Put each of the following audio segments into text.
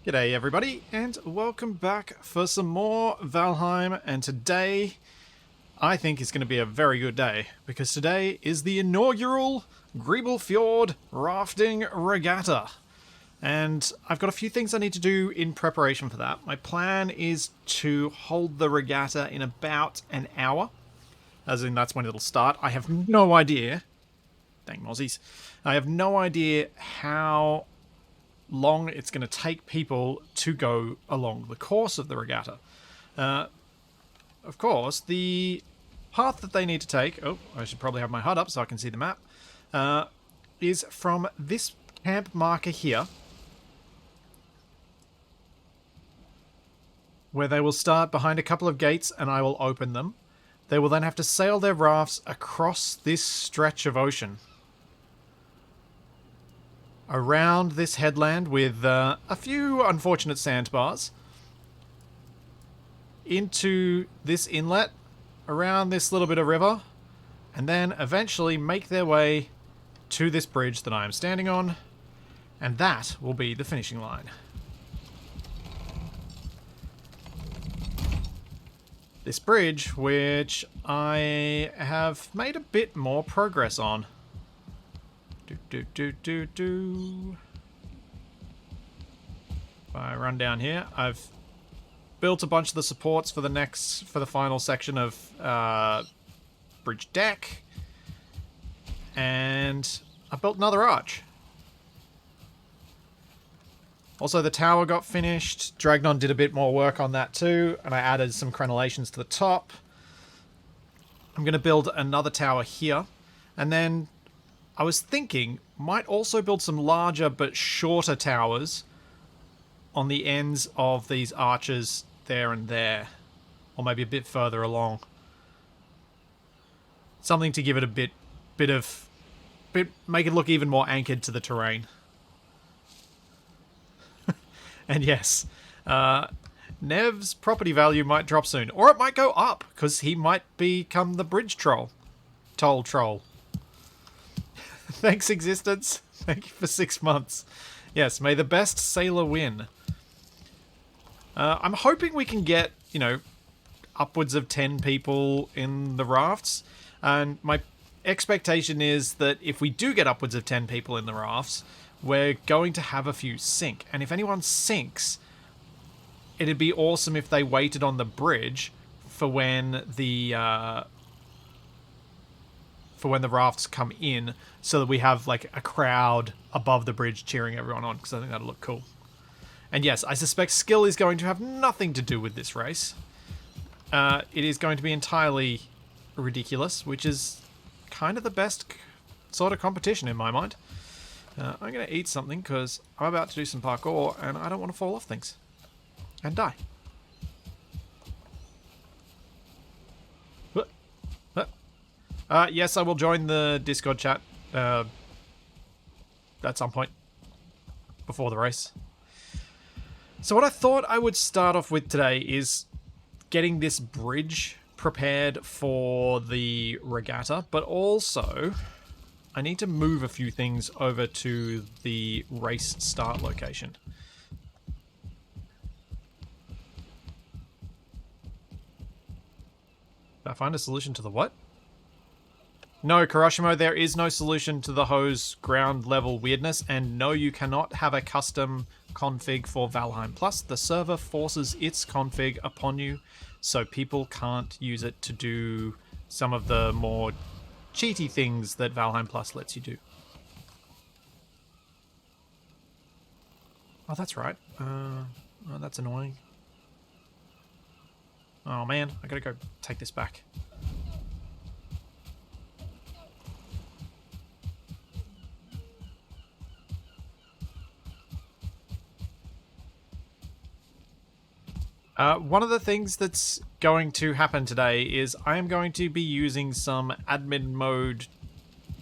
G'day everybody, and welcome back for some more Valheim, and today I think is going to be a very good day, because today is the inaugural Fjord Rafting Regatta. And I've got a few things I need to do in preparation for that. My plan is to hold the regatta in about an hour, as in that's when it'll start. I have no idea, dang mozzies, I have no idea how long it's going to take people to go along the course of the regatta. Of course, the path that they need to take, oh, I should probably have my HUD up so I can see the map, is from this camp marker here, where they will start behind a couple of gates and I will open them. They will then have to sail their rafts across this stretch of ocean, around this headland with a few unfortunate sandbars, into this inlet, around this little bit of river, and then eventually make their way to this bridge that I am standing on, and that will be the finishing line. This bridge, which I have made a bit more progress on. If I run down here, I've built a bunch of the supports for the final section of bridge deck, and I built another arch. Also, the tower got finished. Dragnon did a bit more work on that too, and I added some crenellations to the top. I'm going to build another tower here, and then I was thinking, might also build some larger but shorter towers on the ends of these arches there and there. Or maybe a bit further along. Something to give it a bit make it look even more anchored to the terrain. And yes, Nev's property value might drop soon. Or it might go up, because he might become the bridge troll. Toll troll. Thanks, existence. Thank you for 6 months. Yes, may the best sailor win. I'm hoping we can get, upwards of 10 people in the rafts. And my expectation is that if we do get upwards of 10 people in the rafts, we're going to have a few sink. And if anyone sinks, it'd be awesome if they waited on the bridge for when the rafts come in, so that we have like a crowd above the bridge cheering everyone on, because I think that'll look cool. And yes, I suspect skill is going to have nothing to do with this race. It is going to be entirely ridiculous, which is kind of the best sort of competition in my mind. I'm going to eat something because I'm about to do some parkour and I don't want to fall off things and die. Yes, I will join the Discord chat at some point before the race. So what I thought I would start off with today is getting this bridge prepared for the regatta, but also I need to move a few things over to the race start location. Did I find a solution to the what? No, Karashimo, there is no solution to the hose ground level weirdness, and no, you cannot have a custom config for Valheim Plus. The server forces its config upon you, so people can't use it to do some of the more cheaty things that Valheim Plus lets you do. Oh, that's right. Oh, that's annoying. Oh man, I gotta go take this back. One of the things that's going to happen today is I am going to be using some admin mode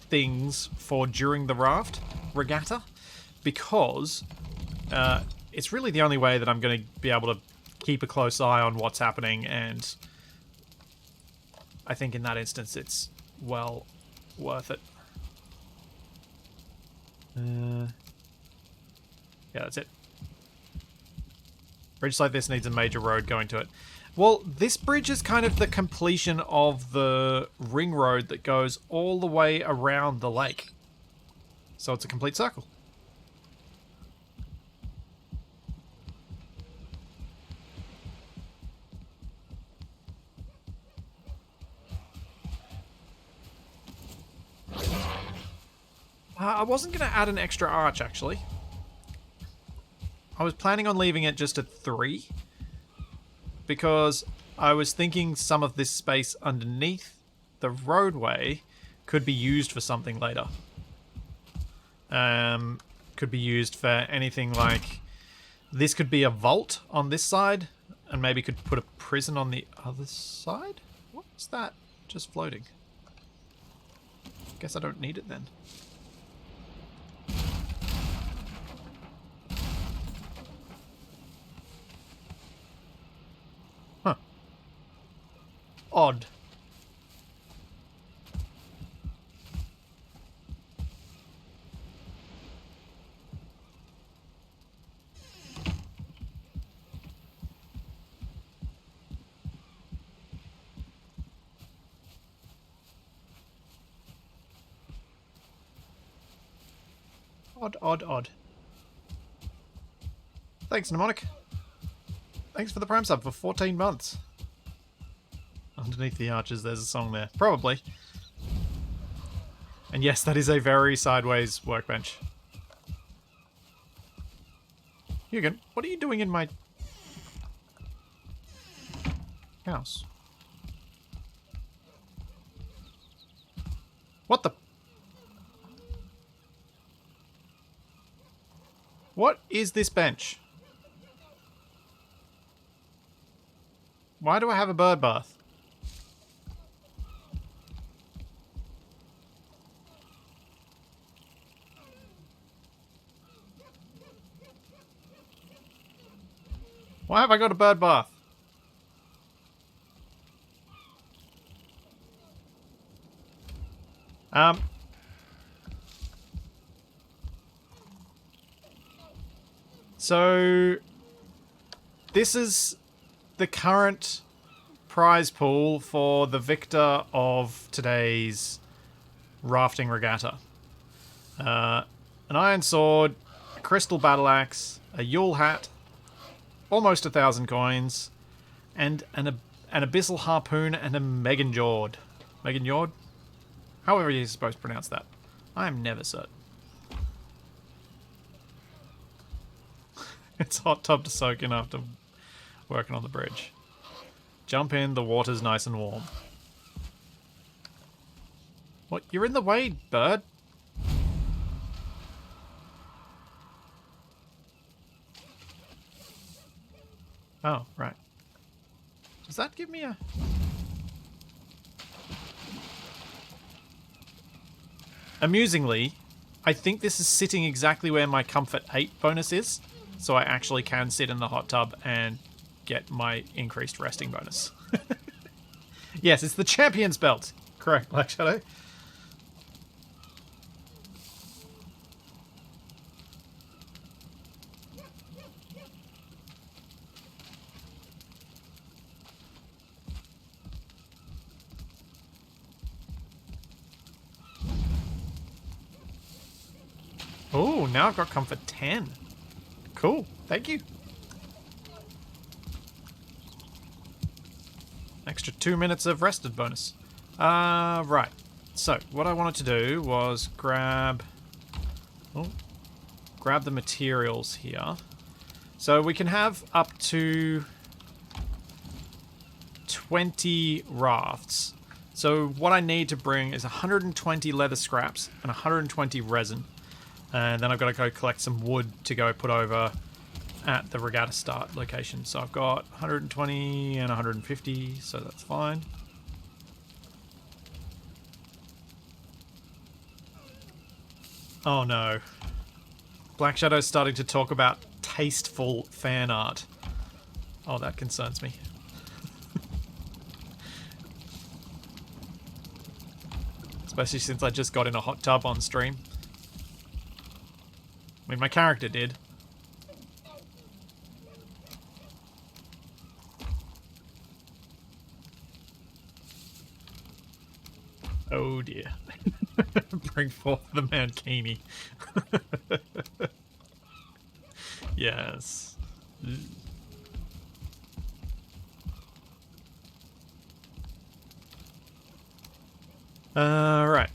things for during the raft regatta, because it's really the only way that I'm going to be able to keep a close eye on what's happening, and I think in that instance it's well worth it. Yeah, that's it. Bridge like this needs a major road going to it. Well, this bridge is kind of the completion of the ring road that goes all the way around the lake. So it's a complete circle. I wasn't going to add an extra arch, actually. I was planning on leaving it just at 3. Because I was thinking some of this space underneath the roadway could be used for something later. Could be used for anything like... This could be a vault on this side, and maybe could put a prison on the other side? What's that? Just floating. Guess I don't need it then. Huh. Odd. Odd, odd, odd. Thanks, Mnemonic. Thanks for the Prime sub for 14 months. Underneath the arches, there's a song there. Probably. And yes, that is a very sideways workbench. Hugan, what are you doing in my house? What the... What is this bench? Why do I have a bird bath? Why have I got a bird bath? So this is the current prize pool for the victor of today's rafting regatta. An iron sword, a crystal battle axe, a Yule hat, almost 1,000 coins, and an abyssal harpoon and a Meganjord. Meganjord? However you're supposed to pronounce that. I am never certain. It's hot tub to soak in after working on the bridge. Jump in, the water's nice and warm. What? You're in the way, bird. Oh, right. Does that give me a... Amusingly, I think this is sitting exactly where my Comfort 8 bonus is. So I actually can sit in the hot tub and get my increased resting bonus. Yes, it's the Champion's Belt. Correct, Black Shadow. Oh, now I've got Comfort 10. Cool. Thank you. Extra 2 minutes of rested bonus. Right. So, what I wanted to do was grab the materials here. So we can have up to 20 rafts. So what I need to bring is 120 leather scraps and 120 resin. And then I've got to go collect some wood to go put over at the regatta start location. So I've got 120 and 150, so that's fine. Oh no. Black Shadow's starting to talk about tasteful fan art. Oh, that concerns me. Especially since I just got in a hot tub on stream. I mean, my character did. Oh dear. Bring forth the mankini. Yes. Right.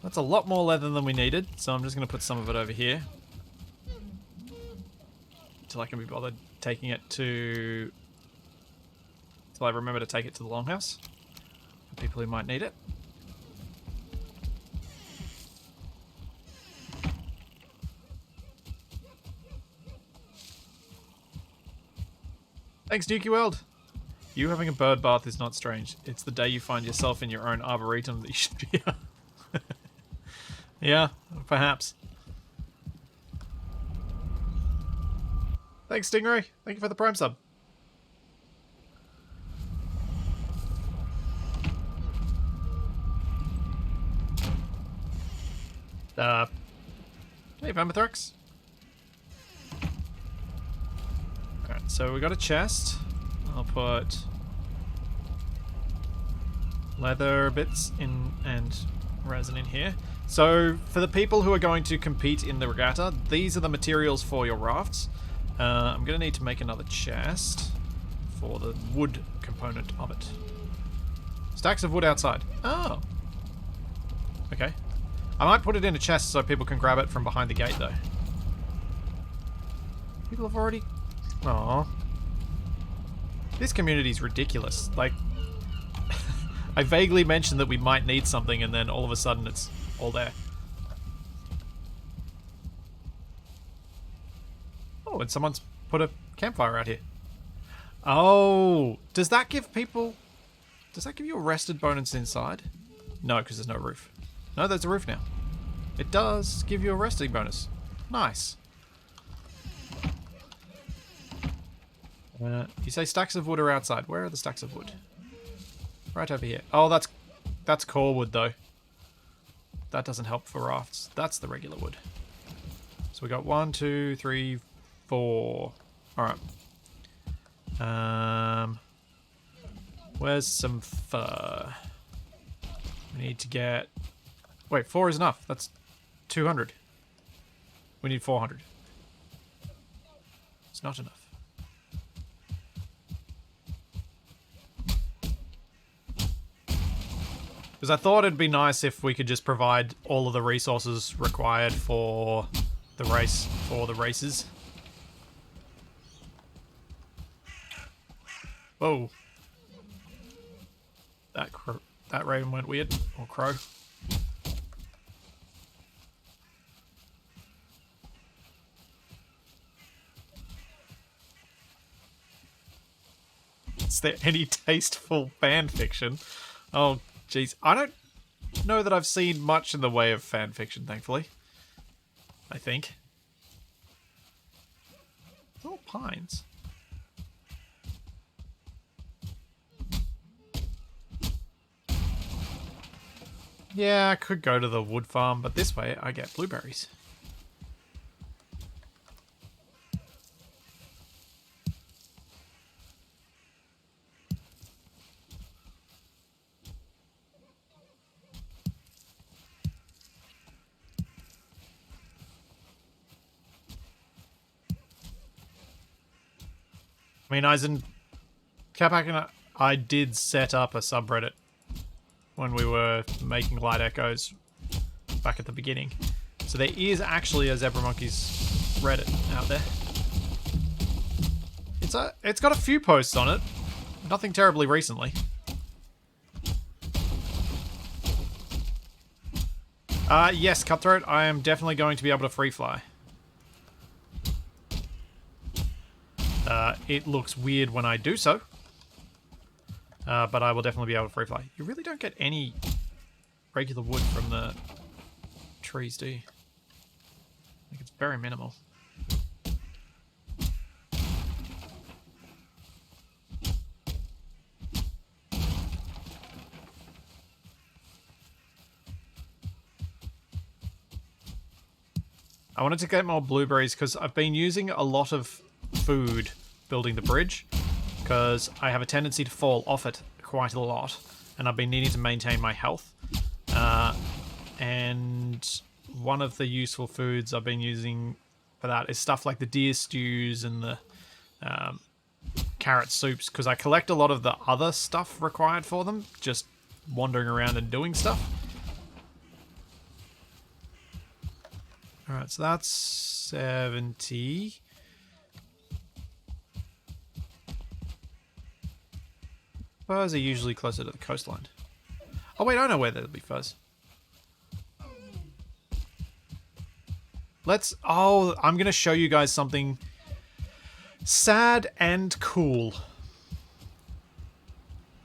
That's a lot more leather than we needed, so I'm just going to put some of it over here. Until I can be bothered taking it to... Until I remember to take it to the longhouse. For people who might need it. Thanks, Dukey Weld. You having a bird bath is not strange. It's the day you find yourself in your own arboretum that you should be. Yeah, perhaps. Thanks, Stingray. Thank you for the Prime sub. Hey, Vampithrax. Alright, so we got a chest. I'll put leather bits in and resin in here. So, for the people who are going to compete in the regatta, these are the materials for your rafts. I'm going to need to make another chest for the wood component of it. Stacks of wood outside. Oh. Okay. I might put it in a chest so people can grab it from behind the gate, though. People have already... Aww. This community's ridiculous. Like, I vaguely mentioned that we might need something, and then all of a sudden it's all there. Oh, and someone's put a campfire out here. Oh, does that give people... Does that give you a rested bonus inside? No, because there's no roof. No, there's a roof now. It does give you a resting bonus. Nice. You say stacks of wood are outside. Where are the stacks of wood? Right over here. Oh, that's core wood, though. That doesn't help for rafts. That's the regular wood. So we got 1, 2, 3, 4. Alright. Where's some fur? We need to get... Wait, 4 is enough. That's 200. We need 400. It's not enough. Because I thought it'd be nice if we could just provide all of the resources required for the races. Whoa. That raven went weird. Or crow. Is there any tasteful fan fiction? Oh, jeez. I don't know that I've seen much in the way of fan fiction, thankfully. I think. It's all pines. Yeah, I could go to the wood farm, but this way I get blueberries. I mean, Eisen, Capac and I did set up a subreddit when we were making Light Echoes back at the beginning. So there is actually a Zebra Monkeys Reddit out there. It's got a few posts on it. Nothing terribly recently. Yes, Cutthroat, I am definitely going to be able to free fly. It looks weird when I do so. But I will definitely be able to free fly. You really don't get any regular wood from the trees, do you? I think it's very minimal. I wanted to get more blueberries because I've been using a lot of food building the bridge because I have a tendency to fall off it quite a lot. and I've been needing to maintain my health. And one of the useful foods I've been using for that is stuff like the deer stews and the carrot soups, because I collect a lot of the other stuff required for them, just wandering around and doing stuff. Alright, so that's 70. Furs are usually closer to the coastline. Oh wait, I know where there'll be furs. I'm going to show you guys something sad and cool.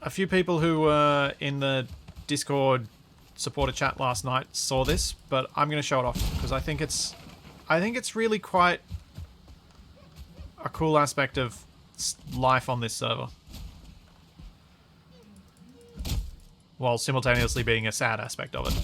A few people who were in the Discord supporter chat last night saw this, but I'm going to show it off because I think it's really quite a cool aspect of life on this server, while simultaneously being a sad aspect of it.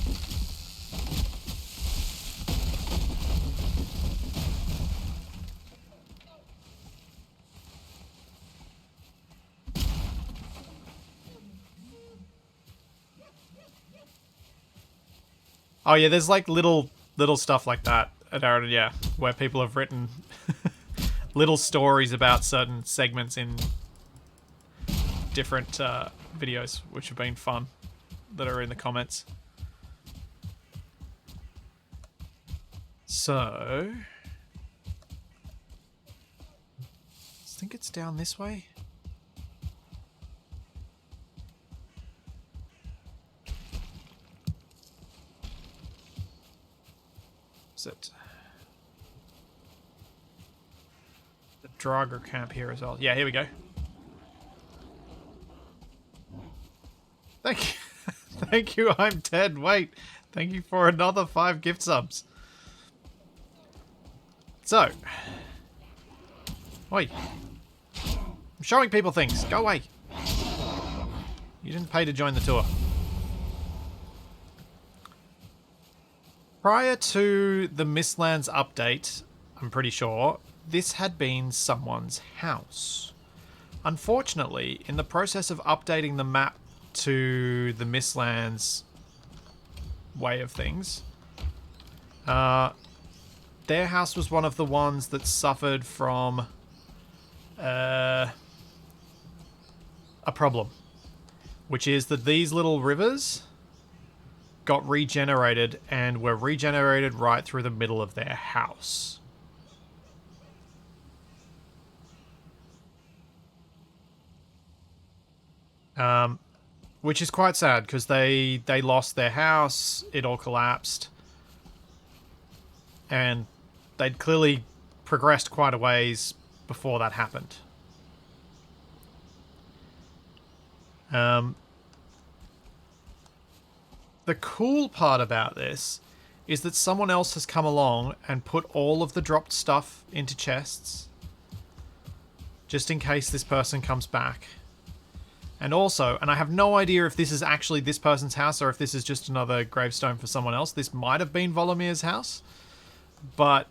Oh yeah, there's like little stuff like that at Arden, yeah, where people have written little stories about certain segments in different videos, which have been fun, that are in the comments. So, I think it's down this way. Is it the Draugr camp here as well? Yeah, here we go. Thank you. Thank you, I'm Ted. Wait, thank you for another 5 gift subs. So, wait. I'm showing people things. Go away. You didn't pay to join the tour. Prior to the Mistlands update, I'm pretty sure, this had been someone's house. Unfortunately, in the process of updating the map to the Mistlands way of things, their house was one of the ones that suffered from a problem, which is that these little rivers got regenerated and were regenerated right through the middle of their house. Which is quite sad because they lost their house, it all collapsed, and they'd clearly progressed quite a ways before that happened. The cool part about this is that someone else has come along and put all of the dropped stuff into chests, just in case this person comes back. And also, and I have no idea if this is actually this person's house or if this is just another gravestone for someone else. This might have been Volomir's house, but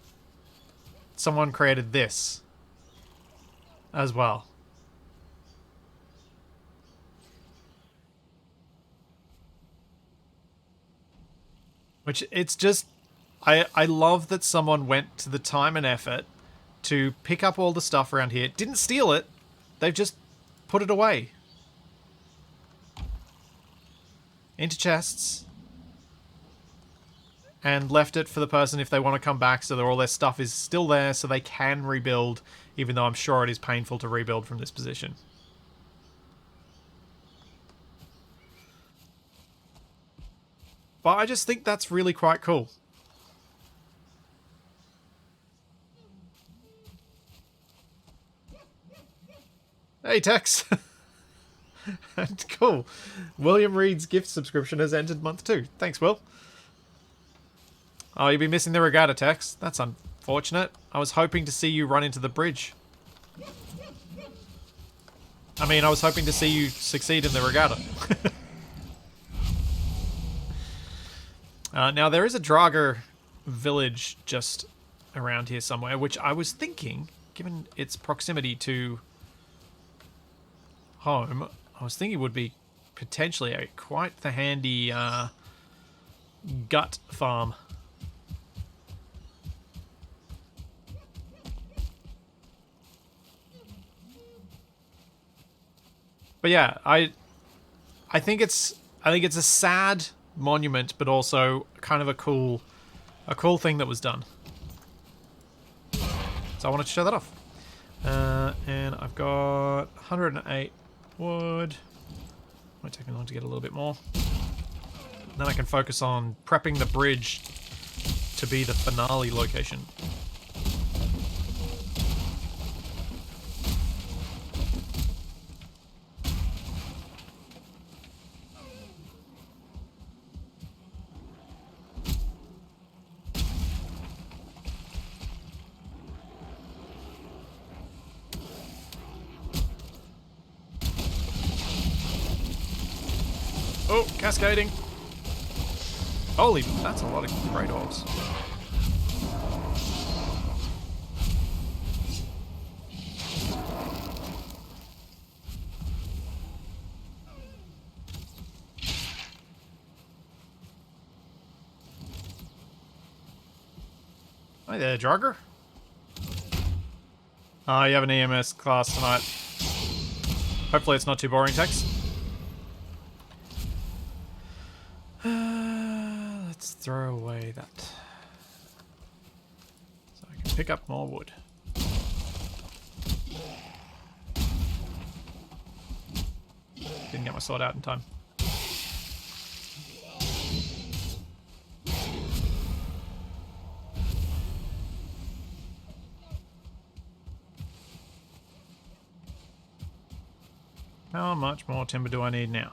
someone created this as well. Which, it's just, I love that someone went to the time and effort to pick up all the stuff around here. Didn't steal it, they've just put it away. Into chests. And left it for the person if they want to come back so that all their stuff is still there so they can rebuild, even though I'm sure it is painful to rebuild from this position. But I just think that's really quite cool. Hey, Tex. Cool. William Reed's gift subscription has entered month 2. Thanks, Will. Oh, you'll be missing the Regatta, Tex. That's unfortunate. I was hoping to see you run into the bridge. I mean, I was hoping to see you succeed in the Regatta. Now, there is a Draugr village just around here somewhere, which I was thinking, given its proximity to home, I was thinking would be potentially quite the handy gut farm. But yeah, I think it's a sad monument, but also kind of a cool thing that was done. So I wanted to show that off. And I've got 108 wood. Might take me long to get a little bit more. Then I can focus on prepping the bridge to be the finale location. Oh, cascading. Holy, that's a lot of great orbs. Hi there, Jogger. Oh, you have an EMS class tonight. Hopefully it's not too boring, Tex. Let's throw away that. So I can pick up more wood. Didn't get my sword out in time. How much more timber do I need now?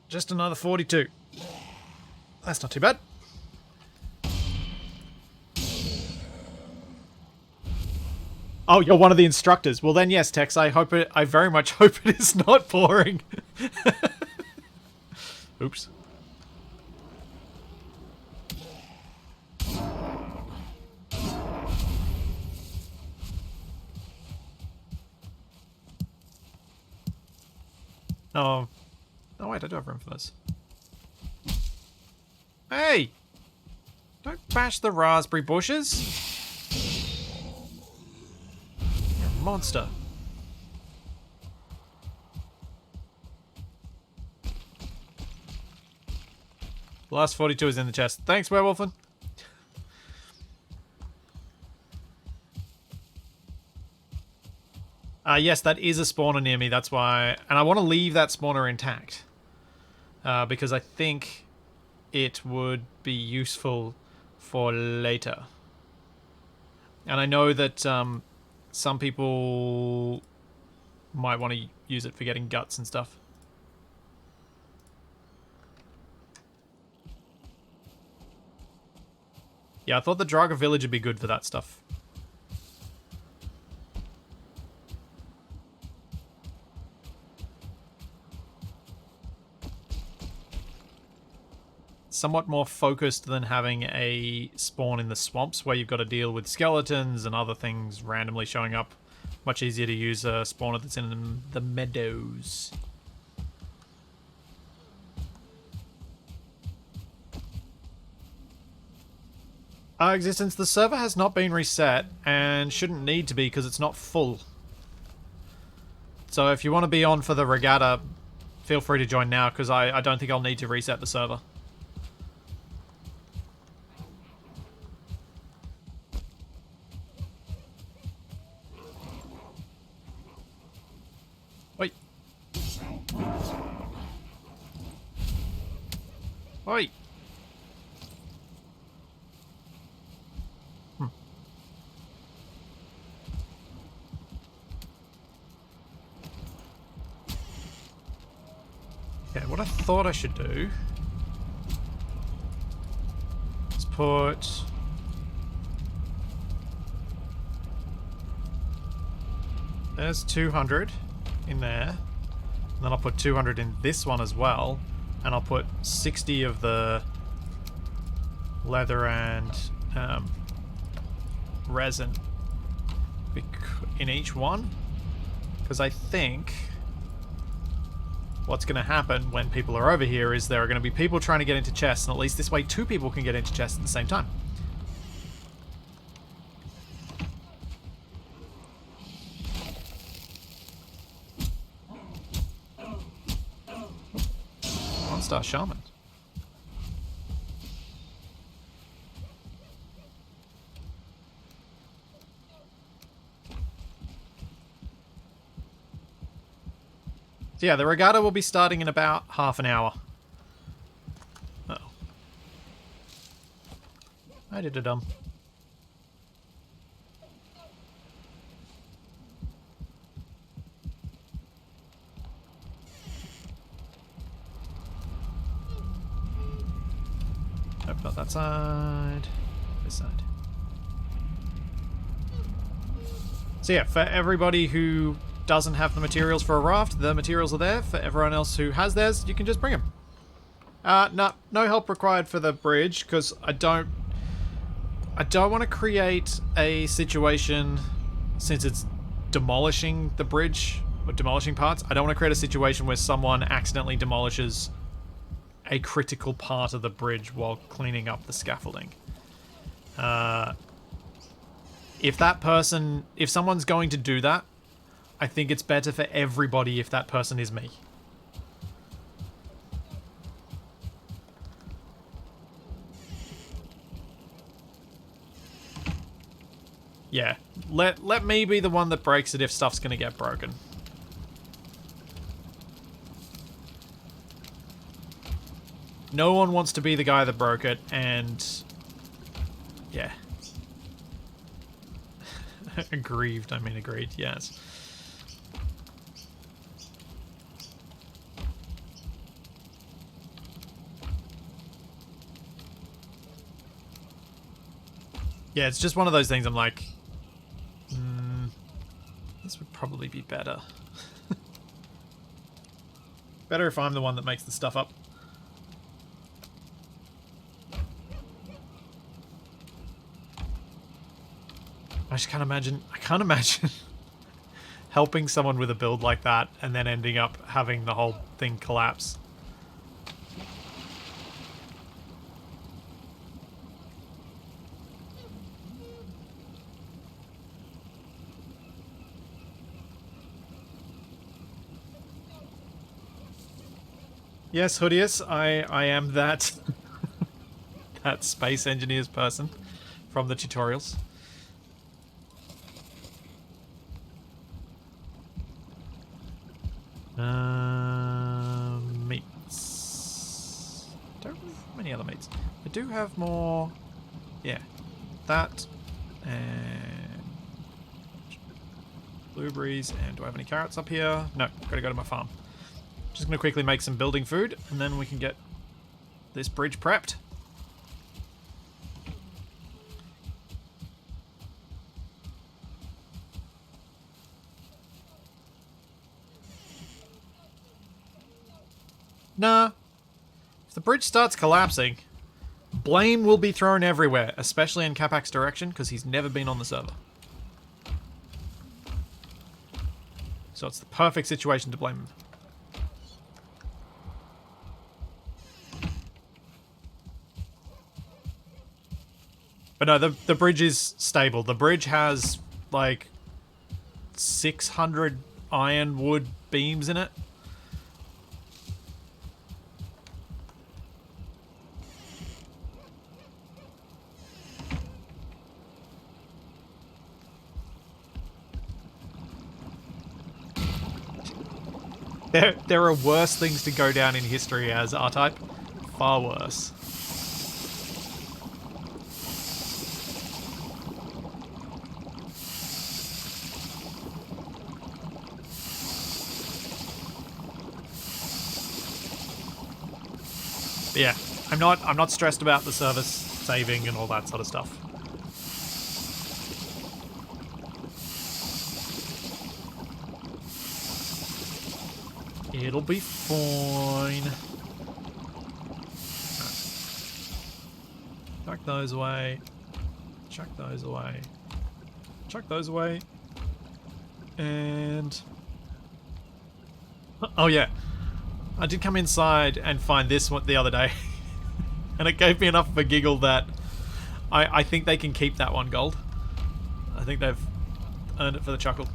Just another 42. That's not too bad. Oh, you're one of the instructors. Well then, yes, Tex. I very much hope it is not boring. Oops. Oh. Oh wait, I do have room for this. Hey! Don't bash the raspberry bushes! You're a monster. The last 42 is in the chest. Thanks, Werewolfin. Yes, that is a spawner near me, that's why... And I want to leave that spawner intact. Because I think it would be useful for later. And I know that some people might want to use it for getting guts and stuff. Yeah, I thought the Draga village would be good for that stuff. Somewhat more focused than having a spawn in the swamps where you've got to deal with skeletons and other things randomly showing up. Much easier to use a spawner that's in the meadows. Existence, the server has not been reset and shouldn't need to be because it's not full. So if you want to be on for the regatta, feel free to join now because I don't think I'll need to reset the server. Wait. Wait. Okay, what I thought I should do is put... There's 200 in there. And then I'll put 200 in this one as well. And I'll put 60 of the leather and resin in each one. Because I think what's going to happen when people are over here is there are going to be people trying to get into chests, and at least this way 2 people can get into chests at the same time. One-star shaman. So yeah, the regatta will be starting in about half an hour. Uh-oh. I did a dumb. Nope, not that side. This side. So yeah, for everybody who doesn't have the materials for a raft, the materials are there. For everyone else who has theirs, you can just bring them. No help required for the bridge, because I don't want to create a situation, since it's demolishing the bridge, or demolishing parts, I don't want to create a situation where someone accidentally demolishes a critical part of the bridge while cleaning up the scaffolding. If someone's going to do that, I think it's better for everybody if that person is me. Yeah, let me be the one that breaks it if stuff's gonna get broken. No one wants to be the guy that broke it, and yeah. Aggrieved, I mean agreed, yes. Yeah, it's just one of those things I'm like, this would probably be better. Better if I'm the one that makes the stuff up. I can't imagine helping someone with a build like that and then ending up having the whole thing collapse. Yes, Hoodius, I am that that space engineers person from the tutorials. Meats. Don't really have many other meats. I do have more. Yeah, that and blueberries. And do I have any carrots up here? No, gotta go to my farm. Just gonna quickly make some building food, and then we can get this bridge prepped. Nah. If the bridge starts collapsing, blame will be thrown everywhere, especially in Capac's direction, because he's never been on the server. So it's the perfect situation to blame him. But no, the bridge is stable. The bridge has, like, 600 ironwood beams in it. There are worse things to go down in history as R-Type. Far worse. But yeah, I'm not stressed about the service saving and all that sort of stuff. It'll be fine. Chuck those away. Chuck those away. Chuck those away. And... oh yeah. I did come inside and find this one the other day. And it gave me enough of a giggle that I think they can keep that 1 gold. I think they've earned it for the chuckle.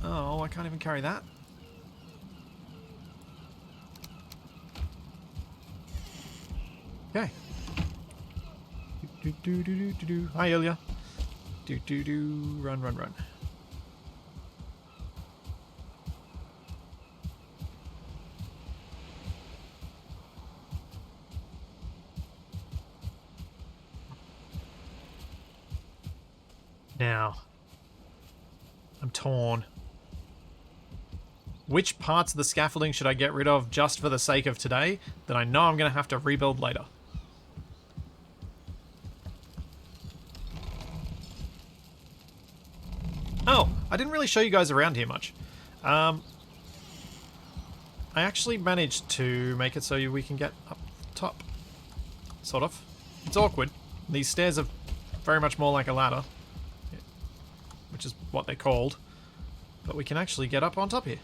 Oh, I can't even carry that. Okay. Hi, Ilya. Run, run, run. Now, I'm torn. Which parts of the scaffolding should I get rid of just for the sake of today that I know I'm going to have to rebuild later? Oh, I didn't really show you guys around here much. I actually managed to make it so we can get up top. Sort of. It's awkward. These stairs are very much more like a ladder, which is what they're called. But we can actually get up on top here.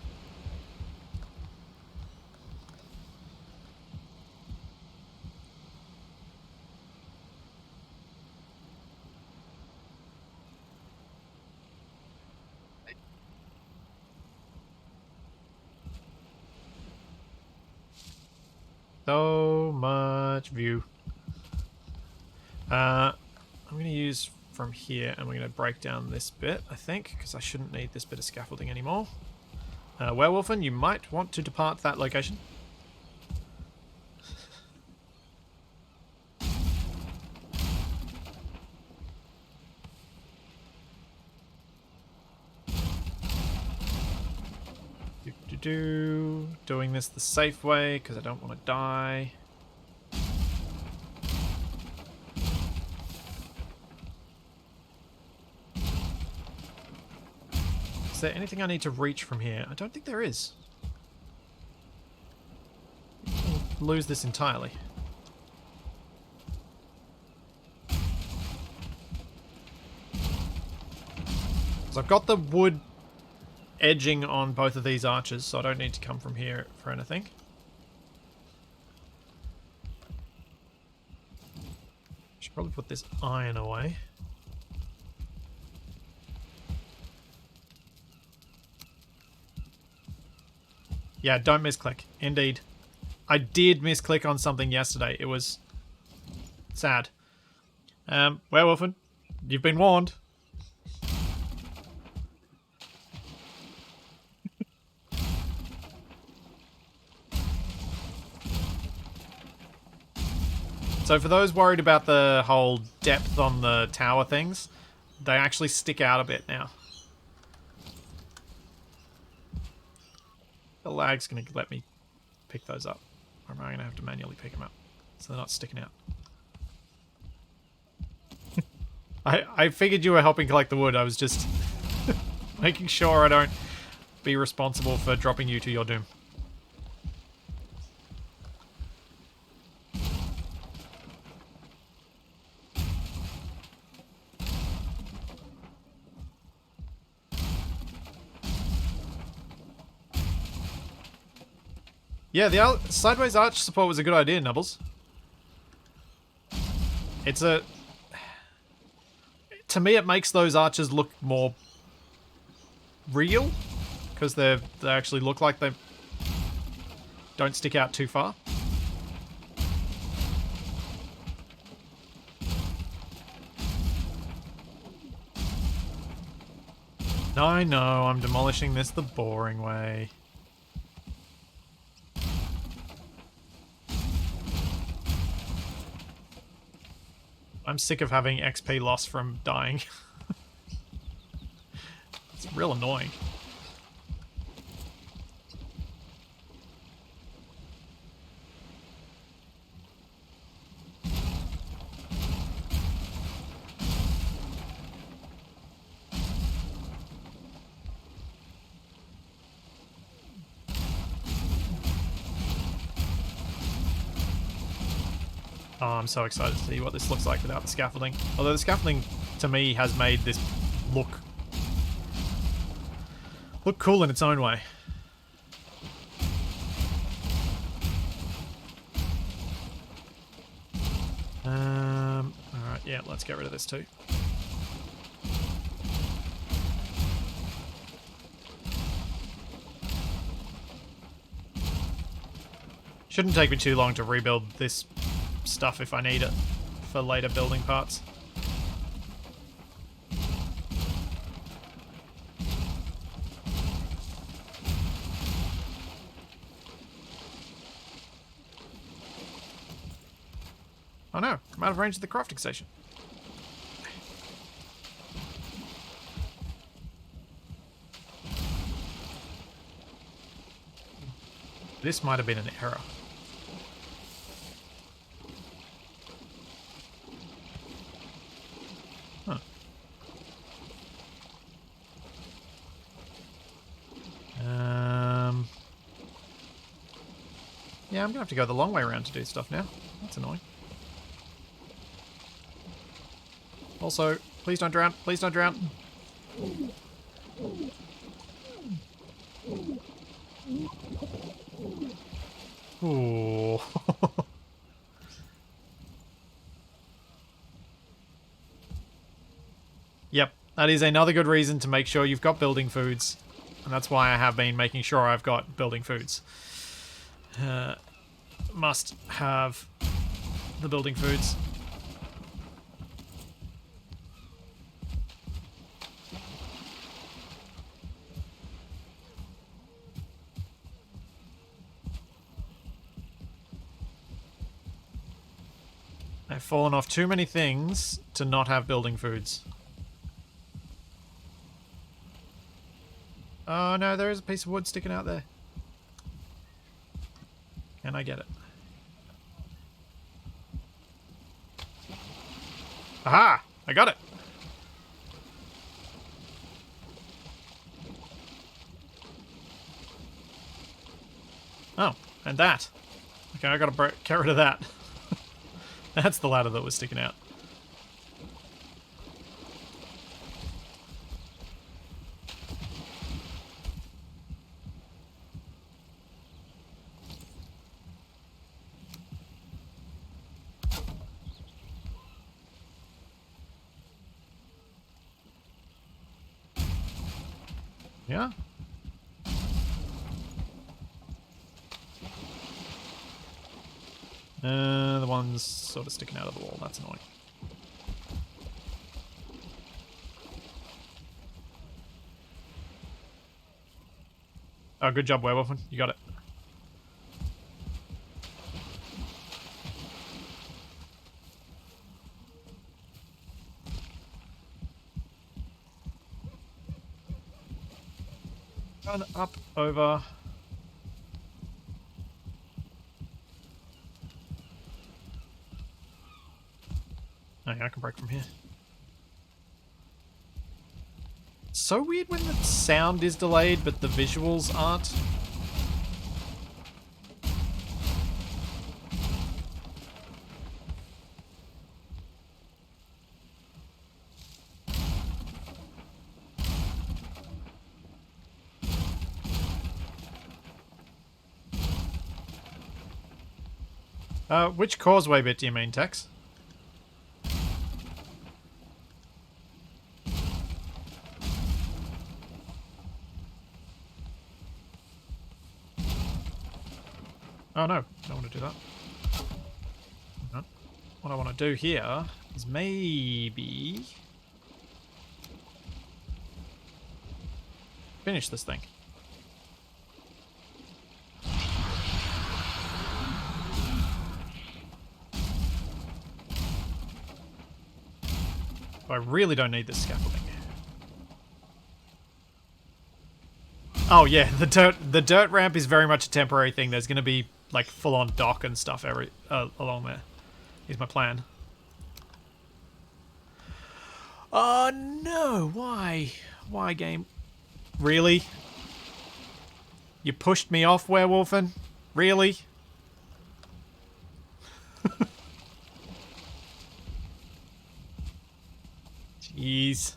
So much view. I'm going to use from here, and we're going to break down this bit, I think, because I shouldn't need this bit of scaffolding anymore. Werewolfen, you might want to depart that location. Doing this the safe way because I don't want to die. Is there anything I need to reach from here? I don't think there is. I'll lose this entirely. So I've got the wood edging on both of these arches, so I don't need to come from here for anything. Should probably put this iron away. Yeah, don't misclick. Indeed. I did misclick on something yesterday. It was sad. Werewolfen, you've been warned. So for those worried about the whole depth on the tower things, they actually stick out a bit now. The lag's going to let me pick those up. Or am I going to have to manually pick them up so they're not sticking out? I figured you were helping collect the wood. I was just making sure I don't be responsible for dropping you to your doom. Yeah, the sideways arch support was a good idea, Nubbles. It's a... To me, it makes those arches look more real, because they actually look like they don't stick out too far. I know, I'm demolishing this the boring way. I'm sick of having XP loss from dying. It's real annoying. Oh, I'm so excited to see what this looks like without the scaffolding. Although the scaffolding, to me, has made this look cool in its own way. Alright, yeah, let's get rid of this too. Shouldn't take me too long to rebuild this stuff if I need it for later building parts. Oh no, I'm out of range of the crafting station. This might have been an error. Huh. Yeah, I'm gonna have to go the long way around to do stuff now. That's annoying. Also, please don't drown. Please don't drown. Ooh. Yep, that is another good reason to make sure you've got building foods. And that's why I have been making sure I've got building foods. Must have the building foods. I've fallen off too many things to not have building foods. Oh no, there is a piece of wood sticking out there. Can I get it? Aha! I got it! Oh, and that. Okay, I gotta get rid of that. That's the ladder that was sticking out. Yeah? The one's sort of sticking out of the wall. That's annoying. Oh, good job, werewolf. You got it. Run up, over. Oh, yeah, I can break from here. It's so weird when the sound is delayed, but the visuals aren't. Which causeway bit do you mean, Tex? Oh no, don't want to do that. No. What I want to do here is maybe finish this thing. I really don't need this scaffolding. Oh yeah, the dirt ramp is very much a temporary thing. There's going to be like full-on dock and stuff along there. Is my plan. Oh no! Why? Why, game? Really? You pushed me off, werewolfen? Really? Jeez.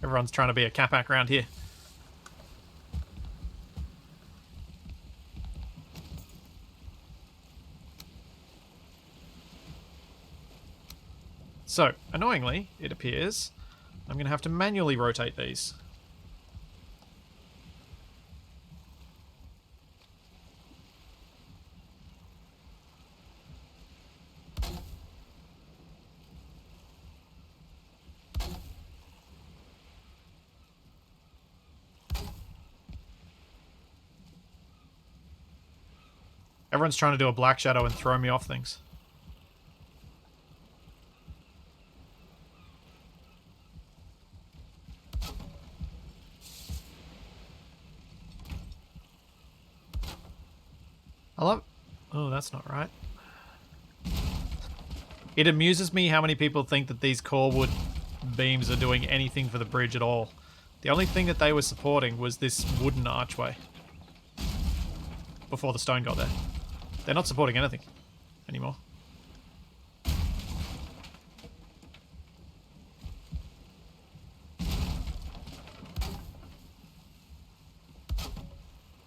Everyone's trying to be a Capac around here. So, annoyingly, it appears, I'm going to have to manually rotate these. Everyone's trying to do a black shadow and throw me off things. I love... Oh, that's not right. It amuses me how many people think that these core wood beams are doing anything for the bridge at all. The only thing that they were supporting was this wooden archway. Before the stone got there. They're not supporting anything anymore.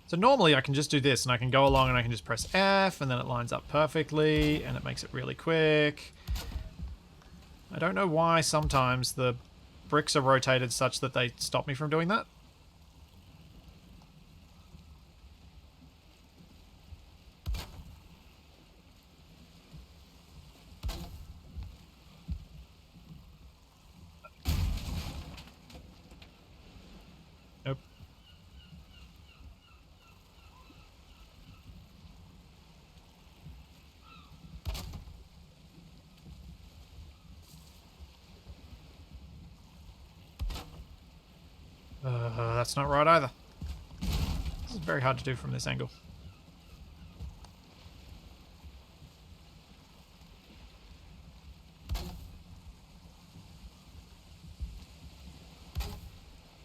So normally I can just do this and I can go along and I can just press F and then it lines up perfectly and it makes it really quick. I don't know why sometimes the bricks are rotated such that they stop me from doing that. Nope. That's not right either. This is very hard to do from this angle.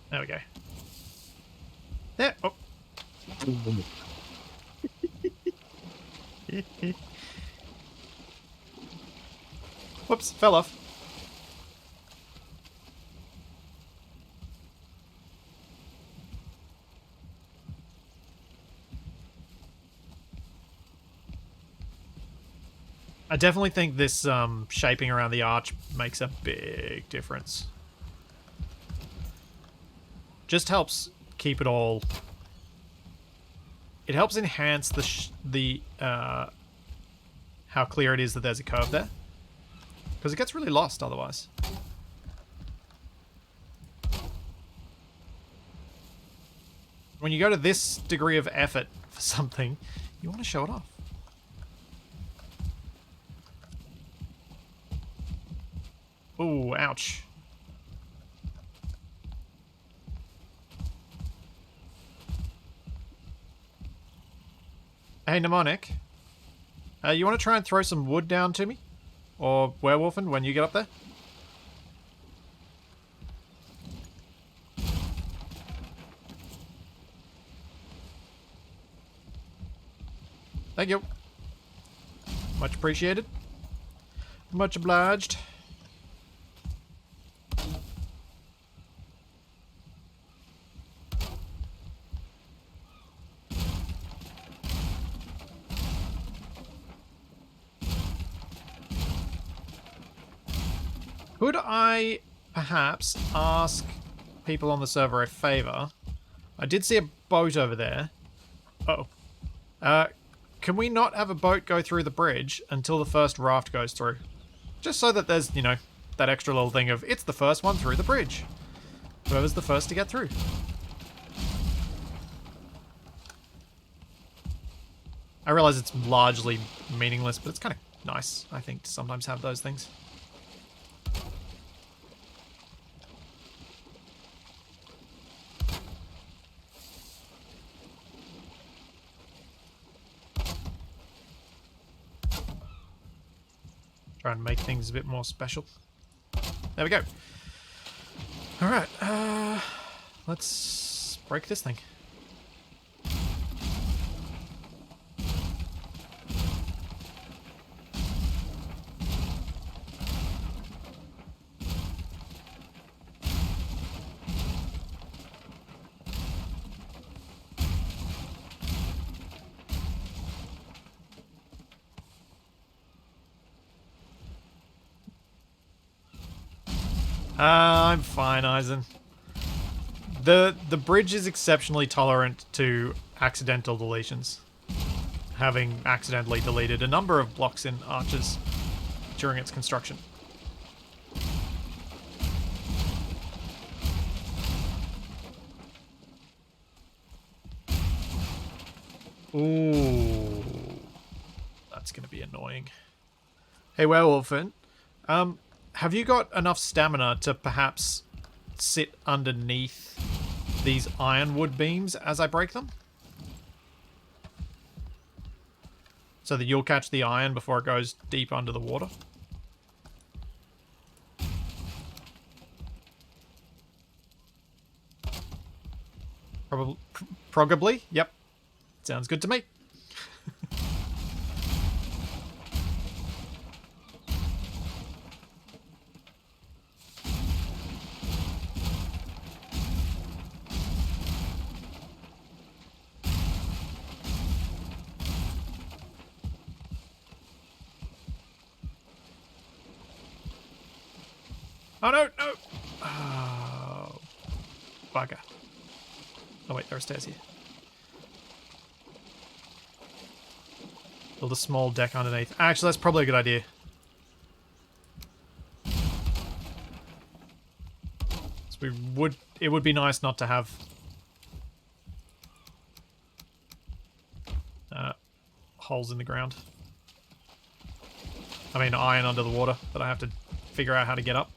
There we go. There. Oh. Whoops, fell off. I definitely think this shaping around the arch makes a big difference. Just helps keep it all... It helps enhance the how clear it is that there's a curve there. Because it gets really lost otherwise. When you go to this degree of effort for something, you want to show it off. Ooh, ouch. Hey, Mnemonic. You want to try and throw some wood down to me? Or Werewolfen when you get up there? Thank you. Much appreciated. Much obliged. Could I perhaps ask people on the server a favor? I did see a boat over there. Uh-oh. Can we not have a boat go through the bridge until the first raft goes through? Just so that there's, you know, that extra little thing of, it's the first one through the bridge. Whoever's the first to get through. I realize it's largely meaningless, but it's kind of nice, I think, to sometimes have those things. Try and make things a bit more special. There we go. Alright, let's break this thing. I'm fine, Eisen. The bridge is exceptionally tolerant to accidental deletions, having accidentally deleted a number of blocks in arches during its construction. Ooh, that's going to be annoying. Hey, Werewolfen, have you got enough stamina to perhaps sit underneath these ironwood beams as I break them? So that you'll catch the iron before it goes deep under the water? Probably, yep. Sounds good to me. Oh no, no! Oh, bugger. Oh wait, there are stairs here. Build a small deck underneath. Actually, that's probably a good idea. So it would be nice not to have holes in the ground. I mean, iron under the water that I have to figure out how to get up.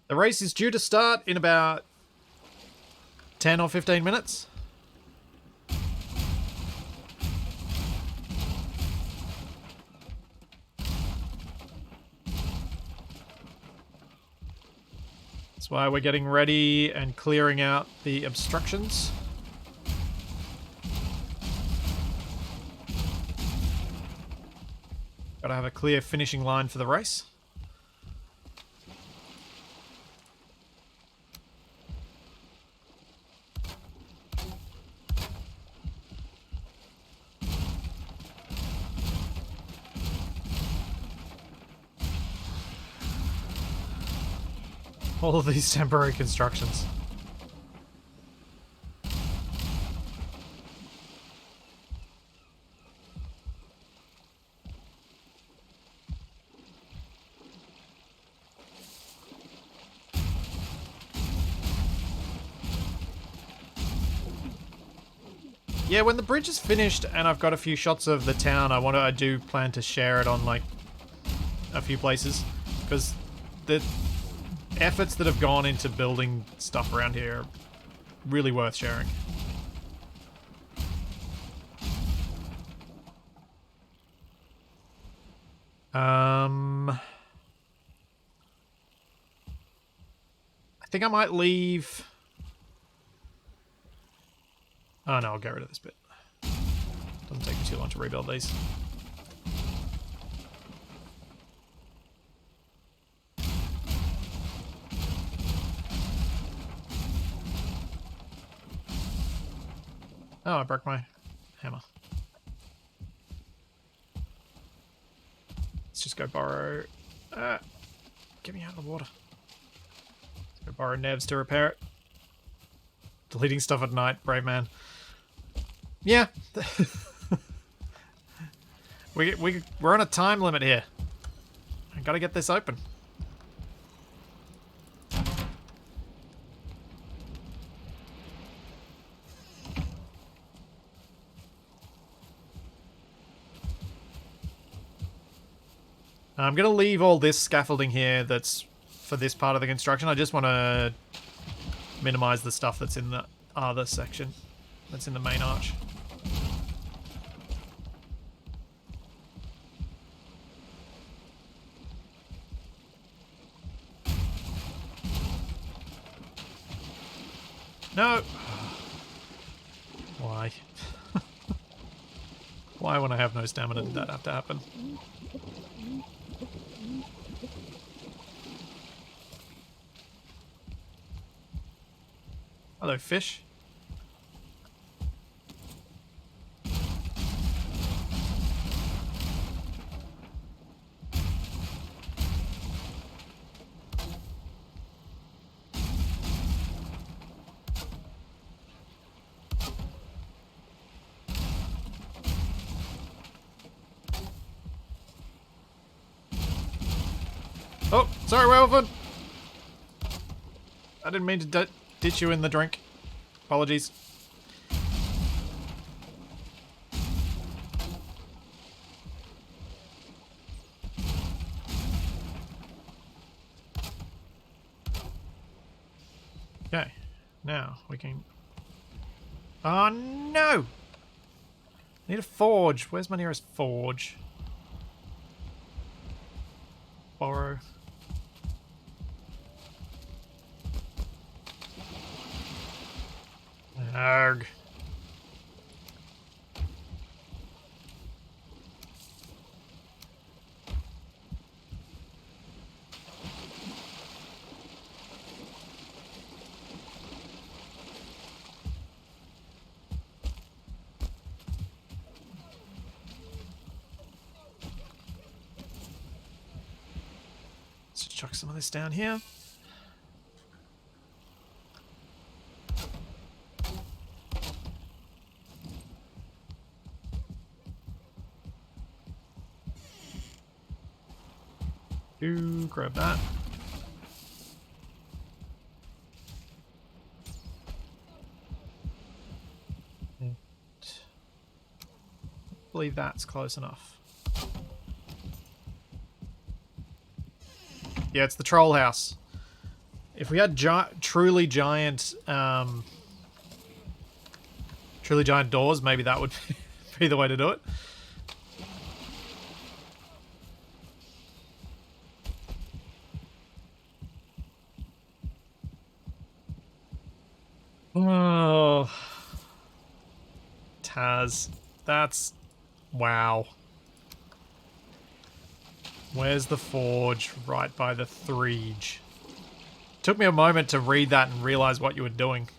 The race is due to start in about 10 or 15 minutes. That's why we're getting ready and clearing out the obstructions. Gotta have a clear finishing line for the race. All of these temporary constructions. Yeah, when the bridge is finished and I've got a few shots of the town, I do plan to share it on like a few places, because the efforts that have gone into building stuff around here are really worth sharing. I think I might leave. Oh no, I'll get rid of this bit. Doesn't take me too long to rebuild these. Oh, I broke my hammer. Let's just go borrow... get me out of the water. Let's go borrow Nevs to repair it. Deleting stuff at night, brave man. Yeah. We're on a time limit here. I gotta get this open. I'm going to leave all this scaffolding here that's for this part of the construction. I just want to minimize the stuff that's in the other section, that's in the main arch. No! Why? Why, when I have no stamina, did that have to happen? Hello, fish. Sorry, Werewolf. I didn't mean to ditch you in the drink. Apologies. Okay, now we can... Oh no! Need a forge. Where's my nearest forge? Borrow. Arg. Let's chuck some of this down here. Grab that. I believe that's close enough. Yeah, it's the troll house. If we had truly giant doors, maybe that would be the way to do it. Oh, Taz, that's... wow. Where's the forge? Right by the threege. Took me a moment to read that and realize what you were doing.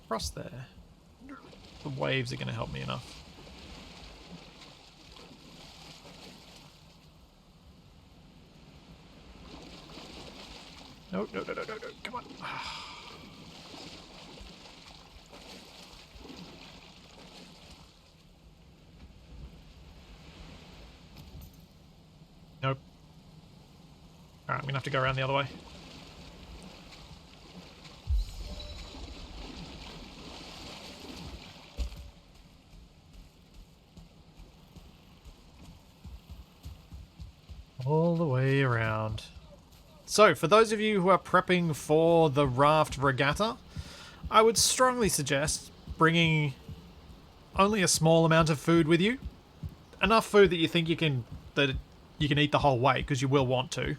Across there. I wonder if the waves are going to help me enough. No, no, no, no, no, no. Come on. Nope. Alright, I'm going to have to go around the other way. All the way around. So, for those of you who are prepping for the Raft Regatta, I would strongly suggest bringing only a small amount of food with you. Enough food that you think you can eat the whole way, because you will want to.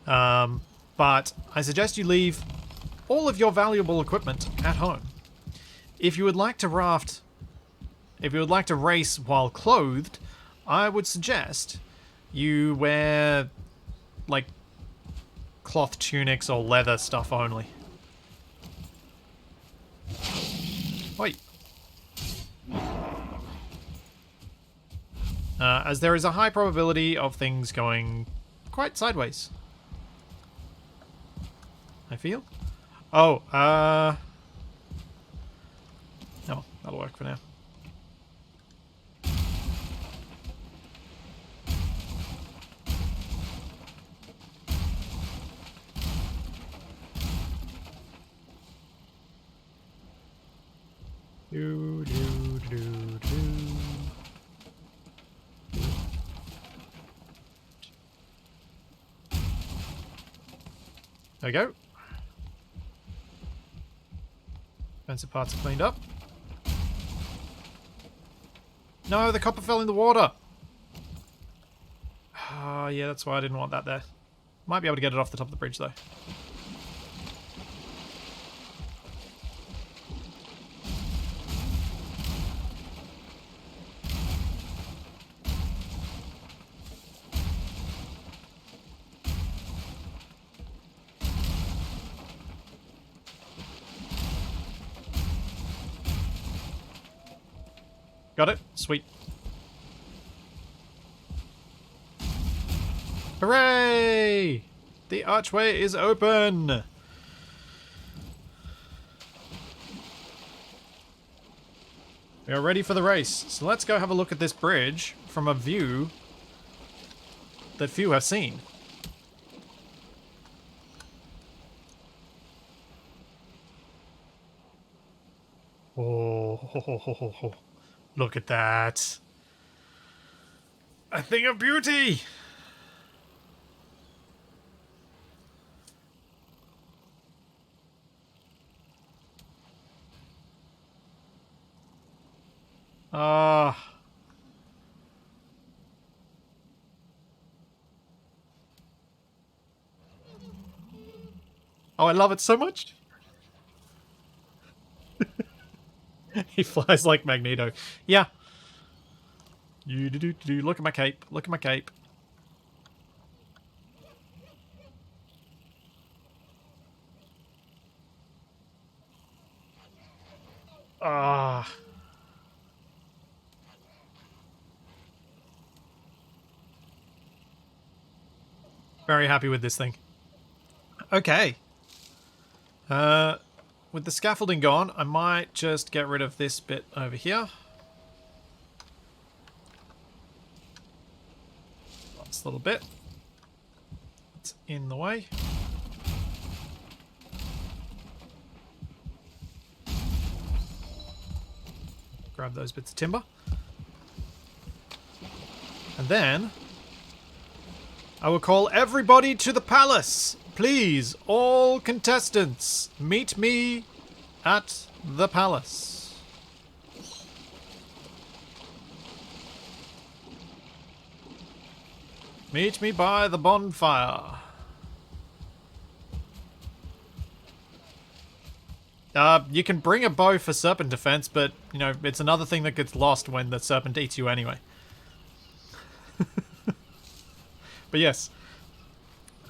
But I suggest you leave all of your valuable equipment at home. If you would like to raft, if you would like to race while clothed, I would suggest you wear, like, cloth tunics or leather stuff only. Wait. As there is a high probability of things going quite sideways. I feel. Oh, no, that'll work for now. Do, do, do, do. There we go. Expensive parts are cleaned up. No, the copper fell in the water. Ah, yeah, that's why I didn't want that there. Might be able to get it off the top of the bridge, though. Got it? Sweet. Hooray! The archway is open! We are ready for the race. So let's go have a look at this bridge from a view that few have seen. Oh, look at that. A thing of beauty. Ah. Oh, I love it so much. He flies like Magneto. Yeah. You do. Look at my cape. Look at my cape. Ah. Very happy with this thing. Okay. With the scaffolding gone, I might just get rid of this bit over here. Last little bit. It's in the way. Grab those bits of timber. And then I will call everybody to the palace. Please, all contestants, meet me at the palace. Meet me by the bonfire. You can bring a bow for serpent defense, but, you know, it's another thing that gets lost when the serpent eats you anyway. But yes.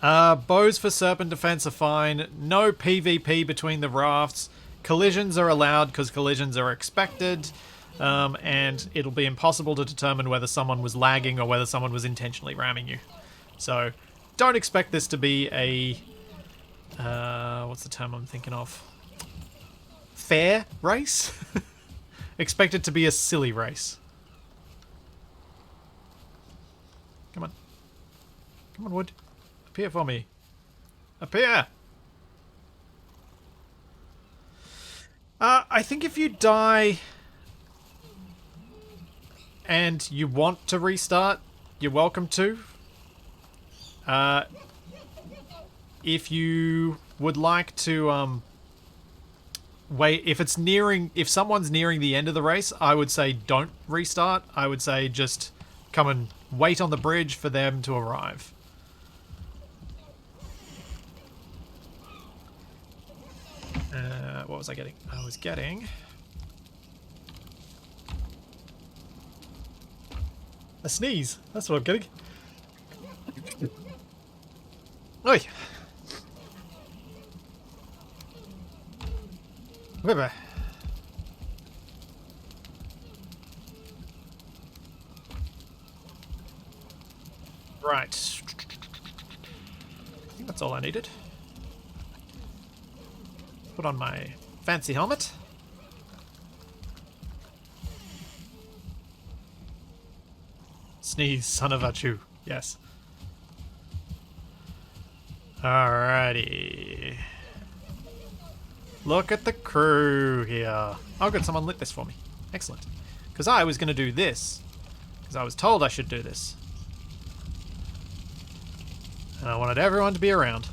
Bows for serpent defense are fine. No PvP between the rafts. Collisions are allowed because collisions are expected. And it'll be impossible to determine whether someone was lagging or whether someone was intentionally ramming you. So, don't expect this to be a... what's the term I'm thinking of? Fair race? Expect it to be a silly race. Come on. Come on, wood. Appear for me. Appear! I think if you die and you want to restart, you're welcome to. If you would like to wait, if someone's nearing the end of the race, I would say don't restart. I would say just come and wait on the bridge for them to arrive. What was I getting? I was getting a sneeze. That's what I'm getting. Oi! River. Right. I think that's all I needed. Put on my fancy helmet. Sneeze, son of a chew. Yes. Alrighty. Look at the crew here. Oh good, someone lit this for me. Excellent. Because I was going to do this. Because I was told I should do this. And I wanted everyone to be around.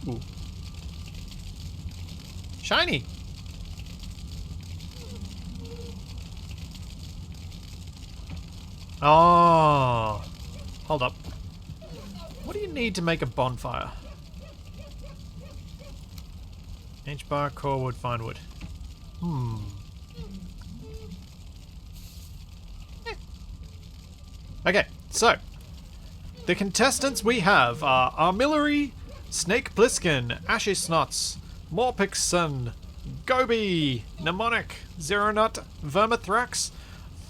Ooh. Shiny! Oh! Hold up. What do you need to make a bonfire? H-bar, core wood, fine wood. Okay, so. The contestants we have are Armillary, Snake Plissken, Ashy Snots, Morpixon, Gobi, Mnemonic, Zeronut, Vermithrax,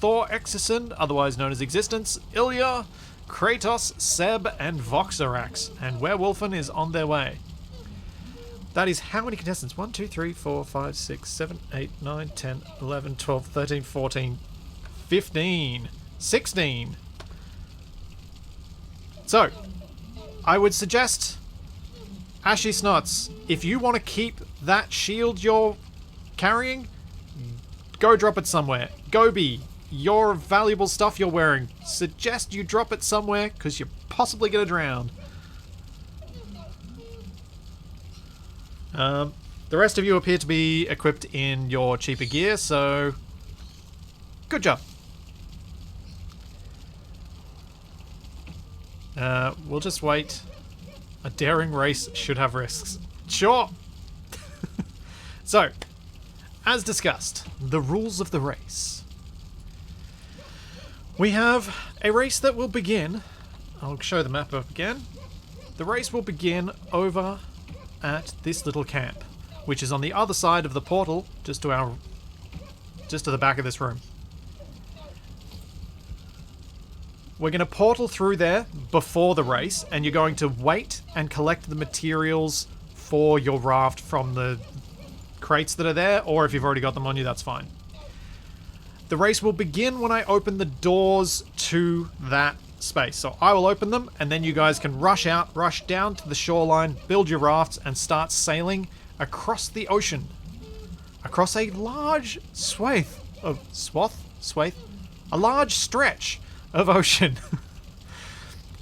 Thor Exison, otherwise known as Existence, Ilya, Kratos, Seb, and Voxerax, and Werewolfen is on their way. That is how many contestants? 1, 2, 3, 4, 5, 6, 7, 8, 9, 10, 11, 12, 13, 14, 15, 16. So, I would suggest, Ashy Snots, if you want to keep that shield you're carrying, go drop it somewhere. Gobi, your valuable stuff you're wearing, suggest you drop it somewhere because you're possibly going to drown. The rest of you appear to be equipped in your cheaper gear, so good job. We'll just wait. A daring race should have risks. Sure! So, as discussed, the rules of the race. We have a race that will begin... I'll show the map up again. The race will begin over at this little camp, which is on the other side of the portal, just to the back of this room. We're going to portal through there before the race, and you're going to wait and collect the materials for your raft from the crates that are there, or if you've already got them on you, that's fine. The race will begin when I open the doors to that space. So I will open them, and then you guys can rush down to the shoreline, build your rafts, and start sailing across the ocean. Across a large a large stretch of ocean.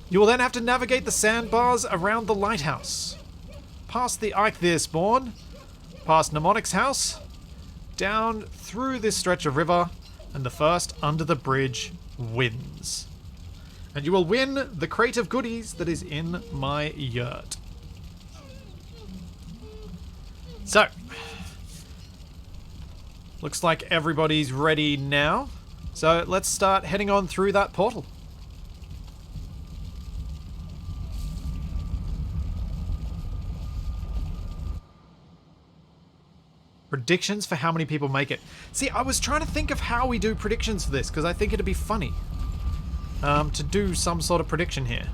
You will then have to navigate the sandbars around the lighthouse. Past the Ike there spawn, past Mnemonic's house, down through this stretch of river, and the first under the bridge wins. And you will win the crate of goodies that is in my yurt. So, looks like everybody's ready now. So let's start heading on through that portal. Predictions for how many people make it. See, I was trying to think of how we do predictions for this, because I think it'd be funny to do some sort of prediction here.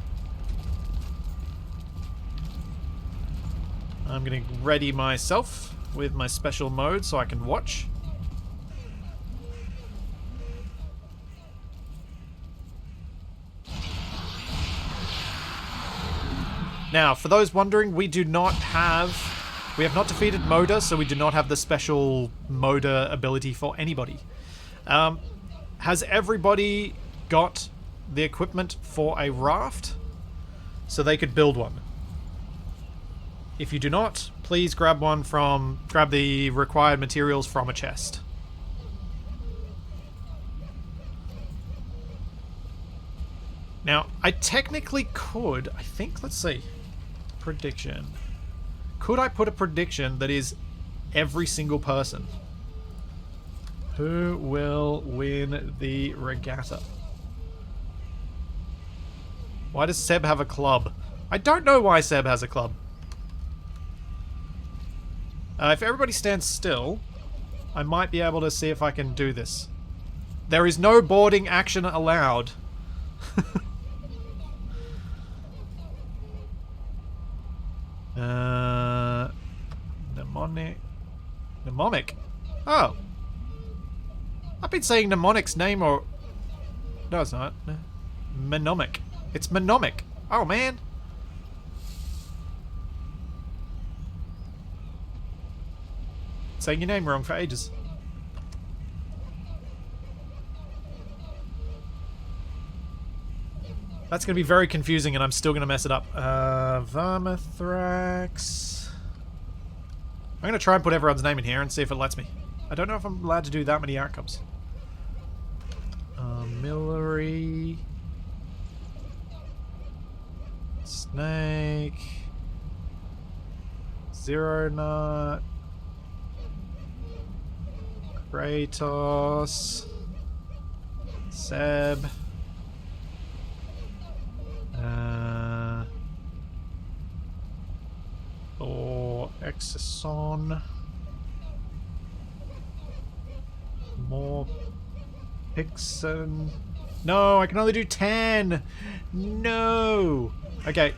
I'm going to ready myself with my special mode so I can watch. Now, for those wondering, we have not defeated Moda, so we do not have the special Moda ability for anybody. Has everybody got the equipment for a raft so they could build one? If you do not, please grab the required materials from a chest. Now, I technically could, let's see, prediction. Could I put a prediction that is every single person? Who will win the regatta? Why does Seb have a club? I don't know why Seb has a club. If everybody stands still, I might be able to see if I can do this. There is no boarding action allowed. Mnemonic. Oh. I've been saying Mnemonic's name or... No, it's not. Mnemonic. It's Mnemonic. Oh, man. Saying your name wrong for ages. That's going to be very confusing and I'm still going to mess it up. Vermithrax. I'm going to try and put everyone's name in here and see if it lets me. I don't know if I'm allowed to do that many outcomes. Millery. Snake. Zero Nut. Kratos. Seb. Or Exison. More Pixon. No, I can only do 10. No. Okay.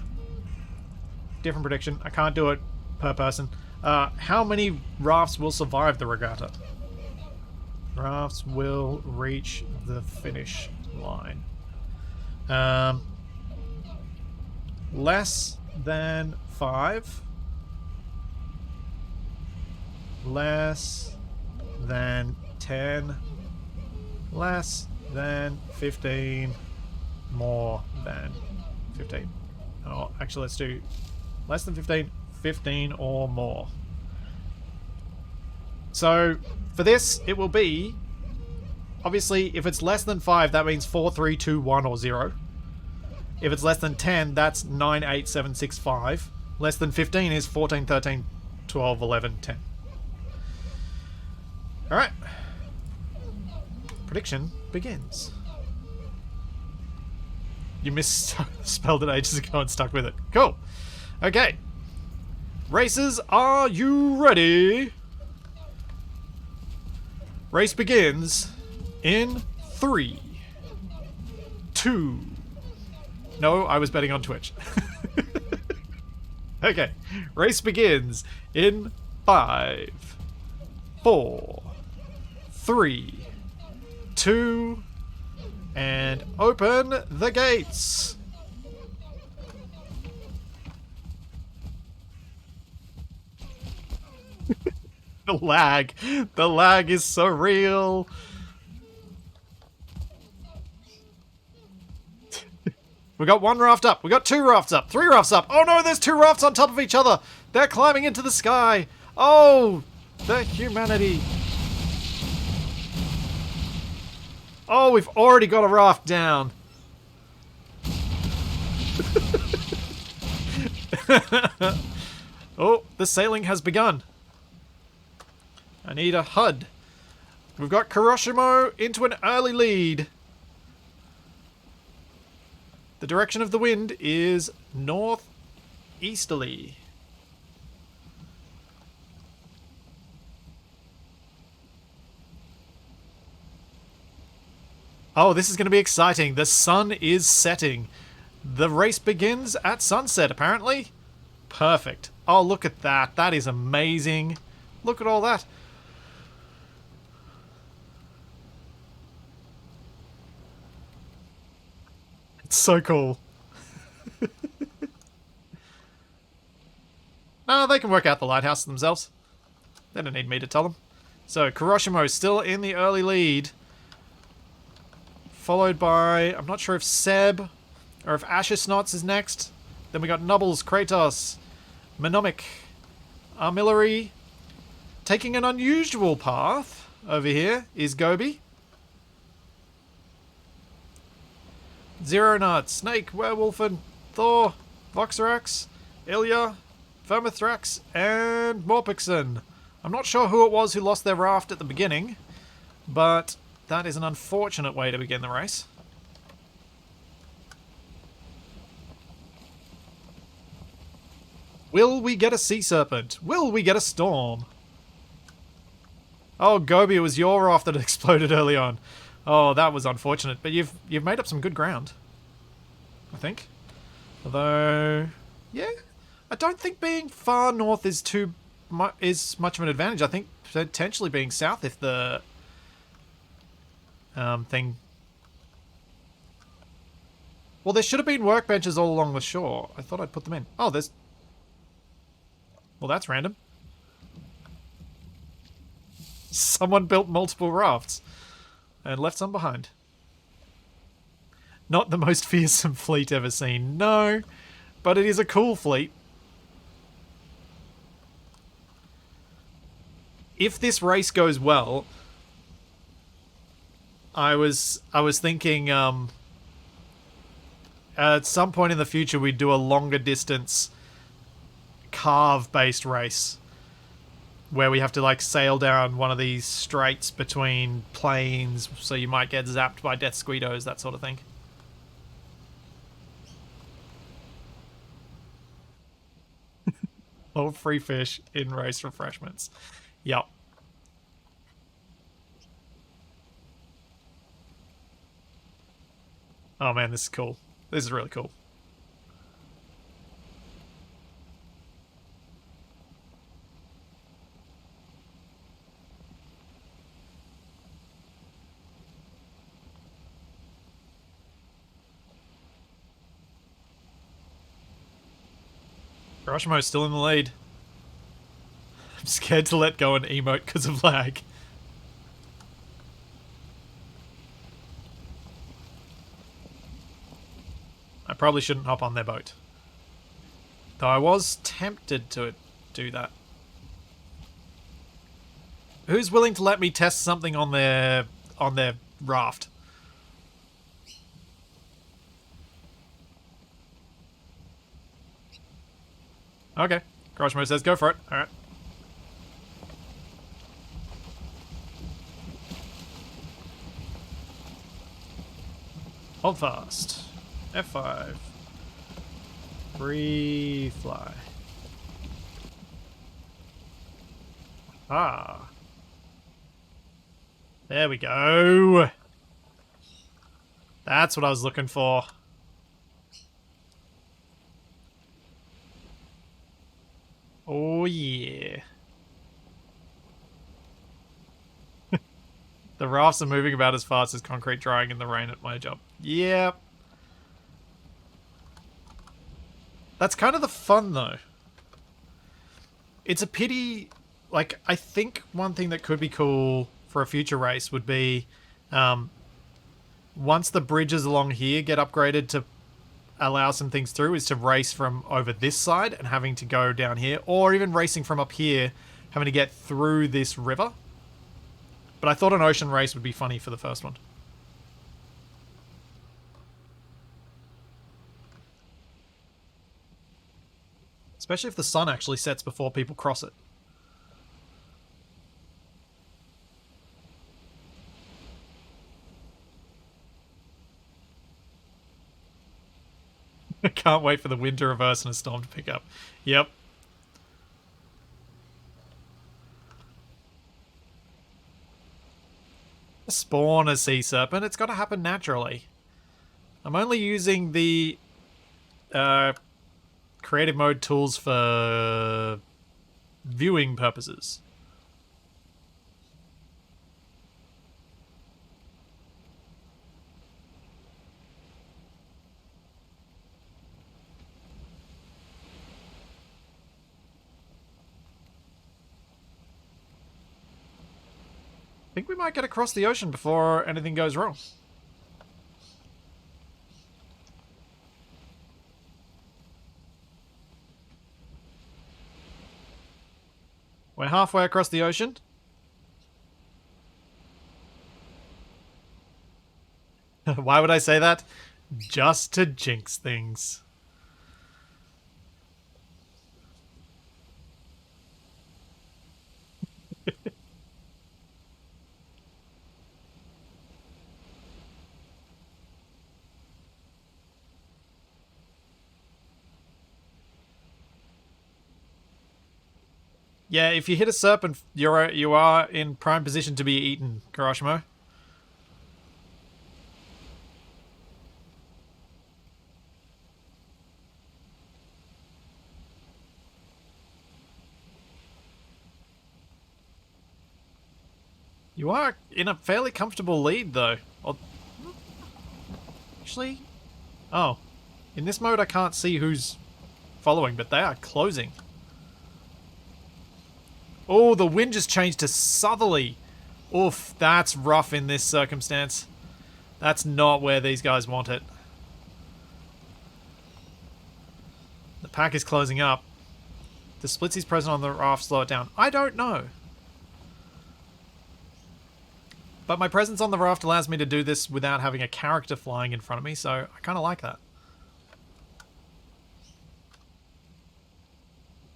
Different prediction. I can't do it per person. How many rafts will survive the regatta? Rafts will reach the finish line. Less than 5. Less than 10. Less than 15. More than 15. Oh, actually, let's do less than 15, 15 or more. So, for this, it will be... Obviously, if it's less than 5, that means 4, 3, 2, 1, or 0. If it's less than 10, that's 9, 8, 7, 6, 5. Less than 15 is 14, 13, 12, 11, 10. Alright. Prediction begins. You misspelled it ages ago and stuck with it. Cool. Okay. Racers, are you ready? Race begins in 3, 2... No, I was betting on Twitch. Okay. Race begins in 5, 4, 3, 2, and open the gates. The lag. The lag is so real. We got 1 raft up. We got 2 rafts up. 3 rafts up. Oh no, there's 2 rafts on top of each other. They're climbing into the sky. Oh, the humanity. Oh, we've already got a raft down. Oh, the sailing has begun. I need a HUD. We've got Kuroshimo into an early lead. The direction of the wind is northeasterly. Oh, this is going to be exciting. The sun is setting. The race begins at sunset, apparently. Perfect. Oh, look at that. That is amazing. Look at all that. It's so cool. No, they can work out the lighthouse themselves. They don't need me to tell them. So, Kuroshimo still in the early lead. Followed by, I'm not sure if Seb or if Ashersnots is next. Then we got Nubbles, Kratos, Menomic, Armillary. Taking an unusual path over here is Gobi. Zero Nut, Snake, Werewolf, and Thor, Voxerax, Ilya, Vermithrax, and Morpixon. I'm not sure who it was who lost their raft at the beginning, but that is an unfortunate way to begin the race. Will we get a sea serpent? Will we get a storm? Oh, Gobi, it was your raft that exploded early on. Oh, that was unfortunate, but you've made up some good ground, I think. Although, yeah, I don't think being far north is much of an advantage. I think potentially being south if the thing. Well, there should have been workbenches all along the shore. I thought I'd put them in. Oh, there's. Well, that's random. Someone built multiple rafts and left some behind. Not the most fearsome fleet ever seen, no, but it is a cool fleet. If this race goes well, I was thinking at some point in the future we'd do a longer distance carve-based race where we have to like sail down one of these straits between plains, so you might get zapped by death squeedos, that sort of thing. Oh, free fish in race refreshments. Yep. Oh man, this is cool. This is really cool. Hiroshimo's still in the lead. I'm scared to let go and emote because of lag. I probably shouldn't hop on their boat. Though I was tempted to do that. Who's willing to let me test something on their raft? Okay. Hiroshimo says go for it. Alright. Hold fast. F5. Free fly. Ah. There we go. That's what I was looking for. Oh yeah. The rafts are moving about as fast as concrete drying in the rain at my job. Yep. That's kind of the fun, though. It's a pity... Like, I think one thing that could be cool for a future race would be... once the bridges along here get upgraded to allow some things through, is to race from over this side and having to go down here. Or even racing from up here, having to get through this river. But I thought an ocean race would be funny for the first one. Especially if the sun actually sets before people cross it. I can't wait for the wind to reverse and a storm to pick up. Yep. Spawn a sea serpent. It's got to happen naturally. I'm only using the creative mode tools for viewing purposes. I think we might get across the ocean before anything goes wrong. We're halfway across the ocean. Why would I say that? Just to jinx things. Yeah, if you hit a serpent, you are in prime position to be eaten, Karashimo. You are in a fairly comfortable lead, though. Actually, oh, in this mode I can't see who's following, but they are closing. Oh, the wind just changed to southerly. Oof, that's rough in this circumstance. That's not where these guys want it. The pack is closing up. The splitsies present on the raft slow it down. I don't know. But my presence on the raft allows me to do this without having a character flying in front of me, so I kind of like that.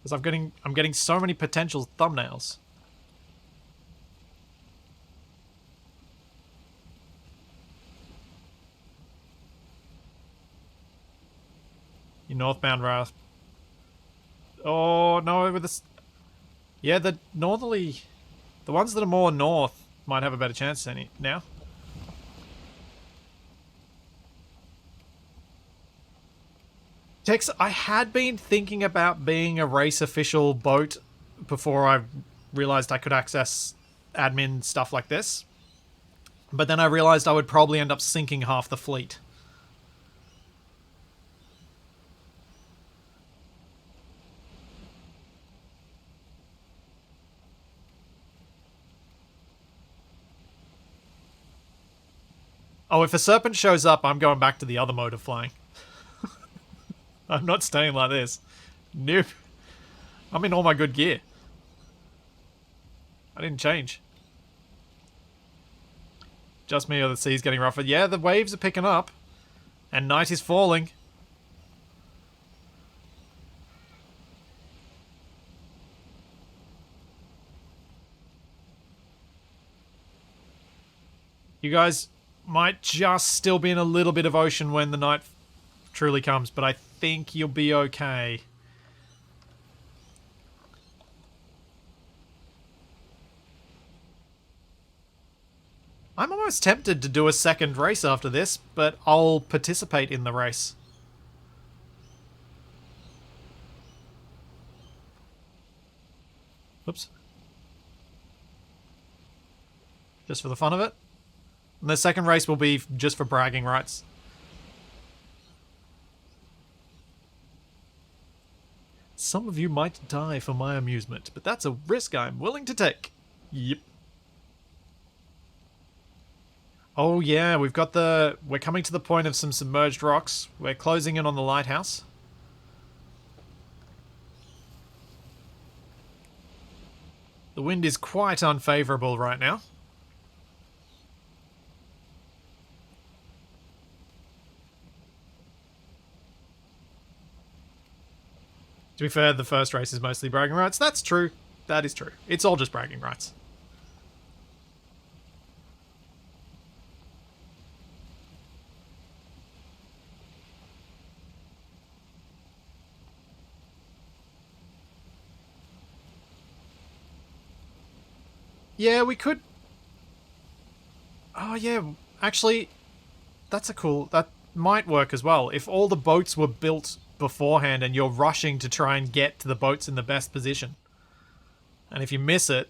Because I'm getting so many potential thumbnails. You northbound raft. Oh no, with this. Yeah, the northerly, the ones that are more north might have a better chance than now. Tex, I had been thinking about being a race official boat before I realized I could access admin stuff like this. But then I realized I would probably end up sinking half the fleet. Oh, if a serpent shows up, I'm going back to the other mode of flying. I'm not staying like this. Nope. I'm in all my good gear. I didn't change. Just me or the sea's getting rougher. Yeah, the waves are picking up. And night is falling. You guys might just still be in a little bit of ocean when the night truly comes, but I think you'll be okay. I'm almost tempted to do a second race after this, but I'll participate in the race. Oops. Just for the fun of it. And the second race will be just for bragging rights. Some of you might die for my amusement, but that's a risk I'm willing to take. Yep. Oh yeah, we're coming to the point of some submerged rocks. We're closing in on the lighthouse. The wind is quite unfavourable right now. To be fair, the first race is mostly bragging rights. That's true. That is true. It's all just bragging rights. Yeah, we could... Oh, yeah. Actually, that might work as well. If all the boats were built beforehand and you're rushing to try and get to the boats in the best position. And if you miss it...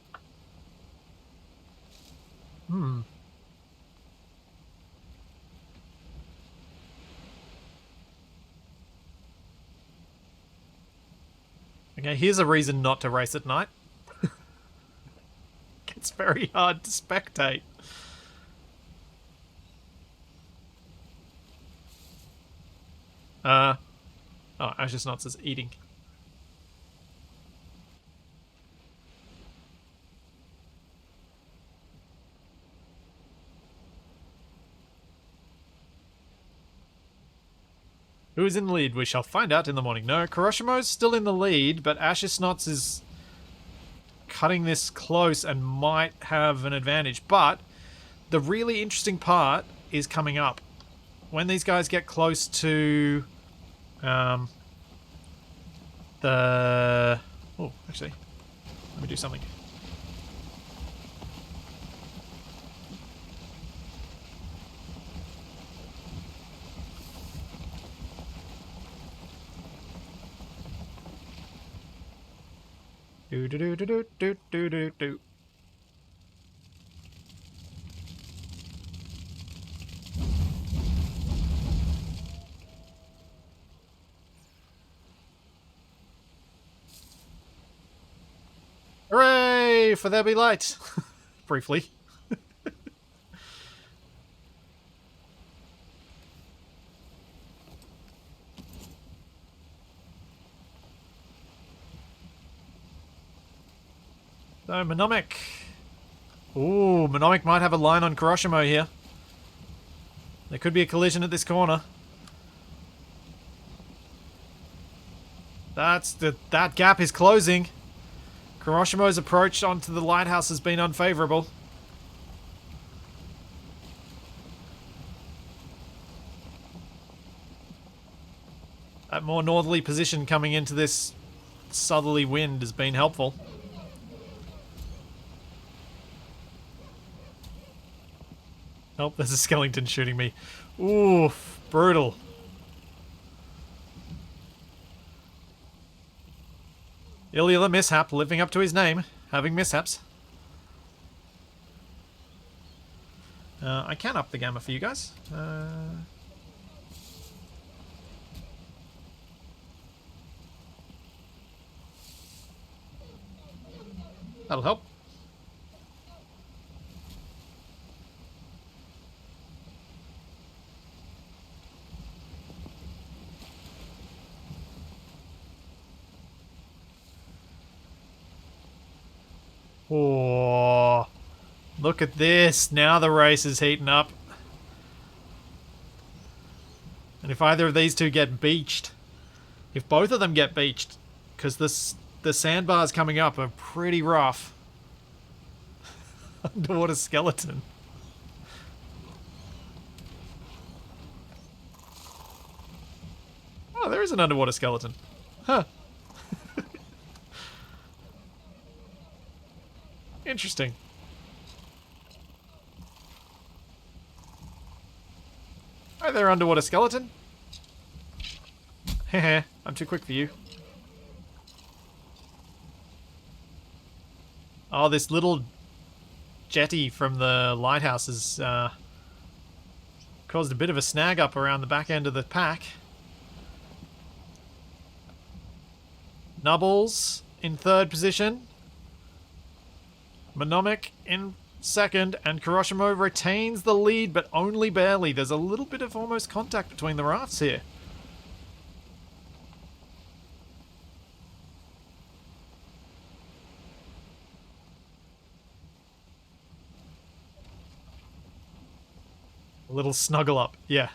Okay, here's a reason not to race at night. It's very hard to spectate. Oh, Ashes Knots is eating. Who is in the lead? We shall find out in the morning. No, Kuroshimo's still in the lead, but Ashes Knots is cutting this close and might have an advantage. But the really interesting part is coming up. When these guys get close to the... Oh, actually, let me do something. Do do do do do do do do. Hooray! For there be light. Briefly. So, Monomic. Ooh, Monomic might have a line on Kuroshimo here. There could be a collision at this corner. That gap is closing. Kuroshimo's approach onto the lighthouse has been unfavourable. That more northerly position coming into this southerly wind has been helpful. Oh, there's a skeleton shooting me. Oof, brutal. Ilya the Mishap, living up to his name, having mishaps. I can up the gamma for you guys. That'll help. Oh, look at this. Now the race is heating up. And if either of these two get beached, if both of them get beached, because the sandbars coming up are pretty rough. Underwater skeleton. Oh, there is an underwater skeleton. Huh. Interesting. Hi there, underwater skeleton. Heh, I'm too quick for you. Oh, this little jetty from the lighthouse has caused a bit of a snag up around the back end of the pack. Nubbles in third position. Monomic in second, and Kuroshimo retains the lead, but only barely. There's a little bit of almost contact between the rafts here. A little snuggle up, yeah.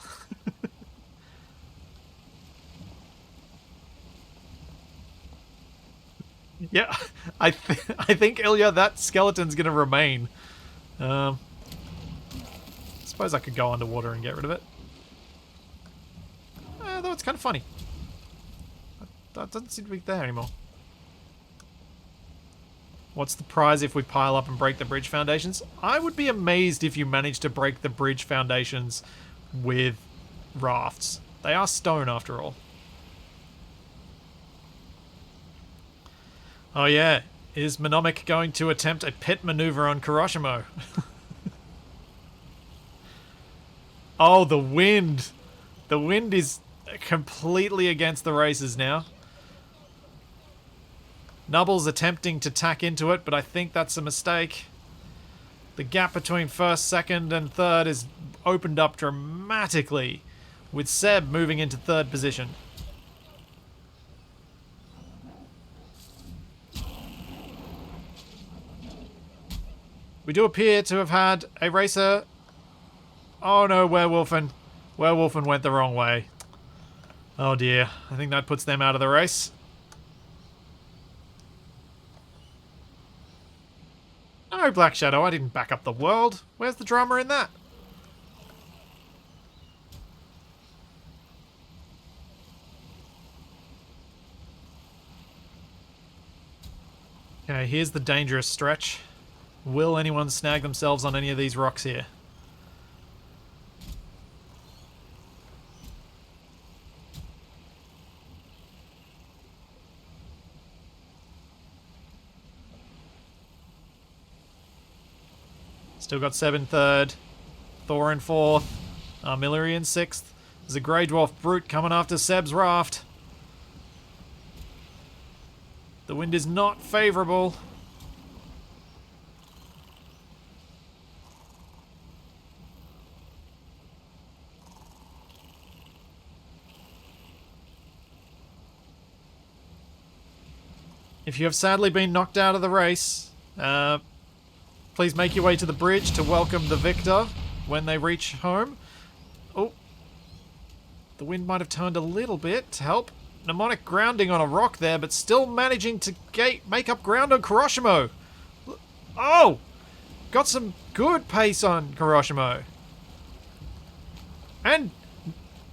Yeah, I think, Ilya, that skeleton's gonna remain. Suppose I could go underwater and get rid of it. Though it's kind of funny. That doesn't seem to be there anymore. What's the prize if we pile up and break the bridge foundations? I would be amazed if you managed to break the bridge foundations with rafts. They are stone after all. Oh yeah, is Monomic going to attempt a pit maneuver on Kuroshimo? Oh, the wind! The wind is completely against the races now. Nubble's attempting to tack into it, but I think that's a mistake. The gap between first, second, and third is opened up dramatically, with Seb moving into third position. We do appear to have had a racer... Oh no, Werewolfen. Werewolfen went the wrong way. Oh dear, I think that puts them out of the race. No, Black Shadow, I didn't back up the world. Where's the drama in that? Okay, here's the dangerous stretch. Will anyone snag themselves on any of these rocks here? Still got Seb in third, Thor in fourth, Armillary in sixth. There's a Grey Dwarf Brute coming after Seb's raft. The wind is not favourable. If you have sadly been knocked out of the race, please make your way to the bridge to welcome the victor when they reach home. Oh, the wind might have turned a little bit to help. Mnemonic grounding on a rock there, but still managing to make up ground on Kuroshimo. Oh, got some good pace on Kuroshimo. And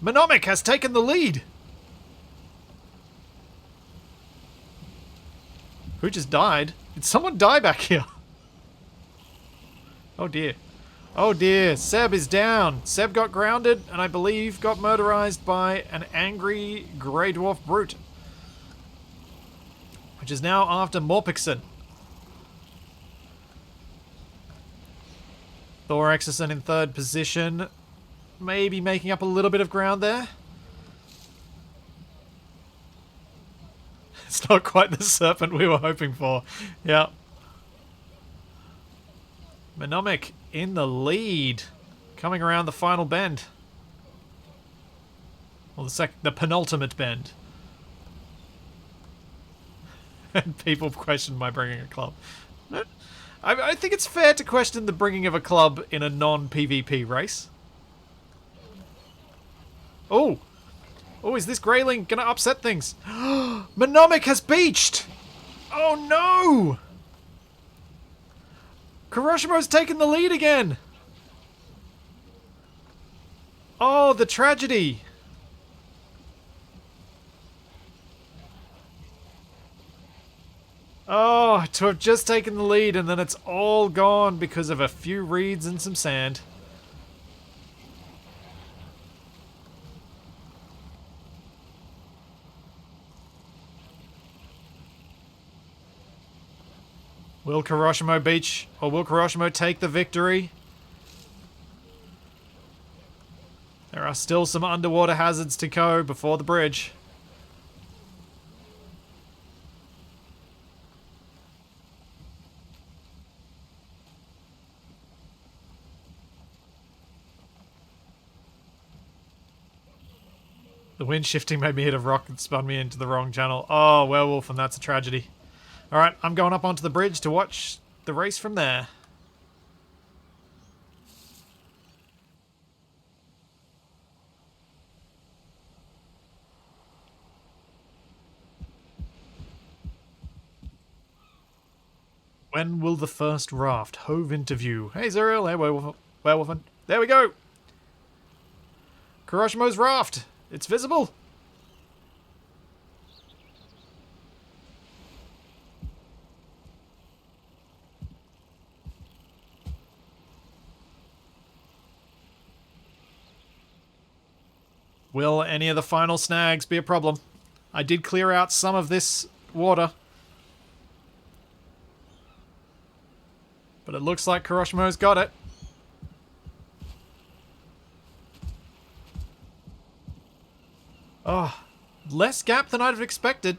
Mnemonic has taken the lead. Who just died? Did someone die back here? Oh dear. Oh dear, Seb is down. Seb got grounded and I believe got murderized by an angry Grey Dwarf Brute. Which is now after Morpixon. Thor Exerson in third position. Maybe making up a little bit of ground there. It's not quite the serpent we were hoping for. Yeah. Mnemonic in the lead. Coming around the final bend. Well, the penultimate bend. And people question my bringing a club. I think it's fair to question the bringing of a club in a non-PvP race. Oh! Oh, is this grayling gonna upset things? Monomic has beached! Oh no! Kuroshimo's taken the lead again! Oh, the tragedy! Oh, to have just taken the lead and then it's all gone because of a few reeds and some sand. Will Kuroshimo beach, or will Kuroshimo take the victory? There are still some underwater hazards to go before the bridge. The wind shifting made me hit a rock and spun me into the wrong channel. Oh, werewolf, and that's a tragedy. Alright, I'm going up onto the bridge to watch the race from there. When will the first raft hove into view? Hey, Zuriel. Hey, werewolfen. There we go. Kuroshimo's raft. It's visible. Will any of the final snags be a problem? I did clear out some of this water. But it looks like Kuroshimo's got it. Oh, less gap than I'd have expected.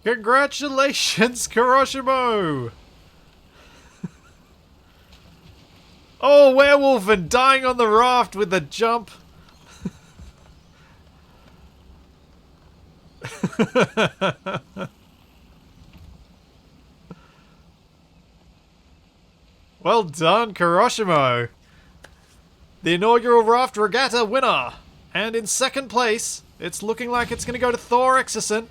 Congratulations, Kuroshimo! Oh, werewolf and dying on the raft with a jump. Well done, Kuroshimo. The inaugural Raft Regatta winner. And in second place, it's looking like it's going to go to Thor Exerson.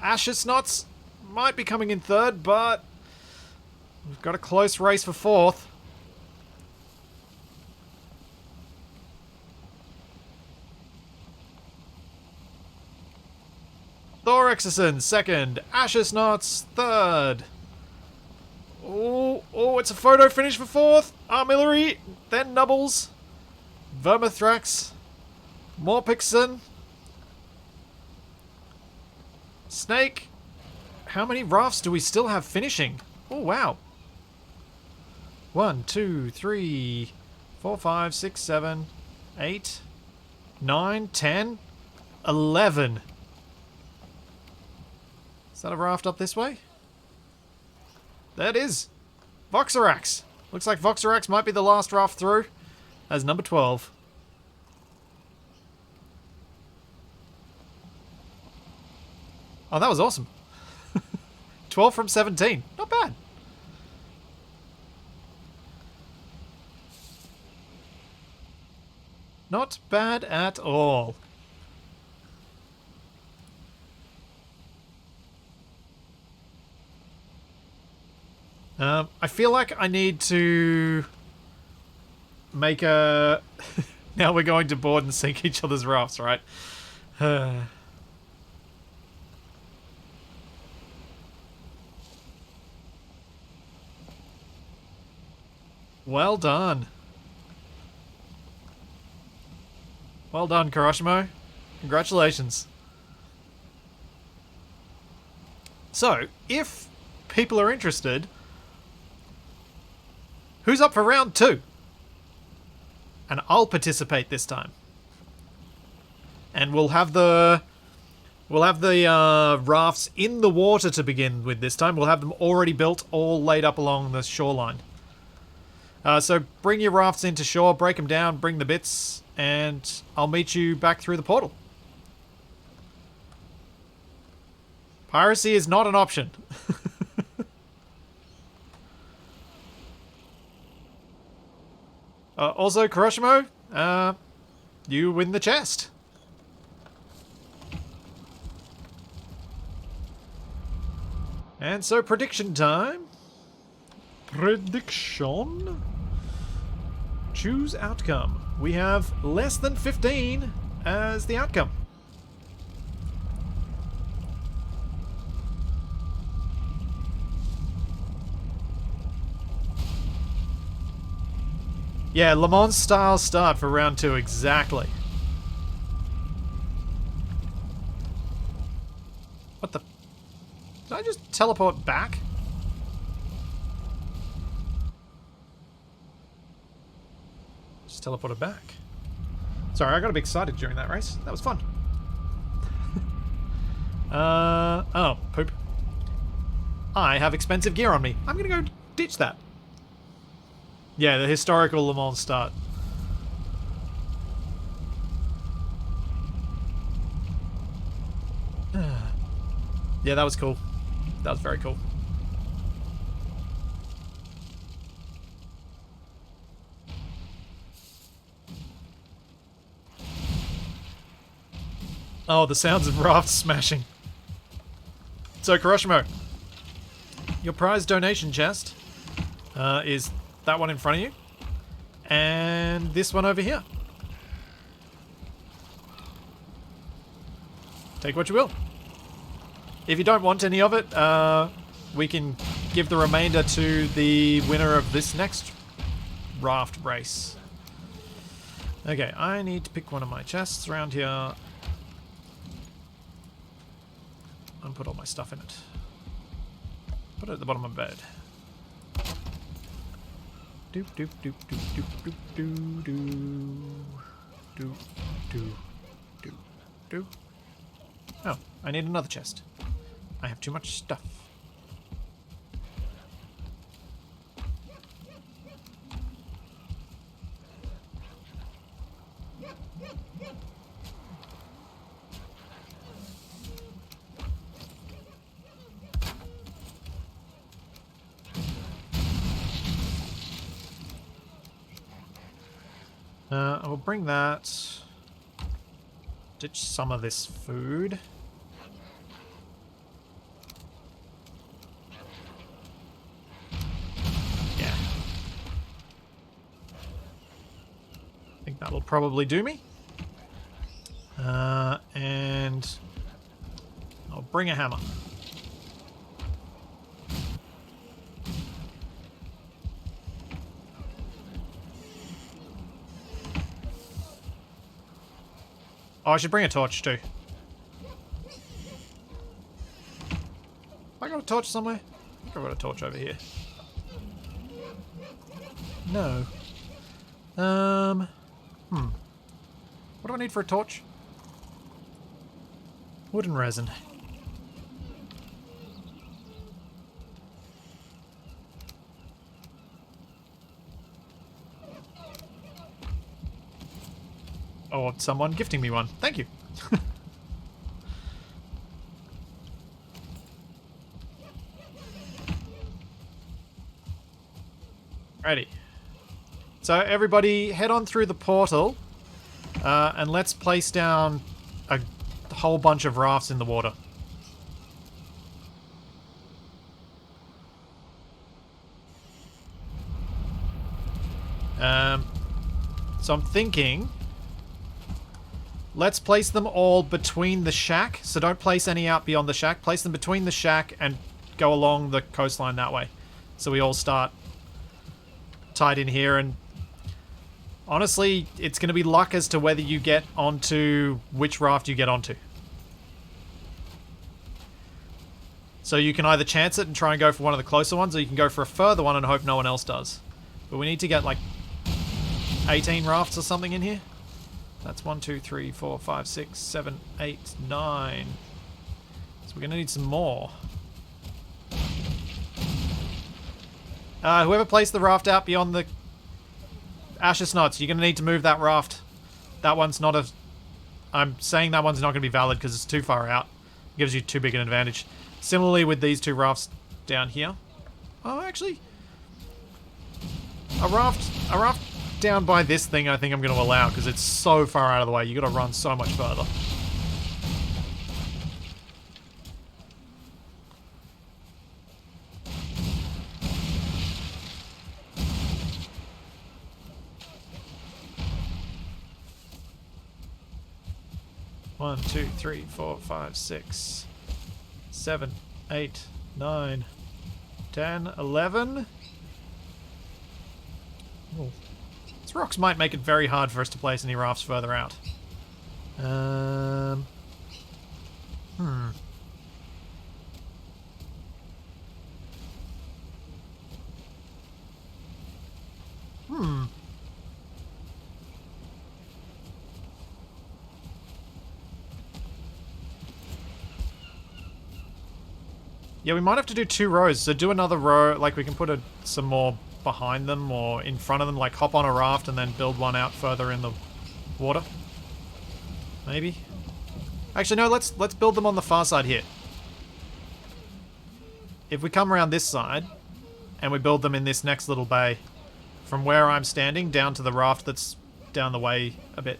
Ashes Knots might be coming in third, but we've got a close race for fourth. Thor Exerson second, Ashes Knots third. Oh, it's a photo finish for fourth. Armillary, then Nubbles, Vermithrax, Morpixon, Snake. How many rafts do we still have finishing? Oh, wow. 1, 2, 3, 4, 5, 6, 7, 8, 9, 10, 11. Is that a raft up this way? There it is. Voxerax. Looks like Voxerax might be the last raft through as number 12. Oh, that was awesome. 12 from 17. Not bad. Not bad at all. I feel like I need to make a... Now we're going to board and sink each other's rafts, right? Well done. Well done, Kuroshimo. Congratulations. So, if people are interested... Who's up for round 2? And I'll participate this time. And we'll have the rafts in the water to begin with this time. We'll have them already built, all laid up along the shoreline. So bring your rafts into shore, break them down, bring the bits, and I'll meet you back through the portal. Piracy is not an option. Also, Kuroshimo, you win the chest. And so, prediction time. Prediction. Choose outcome. We have less than 15 as the outcome. Yeah, Le Mans style start for round 2, exactly. What the? Did I just teleport back? Just teleported back. Sorry, I got a bit excited during that race. That was fun. Oh, poop. I have expensive gear on me. I'm gonna go ditch that. Yeah, the historical Le Mans start. Yeah, that was cool. That was very cool. Oh, the sounds of Raft smashing. So, Kuroshimo, your prize donation chest is that one in front of you, and this one over here. Take what you will. If you don't want any of it, we can give the remainder to the winner of this next raft race. Okay, I need to pick one of my chests around here and put all my stuff in it. Put it at the bottom of the bed. Doop doop doop doop doop doop doo doo doo doo doo. Oh, I need another chest. I have too much stuff. I will bring that. Ditch some of this food. Yeah. I think that'll probably do me. And I'll bring a hammer. Oh, I should bring a torch too. I got a torch somewhere? I think I've got a torch over here. No. What do I need for a torch? Wood and resin. Oh, someone gifting me one. Thank you. Righty. So everybody head on through the portal and let's place down a whole bunch of rafts in the water. So I'm thinking, let's place them all between the shack. So don't place any out beyond the shack. Place them between the shack and go along the coastline that way. So we all start tied in here, and honestly, it's going to be luck as to whether you get onto which raft you get onto. So you can either chance it and try and go for one of the closer ones, or you can go for a further one and hope no one else does. But we need to get like 18 rafts or something in here. That's 1, 2, 3, 4, 5, 6, 7, 8, 9. So we're going to need some more. Whoever placed the raft out beyond the Ashes Knots, you're going to need to move that raft. That one's not a... I'm saying that one's not going to be valid because it's too far out. Gives you too big an advantage. Similarly with these two rafts down here. Oh, actually, a raft down by this thing I think I'm going to allow because it's so far out of the way. You got to run so much further. One, 2, 3, 4, 5, 6, 7, 8, 9, 10, 11. Oh. These rocks might make it very hard for us to place any rafts further out. Hmm. Yeah, we might have to do 2 rows. So do another row, like we can put some more behind them or in front of them, like hop on a raft and then build one out further in the water. Maybe. Actually, no, let's build them on the far side here. If we come around this side and we build them in this next little bay, from where I'm standing down to the raft that's down the way a bit.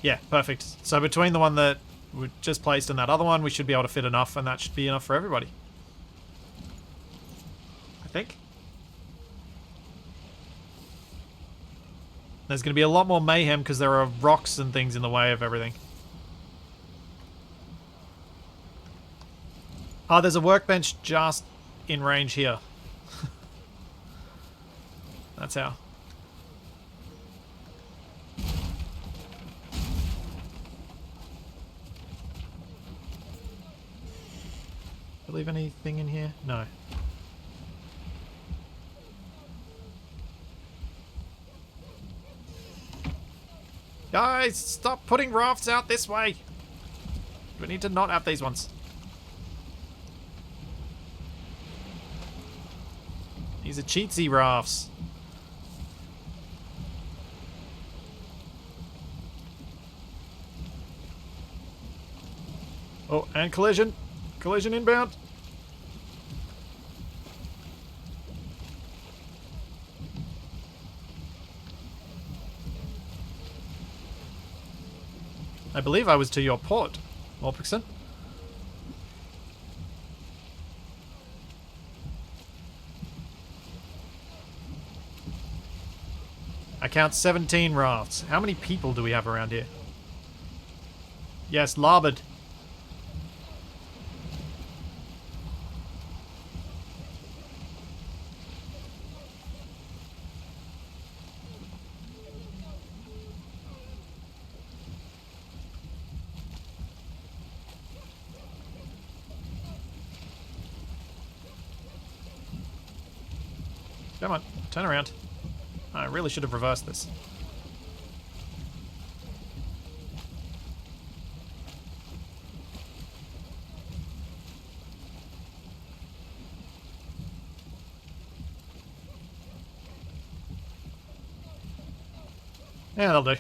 Yeah, perfect. So between the one that we just placed and that other one, we should be able to fit enough, and that should be enough for everybody. I think. There's going to be a lot more mayhem because there are rocks and things in the way of everything. Oh, there's a workbench just in range here. That's how. Leave anything in here? No. Guys, stop putting rafts out this way. We need to not have these ones. These are cheatsy rafts. Oh, and collision. Collision inbound. I believe I was to your port, Morpixon. I count 17 rafts. How many people do we have around here? Yes, larboard. Come on, turn around. I really should have reversed this. Yeah, that'll do.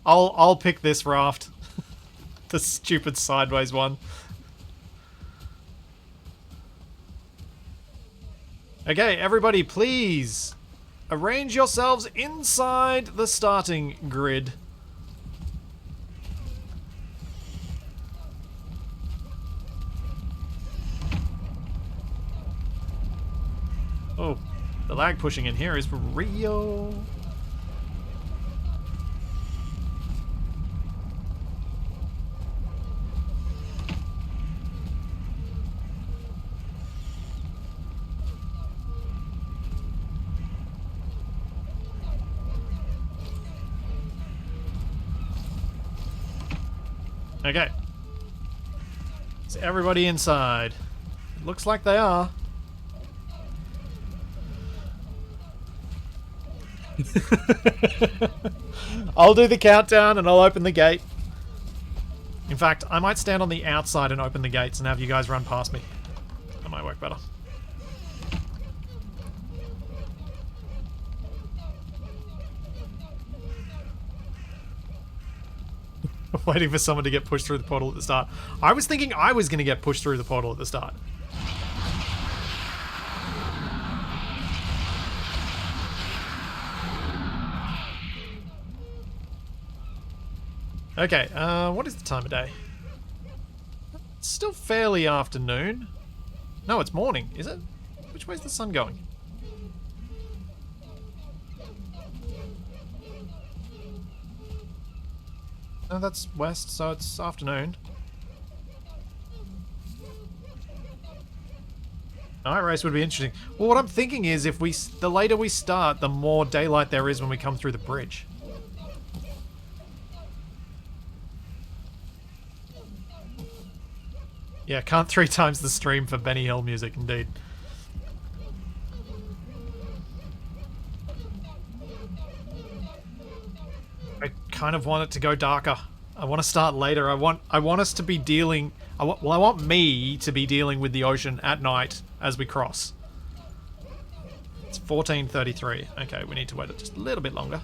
I'll pick this raft. The stupid sideways one. Okay, everybody, please arrange yourselves inside the starting grid. Oh, the lag pushing in here is real. Okay. Is everybody inside? Looks like they are. I'll do the countdown and I'll open the gate. In fact, I might stand on the outside and open the gates and have you guys run past me. That might work better. Waiting for someone to get pushed through the portal at the start. I was thinking I was going to get pushed through the portal at the start. Okay, what is the time of day? It's still fairly afternoon. No, it's morning, is it? Which way's the sun going? No, that's west, so it's afternoon. Night race would be interesting. Well, what I'm thinking is the later we start, the more daylight there is when we come through the bridge. Yeah, can't 3 times the stream for Benny Hill music, indeed. I kind of want it to go darker. I want to start later. I want us to be dealing... I want me to be dealing with the ocean at night as we cross. It's 14:33. Okay, we need to wait just a little bit longer.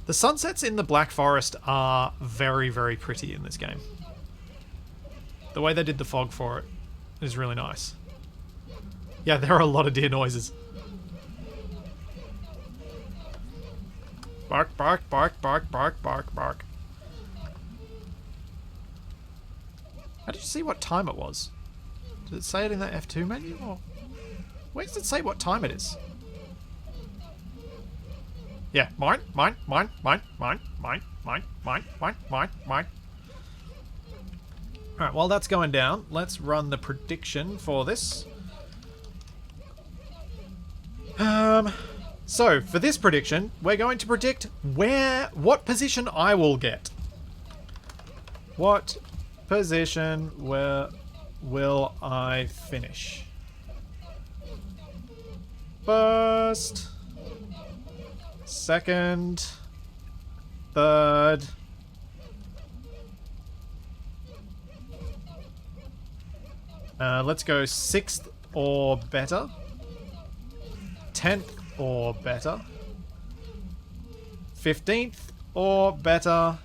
The sunsets in the Black Forest are very, very pretty in this game. The way they did the fog for it is really nice. Yeah, there are a lot of deer noises. Bark, bark, bark, bark, bark, bark, bark. How did you see what time it was? Did it say it in that F2 menu? Or where does it say what time it is? Yeah, mine. Alright, while that's going down, let's run the prediction for this. So, for this prediction, we're going to predict what position I will get. What position will I finish? First, second, third. Let's go 6th or better. 10th or better. 15th or better.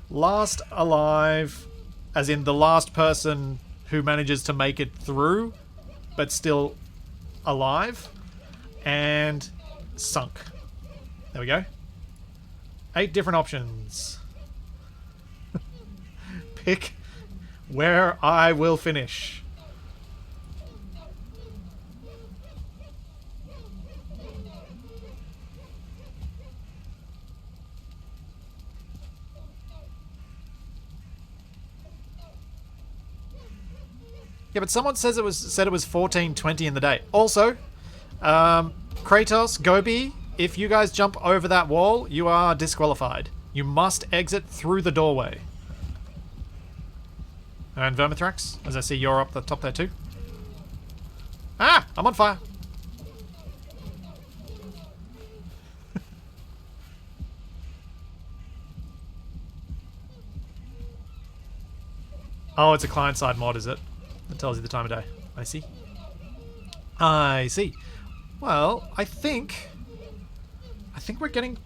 Last alive, as in the last person who manages to make it through, but still alive. And sunk. There we go. 8 different options. Pick where I will finish. Yeah, but someone said it was 14:20 in the day. Also, Kratos, Gobi, if you guys jump over that wall, you are disqualified. You must exit through the doorway. And Vermithrax, as I see you're up the top there too. Ah! I'm on fire! Oh, it's a client-side mod, is it? That tells you the time of day. I see. I see. Well, I think we're getting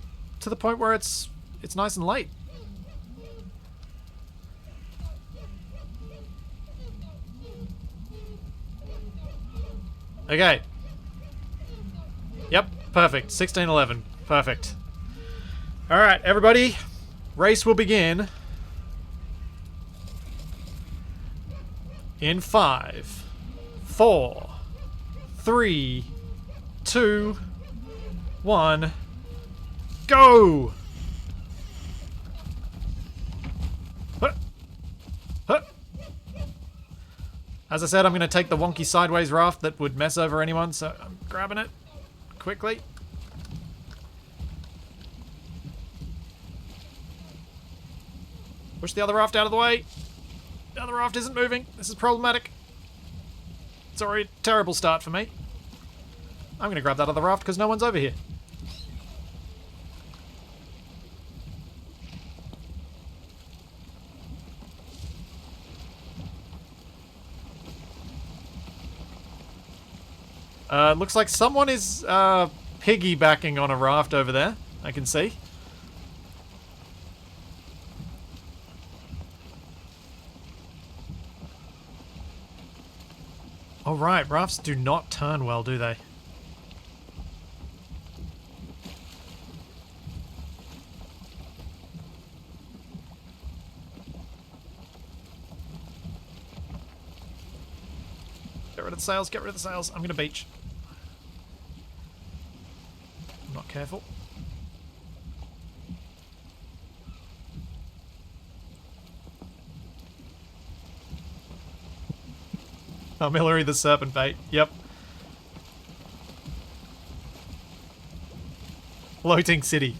to the point where it's nice and late. Okay. Yep, perfect. 16:11. Perfect. All right, everybody. Race will begin in 5, 4, 3, 2, 1, go! Huh. Huh. As I said, I'm going to take the wonky sideways raft that would mess over anyone, so I'm grabbing it quickly. Push the other raft out of the way. The other raft isn't moving. This is problematic. It's already a terrible start for me. I'm going to grab that other raft because no one's over here. Looks like someone is piggybacking on a raft over there. I can see. Oh right, rafts do not turn well, do they? Get rid of the sails, get rid of the sails. I'm gonna beach. I'm not careful. Armillary the serpent bait. Yep. Floating city.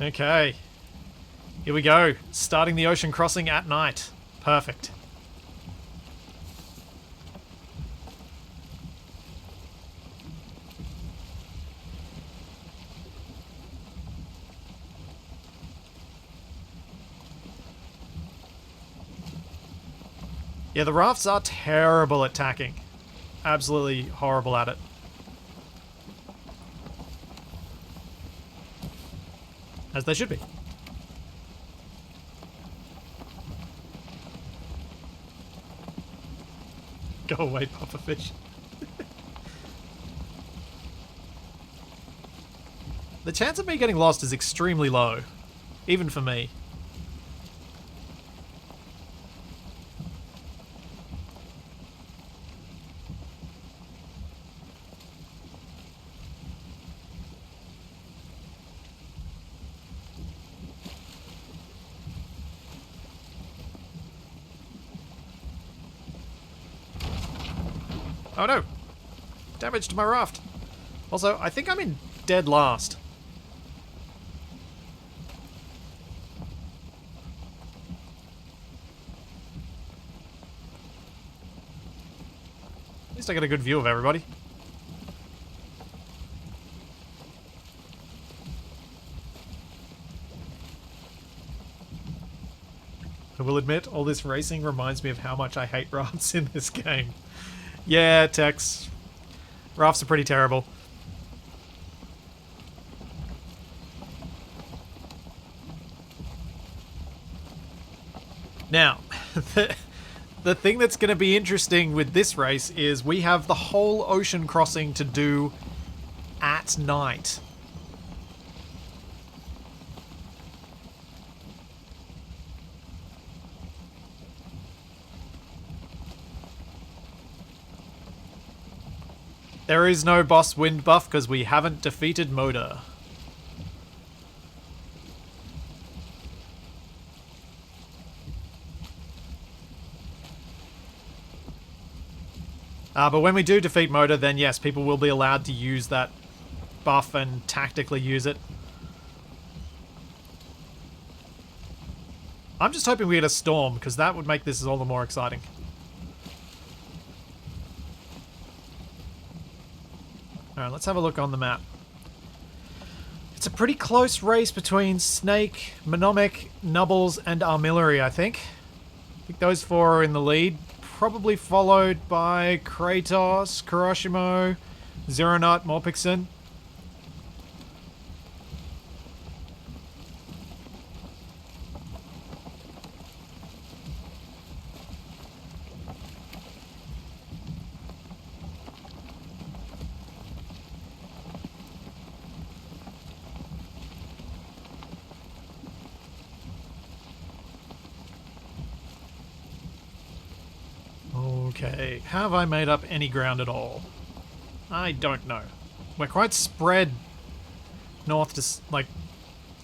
Okay. Here we go. Starting the ocean crossing at night. Perfect. Yeah, the rafts are terrible at tacking. Absolutely horrible at it. As they should be. Go away, pufferfish. The chance of me getting lost is extremely low. Even for me. Oh no! Damage to my raft. Also, I think I'm in dead last. At least I get a good view of everybody. I will admit, all this racing reminds me of how much I hate rafts in this game. Yeah, Tex. Rafts are pretty terrible. Now, the thing that's going to be interesting with this race is we have the whole ocean crossing to do at night. There is no boss wind buff because we haven't defeated Moda. But when we do defeat Moda, then yes, people will be allowed to use that buff and tactically use it. I'm just hoping we get a storm, because that would make this all the more exciting. Alright, let's have a look on the map. It's a pretty close race between Snake, Monomic, Nubbles, and Armillary, I think. I think those four are in the lead. Probably followed by Kratos, Kuroshimo, Zeronut, Morpixon. Okay, have I made up any ground at all? I don't know. We're quite spread north to, like,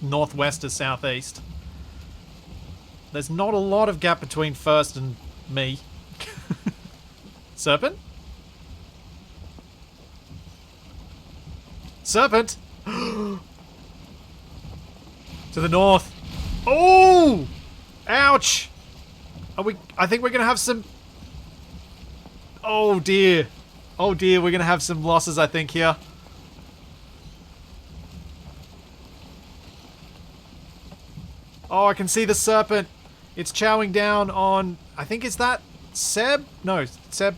northwest to southeast. There's not a lot of gap between first and me. Serpent? Serpent! To the north. Oh! Ouch! Are we? I think we're gonna have some... Oh dear. Oh dear, we're gonna have some losses, I think, here. Oh, I can see the serpent. It's chowing down on... I think it's that... Seb? No, Seb...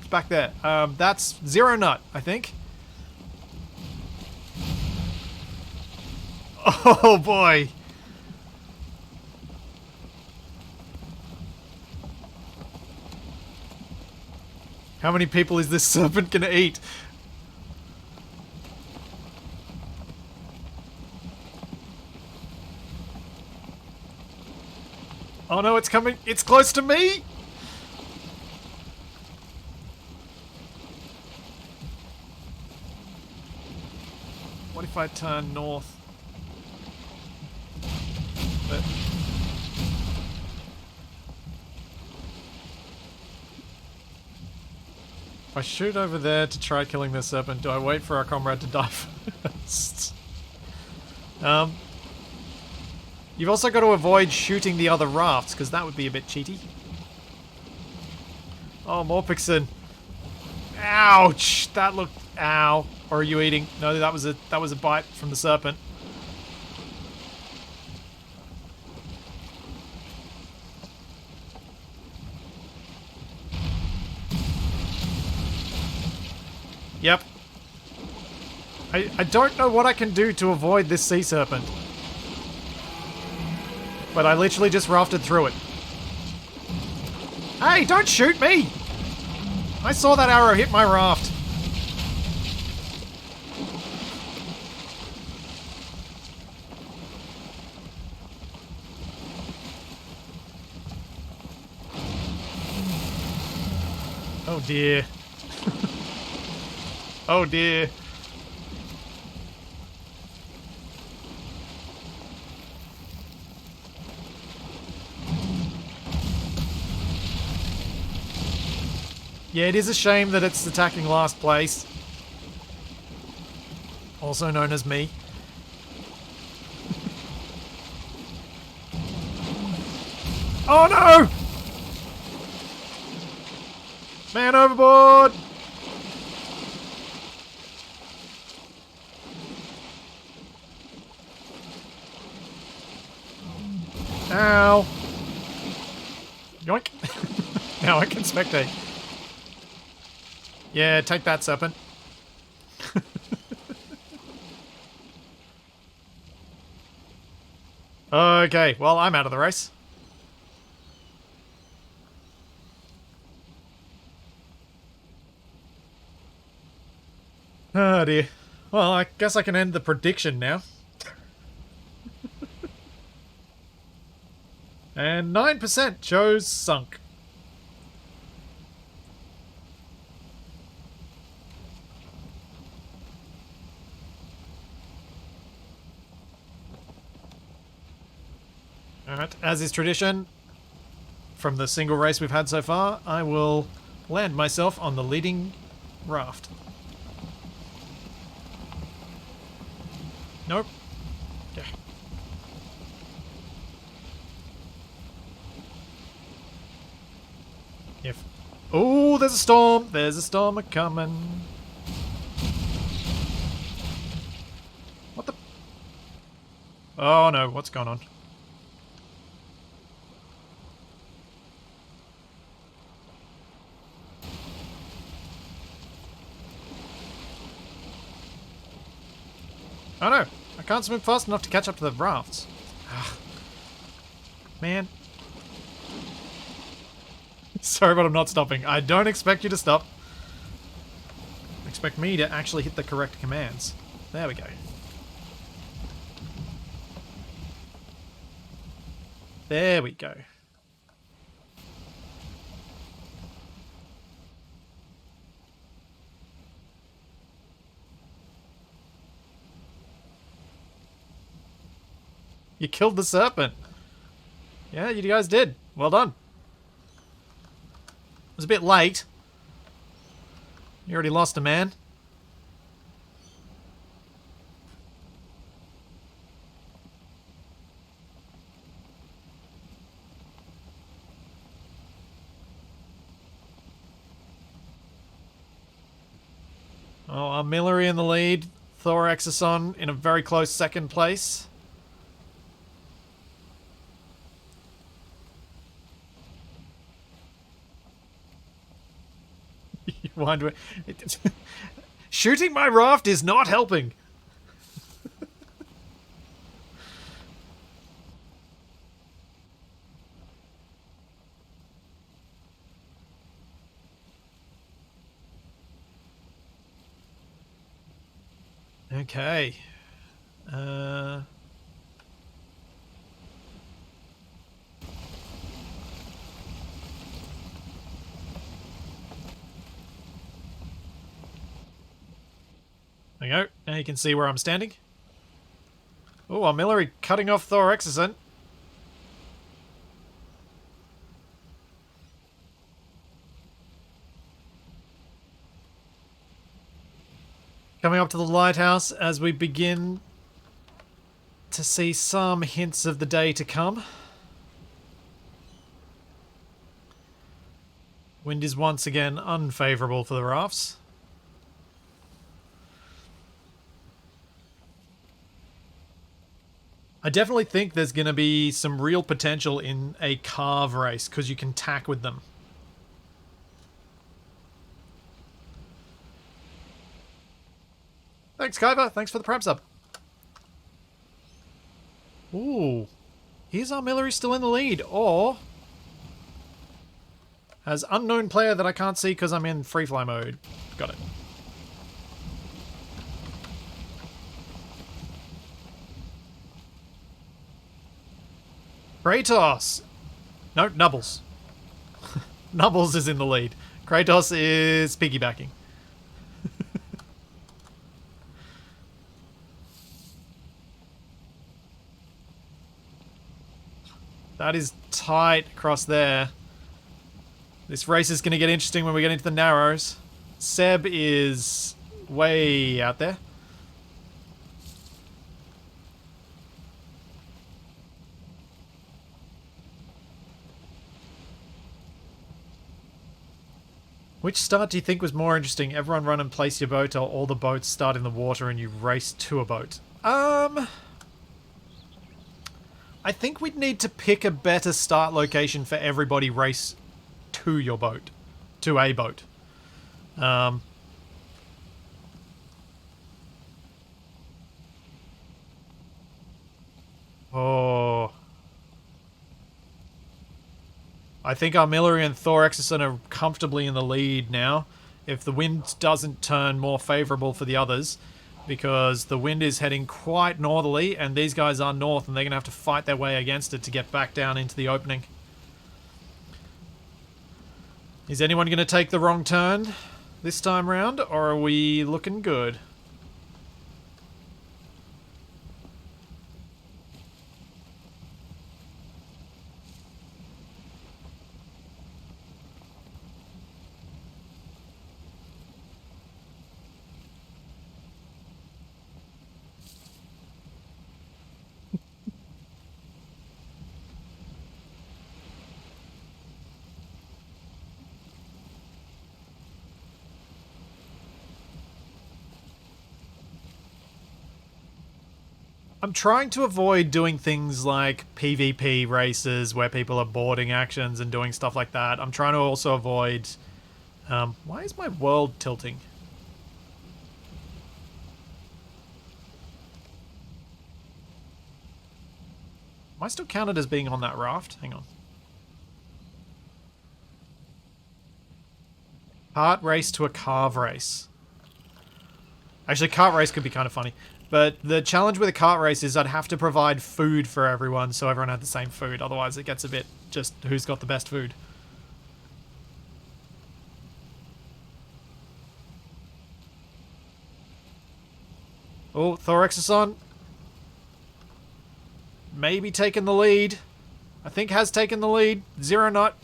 What's back there? That's zero nut, I think. Oh boy. How many people is this serpent gonna eat? Oh no, it's coming. It's close to me. What if I turn north? But if I shoot over there to try killing the serpent, do I wait for our comrade to die first? You've also got to avoid shooting the other rafts, because that would be a bit cheaty. Oh, Morpixon. Ouch! That looked... Ow. Or are you eating? No, that was a bite from the serpent. Yep. I don't know what I can do to avoid this sea serpent. But I literally just rafted through it. Hey, don't shoot me! I saw that arrow hit my raft. Oh dear. Oh dear. Yeah, it is a shame that it's attacking last place. Also known as me. Oh no! Man overboard! Ow! Yoink! Now I can spectate. Yeah, take that, serpent. Okay, well, I'm out of the race. Oh dear. Well, I guess I can end the prediction now. And 9% chose sunk. Alright, as is tradition, from the single race we've had so far, I will land myself on the leading raft. Nope. Okay. If... Oh, there's a storm! There's a storm a-coming. What the... Oh no, what's going on? Oh no, I can't swim fast enough to catch up to the rafts. Ugh. Man. Sorry, but I'm not stopping. I don't expect you to stop. Expect me to actually hit the correct commands. There we go. There we go. You killed the serpent. Yeah, you guys did. Well done. It was a bit late. You already lost a man. Oh, Armillary in the lead. Thor Exoson in a very close second place. wind. Shooting my raft is not helping. Okay. There you go. Now you can see where I'm standing. Oh, artillery cutting off Thor Exocent. Coming up to the lighthouse as we begin to see some hints of the day to come. Wind is once again unfavourable for the rafts. I definitely think there's going to be some real potential in a carve race because you can tack with them. Thanks, Kyber. Thanks for the Prime sub. Ooh. Is artillery still in the lead? Or has unknown player that I can't see because I'm in free fly mode. Got it. Kratos! No, Nubbles. Nubbles is in the lead. Kratos is piggybacking. That is tight across there. This race is going to get interesting when we get into the narrows. Seb is way out there. Which start do you think was more interesting? Everyone run and place your boat, or all the boats start in the water and you race to a boat? I think we'd need to pick a better start location for everybody race to your boat. To a boat. Oh. I think artillery and Thor Exocent are comfortably in the lead now. If the wind doesn't turn more favourable for the others, because the wind is heading quite northerly and these guys are north and they're going to have to fight their way against it to get back down into the opening. Is anyone going to take the wrong turn this time round, or are we looking good? I'm trying to avoid doing things like PvP races where people are boarding actions and doing stuff like that. I'm trying to also avoid... why is my world tilting? Am I still counted as being on that raft? Hang on. Cart race to a carve race. Actually, cart race could be kind of funny. But the challenge with a cart race is I'd have to provide food for everyone so everyone had the same food. Otherwise it gets a bit just who's got the best food. Oh, Thor Exocent. Maybe taking the lead. I think has taken the lead. Zero Nut.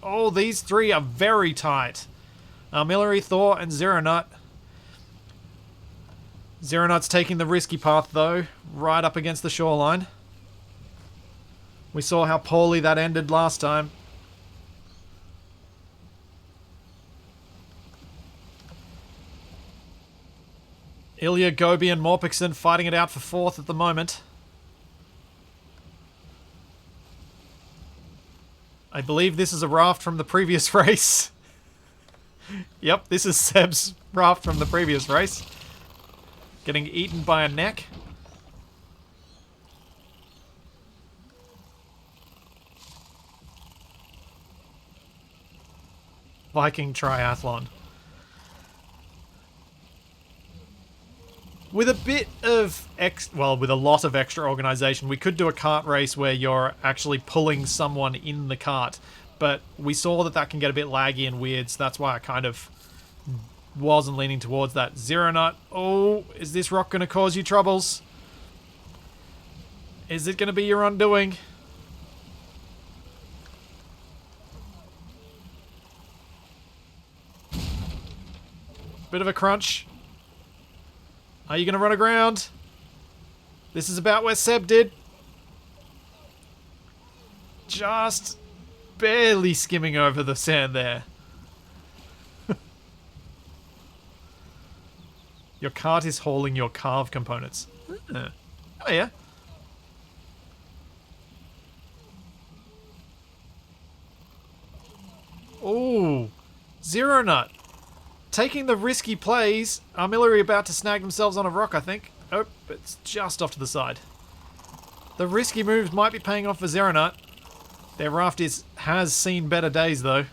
Oh, these three are very tight. Artillery, Thor, and Zero Nut. Zero Nut's taking the risky path, though, right up against the shoreline. We saw how poorly that ended last time. Ilya, Gobi, and Morpikson fighting it out for fourth at the moment. I believe this is a raft from the previous race. Yep, this is Seb's raft from the previous race. Getting eaten by a neck. Viking triathlon. With a bit of with a lot of extra organization, we could do a cart race where you're actually pulling someone in the cart, but we saw that that can get a bit laggy and weird, so that's why I kind of wasn't leaning towards that. Zero Nut. Oh, is this rock going to cause you troubles? Is it going to be your undoing? Bit of a crunch. Are you going to run aground? This is about where Seb did. Just barely skimming over the sand there. Your cart is hauling your carved components. Oh yeah. Ooh. Zero Nut. Taking the risky plays. Artillery about to snag themselves on a rock, I think. Oh, it's just off to the side. The risky moves might be paying off for Zero Nut. Their raft has seen better days, though.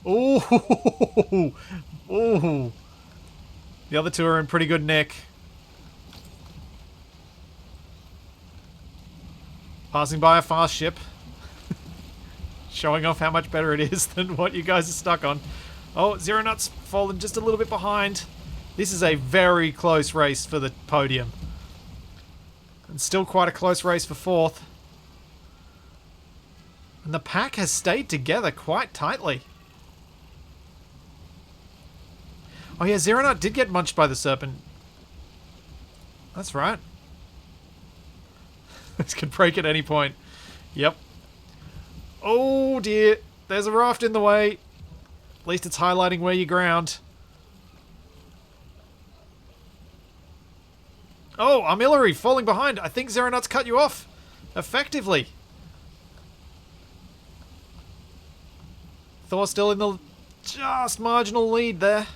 Ooh, ooh. The other two are in pretty good nick. Passing by a fast ship. Showing off how much better it is than what you guys are stuck on. Oh, Zero Nut's fallen just a little bit behind. This is a very close race for the podium. And still quite a close race for fourth. And the pack has stayed together quite tightly. Oh yeah, Zero Nut did get munched by the serpent. That's right. This could break at any point. Yep. Oh dear. There's a raft in the way. At least it's highlighting where you ground. Oh, artillery falling behind. I think Zero Nut's cut you off. Effectively. Thor still in the just marginal lead there.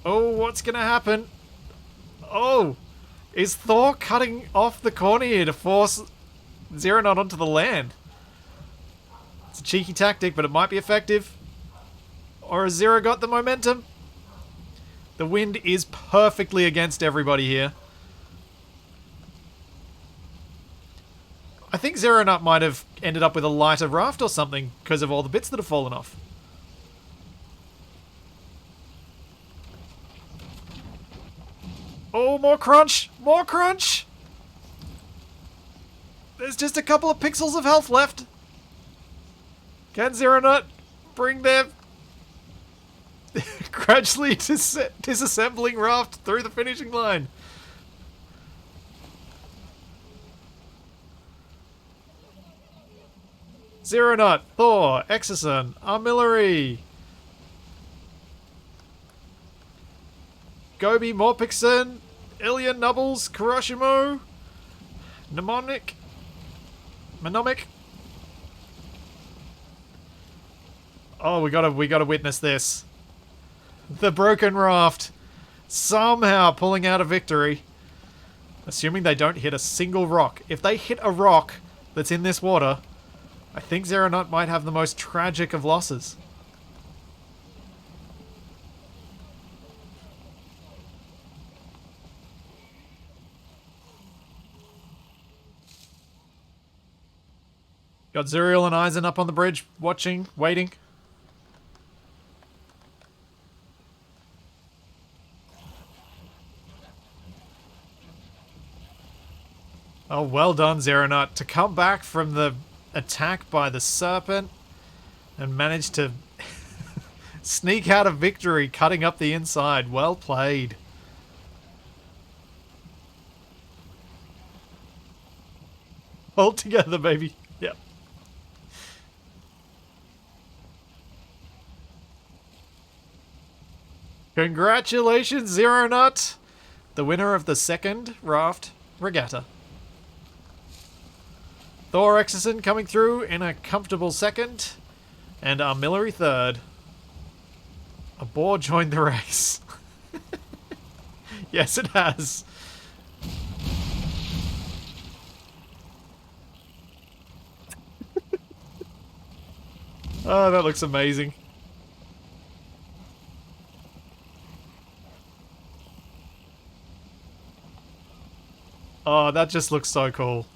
Oh, what's going to happen? Oh, is Thor cutting off the corner here to force Zero Nut onto the land? It's a cheeky tactic, but it might be effective. Or has Zero got the momentum? The wind is perfectly against everybody here. I think Zero Nut might have ended up with a lighter raft or something because of all the bits that have fallen off. Oh, more crunch! More crunch! There's just a couple of pixels of health left. Can Zero Nut bring their gradually disassembling raft through the finishing line? Zero Nut, Thor, Exoson, Artillery, Gobi, Morpixon, Ilian, Nubbles, Kuroshimo, Mnemonic, Oh, we gotta witness this. The broken raft somehow pulling out a victory. Assuming they don't hit a single rock. If they hit a rock that's in this water, I think Zero Nut might have the most tragic of losses. Got Zuriel and Eisen up on the bridge, watching, waiting. Oh, well done, Zero Nut, to come back from the attack by the serpent and manage to Sneak out of victory, cutting up the inside. Well played. Hold together, baby. Yep. Congratulations, Zero Nut, the winner of the second Raft Regatta. Thor Exerson coming through in a comfortable second, and Armillary third. A boar joined the race. Yes, it has. Oh, that looks amazing. Oh, that just looks so cool.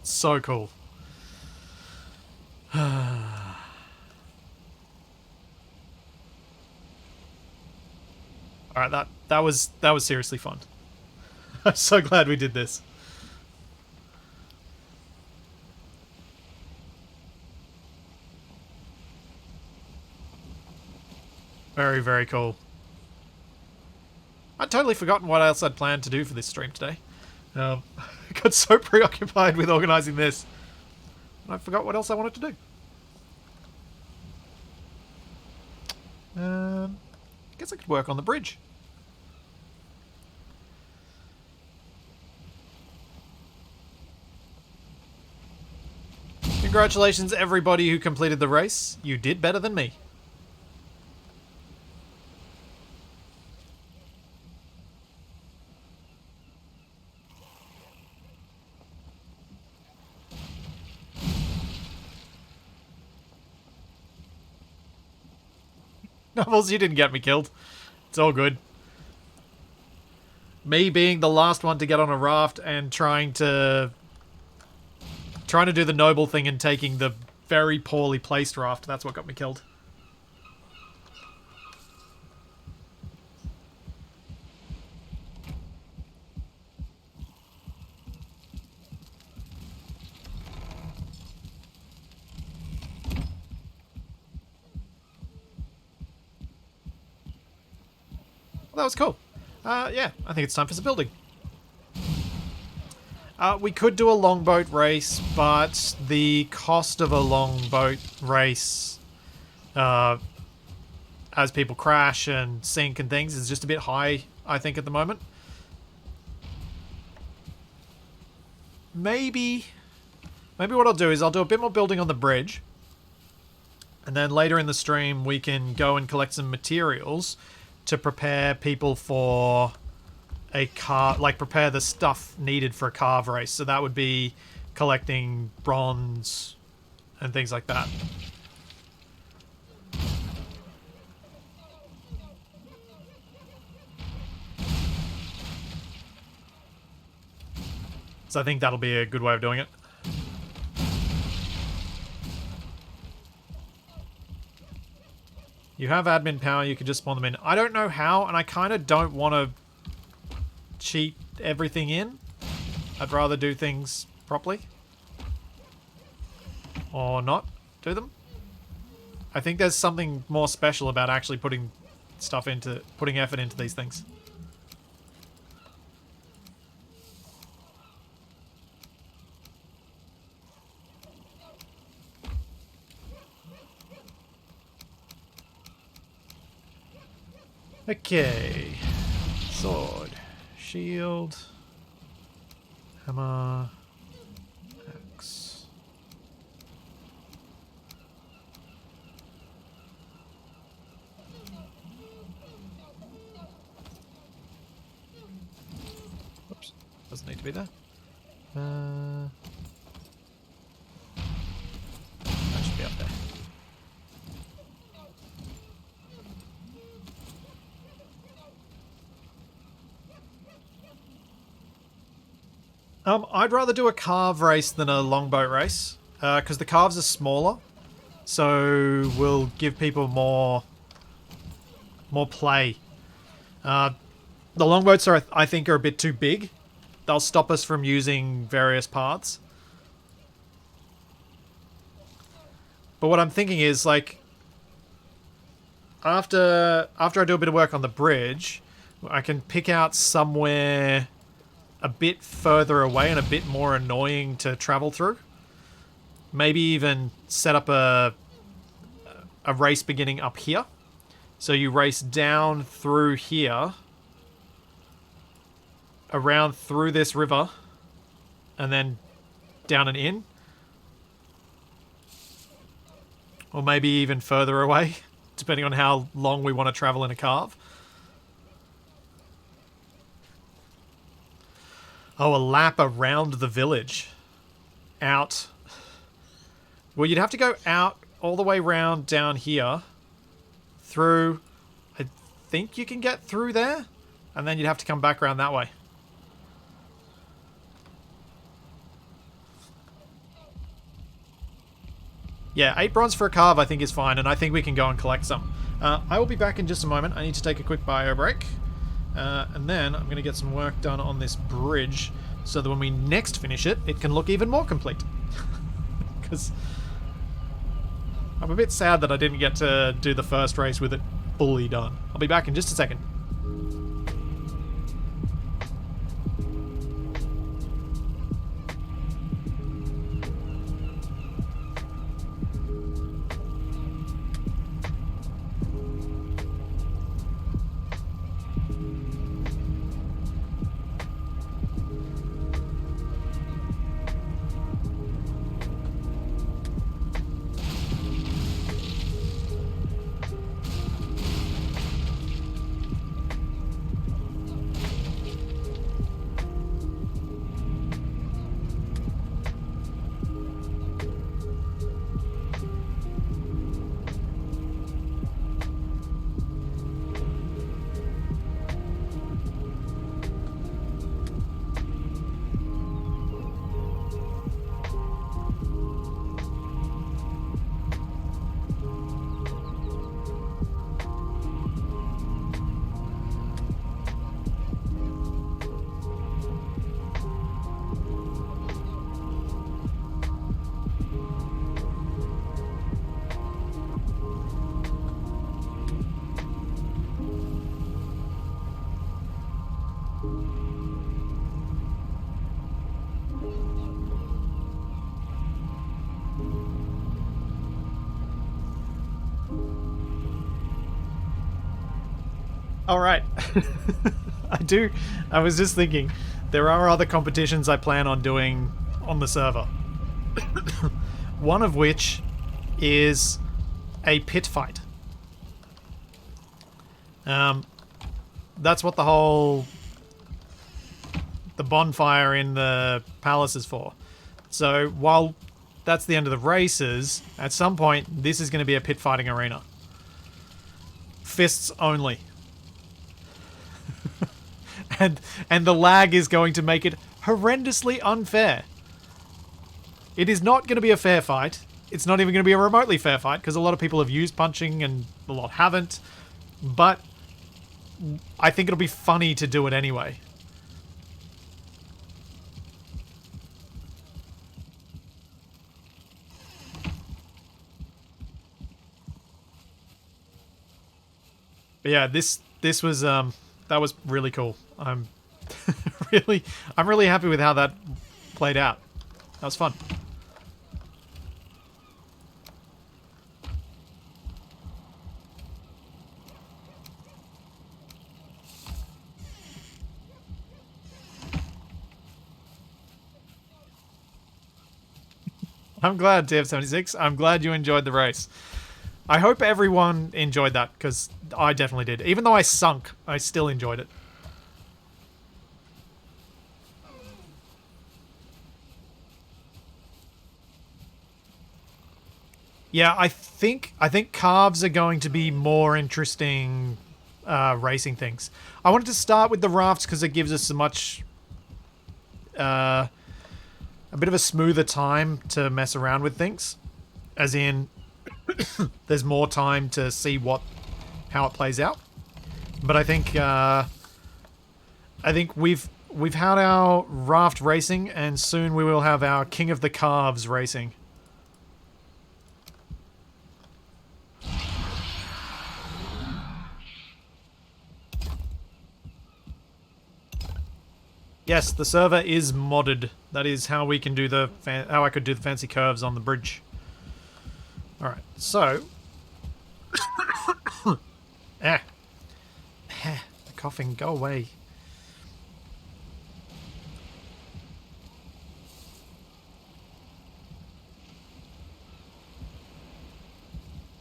So cool. Alright, that was seriously fun. I'm so glad we did this. Very, very cool. I'd totally forgotten what else I'd planned to do for this stream today. I got so preoccupied with organising this. I forgot what else I wanted to do. I guess I could work on the bridge. Congratulations everybody who completed the race. You did better than me. Novels, you didn't get me killed. It's all good. Me being the last one to get on a raft and trying to do the noble thing and taking the very poorly placed raft, that's what got me killed. Well, that was cool. Yeah, I think it's time for some building. We could do a longboat race, but the cost of a longboat race, as people crash and sink and things, is just a bit high, I think, at the moment. Maybe what I'll do is I'll do a bit more building on the bridge, and then later in the stream we can go and collect some materials to prepare people for a car, like prepare the stuff needed for a carve race. So that would be collecting bronze and things like that. So I think that'll be a good way of doing it. You have admin power, you could just spawn them in. I don't know how, and I kind of don't want to cheat everything in. I'd rather do things properly. Or not do them. I think there's something more special about actually putting effort into these things. Okay. Sword. Shield. Hammer. Axe. Oops. Doesn't need to be there. That should be up there. I'd rather do a carve race than a longboat race, because the carves are smaller, so we'll give people more play. The longboats I think are a bit too big, they'll stop us from using various paths. But what I'm thinking is, like, after I do a bit of work on the bridge, I can pick out somewhere a bit further away and a bit more annoying to travel through. Maybe even set up a race beginning up here. So you race down through here, around through this river, and then down and in. Or maybe even further away, depending on how long we want to travel in a carve. Oh, a lap around the village. Out. Well, you'd have to go out all the way round down here. Through. I think you can get through there. And then you'd have to come back around that way. Yeah, 8 bronze for a carve I think is fine, and I think we can go and collect some. I will be back in just a moment. I need to take a quick bio break. And then I'm going to get some work done on this bridge so that when we next finish it, it can look even more complete. Because I'm a bit sad that I didn't get to do the first race with it fully done. I'll be back in just a second. Alright. I was just thinking, there are other competitions I plan on doing on the server. One of which is a pit fight. That's what the bonfire in the palace is for. So while that's the end of the races, at some point this is going to be a pit fighting arena. Fists only. And the lag is going to make it horrendously unfair. It is not going to be a fair fight. It's not even going to be a remotely fair fight, because a lot of people have used punching and a lot haven't. But I think it'll be funny to do it anyway. But yeah, this was that was really cool. I'm really happy with how that played out. That was fun. I'm glad, TF76. I'm glad you enjoyed the race. I hope everyone enjoyed that, because I definitely did. Even though I sunk, I still enjoyed it. Yeah, I think carves are going to be more interesting racing things. I wanted to start with the rafts because it gives us a bit of a smoother time to mess around with things. As in, there's more time to see how it plays out. But I think we've we've had our raft racing, and soon we will have our King of the Calves racing. Yes, the server is modded. That is how we can do the how I could do the fancy curves on the bridge. All right, so the coughing, go away.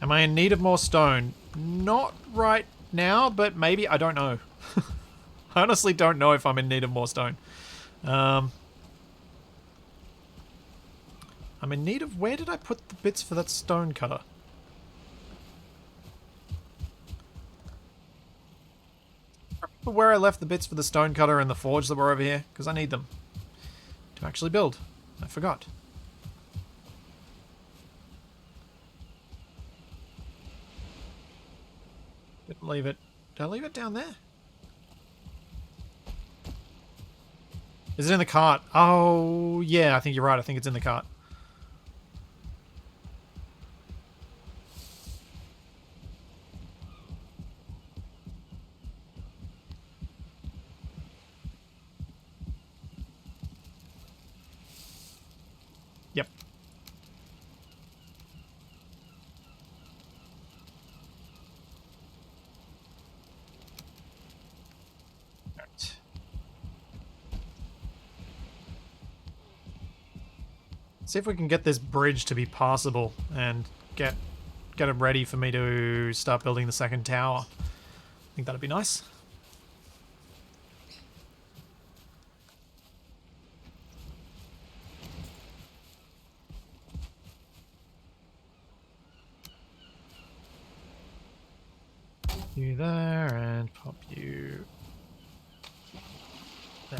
Am I in need of more stone? Not right now, but maybe. I don't know. I honestly don't know if I'm in need of more stone. I'm in need of... Where did I put the bits for that stone cutter? Remember where I left the bits for the stone cutter and the forge that were over here? Because I need them to actually build. I forgot. Didn't leave it. Did I leave it down there? Is it in the cart? Oh, yeah, I think you're right. I think it's in the cart. Yep. Right. See if we can get this bridge to be passable and get it ready for me to start building the second tower. I think that'd be nice. You there and pop you there.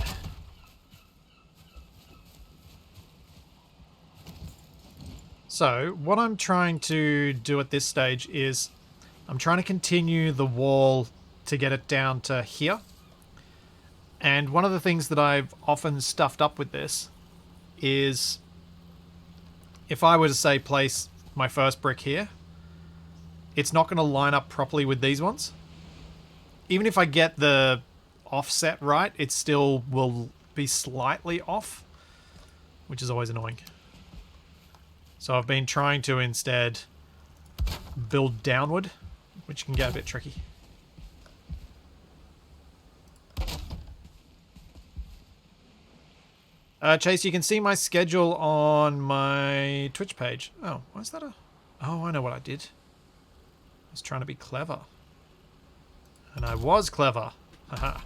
So, what I'm trying to do at this stage is I'm trying to continue the wall to get it down to here. And one of the things that I've often stuffed up with this is if I were to, say, place my first brick here, it's not going to line up properly with these ones. Even if I get the offset right, it still will be slightly off, which is always annoying. So I've been trying to instead build downward, which can get a bit tricky. Chase, you can see my schedule on my Twitch page. Oh, why's that a... Oh, I know what I did. I was trying to be clever. And I was clever. Haha.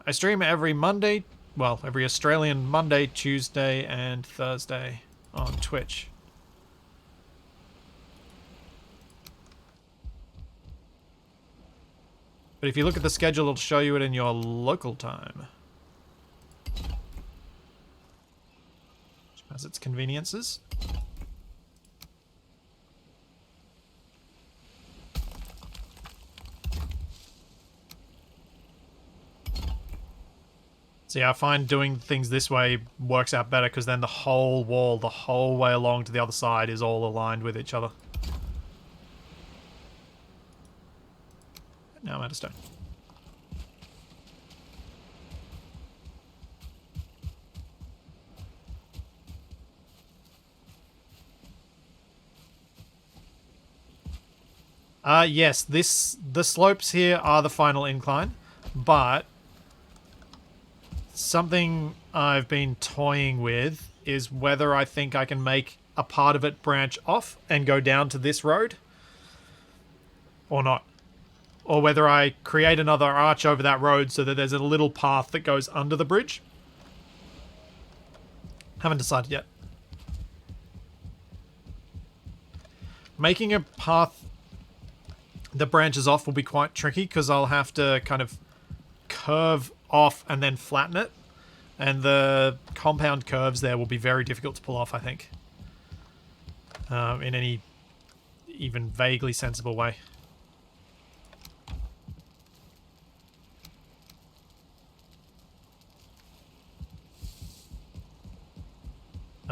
I stream every Monday... Well, every Australian Monday, Tuesday, and Thursday on Twitch. But if you look at the schedule, it'll show you it in your local time. Which has its conveniences. See, I find doing things this way works out better because then the whole wall, the whole way along to the other side is all aligned with each other. Now I'm out of stone. Yes, the slopes here are the final incline, but something I've been toying with is whether I think I can make a part of it branch off and go down to this road or not. Or whether I create another arch over that road so that there's a little path that goes under the bridge. Haven't decided yet. Making a path that branches off will be quite tricky because I'll have to kind of curve off and then flatten it. And the compound curves there will be very difficult to pull off, I think. In any even vaguely sensible way.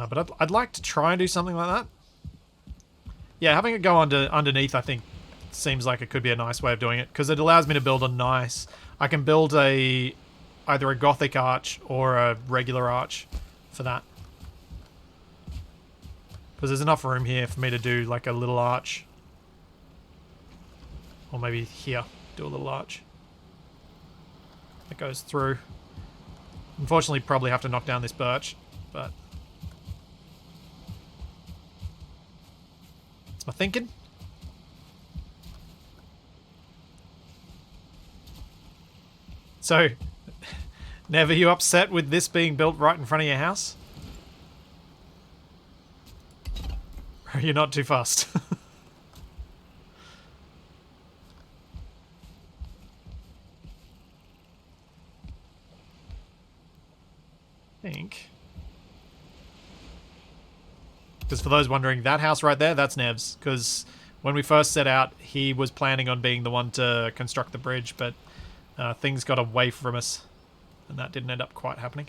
But I'd like to try and do something like that. Yeah, having it go underneath, I think, seems like it could be a nice way of doing it, because it allows me to build a nice... I can build either a Gothic arch or a regular arch for that. Because there's enough room here for me to do like a little arch. Or maybe here, do a little arch. That goes through. Unfortunately, probably have to knock down this birch, but... That's my thinking. So, never you upset with this being built right in front of your house? Or you're not too fast? I think. Because for those wondering, that house right there, that's Nev's. Because when we first set out, he was planning on being the one to construct the bridge, but things got away from us, and that didn't end up quite happening.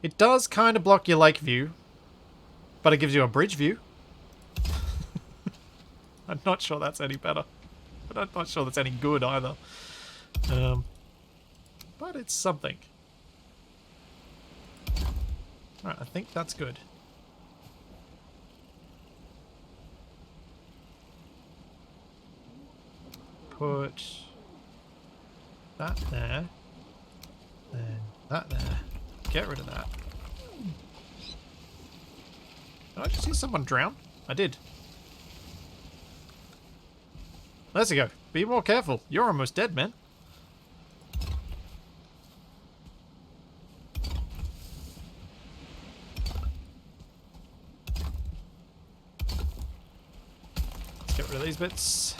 It does kind of block your lake view, but it gives you a bridge view. I'm not sure that's any better. But I'm not sure that's any good either. But it's something. Alright, I think that's good. Put that there. Then that there. Get rid of that. Did I just see someone drown? I did. Let's go. Be more careful. You're almost dead, man. Let's get rid of these bits.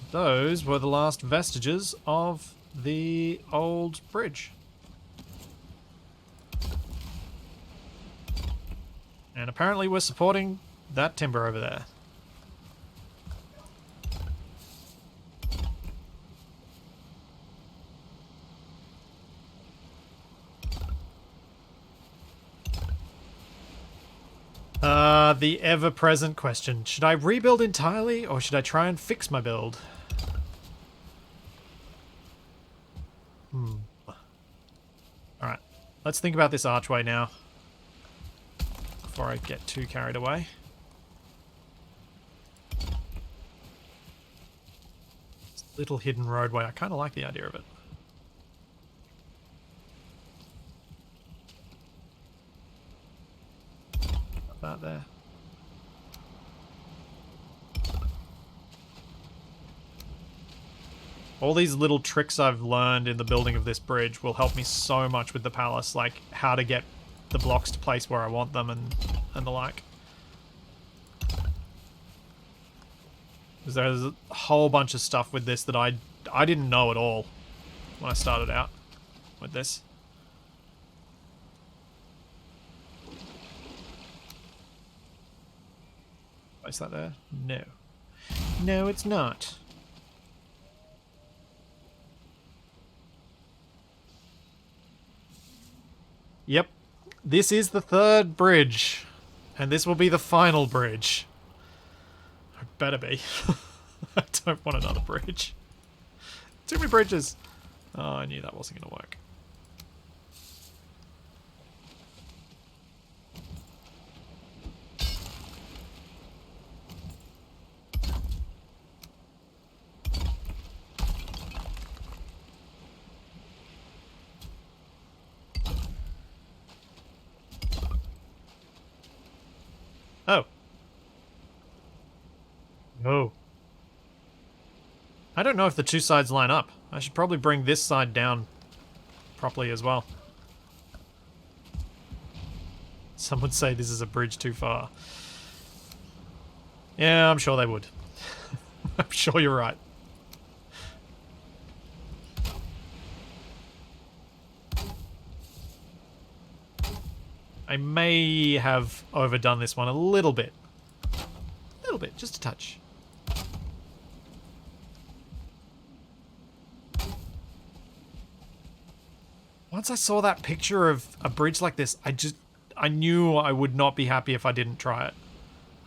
Those were the last vestiges of the old bridge. And apparently we're supporting that timber over there. The ever-present question. Should I rebuild entirely, or should I try and fix my build? Alright, let's think about this archway now. Before I get too carried away. This little hidden roadway, I kind of like the idea of it. Put that there. All these little tricks I've learned in the building of this bridge will help me so much with the palace, like how to get the blocks to place where I want them and the like. Because there's a whole bunch of stuff with this that I didn't know at all when I started out with this. Place that there? No. No, it's not. Yep. This is the third bridge. And this will be the final bridge. I better be. I don't want another bridge. Too many bridges. Oh, I knew that wasn't going to work. Oh. Oh. I don't know if the two sides line up. I should probably bring this side down properly as well. Some would say this is a bridge too far. Yeah, I'm sure they would. I'm sure you're right. I may have overdone this one a little bit. A little bit, just a touch. Once I saw that picture of a bridge like this, I knew I would not be happy if I didn't try it.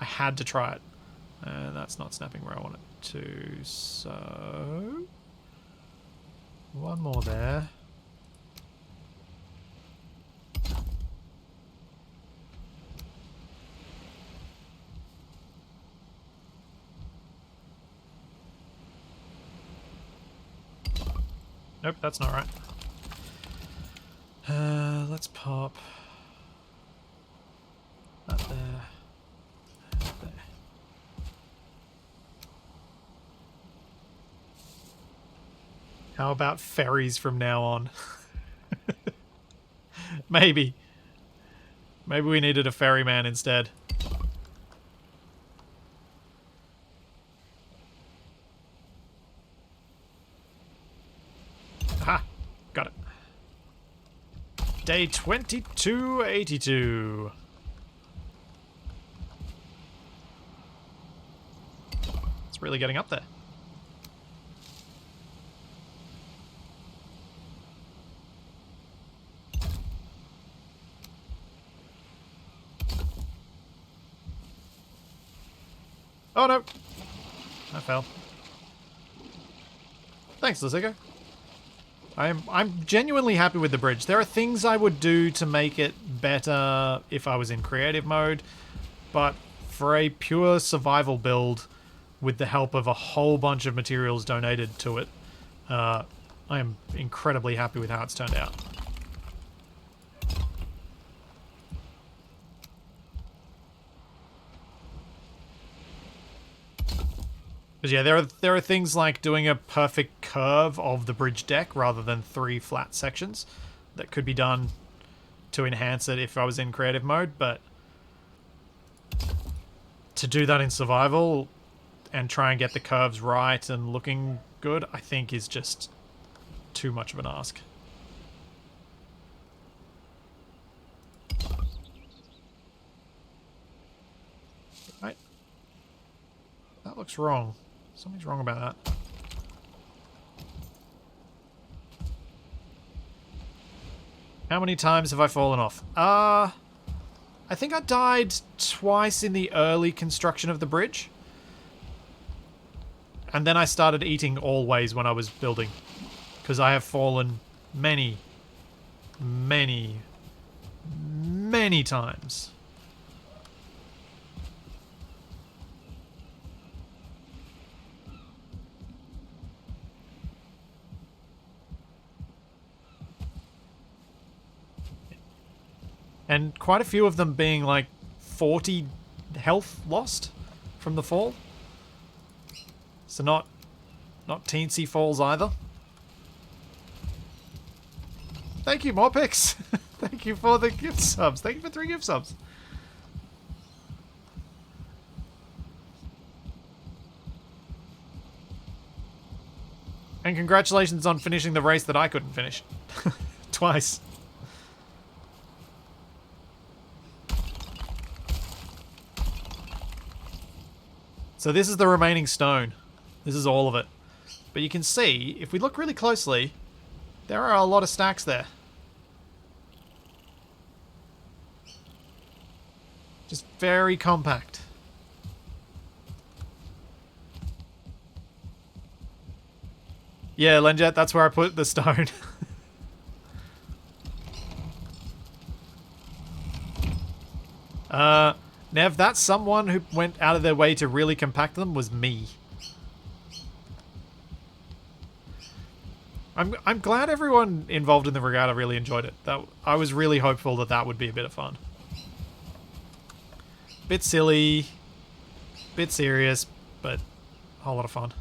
I had to try it. And that's not snapping where I want it to, so... One more there. Nope, that's not right. Let's pop that there. That there. How about ferries from now on? Maybe. Maybe we needed a ferryman instead. Aha! Got it. Day 2282. It's really getting up there. Oh no! I fell. Thanks, Lizzico. I'm genuinely happy with the bridge. There are things I would do to make it better if I was in creative mode, but for a pure survival build with the help of a whole bunch of materials donated to it, I am incredibly happy with how it's turned out. Because yeah, there are things like doing a perfect curve of the bridge deck rather than 3 flat sections that could be done to enhance it if I was in creative mode, but to do that in survival and try and get the curves right and looking good, I think is just too much of an ask. Right. That looks wrong. Something's wrong about that. How many times have I fallen off? I think I died twice in the early construction of the bridge. And then I started eating always when I was building. Because I have fallen many, many, many times. And quite a few of them being like 40 health lost from the fall. So not teensy falls either. Thank you, Morpix. Thank you for the gift subs. Thank you for 3 gift subs. And congratulations on finishing the race that I couldn't finish. Twice. So this is the remaining stone. This is all of it. But you can see, if we look really closely, there are a lot of stacks there. Just very compact. Yeah, Lenjet, that's where I put the stone. Nev, that's someone who went out of their way to really compact them was me. I'm glad everyone involved in the regatta really enjoyed it. I was really hopeful that that would be a bit of fun. Bit silly, bit serious, but a whole lot of fun.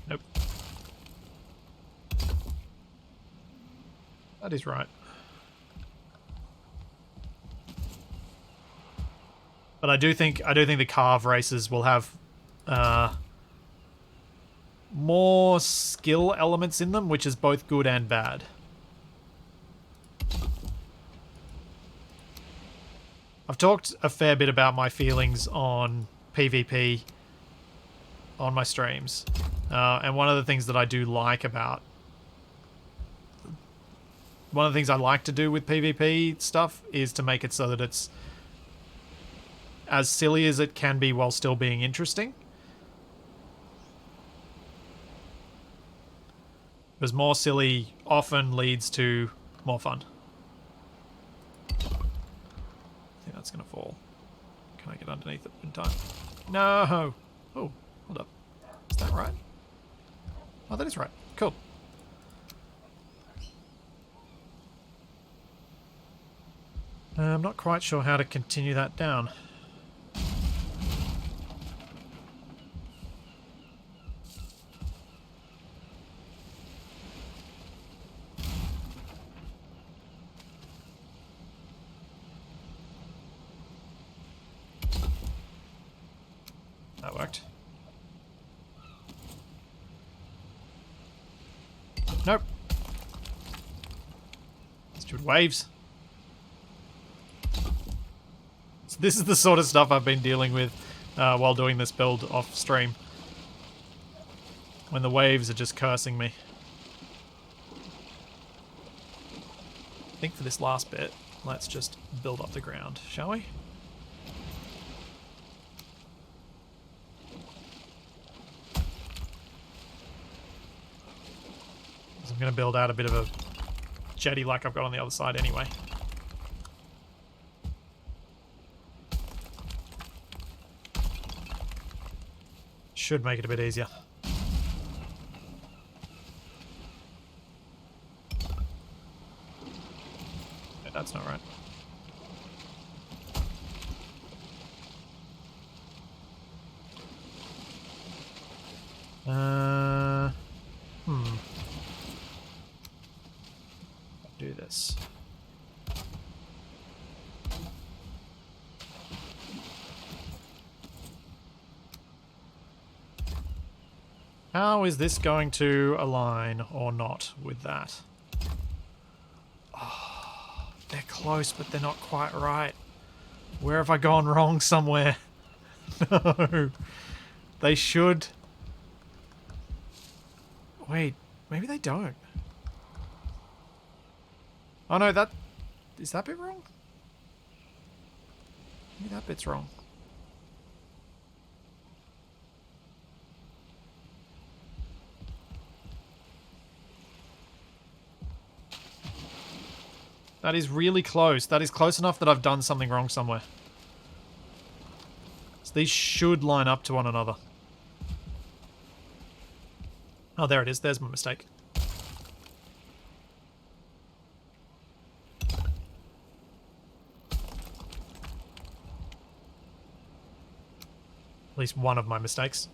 Nope. That is right. But I do think the carve races will have more skill elements in them, which is both good and bad. I've talked a fair bit about my feelings on PvP on my streams, and one of the things that I do like about one of the things I like to do with PvP stuff is to make it so that it's as silly as it can be while still being interesting. Because more silly often leads to more fun. I think that's going to fall. Can I get underneath it in time? No! Oh, hold up. Is that right? Oh, that is right. Cool. I'm not quite sure how to continue that down. That worked. Nope. Stupid waves. So this is the sort of stuff I've been dealing with while doing this build off stream. When the waves are just cursing me. I think for this last bit, let's just build up the ground, shall we? I'm going to build out a bit of a jetty like I've got on the other side anyway. Should make it a bit easier. Yeah, that's not right. Do this. How is this going to align or not with that? Oh, they're close, but they're not quite right. Where have I gone wrong somewhere? No. They should... Wait, maybe they don't. Oh no, that... Is that bit wrong? Maybe that bit's wrong. That is really close. That is close enough that I've done something wrong somewhere. So these should line up to one another. Oh, there it is. There's my mistake. At least one of my mistakes.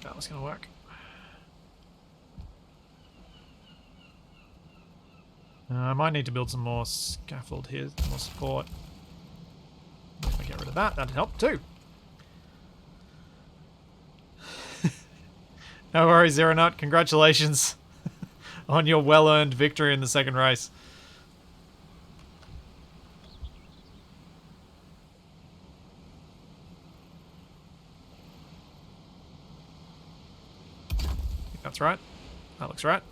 That was going to work. I might need to build some more scaffold here, more support. If I get rid of that, that'd help too. No worries, Zero Nut. Congratulations on your well-earned victory in the second race. I think that's right. That looks right.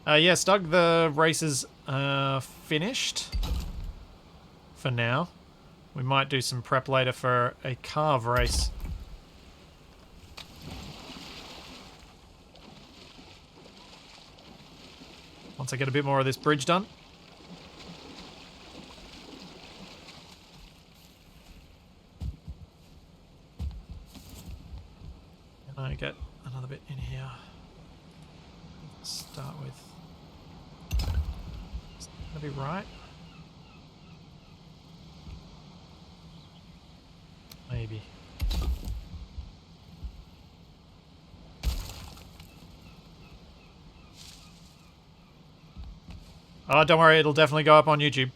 Yes, Doug, the race is finished for now. We might do some prep later for a carve race. Once I get a bit more of this bridge done. I get another bit in here. Start with. Is that be right? Maybe. Oh, don't worry, it'll definitely go up on YouTube.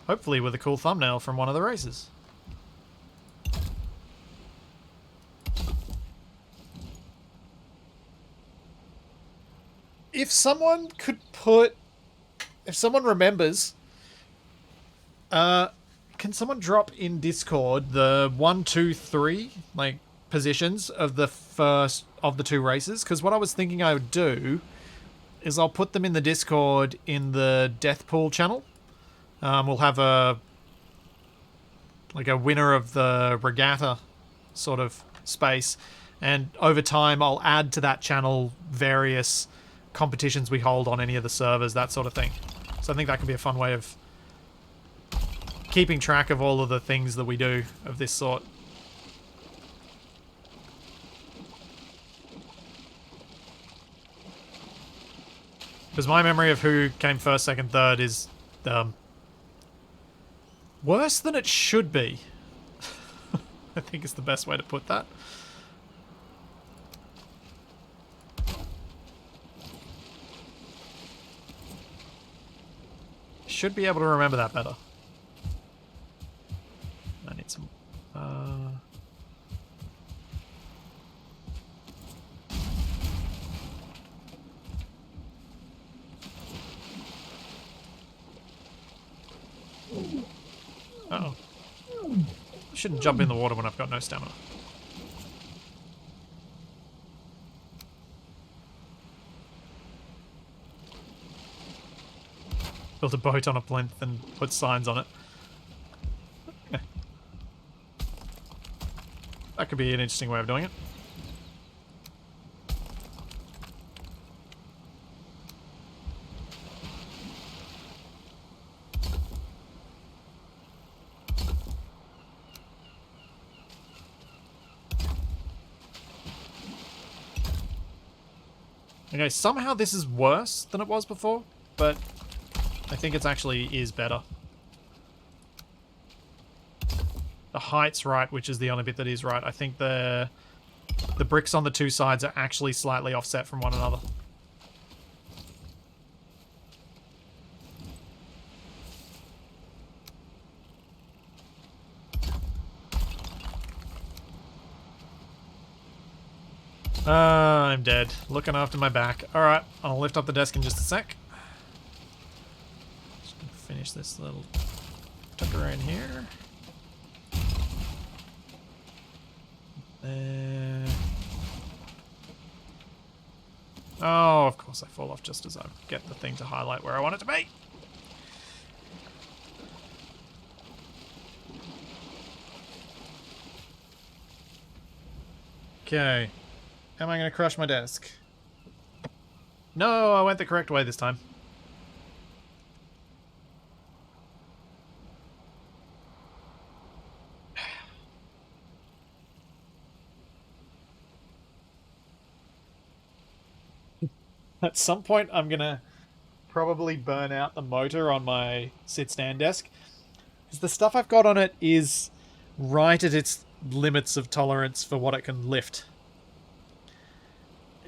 Hopefully with a cool thumbnail from one of the races. If someone could put... If someone remembers... can someone drop in Discord the 1, 2, 3 like positions of the first of the two races? Because what I was thinking I would do is I'll put them in the Discord in the Death Pool channel. We'll have a winner of the Regatta sort of space, and over time I'll add to that channel various competitions we hold on any of the servers, that sort of thing. So I think that could be a fun way of keeping track of all of the things that we do of this sort. Because my memory of who came first, second, third is worse than it should be. I think is the best way to put that. Should be able to remember that better. I need some... Uh-oh. I shouldn't jump in the water when I've got no stamina. Build a boat on a plinth and put signs on it. Yeah. That could be an interesting way of doing it. Okay, somehow this is worse than it was before, but I think it's actually is better. The height's right, which is the only bit that is right. I think the bricks on the two sides are actually slightly offset from one another. I'm dead. Looking after my back. Alright, I'll lift up the desk in just a sec. Just gonna finish this little tucker in here. Oh, of course I fall off just as I get the thing to highlight where I want it to be. Okay. Am I going to crush my desk? No, I went the correct way this time. At some point, I'm going to probably burn out the motor on my sit-stand desk. Because the stuff I've got on it is right at its limits of tolerance for what it can lift.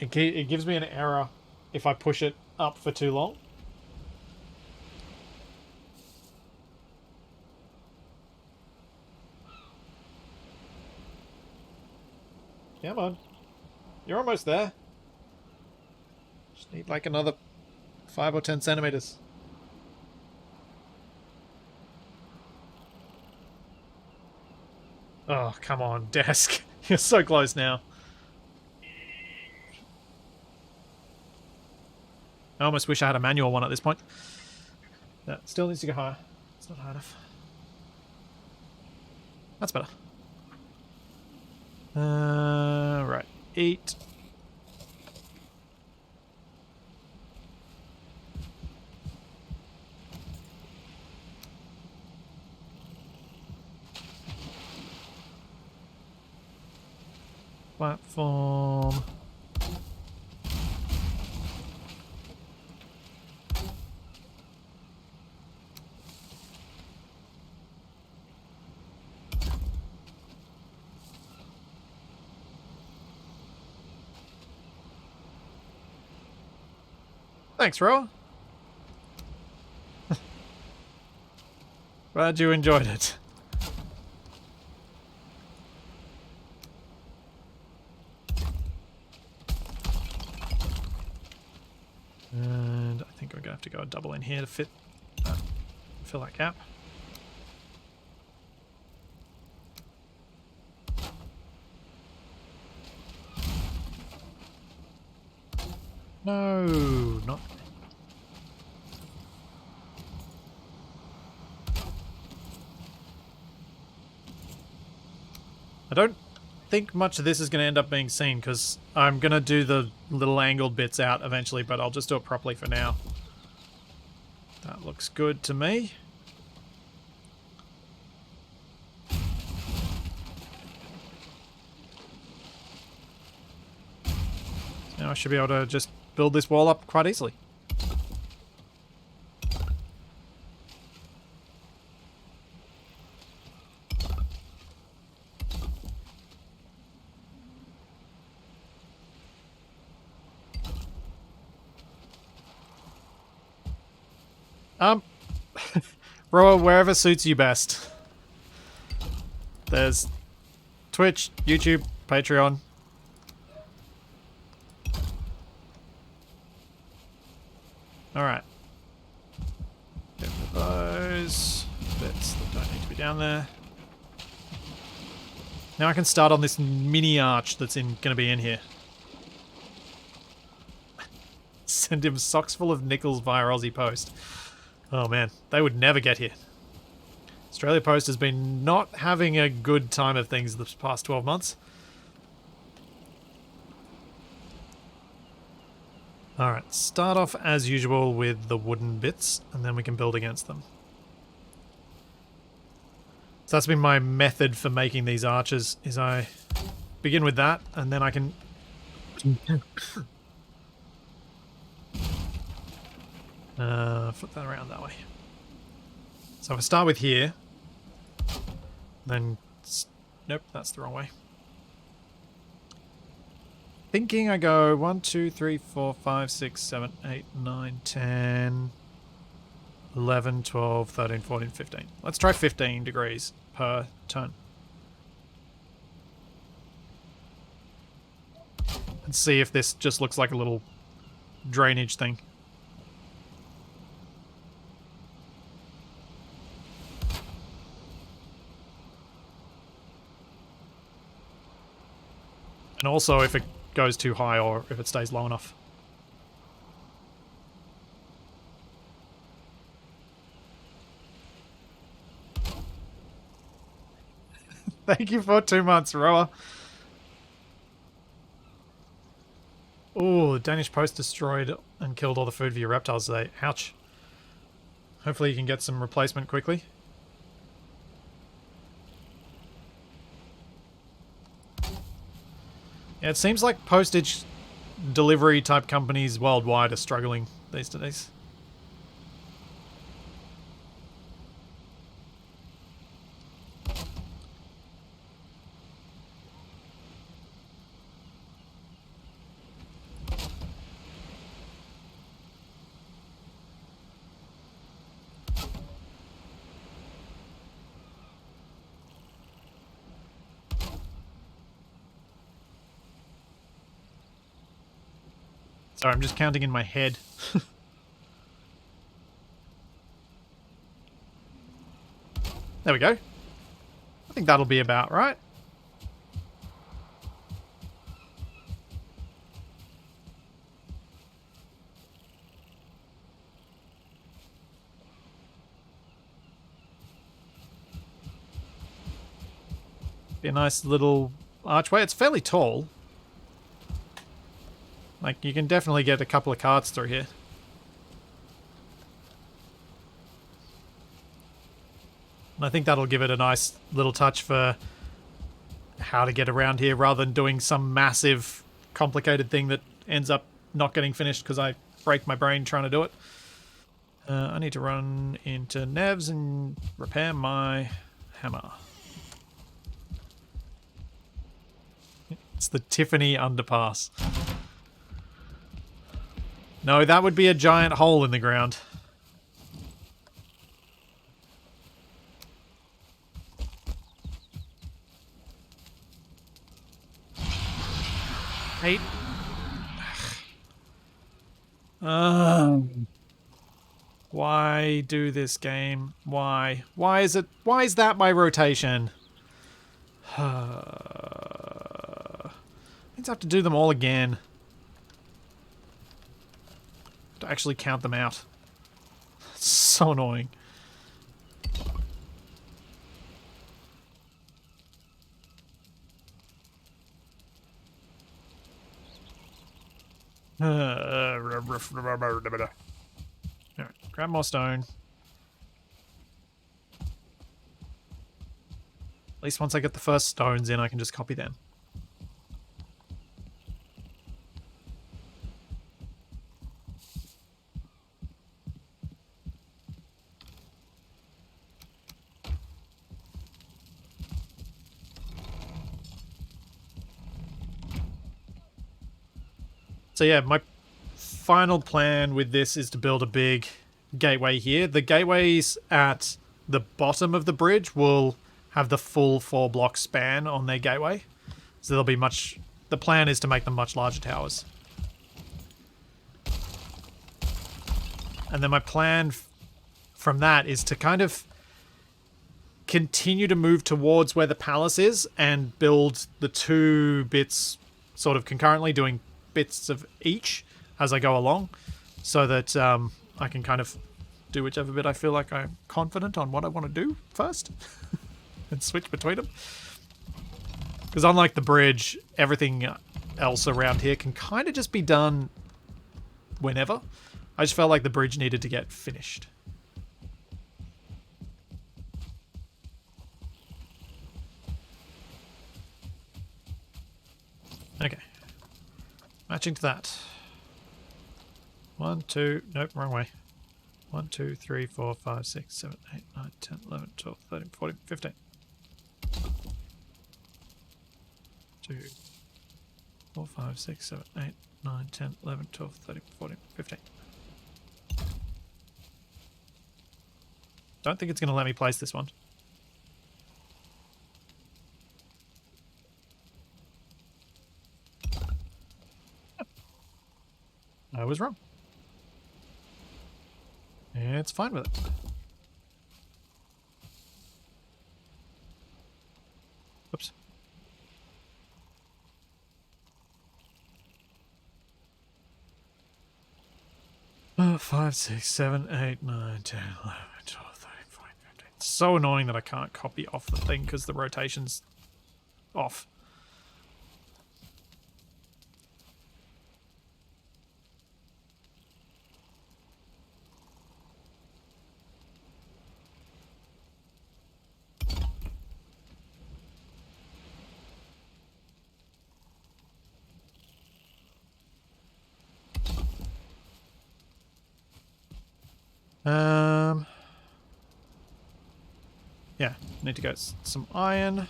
It gives me an error if I push it up for too long. Come on. You're almost there. Just need like another 5 or 10 centimeters. Oh, come on, desk. You're so close now. I almost wish I had a manual one at this point. That still needs to go higher. It's not high enough. That's better. Right. 8. platform. Thanks, Roa. Glad you enjoyed it. And I think we're going to have to go a double in here to fill that gap. No, not. I don't think much of this is going to end up being seen because I'm going to do the little angled bits out eventually, but I'll just do it properly for now. That looks good to me. Now I should be able to just build this wall up quite easily. Roa, wherever suits you best. There's Twitch, YouTube, Patreon. Alright. Get rid of those bits that don't need to be down there. Now I can start on this mini arch that's going to be in here. Send him socks full of nickels via Aussie Post. Oh man, they would never get here. Australia Post has been not having a good time of things the past 12 months. Alright, start off as usual with the wooden bits, and then we can build against them. So that's been my method for making these arches, is I begin with that, and then I can... flip that around that way. So if I start with here, then... Nope, that's the wrong way. Thinking I go 1, 2, 3, 4, 5, 6, 7, 8, 9, 10, 11, 12, 13, 14, 15. Let's try 15 degrees per turn. And see if this just looks like a little drainage thing. And also if it goes too high or if it stays low enough. Thank you for 2 months, Roa. Oh, the Danish Post destroyed and killed all the food for your reptiles today. Ouch. Hopefully you can get some replacement quickly. Yeah, it seems like postage delivery type companies worldwide are struggling these days. Sorry, I'm just counting in my head. There we go. I think that'll be about right. Be a nice little archway. It's fairly tall. Like, you can definitely get a couple of carts through here. And I think that'll give it a nice little touch for how to get around here rather than doing some massive, complicated thing that ends up not getting finished because I break my brain trying to do it. I need to run into Nevs and repair my hammer. It's the Tiffany underpass. No, that would be a giant hole in the ground. Hate. Why do this game? Why? Why is it? Why is that my rotation? Means I have to do them all again. To actually count them out. It's so annoying. Alright, grab more stone. At least once I get the first stones in, I can just copy them. So yeah, my final plan with this is to build a big gateway here. The gateways at the bottom of the bridge will have the full 4-block span on their gateway. So there'll be much... The plan is to make them much larger towers. And then my plan from that is to kind of continue to move towards where the palace is and build the 2 bits sort of concurrently, doing bits of each as I go along, so that I can kind of do whichever bit I feel like I'm confident on what I want to do first and switch between them. Because unlike the bridge, everything else around here can kind of just be done whenever. I just felt like the bridge needed to get finished. Okay. Matching to that. 1, 2, nope, wrong way. 1, 2, 3, 4, 5, 6, 7, 8, 9, 10, 11, 12, 13, 14, 15. 2, 4, 5, 6, 7, 8, 9, 10, 11, 12, 13, 14, 15. Don't think it's going to let me place this one. I was wrong. It's fine with it. Oops. Oh, 5, 6, 7, 8, 9, 10, 11, 12, 13, 14, 15. It's so annoying that I can't copy off the thing because the rotation's off. Yeah, need to get some iron.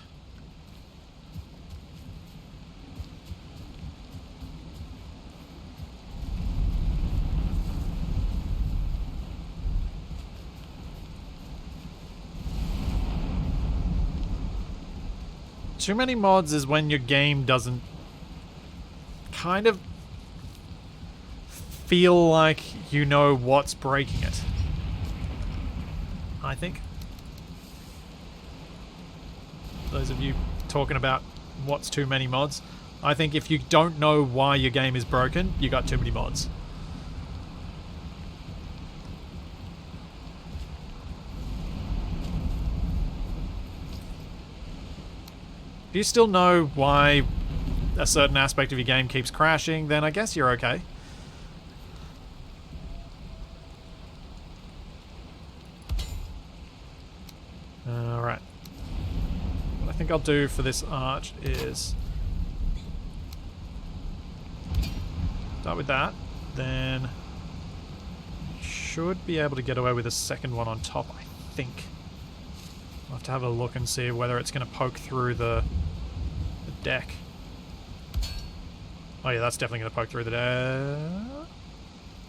Too many mods is when your game doesn't kind of feel like you know what's breaking it. I think. Those of you talking about what's too many mods, I think if you don't know why your game is broken, you got too many mods. If you still know why a certain aspect of your game keeps crashing, then I guess you're okay. Alright. I think I'll do for this arch is start with that, then should be able to get away with a second one on top, I think. I'll have to have a look and see whether it's going to poke through the deck. Oh yeah, that's definitely going to poke through the deck.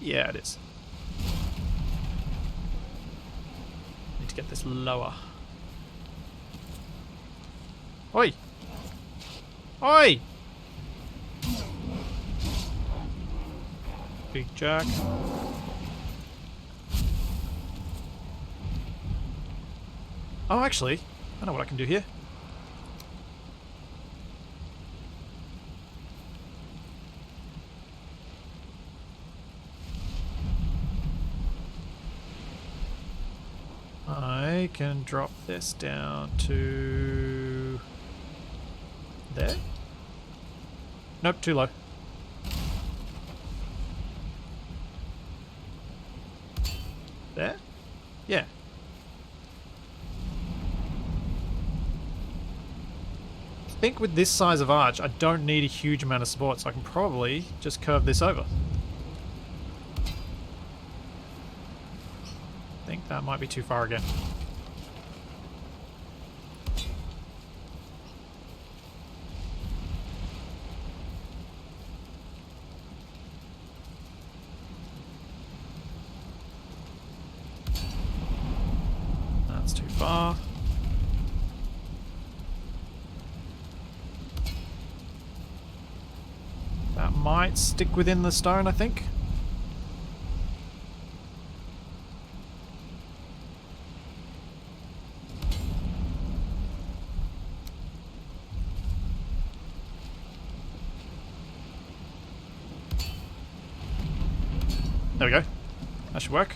Yeah, it is. Need to get this lower. Oi! Oi! Big jack. Oh, actually, I know what I can do here. I can drop this down to there. Nope, too low. There? Yeah. I think with this size of arch, I don't need a huge amount of support, so I can probably just curve this over. I think that might be too far again. That's too far. That might stick within the stone, I think. There we go. That should work.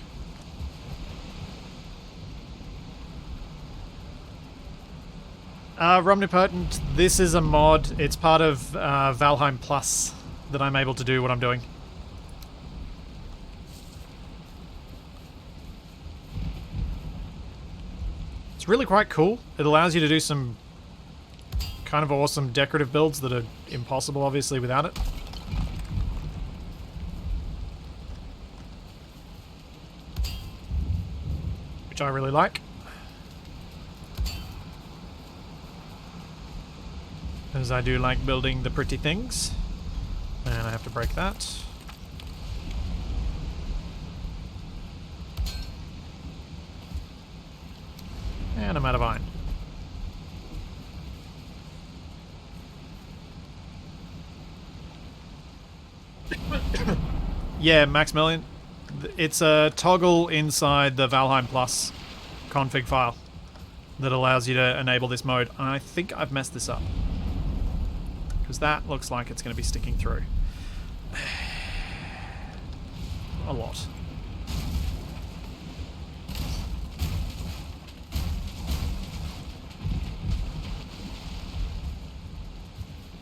Omnipotent, this is a mod. It's part of Valheim Plus that I'm able to do what I'm doing. It's really quite cool. It allows you to do some kind of awesome decorative builds that are impossible, obviously, without it. Which I really like. Because I do like building the pretty things. And I have to break that. And I'm out of iron. Yeah, Maximilian. It's a toggle inside the Valheim Plus config file that allows you to enable this mode. I think I've messed this up. Because that looks like it's going to be sticking through. A lot.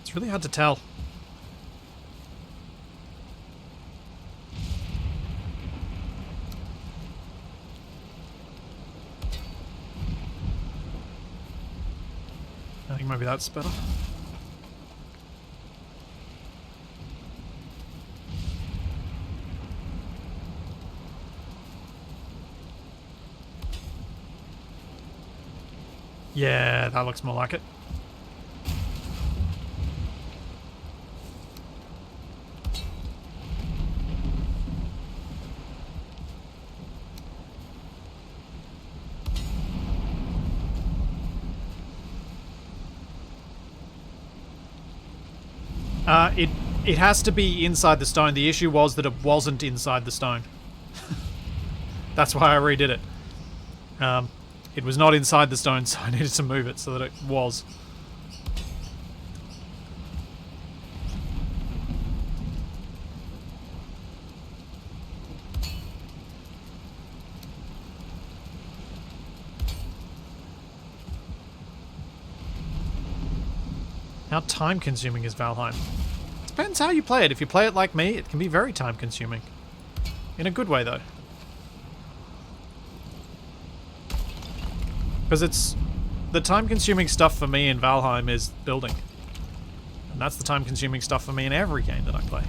It's really hard to tell. I think maybe that's better. Yeah, that looks more like it. It has to be inside the stone. The issue was that it wasn't inside the stone. That's why I redid it. It was not inside the stone, so I needed to move it so that it was. How time-consuming is Valheim? Depends how you play it. If you play it like me, it can be very time-consuming. In a good way, though. Because the time-consuming stuff for me in Valheim is building. And that's the time-consuming stuff for me in every game that I play.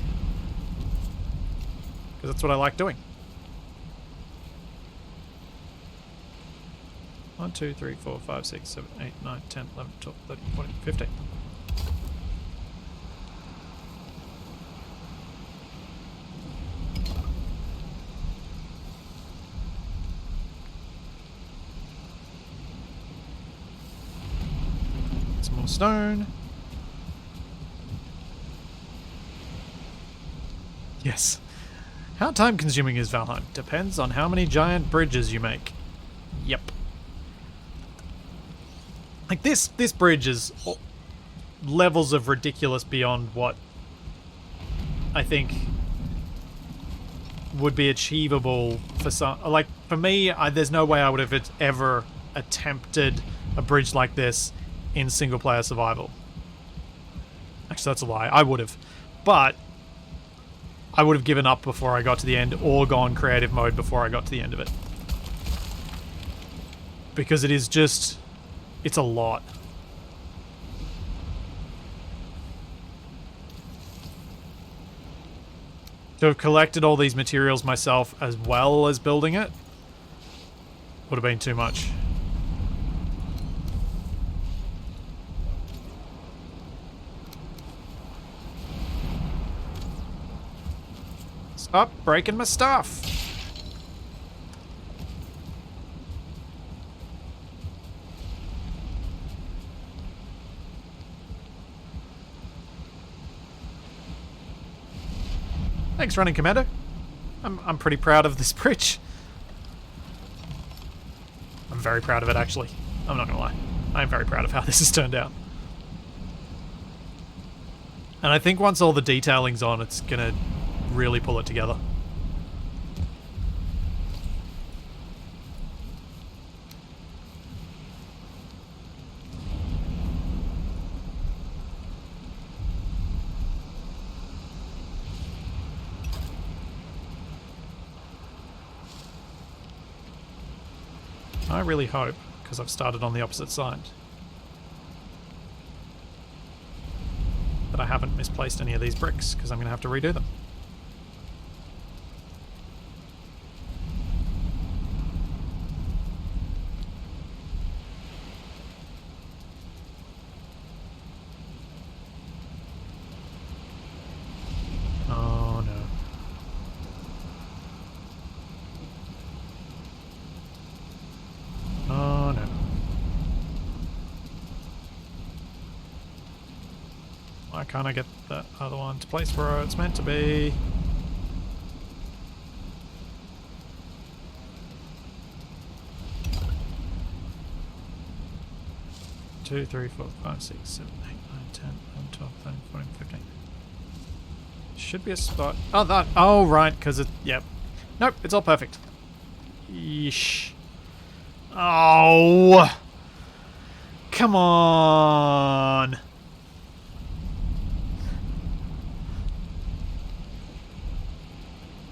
Because that's what I like doing. 1, 2, 3, 4, 5, 6, 7, 8, 9, 10, 11, 12, 13, 14, 15. Some more stone. Yes. How time consuming is Valheim? Depends on how many giant bridges you make. Yep. Like this bridge is levels of ridiculous beyond what I think would be achievable for some. Like for me, there's no way I would have ever attempted a bridge like this in single player survival. Actually, that's a lie. I would have, but I would have given up before I got to the end, or gone creative mode before I got to the end of it, because it is just. It's a lot. To have collected all these materials myself as well as building it would have been too much. Stop breaking my stuff! Thanks, Running Commando. I'm pretty proud of this bridge. I'm very proud of it, actually. I'm not gonna lie. I'm very proud of how this has turned out. And I think once all the detailing's on, it's gonna really pull it together. I really hope, because I've started on the opposite side, that I haven't misplaced any of these bricks, because I'm going to have to redo them. Oh no. Oh no. Why can't I get that other one to place where it's meant to be? Two, 3, 4, 5, 6, 7, 8, 9, 10, 11, 12, 13, 14, 15. Should be a spot. Oh, that. Oh, right, because it. Yep. Nope, it's all perfect. Yeesh. Oh! Come on!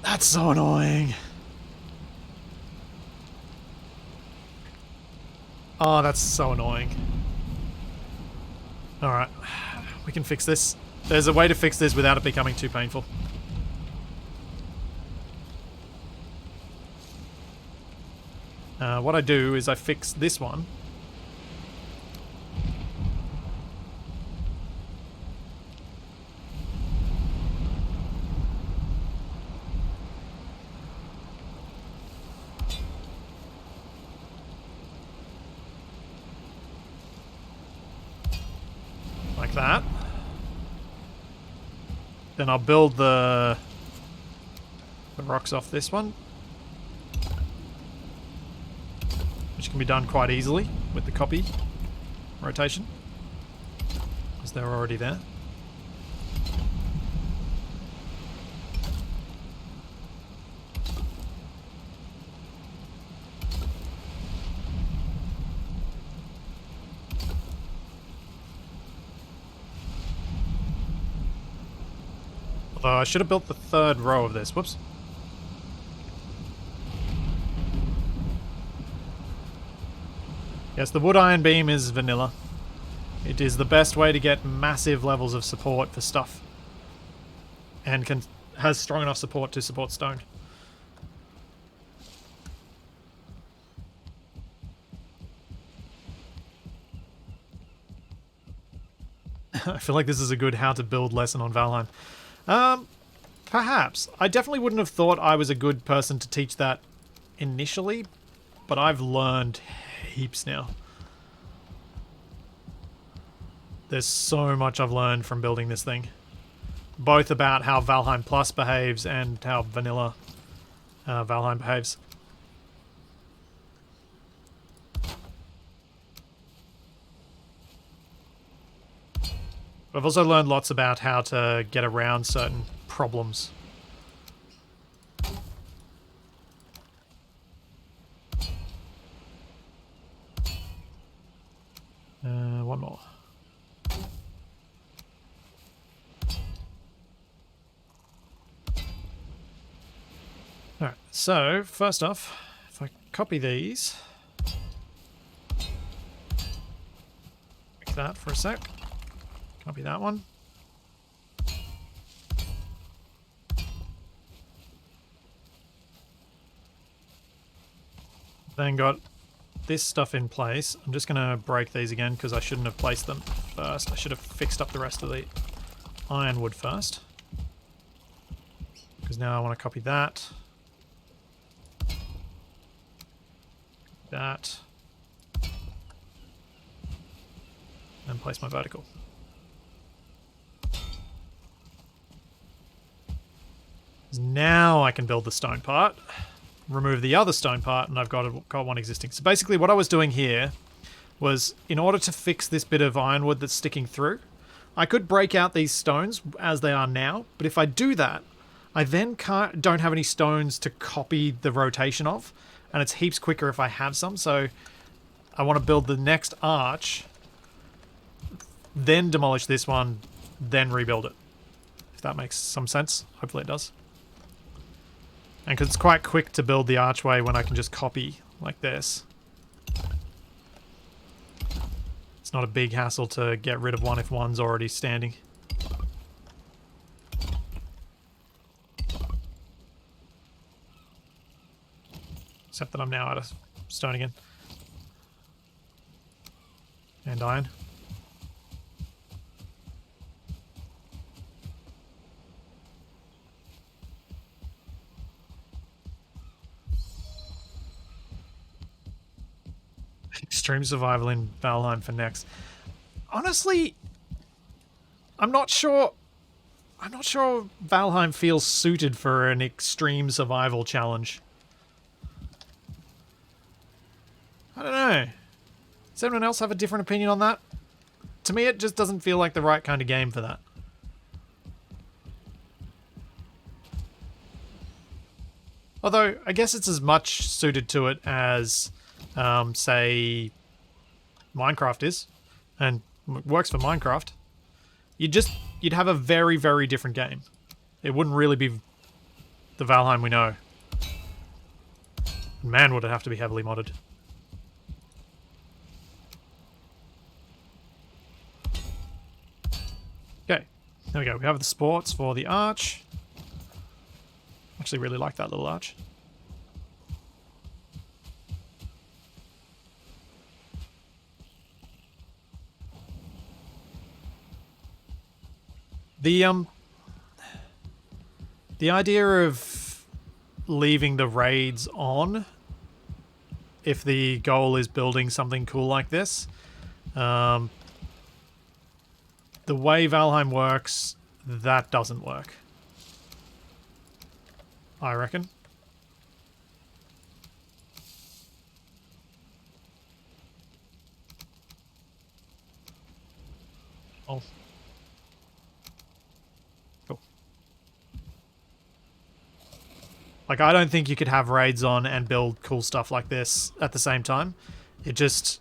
That's so annoying. Oh, that's so annoying. Alright. We can fix this. There's a way to fix this without it becoming too painful. What I do is I fix this one. Like that. Then I'll build the rocks off this one, which can be done quite easily with the copy rotation, because they're already there. Although I should have built the third row of this. Whoops. Yes, the wood iron beam is vanilla. It is the best way to get massive levels of support for stuff. And has strong enough support to support stone. I feel like this is a good how to build lesson on Valheim. Perhaps. I definitely wouldn't have thought I was a good person to teach that initially, but I've learned heaps now. There's so much I've learned from building this thing. Both about how Valheim Plus behaves and how vanilla Valheim behaves. I've also learned lots about how to get around certain problems. One more. Alright, so first off, if I copy these, make that for a sec, copy that one. Then got this stuff in place. I'm just going to break these again because I shouldn't have placed them first. I should have fixed up the rest of the ironwood first. Because now I want to copy that. That. And place my vertical. Now I can build the stone part. Remove the other stone part, and I've got one existing. So basically what I was doing here was, in order to fix this bit of ironwood that's sticking through, I could break out these stones as they are now, but if I do that, I then don't have any stones to copy the rotation of, and it's heaps quicker if I have some, so I want to build the next arch, then demolish this one, then rebuild it. If that makes some sense. Hopefully it does. And because it's quite quick to build the archway when I can just copy like this. It's not a big hassle to get rid of one if one's already standing. Except that I'm now out of stone again. And iron. Extreme survival in Valheim for next. Honestly, I'm not sure Valheim feels suited for an extreme survival challenge. I don't know. Does anyone else have a different opinion on that? To me, it just doesn't feel like the right kind of game for that. Although, I guess it's as much suited to it as, say, Minecraft is, and works for Minecraft. You'd have a very, very different game. It wouldn't really be the Valheim we know. Man, would it have to be heavily modded. Okay, there we go. We have the sports for the arch. Actually really like that little arch. The idea of leaving the raids on, if the goal is building something cool like this, the way Valheim works, that doesn't work. I reckon. Oh. Cool. Like, I don't think you could have raids on and build cool stuff like this at the same time. It just...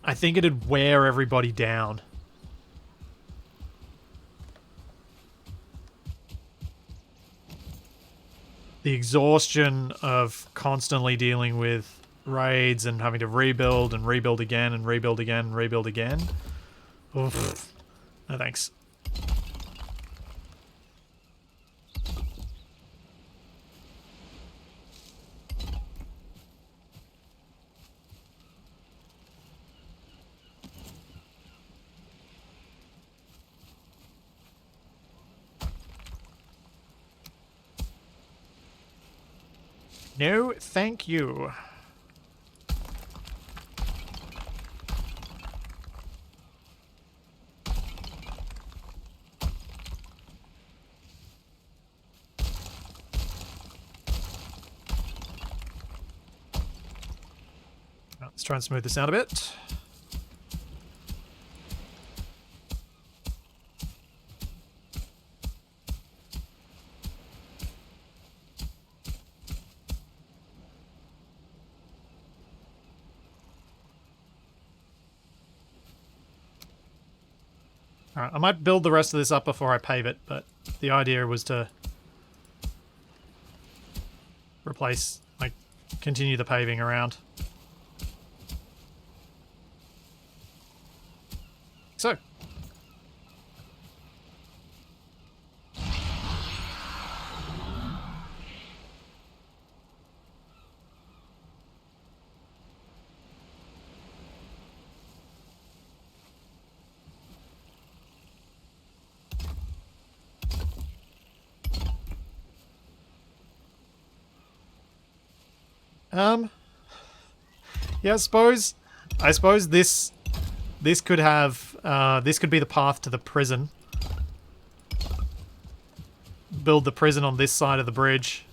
I think it'd wear everybody down. The exhaustion of constantly dealing with raids and having to rebuild and rebuild again and rebuild again and rebuild again. Oof. No thanks. No, thank you. Let's try and smooth this out a bit. Alright, I might build the rest of this up before I pave it, but the idea was to replace, like, continue the paving around. So. Yeah, I suppose this could have, this could be the path to the prison. Build the prison on this side of the bridge,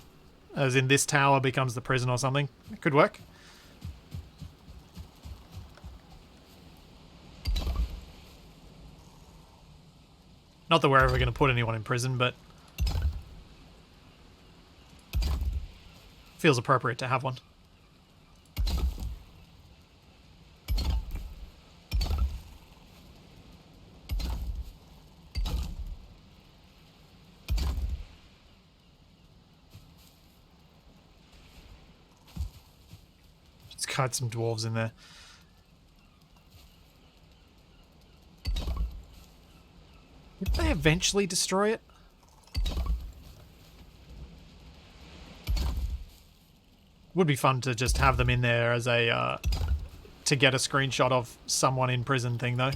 as in this tower becomes the prison or something. It could work. Not that we're ever going to put anyone in prison, but feels appropriate to have one. Just cut some dwarves in there. Would they eventually destroy it? Would be fun to just have them in there as a, to get a screenshot of someone in prison thing, though.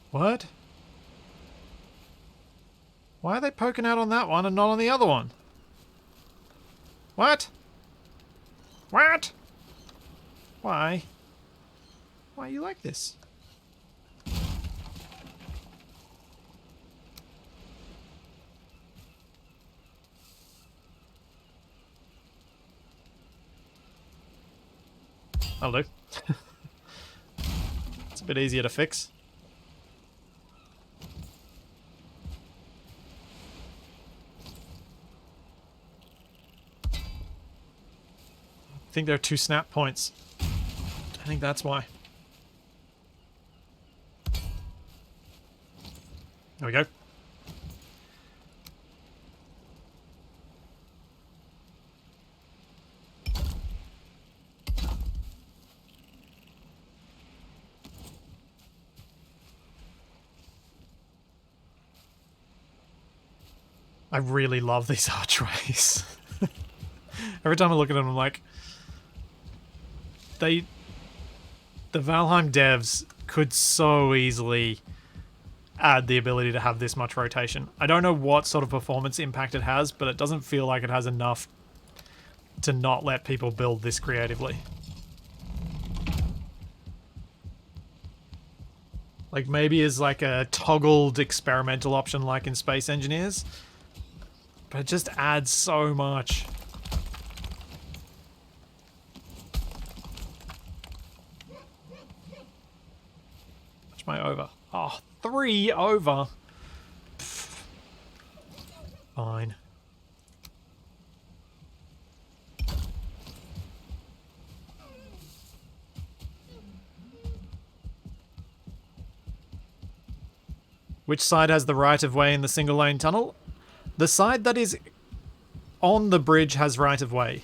What? Why are they poking out on that one and not on the other one? What? What? Why? Why are you like this? That'll do. It's a bit easier to fix. I think there are 2 snap points. I think that's why. There we go. I really love these archways. Every time I look at them, I'm like, the Valheim devs could so easily add the ability to have this much rotation. I don't know what sort of performance impact it has, but it doesn't feel like it has enough to not let people build this creatively. Like, maybe as like a toggled experimental option like in Space Engineers, but it just adds so much. Much am I over? Oh, 3 over. Pfft. Fine. Which side has the right of way in the single lane tunnel? The side that is on the bridge has right of way.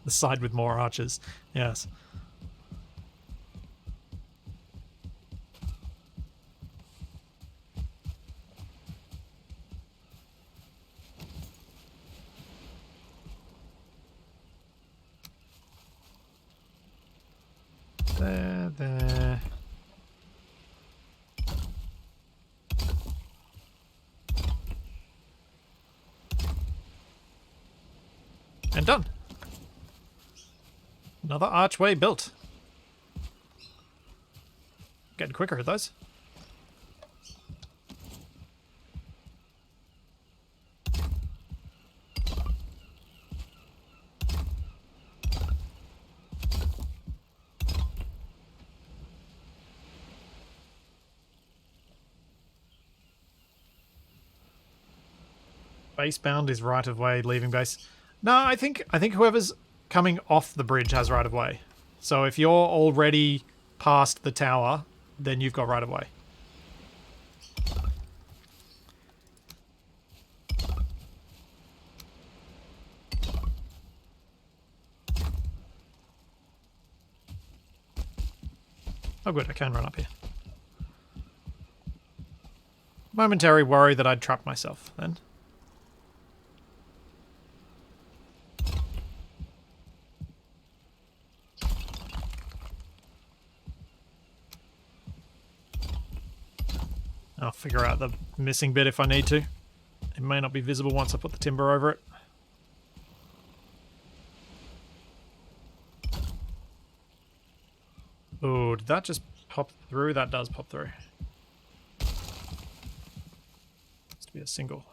The side with more archers. Yes. There. And done. Another archway built. Getting quicker at those. Base bound is right of way, leaving base. No, I think whoever's coming off the bridge has right of way. So if you're already past the tower, then you've got right of way. Oh good, I can run up here. Momentary worry that I'd trap myself then. I'll figure out the missing bit if I need to. It may not be visible once I put the timber over it. Oh, did that just pop through? That does pop through. Has to be a single.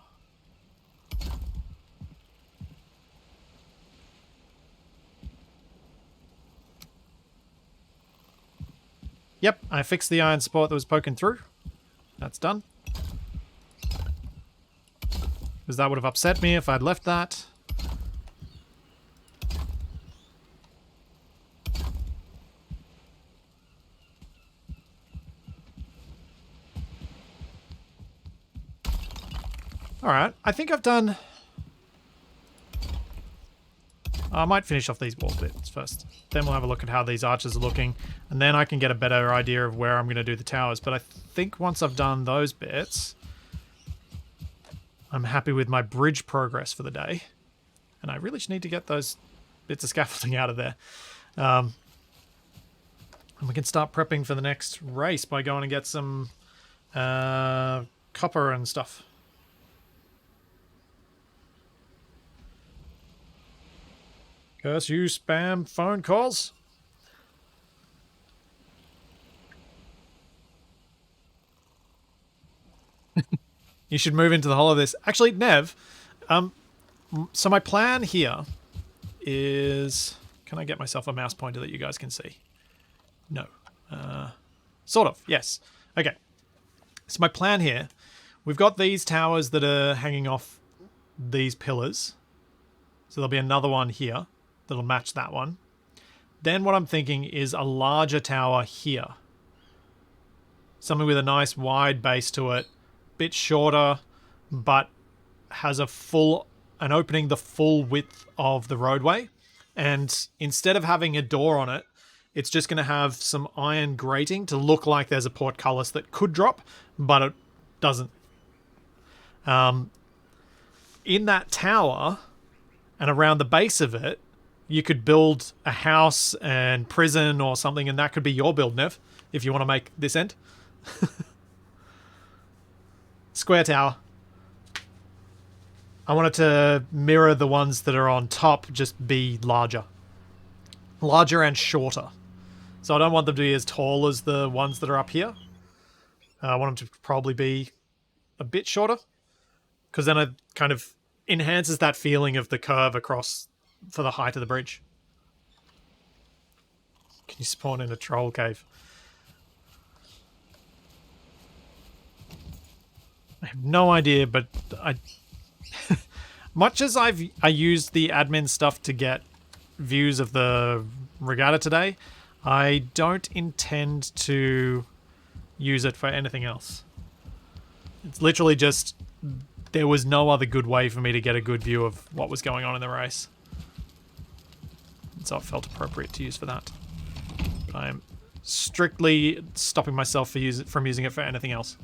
Yep, I fixed the iron support that was poking through. That's done. Because that would have upset me if I'd left that. Alright, I think I've done... I might finish off these wall bits first. Then we'll have a look at how these arches are looking. And then I can get a better idea of where I'm going to do the towers. But I think once I've done those bits, I'm happy with my bridge progress for the day. And I really just need to get those bits of scaffolding out of there. And we can start prepping for the next race by going and get some copper and stuff. Curse you, spam phone calls. You should move into the whole of this. Actually, Nev, so my plan here is... Can I get myself a mouse pointer that you guys can see? No. Sort of, yes. Okay. So my plan here, we've got these towers that are hanging off these pillars. So there'll be another one here that'll match that one. Then what I'm thinking is a larger tower here. Something with a nice wide base to it. Bit shorter, but has an opening the full width of the roadway. And instead of having a door on it, it's just going to have some iron grating to look like there's a portcullis that could drop, but it doesn't. In that tower and around the base of it, you could build a house and prison or something, and that could be your build, Nev, if you want to make this end. Square tower. I want it to mirror the ones that are on top, just be larger. Larger and shorter. So I don't want them to be as tall as the ones that are up here. I want them to probably be a bit shorter, because then it kind of enhances that feeling of the curve across for the height of the bridge. Can you spawn in a troll cave? I have no idea, but I... much as I used the admin stuff to get views of the Regatta today, I don't intend to use it for anything else. It's literally just there was no other good way for me to get a good view of what was going on in the race. So it felt appropriate to use for that. But I am strictly stopping myself from using it for anything else.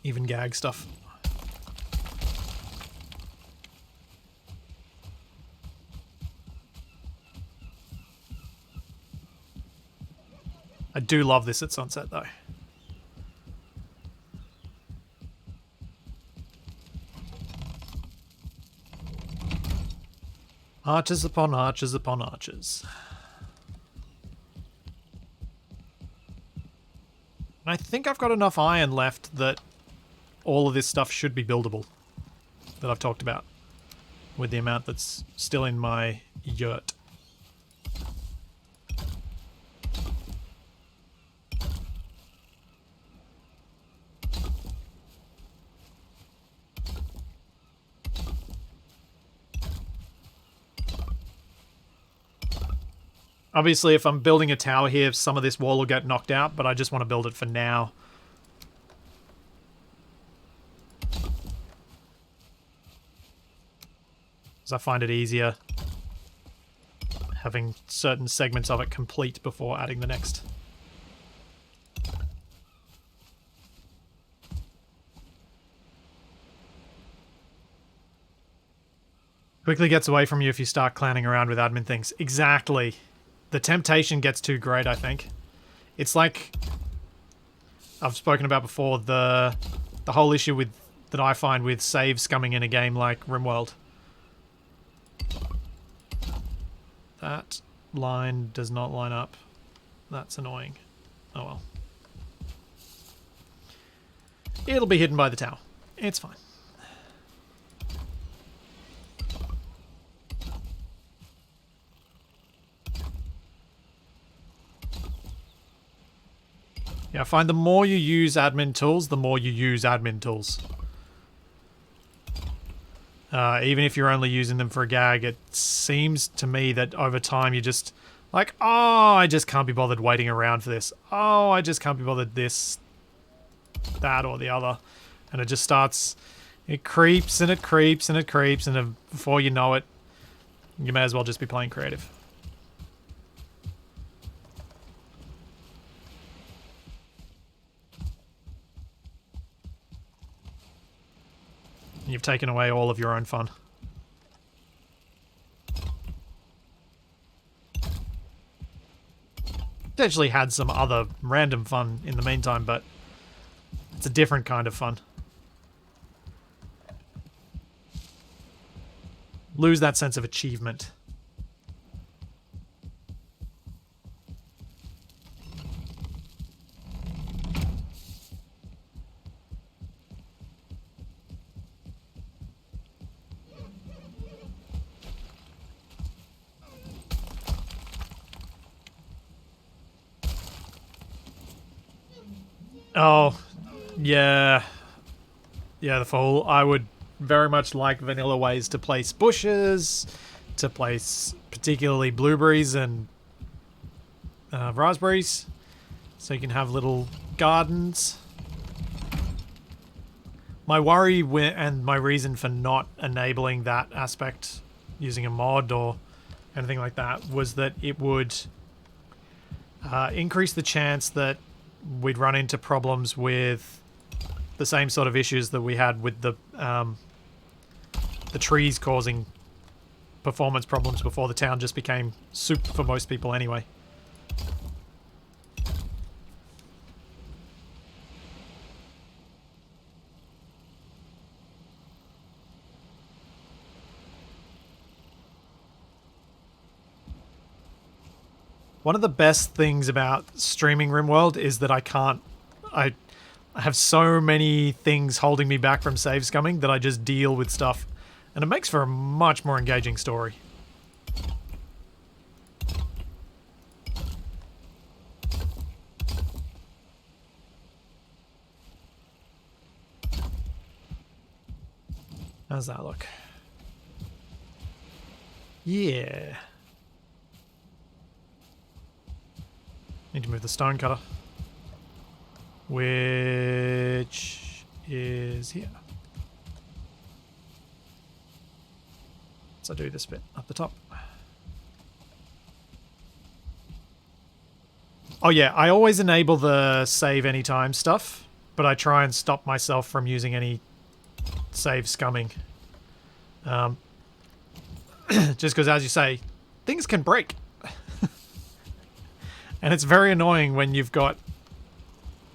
Even gag stuff. I do love this at sunset though. Arches upon arches upon arches. And I think I've got enough iron left that all of this stuff should be buildable. That I've talked about. With the amount that's still in my yurt. Obviously, if I'm building a tower here, some of this wall will get knocked out, but I just want to build it for now. Because I find it easier having certain segments of it complete before adding the next. Quickly gets away from you if you start clowning around with admin things. Exactly. The temptation gets too great, I think. It's like I've spoken about before, the whole issue with that I find with save scumming in a game like RimWorld. That line does not line up. That's annoying. Oh well. It'll be hidden by the tower. It's fine. Yeah, I find the more you use admin tools, the more you use admin tools. Even if you're only using them for a gag, it seems to me that over time you just like, oh, I just can't be bothered waiting around for this. Oh, I just can't be bothered this, that, or the other. And it just starts, it creeps and it creeps and it creeps, and before you know it, you may as well just be playing creative. You've taken away all of your own fun. Potentially had some other random fun in the meantime, but it's a different kind of fun. Lose that sense of achievement. Oh, yeah. Yeah, the Fool. I would very much like vanilla ways to place bushes, to place particularly blueberries and raspberries, so you can have little gardens. My worry and my reason for not enabling that aspect using a mod or anything like that was that it would increase the chance that we'd run into problems with the same sort of issues that we had with the trees causing performance problems before the town just became soup for most people anyway. One of the best things about streaming RimWorld is that I have so many things holding me back from save scumming that I just deal with stuff, and it makes for a much more engaging story. How's that look? Yeah. Need to move the stone cutter. Which is here. So do this bit up the top. Oh yeah, I always enable the save anytime stuff, but I try and stop myself from using any save scumming. Just because, as you say, things can break. And it's very annoying when you've got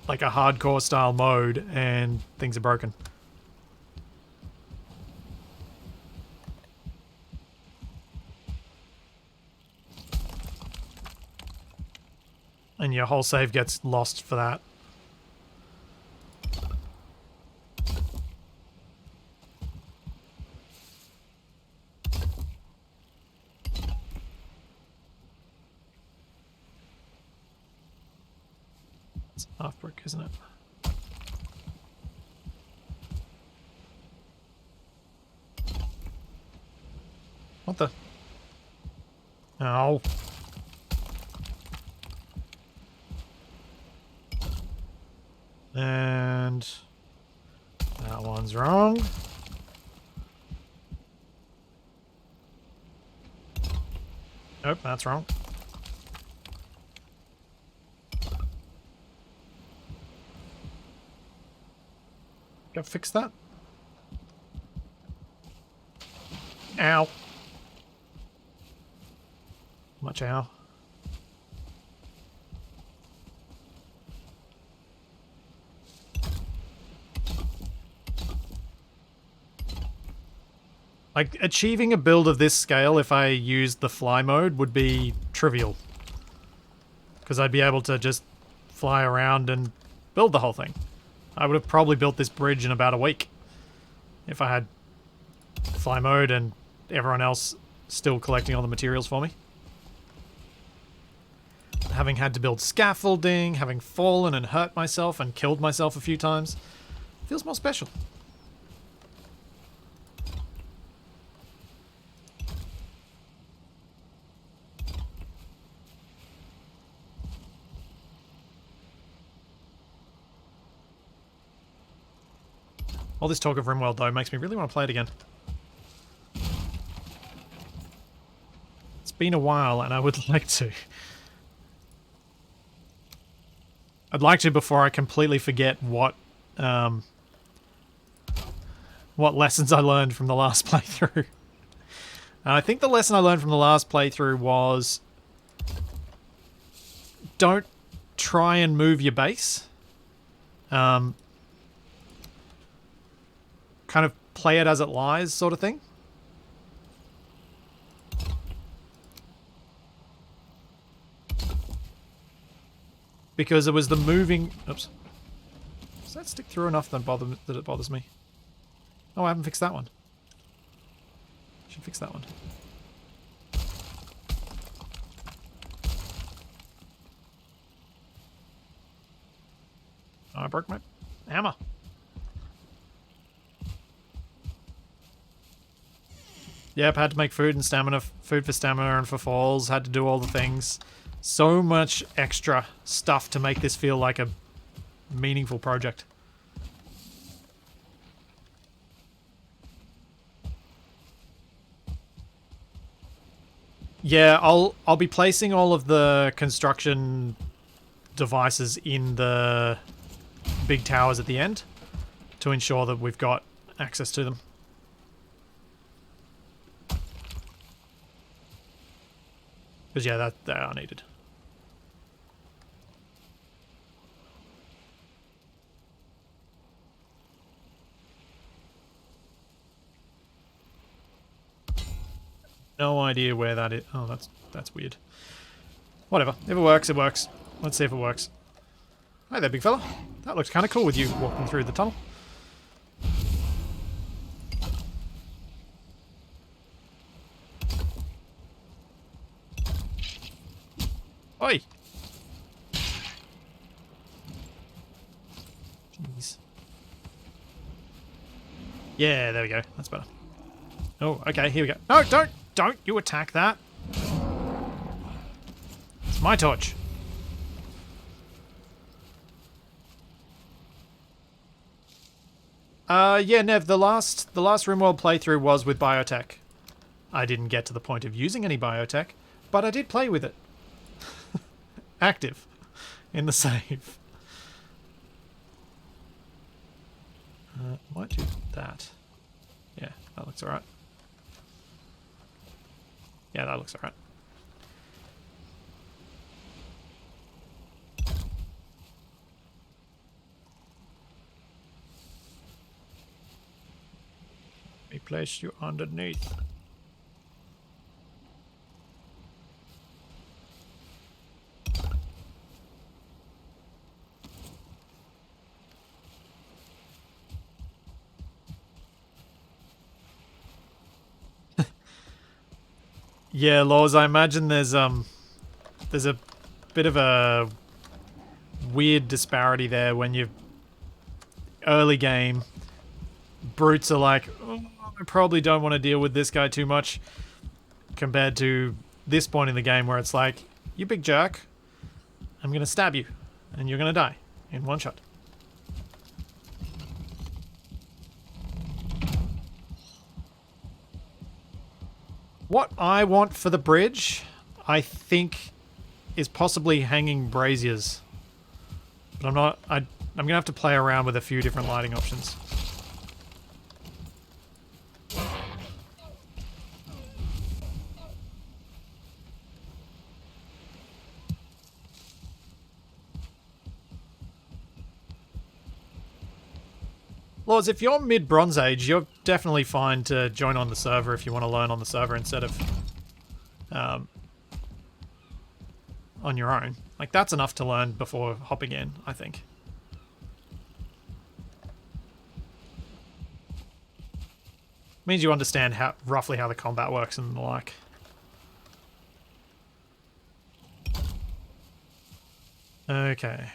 like a hardcore style mode and things are broken. And your whole save gets lost for that. It's half brick, isn't it? What the? Ow. And that one's wrong. Nope, that's wrong. Go fix that. Ow. Much ow. Like, achieving a build of this scale if I used the fly mode would be trivial. Because I'd be able to just fly around and build the whole thing. I would have probably built this bridge in about a week if I had fly mode and everyone else still collecting all the materials for me. Having had to build scaffolding, having fallen and hurt myself and killed myself a few times, feels more special. All this talk of RimWorld, though, makes me really want to play it again. It's been a while, and I would like to. I'd like to before I completely forget what lessons I learned from the last playthrough. And I think the lesson I learned from the last playthrough was don't try and move your base. Kind of play it as it lies sort of thing. Because it was the moving... Oops. Does that stick through enough that it bothers me? Oh, I haven't fixed that one. Should fix that one. Oh, I broke my hammer. Yep, had to make food and stamina, food for stamina and for falls, had to do all the things. So much extra stuff to make this feel like a meaningful project. Yeah, I'll be placing all of the construction devices in the big towers at the end to ensure that we've got access to them. Because yeah, they are needed. No idea where that is. Oh, that's weird. Whatever. If it works, it works. Let's see if it works. Hi there, big fella. That looks kind of cool with you walking through the tunnel. Oi! Jeez. Yeah, there we go. That's better. Oh, okay, here we go. No, don't! Don't you attack that. It's my torch. Yeah, Nev, the last RimWorld playthrough was with biotech. I didn't get to the point of using any biotech, but I did play with it. Active in the save. Might do that. Yeah, that looks alright. Yeah, that looks alright. We place you underneath. Yeah, Laws, I imagine there's a bit of a weird disparity there when you early game brutes are like, oh, I probably don't want to deal with this guy too much, compared to this point in the game where it's like, you big jerk, I'm gonna stab you and you're gonna die in one shot. What I want for the bridge, I think, is possibly hanging braziers. But I'm not... I'm going to have to play around with a few different lighting options. Lords, if you're mid-Bronze Age, you're definitely fine to join on the server if you want to learn on the server instead of on your own. Like, that's enough to learn before hopping in, I think. Means you understand roughly how the combat works and the like. Okay.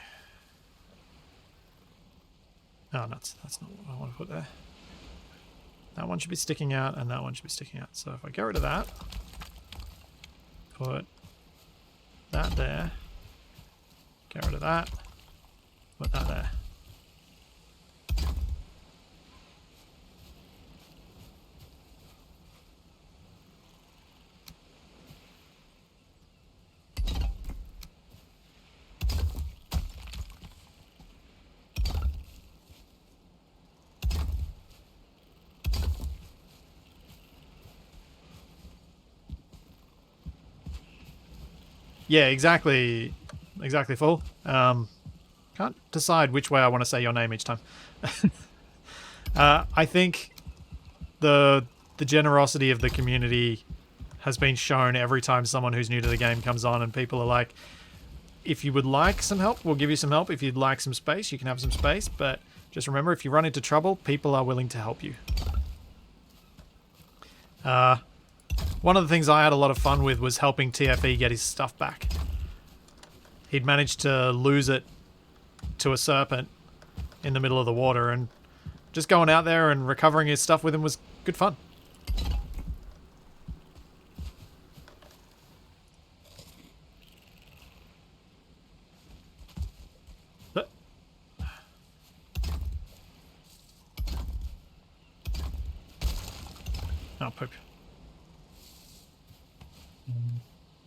Oh, that's not what I want to put there. That one should be sticking out, and that one should be sticking out. So if I get rid of that, put that there, get rid of that, put that there. Yeah, exactly full. Can't decide which way I want to say your name each time. I think the generosity of the community has been shown every time someone who's new to the game comes on, and people are like, if you would like some help, we'll give you some help. If you'd like some space, you can have some space, but just remember, if you run into trouble, people are willing to help you. One of the things I had a lot of fun with was helping TFE get his stuff back. He'd managed to lose it to a serpent in the middle of the water, and just going out there and recovering his stuff with him was good fun. Oh, poop.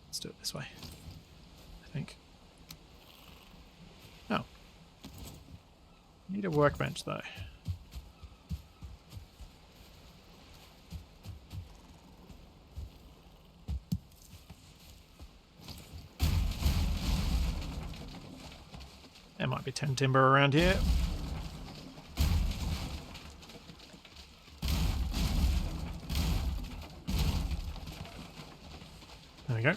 Let's do it this way, I think. Oh. Need a workbench, though. There might be 10 timber around here. There we go.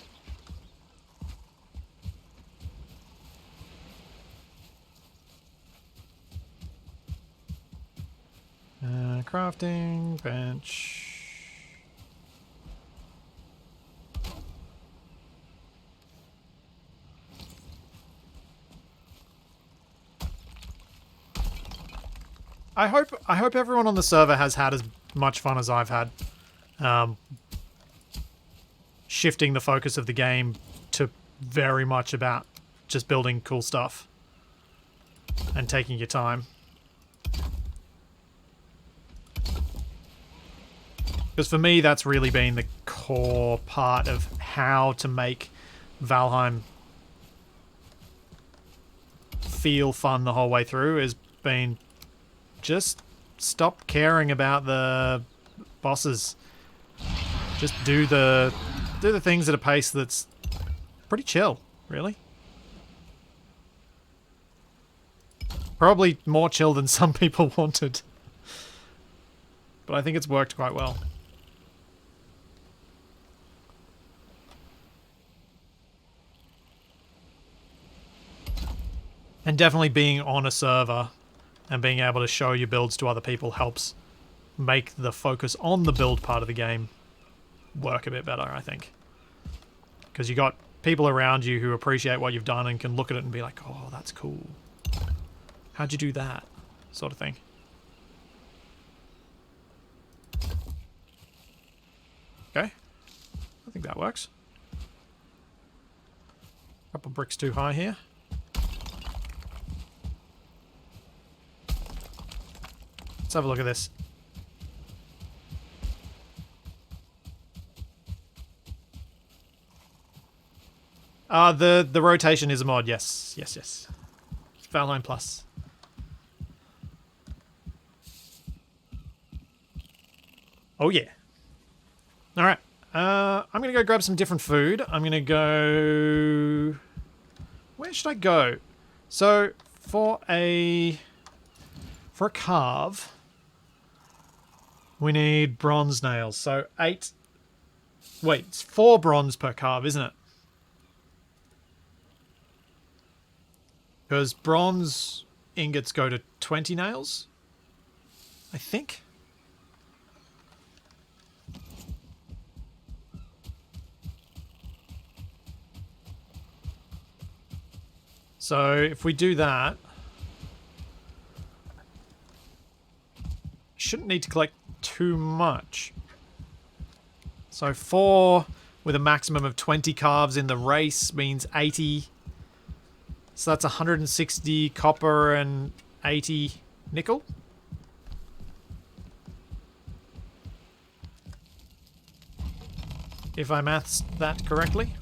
Crafting bench. I hope everyone on the server has had as much fun as I've had. shifting the focus of the game to very much about just building cool stuff and taking your time. Because for me, that's really been the core part of how to make Valheim feel fun the whole way through, has been just stop caring about the bosses. Just do the things at a pace that's pretty chill, really. Probably more chill than some people wanted. But I think it's worked quite well. And definitely being on a server and being able to show your builds to other people helps make the focus on the build part of the game work a bit better, I think. Because you got people around you who appreciate what you've done and can look at it and be like, oh, that's cool. How'd you do that? Sort of thing. Okay. I think that works. Couple bricks too high here. Let's have a look at this. The rotation is a mod, yes. Yes, yes. Valheim Plus. Oh yeah. Alright. I'm gonna go grab some different food. I'm gonna go... Where should I go? So, for a carve, we need bronze nails. So 8... Wait, it's 4 bronze per carve, isn't it? Because bronze ingots go to 20 nails, I think. So if we do that, shouldn't need to collect too much. So 4 with a maximum of 20 carves in the race means 80. So that's 160 copper and 80 nickel. If I maths that correctly.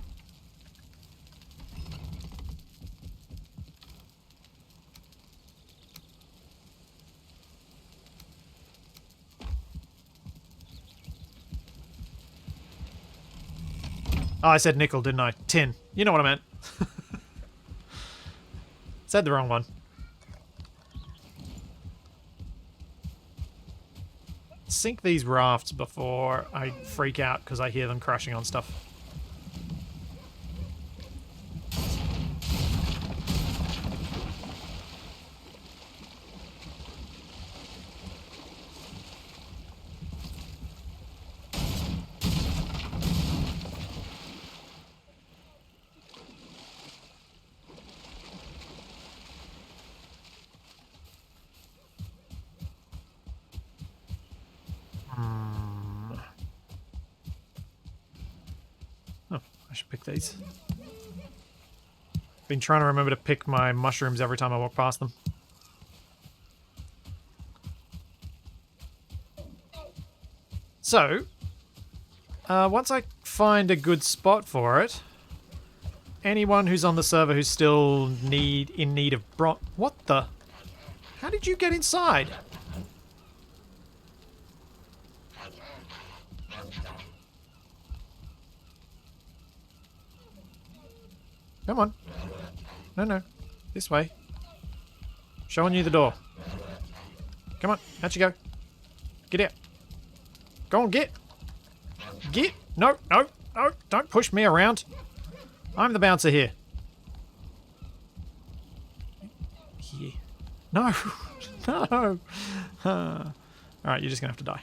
Oh, I said nickel, didn't I? Tin. You know what I meant. Said the wrong one. Sink these rafts before I freak out because I hear them crashing on stuff. Should pick these. Been trying to remember to pick my mushrooms every time I walk past them. So, once I find a good spot for it, anyone who's on the server who's still in need of bronze... What the? How did you get inside? Come on. No, no. This way. Showing you the door. Come on. Out you go. Get out. Go on, get. Get. No, no, no. Don't push me around. I'm the bouncer here. Here. No. No. Alright, you're just going to have to die.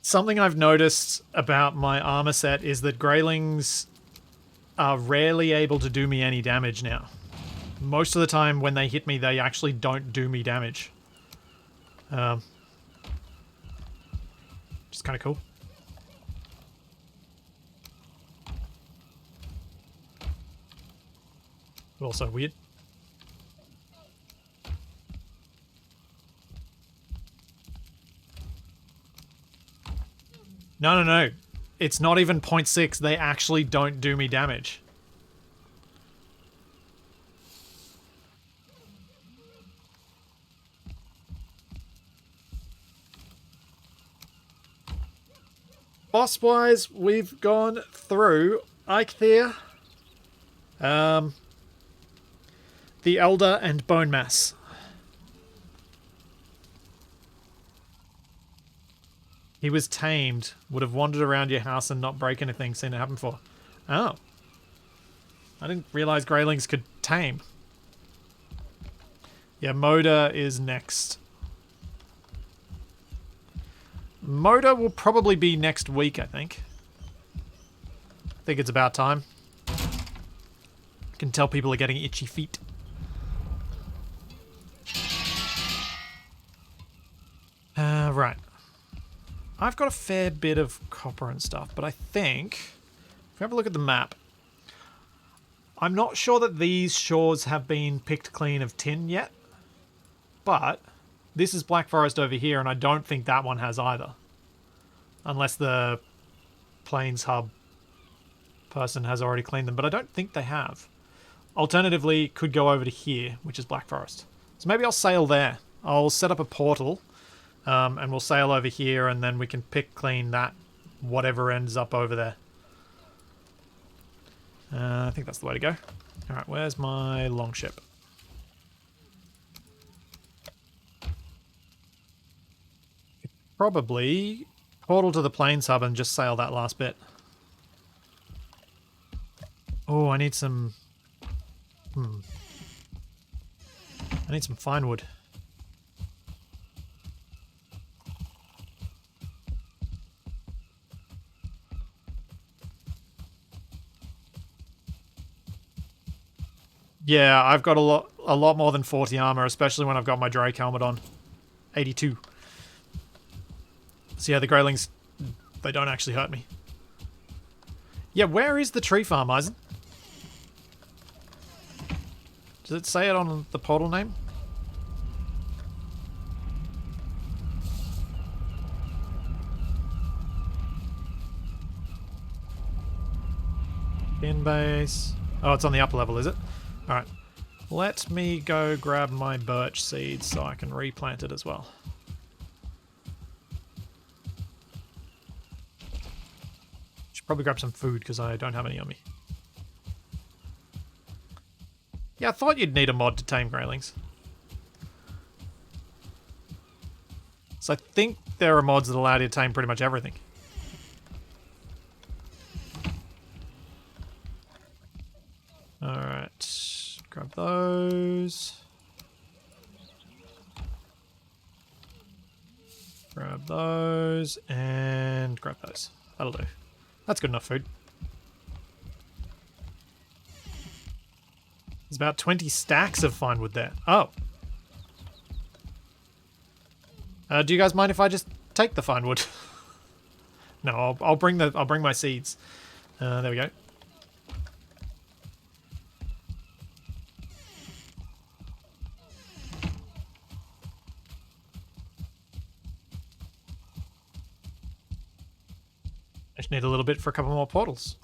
Something I've noticed about my armor set is that Greylings are rarely able to do me any damage now. Most of the time when they hit me, they actually don't do me damage. Just kind of cool. But also weird. No, no, no. It's not even 0.6. They actually don't do me damage. Boss-wise, we've gone through Eikthyr, the Elder, and Bone Mass. He was tamed. Would have wandered around your house and not break anything. Seen it happen before. Oh. I didn't realize Greylings could tame. Yeah, Moda is next. Moda will probably be next week, I think. I think it's about time. I can tell people are getting itchy feet. Right. I've got a fair bit of copper and stuff, but I think, if we have a look at the map, I'm not sure that these shores have been picked clean of tin yet, but this is Black Forest over here, and I don't think that one has either. Unless the Plains Hub person has already cleaned them, but I don't think they have. Alternatively, could go over to here, which is Black Forest. So maybe I'll sail there. I'll set up a portal, and we'll sail over here, and then we can pick clean that, whatever ends up over there. I think that's the way to go. Alright, where's my longship? Probably portal to the Plains Hub and just sail that last bit. Oh, I need some... I need some fine wood. Yeah, I've got a lot more than 40 armor, especially when I've got my Drake helmet on. 82. So yeah, the Greylings, they don't actually hurt me. Yeah, where is the tree farm, Eisen? Does it say it on the portal name? In base. Oh, it's on the upper level, is it? Alright. Let me go grab my birch seeds so I can replant it as well. Should probably grab some food because I don't have any on me. Yeah, I thought you'd need a mod to tame Greylings. So I think there are mods that allow you to tame pretty much everything. Alright, grab those. Grab those, and grab those. That'll do. That's good enough food. There's about 20 stacks of fine wood there. Oh. Do you guys mind if I just take the fine wood? No, I'll bring my seeds. There we go. I just need a little bit for a couple more portals.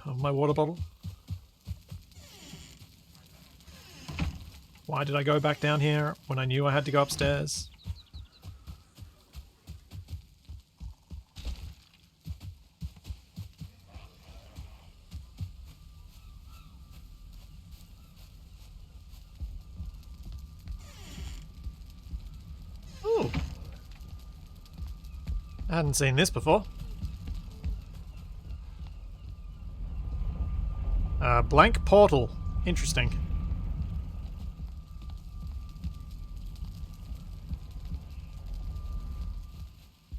Of my water bottle. Why did I go back down here when I knew I had to go upstairs? Ooh. I hadn't seen this before. Blank portal. Interesting.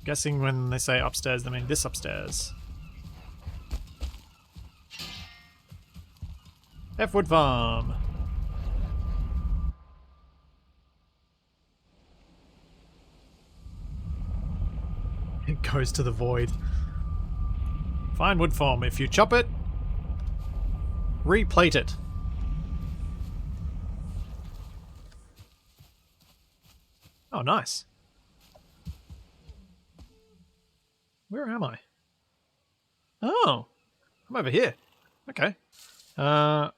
Guessing when they say upstairs, they mean this upstairs. F-Wood Farm. It goes to the void. Fine wood form. If you chop it, replate it. Oh, nice. Where am I? Oh, I'm over here. Okay. I've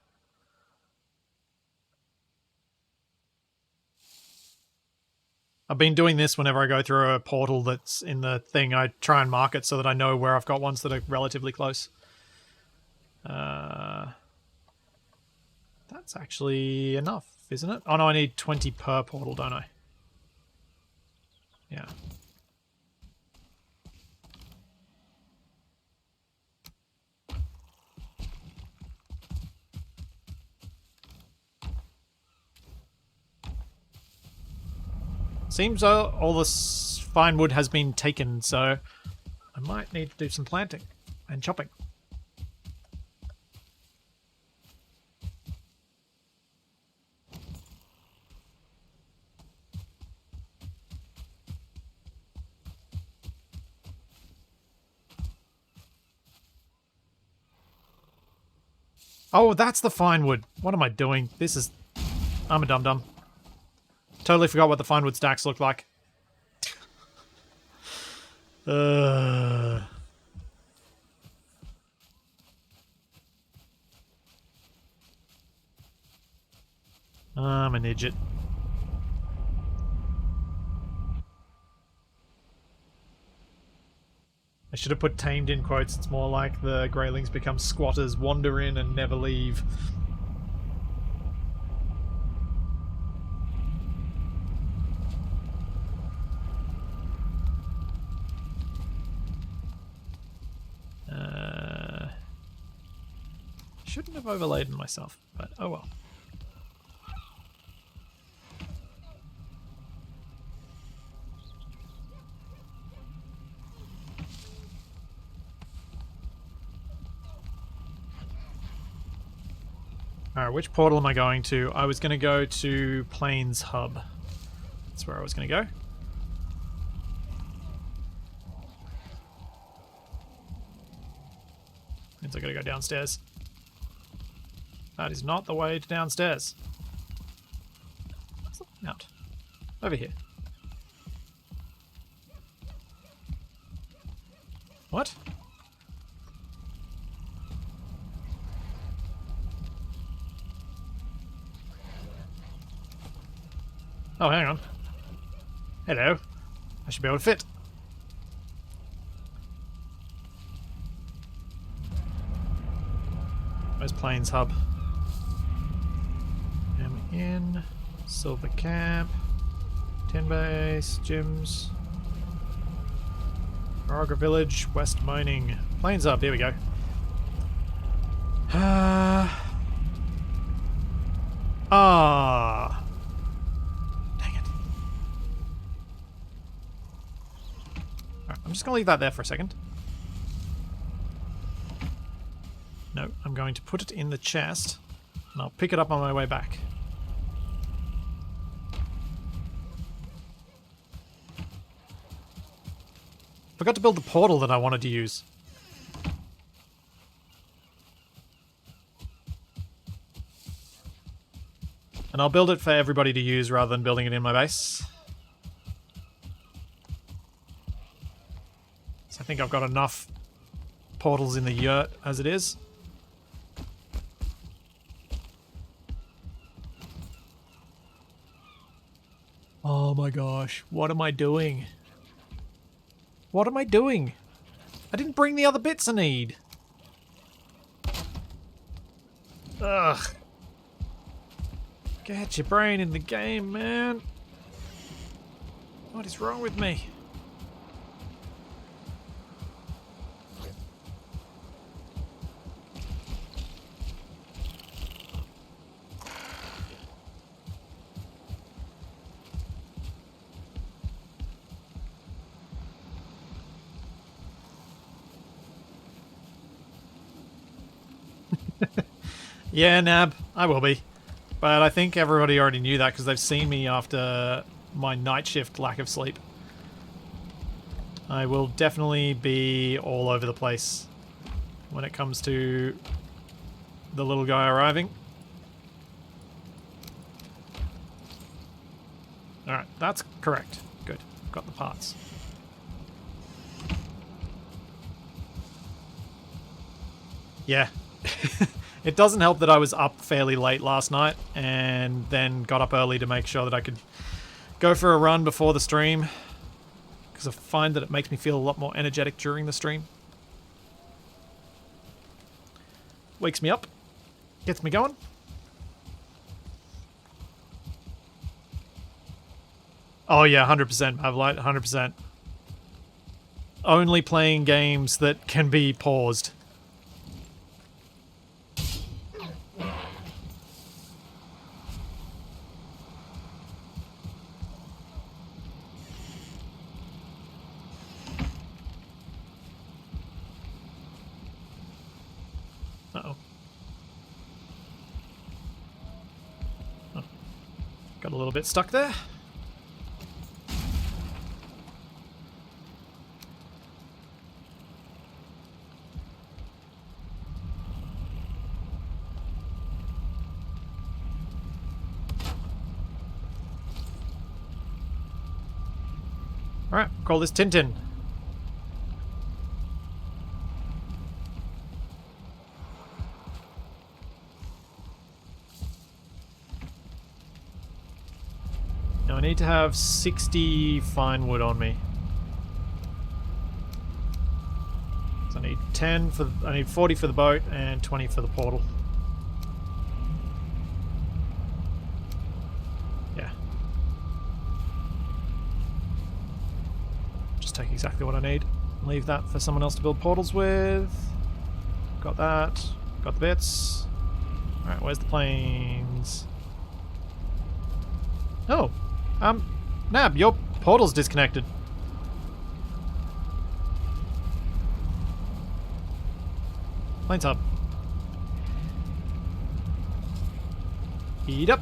been doing this whenever I go through a portal that's in the thing. I try and mark it so that I know where I've got ones that are relatively close. That's actually enough, isn't it? Oh no, I need 20 per portal, don't I? Yeah. Seems all this fine wood has been taken, so I might need to do some planting and chopping. Oh, that's the fine wood. What am I doing? I'm a dum-dum. Totally forgot what the fine wood stacks look like. I'm an idiot. I should have put tamed in quotes. It's more like the greylings become squatters, wander in and never leave. Shouldn't have overlaid myself, but oh well. Alright, which portal am I going to? I was going to go to Plains Hub. That's where I was going to go. Means I got to go downstairs. That is not the way to downstairs. Out. Over here. What? Oh, hang on. Hello. I should be able to fit. Where's Plains Hub? Am in. Silver Camp. Tin Base. Gyms. Raga Village. West Mining. Plains Hub. Here we go. Dang it. Alright, I'm just going to leave that there for a second. No, I'm going to put it in the chest, and I'll pick it up on my way back. Forgot to build the portal that I wanted to use. And I'll build it for everybody to use rather than building it in my base. So I think I've got enough portals in the yurt as it is. Oh my gosh, what am I doing? What am I doing? I didn't bring the other bits I need. Ugh. Get your brain in the game, man. What is wrong with me? Yeah, Nab, I will be. But I think everybody already knew that because they've seen me after my night shift lack of sleep. I will definitely be all over the place when it comes to the little guy arriving. Alright, that's correct. Good. Got the parts. Yeah. It doesn't help that I was up fairly late last night and then got up early to make sure that I could go for a run before the stream, because I find that it makes me feel a lot more energetic during the stream. Wakes me up, gets me going. Oh yeah, 100%, Mavlight, 100%. Only playing games that can be paused. Uh-oh. Oh. Got a little bit stuck there. Alright, call this Tintin. Now I need to have 60 fine wood on me. So I need 10 for, I need 40 for the boat and 20 for the portal. Yeah. Just take exactly what I need. Leave that for someone else to build portals with. Got that. Got the bits. Alright, where's the planes? Oh. Nab, your portal's disconnected. Planes hub. Eat up.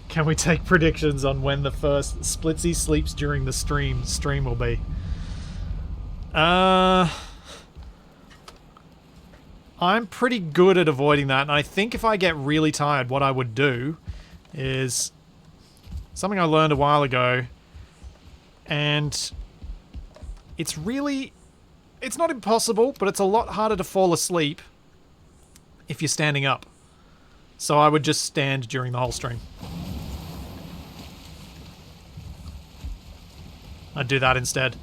Can we take predictions on when the first Splitsy sleeps during the stream will be? I'm pretty good at avoiding that, and I think if I get really tired, what I would do is something I learned a while ago, and it's not impossible, but it's a lot harder to fall asleep if you're standing up. So I would just stand during the whole stream. I'd do that instead.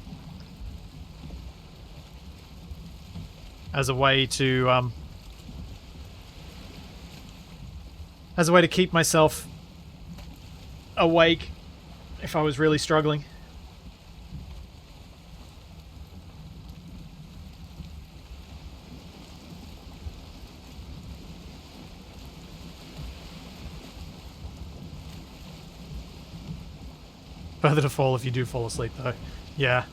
As a way to keep myself awake if I was really struggling. Further to fall if you do fall asleep, though. Yeah.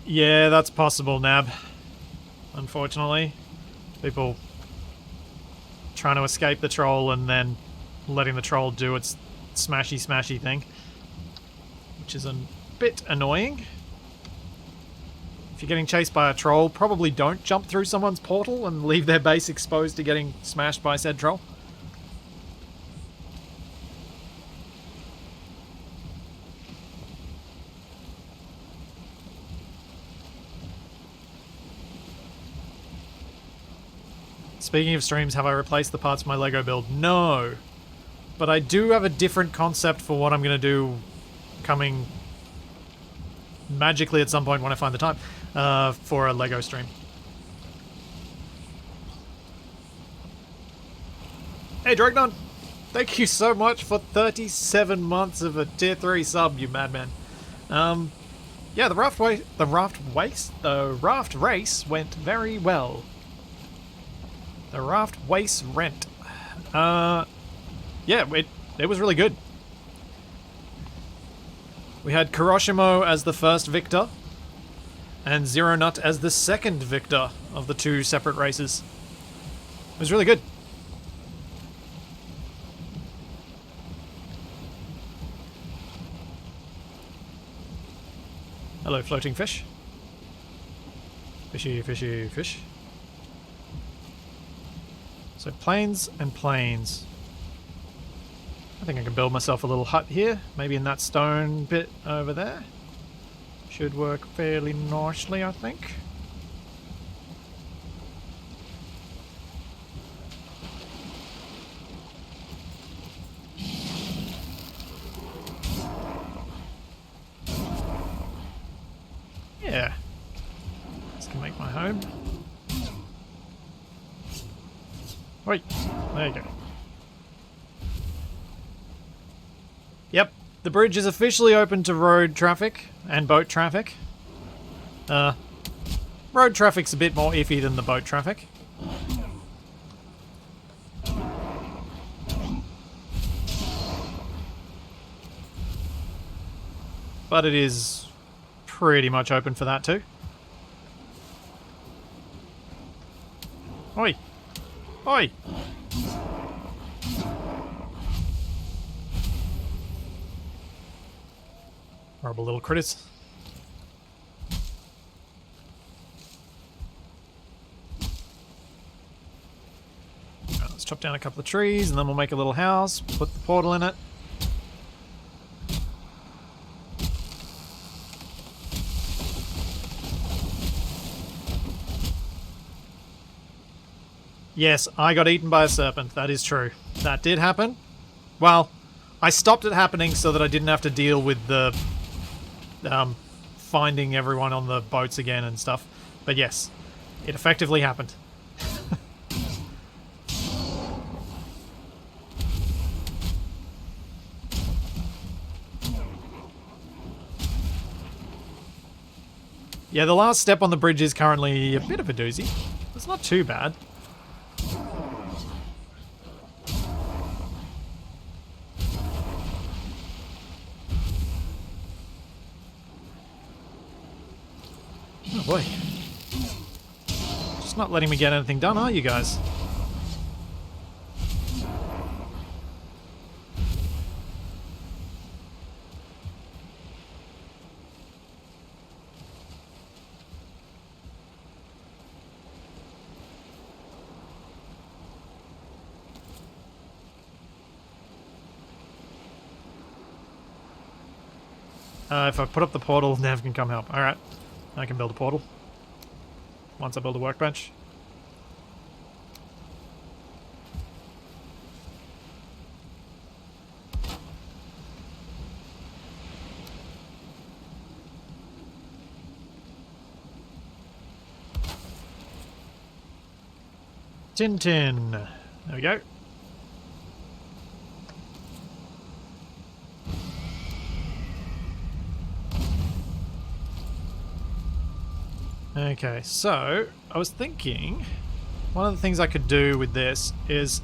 Yeah, that's possible, Nab. Unfortunately. People trying to escape the troll and then letting the troll do its smashy thing. Which is a bit annoying. If you're getting chased by a troll, probably don't jump through someone's portal and leave their base exposed to getting smashed by said troll. Speaking of streams, have I replaced the parts of my Lego build? No. But I do have a different concept for what I'm going to do coming magically at some point when I find the time for a Lego stream. Hey Dragnon! Thank you so much for 37 months of a tier 3 sub, you madman. Yeah, the raft race went very well. The raft race rent. Yeah, it was really good. We had Kuroshimo as the first victor, and Zero Nut as the second victor of the 2 separate races. It was really good. Hello, floating fish. Fishy, fishy, fish. So plains and plains. I think I can build myself a little hut here, maybe in that stone bit over there. Should work fairly nicely, I think. Yeah. This can make my home. Wait, there you go. Yep, the bridge is officially open to road traffic and boat traffic. Road traffic's a bit more iffy than the boat traffic. But it is pretty much open for that too. Oi! Oi! Horrible little critters. Right, let's chop down a couple of trees and then we'll make a little house, put the portal in it. Yes, I got eaten by a serpent. That is true. That did happen. Well, I stopped it happening so that I didn't have to deal with the finding everyone on the boats again and stuff. But yes, it effectively happened. Yeah, the last step on the bridge is currently a bit of a doozy. It's not too bad. Oh boy. Just not letting me get anything done, are you guys? If I put up the portal, Nav can come help. Alright. I can build a portal. Once I build a workbench. Tintin. There we go. Okay, so I was thinking one of the things I could do with this is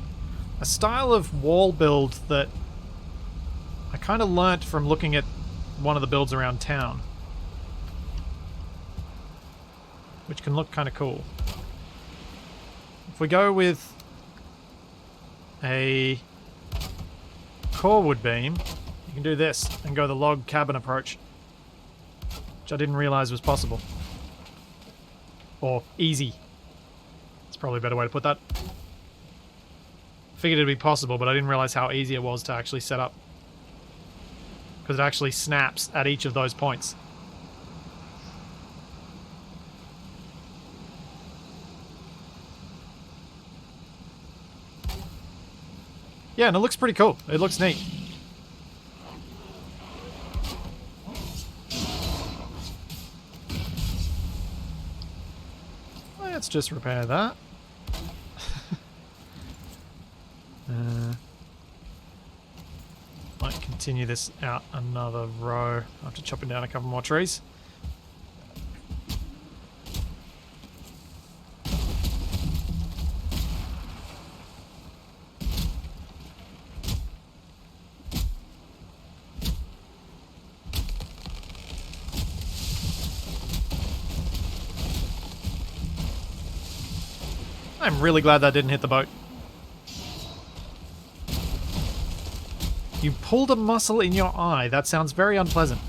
a style of wall build that I kind of learnt from looking at one of the builds around town, which can look kind of cool. If we go with a core wood beam, you can do this and go the log cabin approach, which I didn't realize was possible. Or easy. That's probably a better way to put that. Figured it'd be possible, but I didn't realize how easy it was to actually set up. Because it actually snaps at each of those points. Yeah, and it looks pretty cool. It looks neat. Let's just repair that. Might continue this out another row after chopping down a couple more trees. I'm really glad that didn't hit the boat. You pulled a muscle in your eye. That sounds very unpleasant.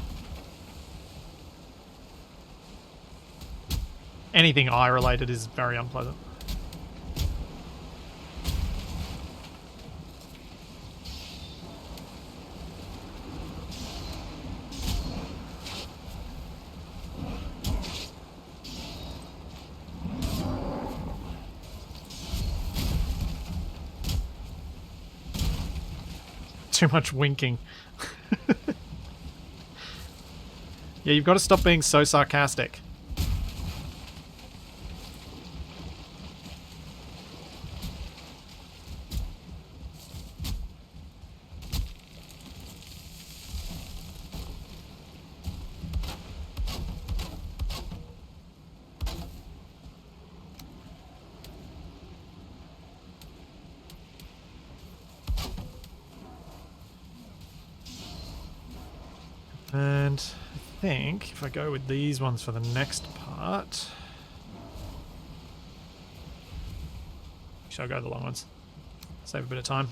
Anything eye related is very unpleasant. Too much winking. Yeah, you've got to stop being so sarcastic. And I think if I go with these ones for the next part... Actually, I'll go with the long ones. Save a bit of time.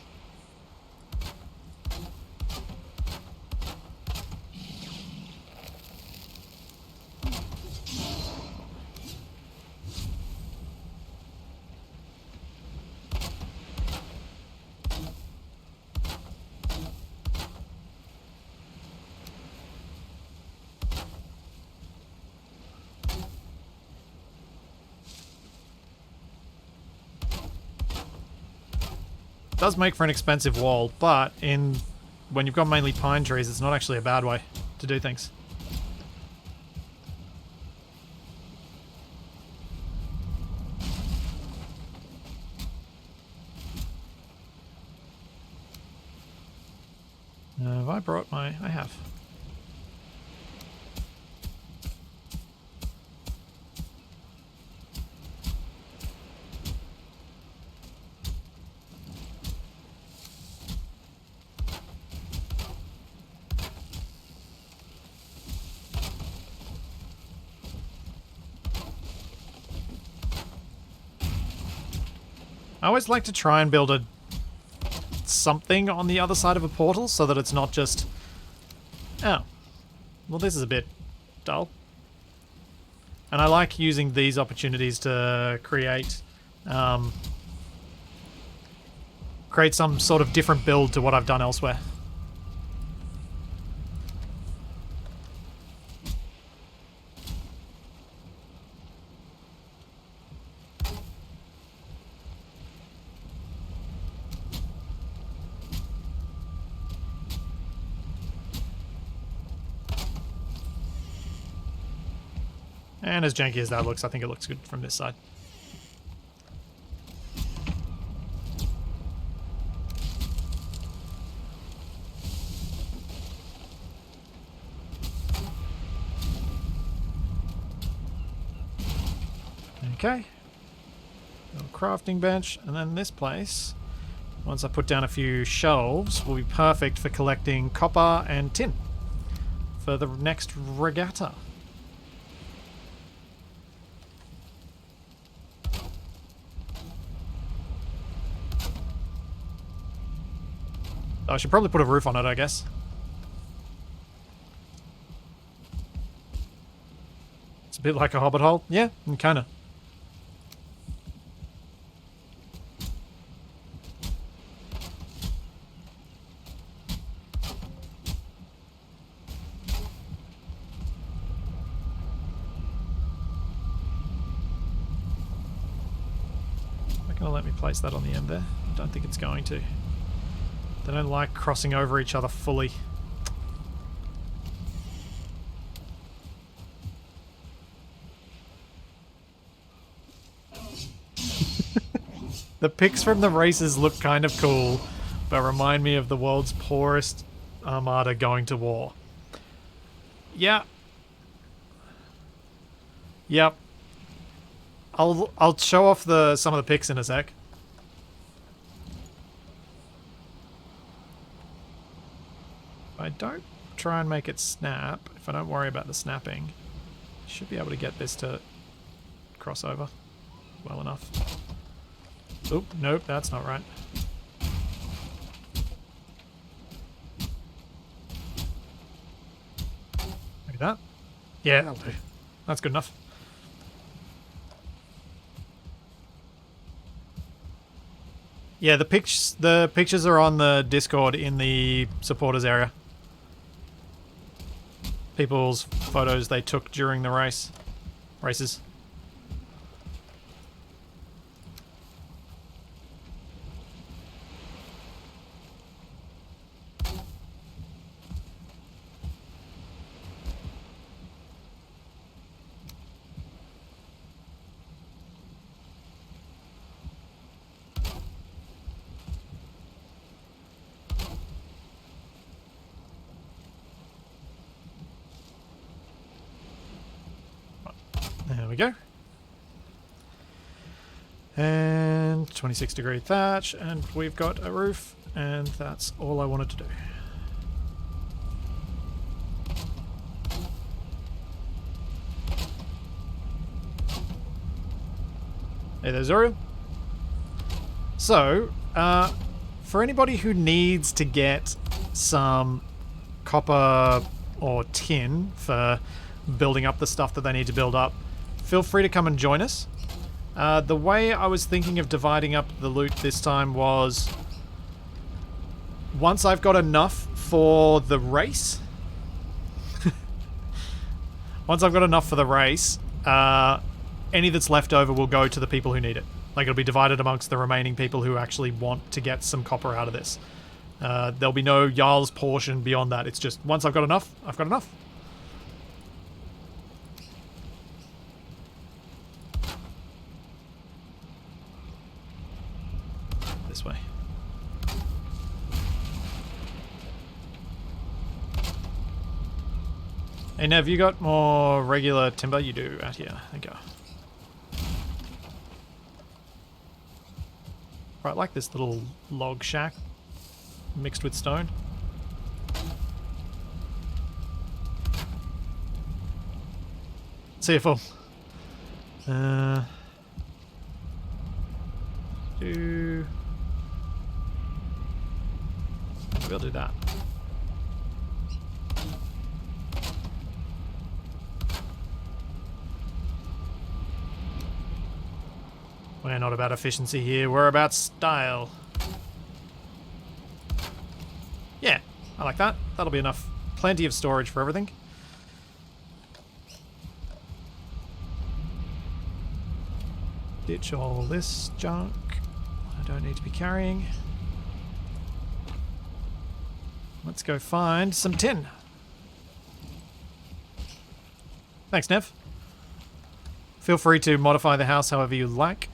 Does make for an expensive wall, but when you've got mainly pine trees, it's not actually a bad way to do things. Have I brought my... I have. I always like to try and build something on the other side of a portal so that it's not just... Oh. Well, this is a bit dull. And I like using these opportunities to create some sort of different build to what I've done elsewhere. And as janky as that looks, I think it looks good from this side. Okay. Little crafting bench, and then this place, once I put down a few shelves, will be perfect for collecting copper and tin for the next regatta. I should probably put a roof on it, I guess. It's a bit like a hobbit hole. Yeah, kinda. Not gonna let me place that on the end there. I don't think it's going to. They don't like crossing over each other fully. The pics from the races look kind of cool, but remind me of the world's poorest armada going to war. Yeah. Yep. I'll show off some of the pics in a sec. I don't try and make it snap, if I don't worry about the snapping, I should be able to get this to cross over well enough. Oh, nope, that's not right. Maybe that? Yeah, that'll do. That's good enough. Yeah, the pictures are on the Discord in the supporters area. People's photos they took during the races. There we go. And 26-degree thatch, and we've got a roof, and that's all I wanted to do. Hey there, Zoriel. So, for anybody who needs to get some copper or tin for building up the stuff that they need to build up, feel free to come and join us. The way I was thinking of dividing up the loot this time was, once I've got enough for the race, any that's left over will go to the people who need it. Like, it'll be divided amongst the remaining people who actually want to get some copper out of this. There'll be no Jarl's portion beyond that. It's just, once I've got enough, I've got enough. This way. Hey Nev, you got more regular timber? You do out here. There you go. Right, like this little log shack mixed with stone. See you, fool. We'll do that. We're not about efficiency here, we're about style. Yeah, I like that. That'll be enough. Plenty of storage for everything. Ditch all this junk I don't need to be carrying. Let's go find some tin. Thanks, Nev. Feel free to modify the house however you like.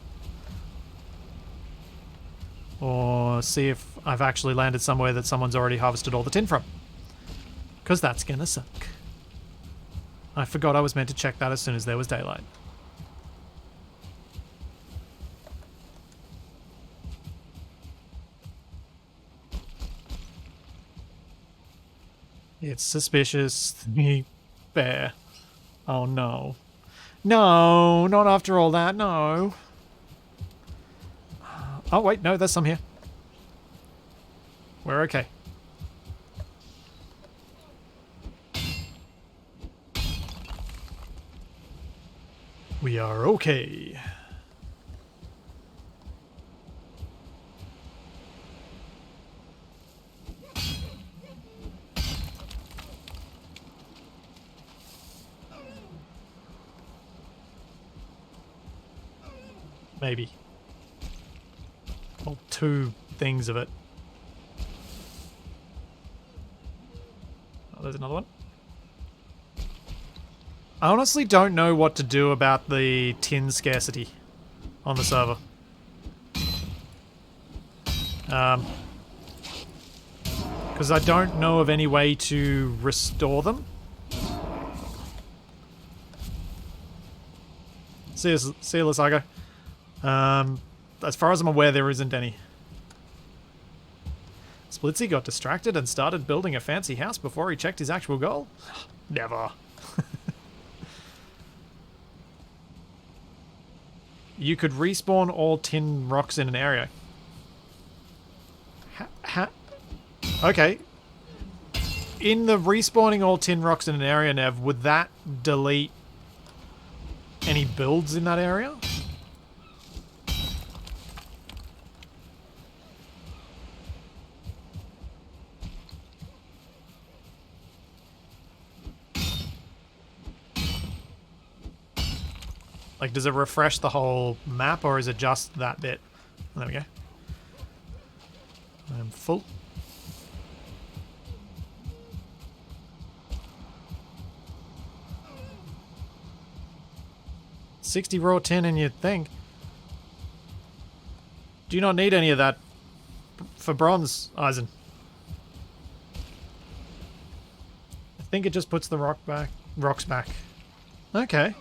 Or see if I've actually landed somewhere that someone's already harvested all the tin from. Because that's gonna suck. I forgot I was meant to check that as soon as there was daylight. It's suspicious. The bear. Oh no. No, not after all that, no. Oh wait, no, there's some here. We're okay. We are okay. Maybe. Well, 2 things of it. Oh, there's another one. I honestly don't know what to do about the tin scarcity on the server. Because I don't know of any way to restore them. See you, Lasago. As far as I'm aware, there isn't any. Splitsy got distracted and started building a fancy house before he checked his actual goal? Never. you could respawn all tin rocks in an area. Okay. In the respawning all tin rocks in an area, Nev, would that delete any builds in that area? Like, does it refresh the whole map, or is it just that bit? There we go. I'm full. $60 raw tin in your thing. Do you not need any of that for bronze, Eisen? I think it just puts the rocks back. Okay.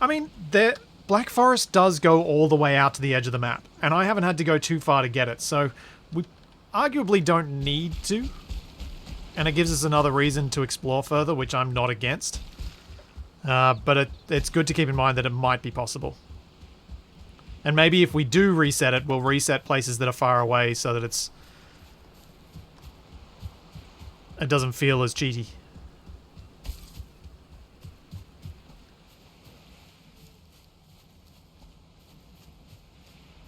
I mean, Black Forest does go all the way out to the edge of the map, and I haven't had to go too far to get it, so we arguably don't need to. And it gives us another reason to explore further, which I'm not against. But it's good to keep in mind that it might be possible. And maybe if we do reset it, we'll reset places that are far away so that it doesn't feel as cheaty.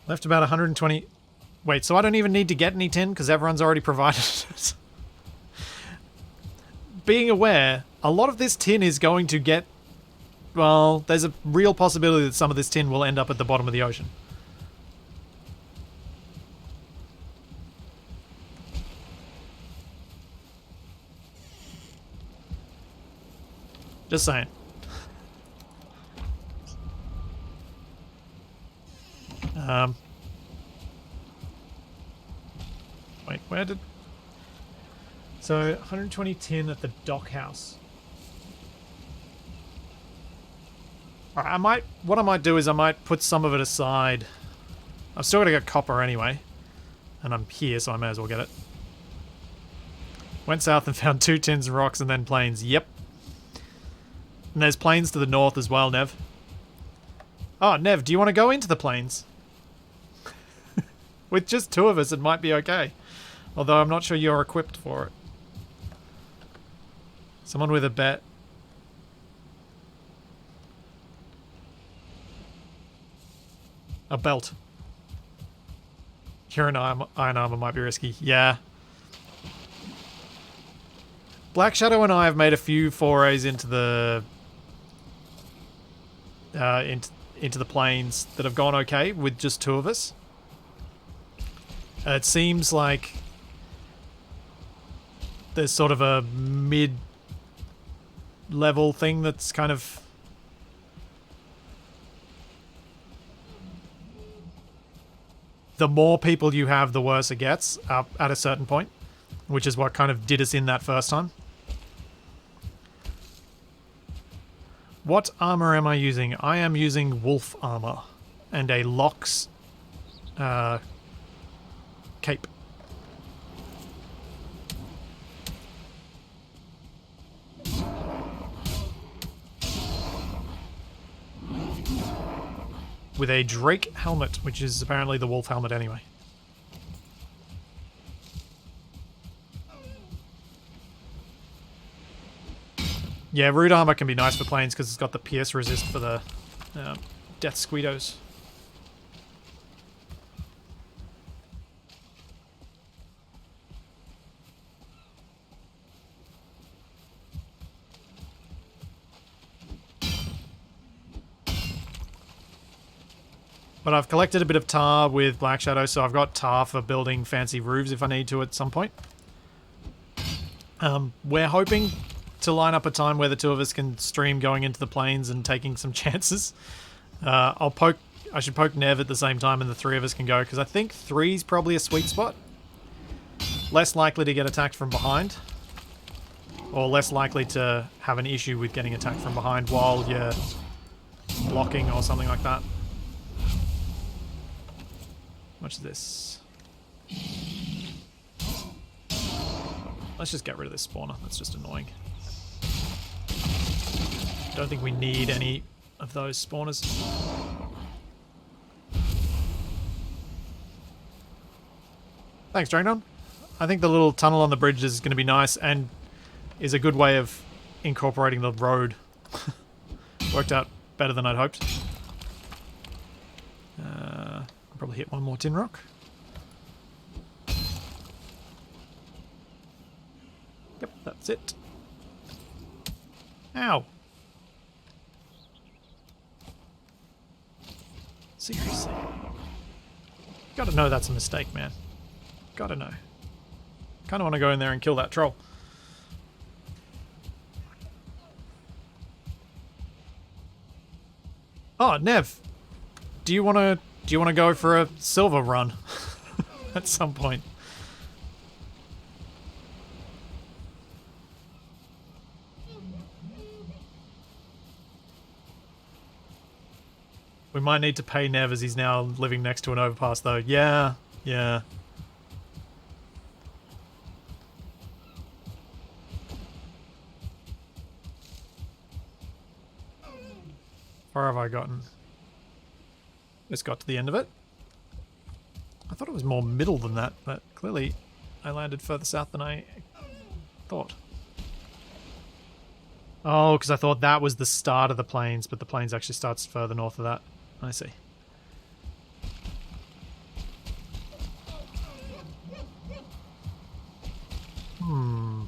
Left about 120... Wait, so I don't even need to get any tin because everyone's already provided it? Being aware, a lot of this tin is going to get... Well, there's a real possibility that some of this tin will end up at the bottom of the ocean. Just saying. Wait, where did... So, 120 tin at the dock house. Alright, what I might do is I might put some of it aside. I've still got to get copper anyway. And I'm here, so I may as well get it. Went south and found 2 tins of rocks and then plains. Yep. And there's plains to the north as well, Nev. Oh, Nev, do you want to go into the plains? With just 2 of us, it might be okay. Although I'm not sure you're equipped for it. Someone with a bet. A belt. Iron armor might be risky. Yeah. Black Shadow and I have made a few forays into the... into the plains that have gone okay with just 2 of us. It seems like there's sort of a mid-level thing that's kind of... The more people you have, the worse it gets at a certain point, which is what kind of did us in that first time. What armor am I using? I am using wolf armor and a Lox cape. With a Drake helmet, which is apparently the wolf helmet anyway. Yeah, root armor can be nice for planes because it's got the pierce resist for the death squeedos. But I've collected a bit of tar with Black Shadow, so I've got tar for building fancy roofs if I need to at some point. We're hoping to line up a time where the 2 of us can stream going into the plains and taking some chances. I should poke Nev at the same time and the 3 of us can go, because I think 3 is probably a sweet spot. Less likely to get attacked from behind. Or less likely to have an issue with getting attacked from behind while you're blocking or something like that. How much is this? Let's just get rid of this spawner. That's just annoying. Don't think we need any of those spawners. Thanks, Dragnon. I think the little tunnel on the bridge is going to be nice and is a good way of incorporating the road. Worked out better than I'd hoped. I'll probably hit one more tin rock. Yep, that's it. Ow! Secrecy. Gotta know that's a mistake, man. Gotta know. Kinda wanna go in there and kill that troll. Oh, Nev. Do you wanna go for a silver run? At some point. We might need to pay Nev as he's now living next to an overpass, though. Yeah, yeah. Where have I gotten? Just got to the end of it. I thought it was more middle than that, but clearly I landed further south than I thought. Oh, because I thought that was the start of the plains, but the plains actually starts further north of that. I see. Hmm.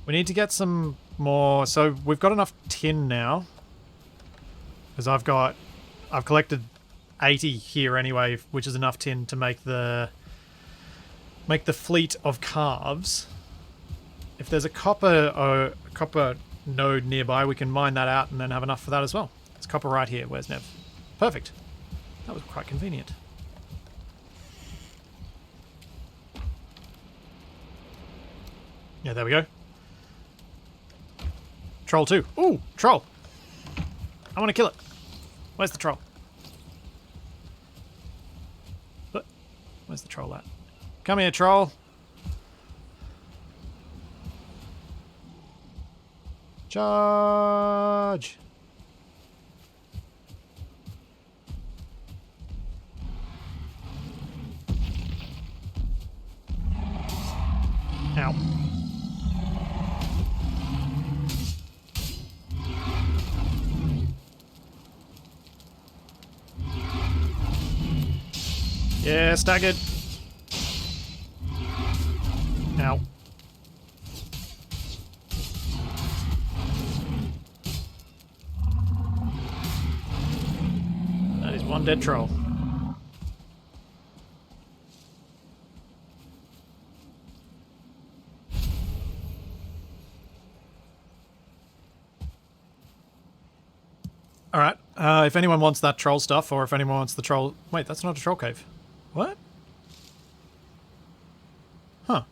We need to get some more. So we've got enough tin now. Because I've collected 80 here anyway, which is enough tin to make the fleet of calves. If there's a copper node nearby, we can mine that out and then have enough for that as well. There's copper right here. Where's Nev? Perfect. That was quite convenient. Yeah, there we go. Troll 2. Ooh, troll. I want to kill it. Where's the troll? What? Where's the troll at? Come here, troll. Charge. Ow. Yeah, staggered. Ow. That is one dead troll. Alright, if anyone wants that troll stuff, or if anyone wants the troll... Wait, that's not a troll cave. What? Huh.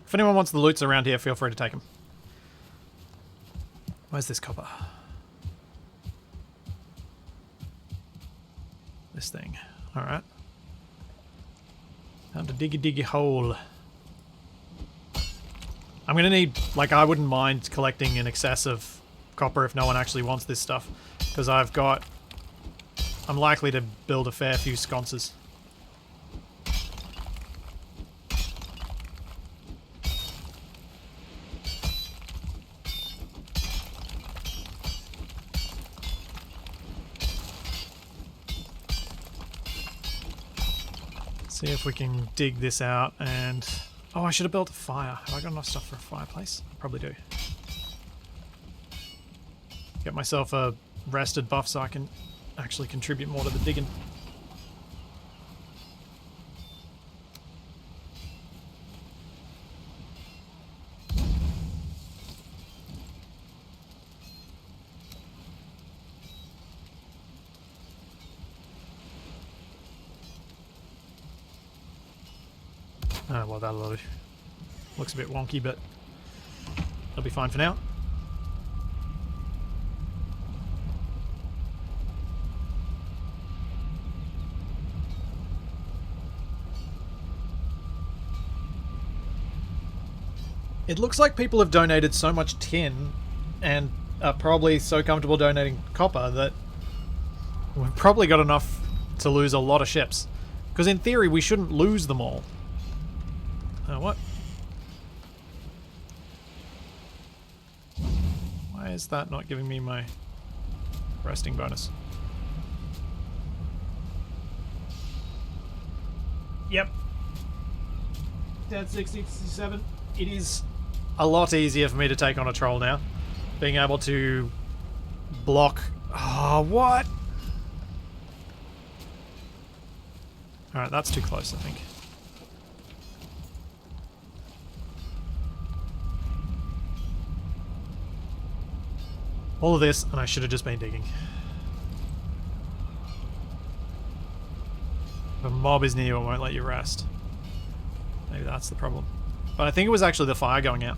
If anyone wants the loots around here, feel free to take them. Where's this copper? This thing. Alright. Time to diggy hole. I'm gonna need... Like, I wouldn't mind collecting in excess of copper if no one actually wants this stuff. Because I've got... I'm likely to build a fair few sconces. See if we can dig this out and... Oh, I should have built a fire. Have I got enough stuff for a fireplace? I probably do. Get myself a rested buff so I can actually contribute more to the digging. Oh, well, that'll looks a bit wonky, but it'll be fine for now. It looks like people have donated so much tin and are probably so comfortable donating copper that we've probably got enough to lose a lot of ships. Because in theory, we shouldn't lose them all. What? Why is that not giving me my resting bonus? Yep. Dead 67. It is a lot easier for me to take on a troll now. Being able to block... Oh, what? Alright, that's too close, I think. All of this, and I should have just been digging. The mob is near you and won't let you rest. Maybe that's the problem. But I think it was actually the fire going out.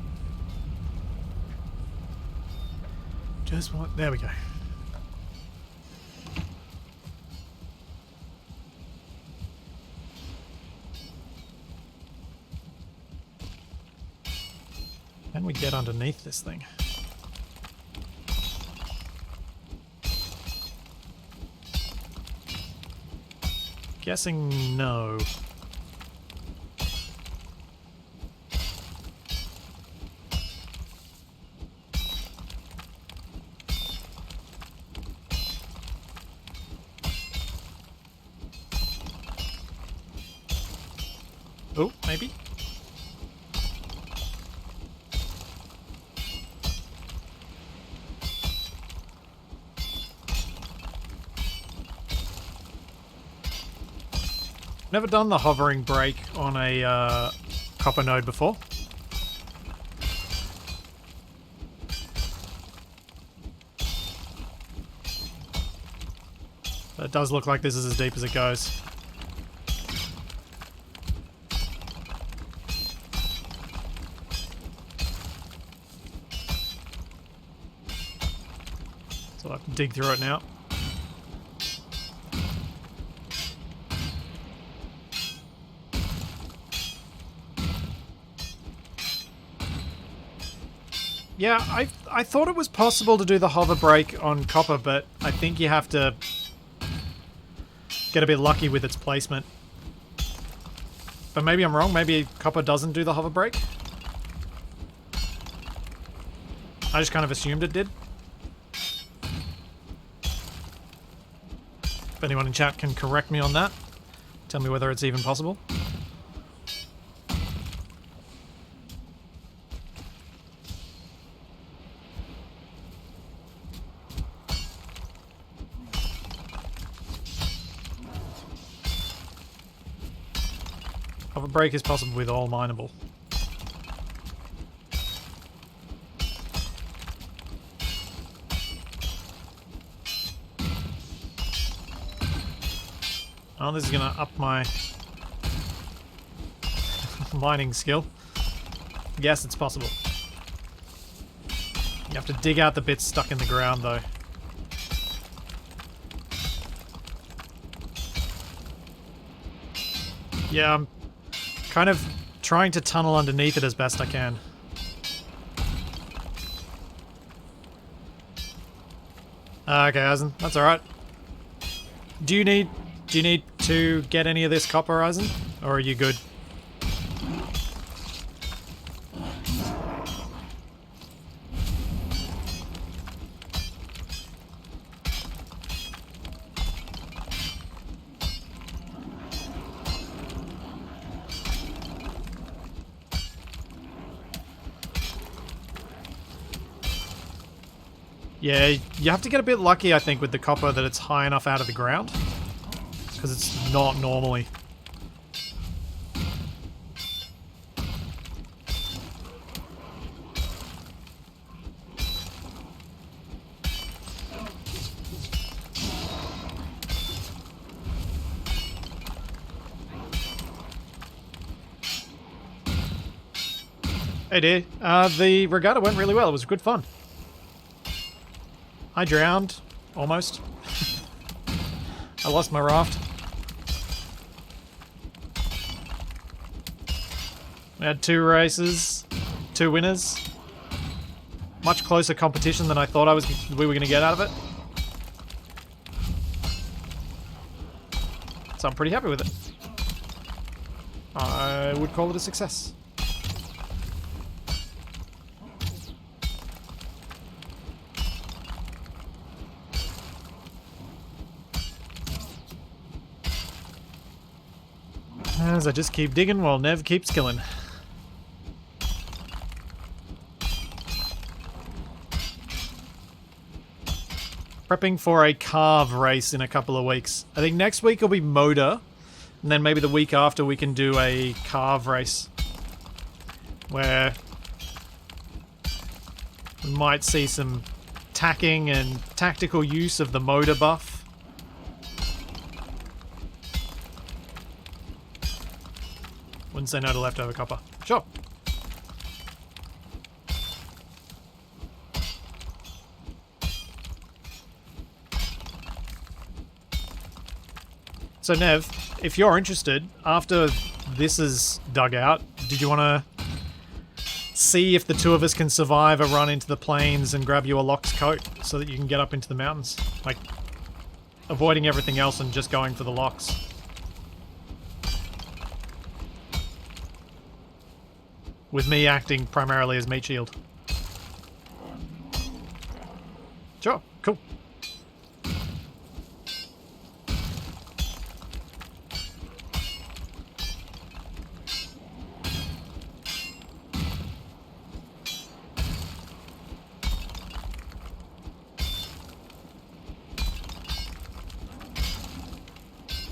Just what? There we go. Can we get underneath this thing? Guessing no. Oh, maybe? Never done the hovering break on a copper node before. But it does look like this is as deep as it goes. So I'll have to dig through it now. Yeah, I thought it was possible to do the hover break on copper, but I think you have to get a bit lucky with its placement. But maybe I'm wrong, maybe copper doesn't do the hover break. I just kind of assumed it did. If anyone in chat can correct me on that, tell me whether it's even possible. Hover break is possible with all mineable. Oh, this is gonna up my mining skill. Yes, it's possible. You have to dig out the bits stuck in the ground, though. Yeah, I'm kind of trying to tunnel underneath it as best I can. Okay, Eisen, that's alright. Do you need to get any of this copper, Eisen? Or are you good? Yeah, you have to get a bit lucky, I think, with the copper that it's high enough out of the ground. Because it's not normally. Hey dear, the regatta went really well. It was good fun. I drowned, almost. I lost my raft. We had 2 races. 2 winners. Much closer competition than I thought we were going to get out of it. So I'm pretty happy with it. I would call it a success. As I just keep digging while Nev keeps killing. Prepping for a carve race in a couple of weeks. I think next week will be motor, and then maybe the week after we can do a carve race. Where we might see some tacking and tactical use of the motor buff. Wouldn't say no to leftover copper. Sure. So Nev, if you're interested, after this is dug out, did you want to see if the two of us can survive a run into the plains and grab you a Lock's coat so that you can get up into the mountains? Like, avoiding everything else and just going for the Locks. With me acting primarily as meat shield. Sure, cool.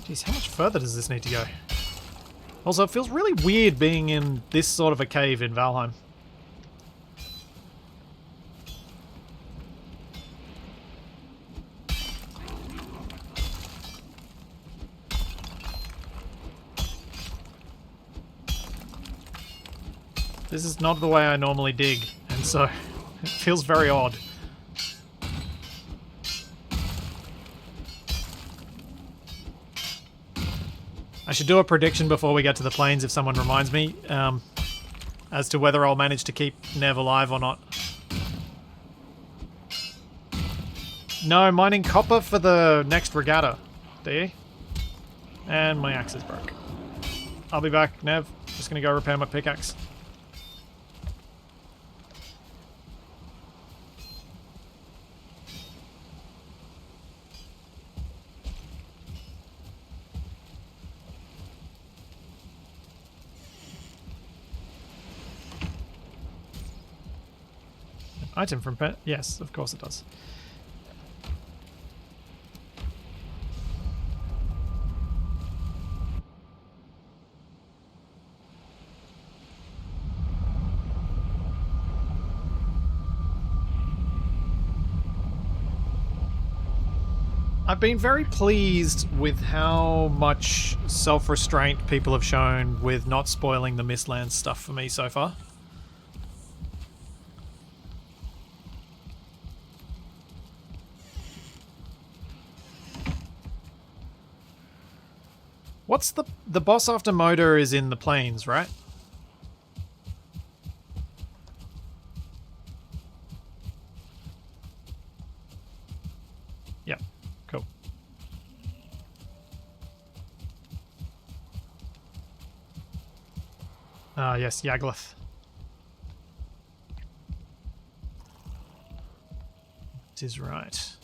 Jeez, how much further does this need to go? Also, it feels really weird being in this sort of a cave in Valheim. This is not the way I normally dig, and so it feels very odd. I should do a prediction before we get to the plains if someone reminds me, as to whether I'll manage to keep Nev alive or not. No, mining copper for the next regatta. Do you? And my axe is broke. I'll be back, Nev. Just gonna go repair my pickaxe. Item from pet? Yes, of course it does. I've been very pleased with how much self-restraint people have shown with not spoiling the Mistlands stuff for me so far. What's the boss after motor is in the plains, right? Yeah, cool. Ah, yes, Yagluth. It is right.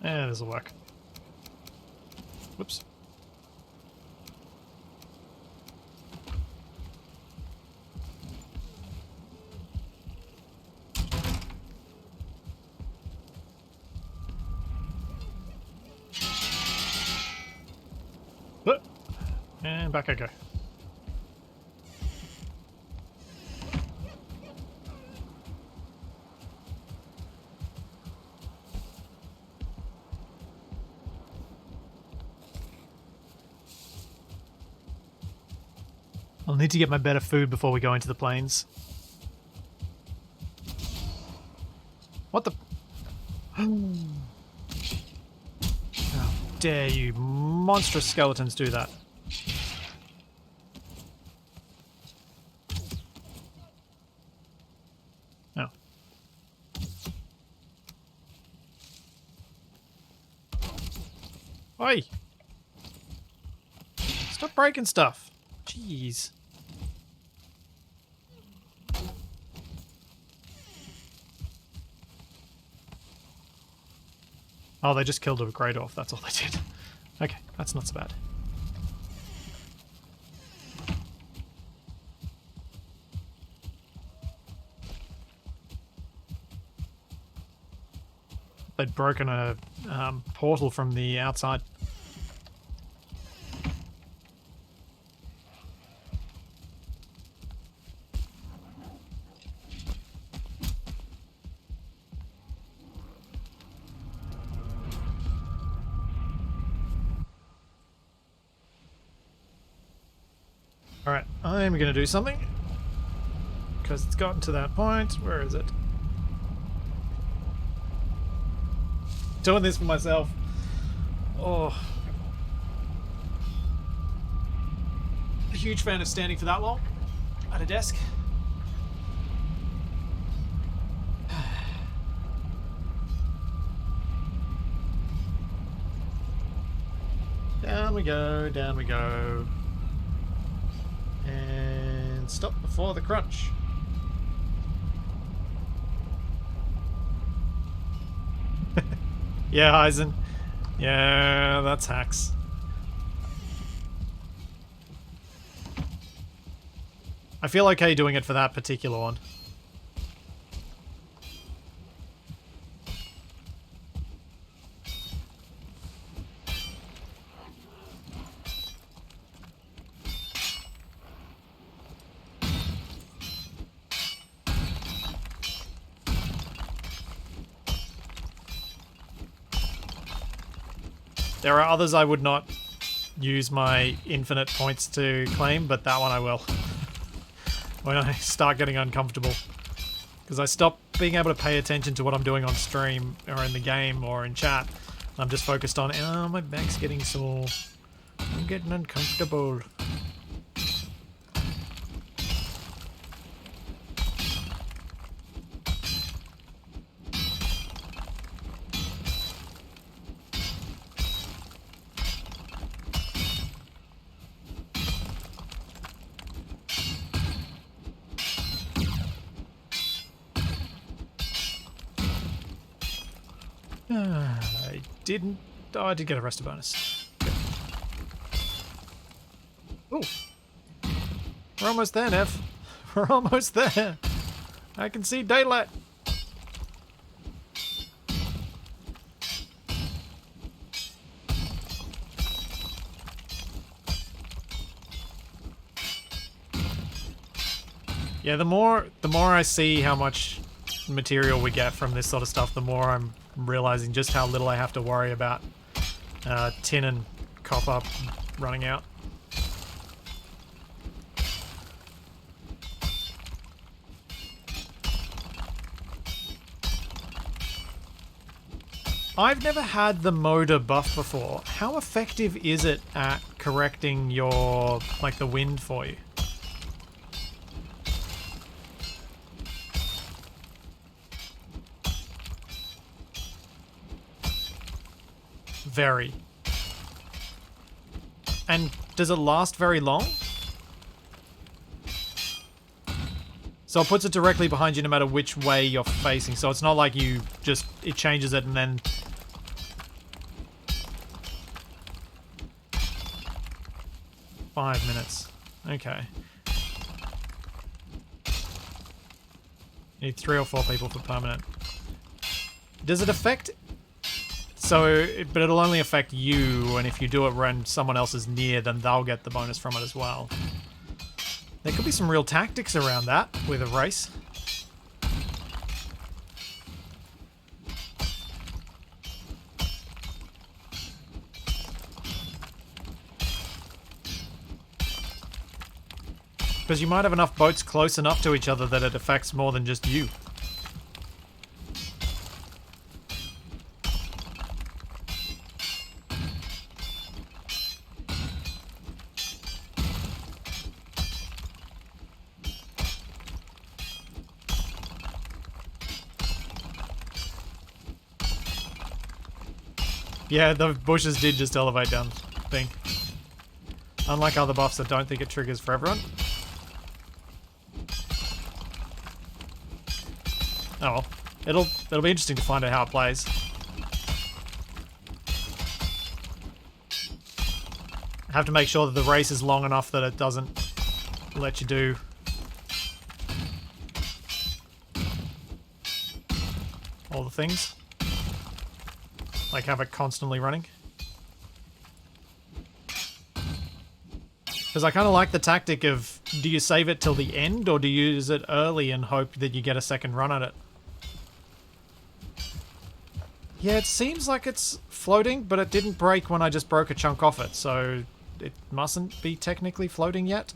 Yeah, this'll work. Whoops. And back I go. I'll need to get my better food before we go into the plains. What the... Oh, dare you monstrous skeletons do that? No. Oi! Stop breaking stuff. Jeez. Oh, they just killed a great off. That's all they did. Okay, that's not so bad. They'd broken a portal from the outside. Alright, I'm gonna do something. Because it's gotten to that point. Where is it? Doing this for myself. Oh. A huge fan of standing for that long at a desk. Down we go, down we go. And stop before the crunch. Yeah, Eisen. Yeah, that's hacks. I feel okay doing it for that particular one. There are others I would not use my infinite points to claim, but that one I will. When I start getting uncomfortable. Because I stop being able to pay attention to what I'm doing on stream, or in the game, or in chat. I'm just focused on, oh, my back's getting sore. I'm getting uncomfortable. I didn't... Oh, I did get a rest bonus. Oh. We're almost there, Nev. We're almost there. I can see daylight. Yeah, the more I see how much material we get from this sort of stuff, the more I'm realizing just how little I have to worry about tin and copper running out. I've never had the motor buff before. How effective is it at correcting your, like, the wind for you? Very. And does it last very long? So it puts it directly behind you no matter which way you're facing. So it's not like you just, it changes it and then... "5 minutes. Okay. Need 3 or 4 people for permanent. Does it affect... So, but it'll only affect you, and if you do it when someone else is near, then they'll get the bonus from it as well. There could be some real tactics around that with a race. Because you might have enough boats close enough to each other that it affects more than just you. Yeah, the bushes did just elevate down thing. Unlike other buffs, I don't think it triggers for everyone. Oh well. It'll be interesting to find out how it plays. I have to make sure that the race is long enough that it doesn't let you do all the things. Like have it constantly running. Because I kind of like the tactic of, do you save it till the end or do you use it early and hope that you get a second run at it? Yeah, it seems like it's floating, but it didn't break when I just broke a chunk off it, so it mustn't be technically floating yet.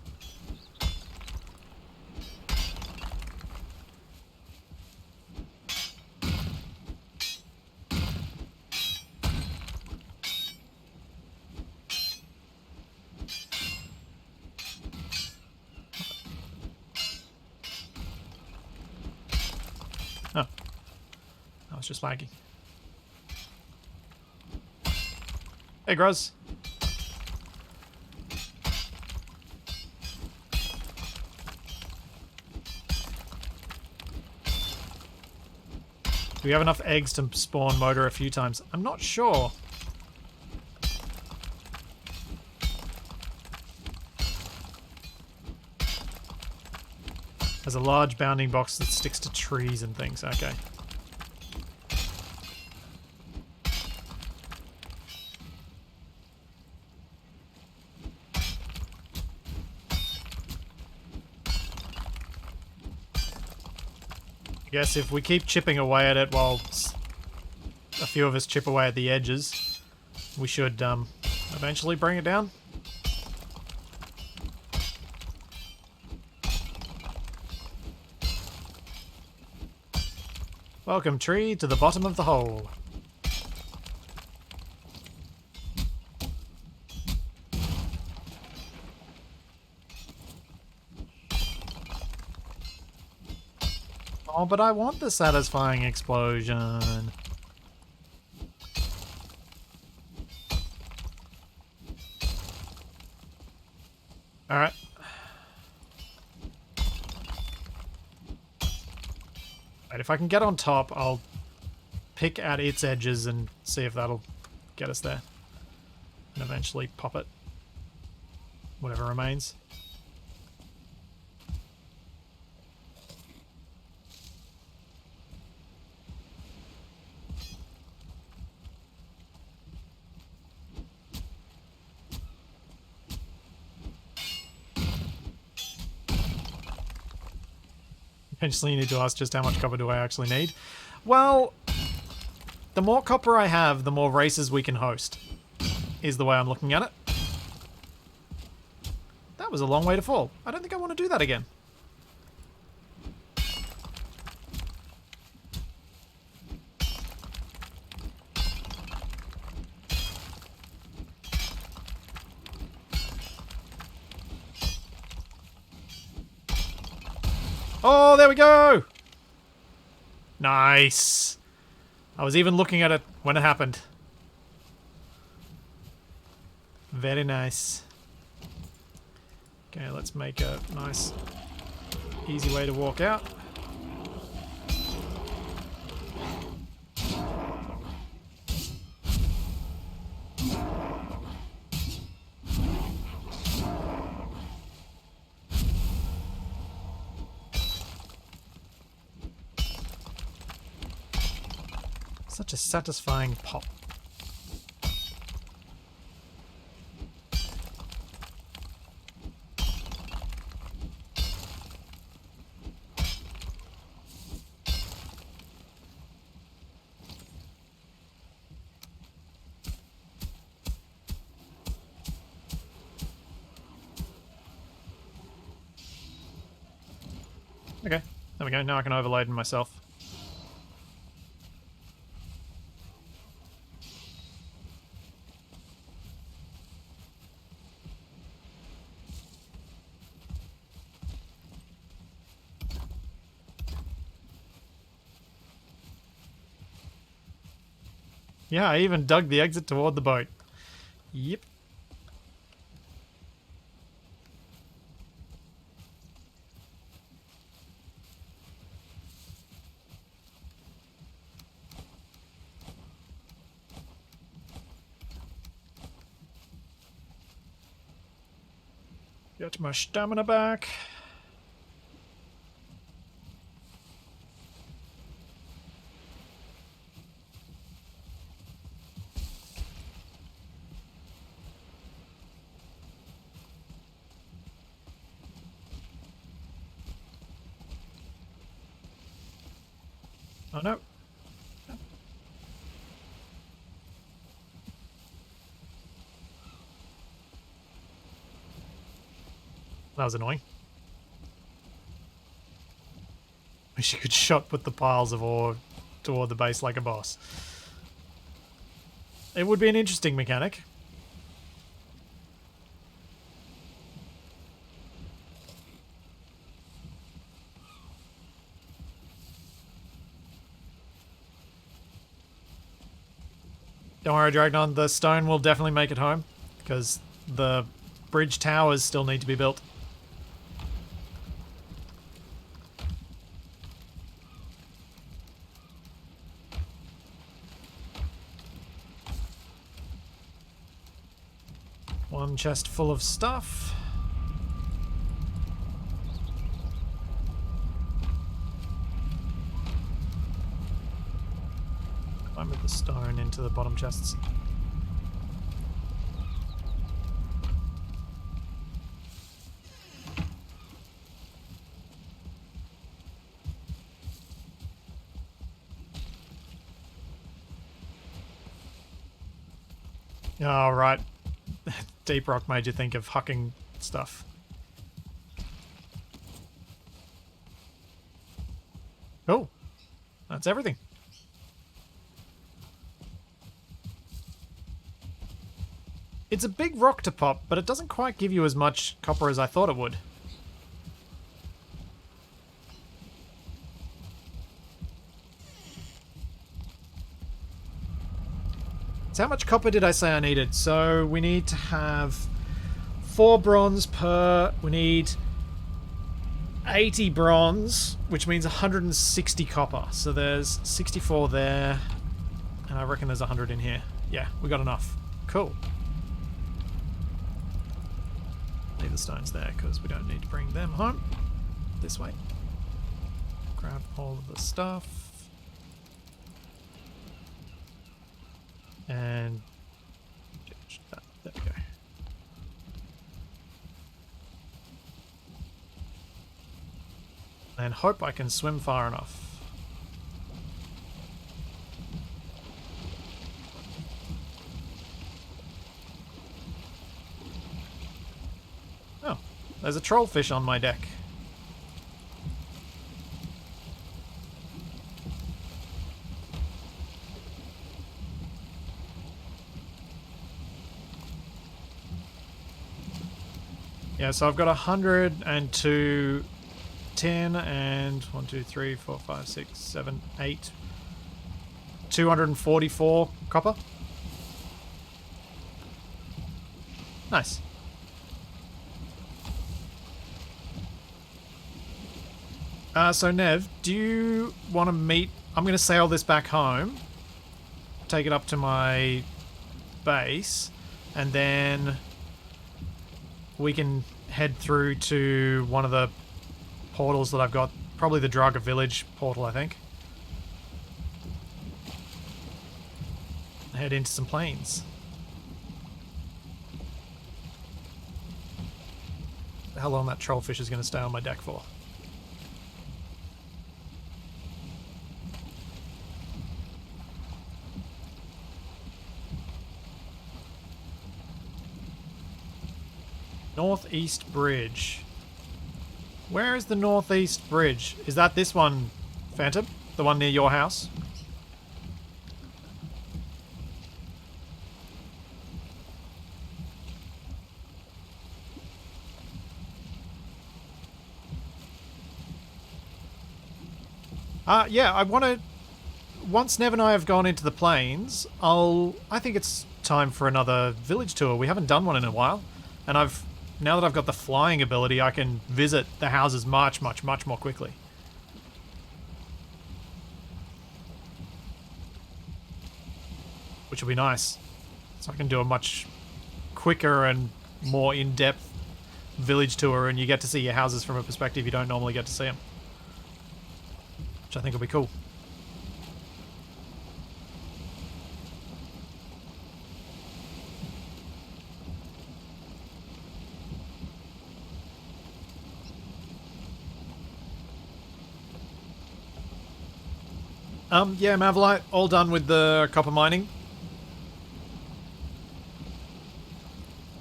Oh. I was just lagging. Hey, Gruz. Do we have enough eggs to spawn motor a few times? I'm not sure. There's a large bounding box that sticks to trees and things. Okay. I guess if we keep chipping away at it while a few of us chip away at the edges, we should eventually bring it down. Welcome, tree, to the bottom of the hole. Oh, but I want the satisfying explosion. Alright. Right, if I can get on top, I'll pick at its edges and see if that'll get us there. And eventually pop it. Whatever remains. Eventually you need to ask just how much copper do I actually need. Well, the more copper I have, the more races we can host, is the way I'm looking at it. That was a long way to fall. I don't think I want to do that again. Oh, there we go! Nice. I was even looking at it when it happened. Very nice. Okay, let's make a nice, easy way to walk out. Such a satisfying pop. Okay, there we go. Now I can overload myself. Yeah, I even dug the exit toward the boat. Yep. Get my stamina back. Oh no. That was annoying. Wish you could shot put the piles of ore toward the base like a boss. It would be an interesting mechanic. Don't worry, Dragnon, the stone will definitely make it home, because the bridge towers still need to be built. One chest full of stuff. I move the stone into the bottom chests. Oh, right. Deep rock made you think of hucking stuff. Oh, that's everything. It's a big rock to pop, but it doesn't quite give you as much copper as I thought it would. So how much copper did I say I needed? So we need to have 4 bronze per... We need 80 bronze, which means 160 copper. So there's 64 there, and I reckon there's 100 in here. Yeah, we got enough. Cool. Leave the stones there because we don't need to bring them home. This way. Grab all of the stuff. And there we go. And hope I can swim far enough. Oh, there's a trollfish on my deck. Yeah, so I've got 102 tin and 1, 2, 3, 4, 5, 6, 7, 8. 244 copper. Nice. So Nev, do you want to meet... I'm going to sail this back home, take it up to my base, and then we can head through to one of the portals that I've got. Probably the Draga Village portal, I think. Head into some plains. How long that trollfish is going to stay on my deck for. Northeast Bridge. Where is the Northeast Bridge? Is that this one, Phantom? The one near your house? Yeah, I want to... once Nev and I have gone into the plains, I think it's time for another village tour. We haven't done one in a while, and now that I've got the flying ability, I can visit the houses much more quickly. Which will be nice. So I can do a much quicker and more in-depth village tour, and you get to see your houses from a perspective you don't normally get to see them. Which I think will be cool. Yeah, Mavelite, all done with the copper mining.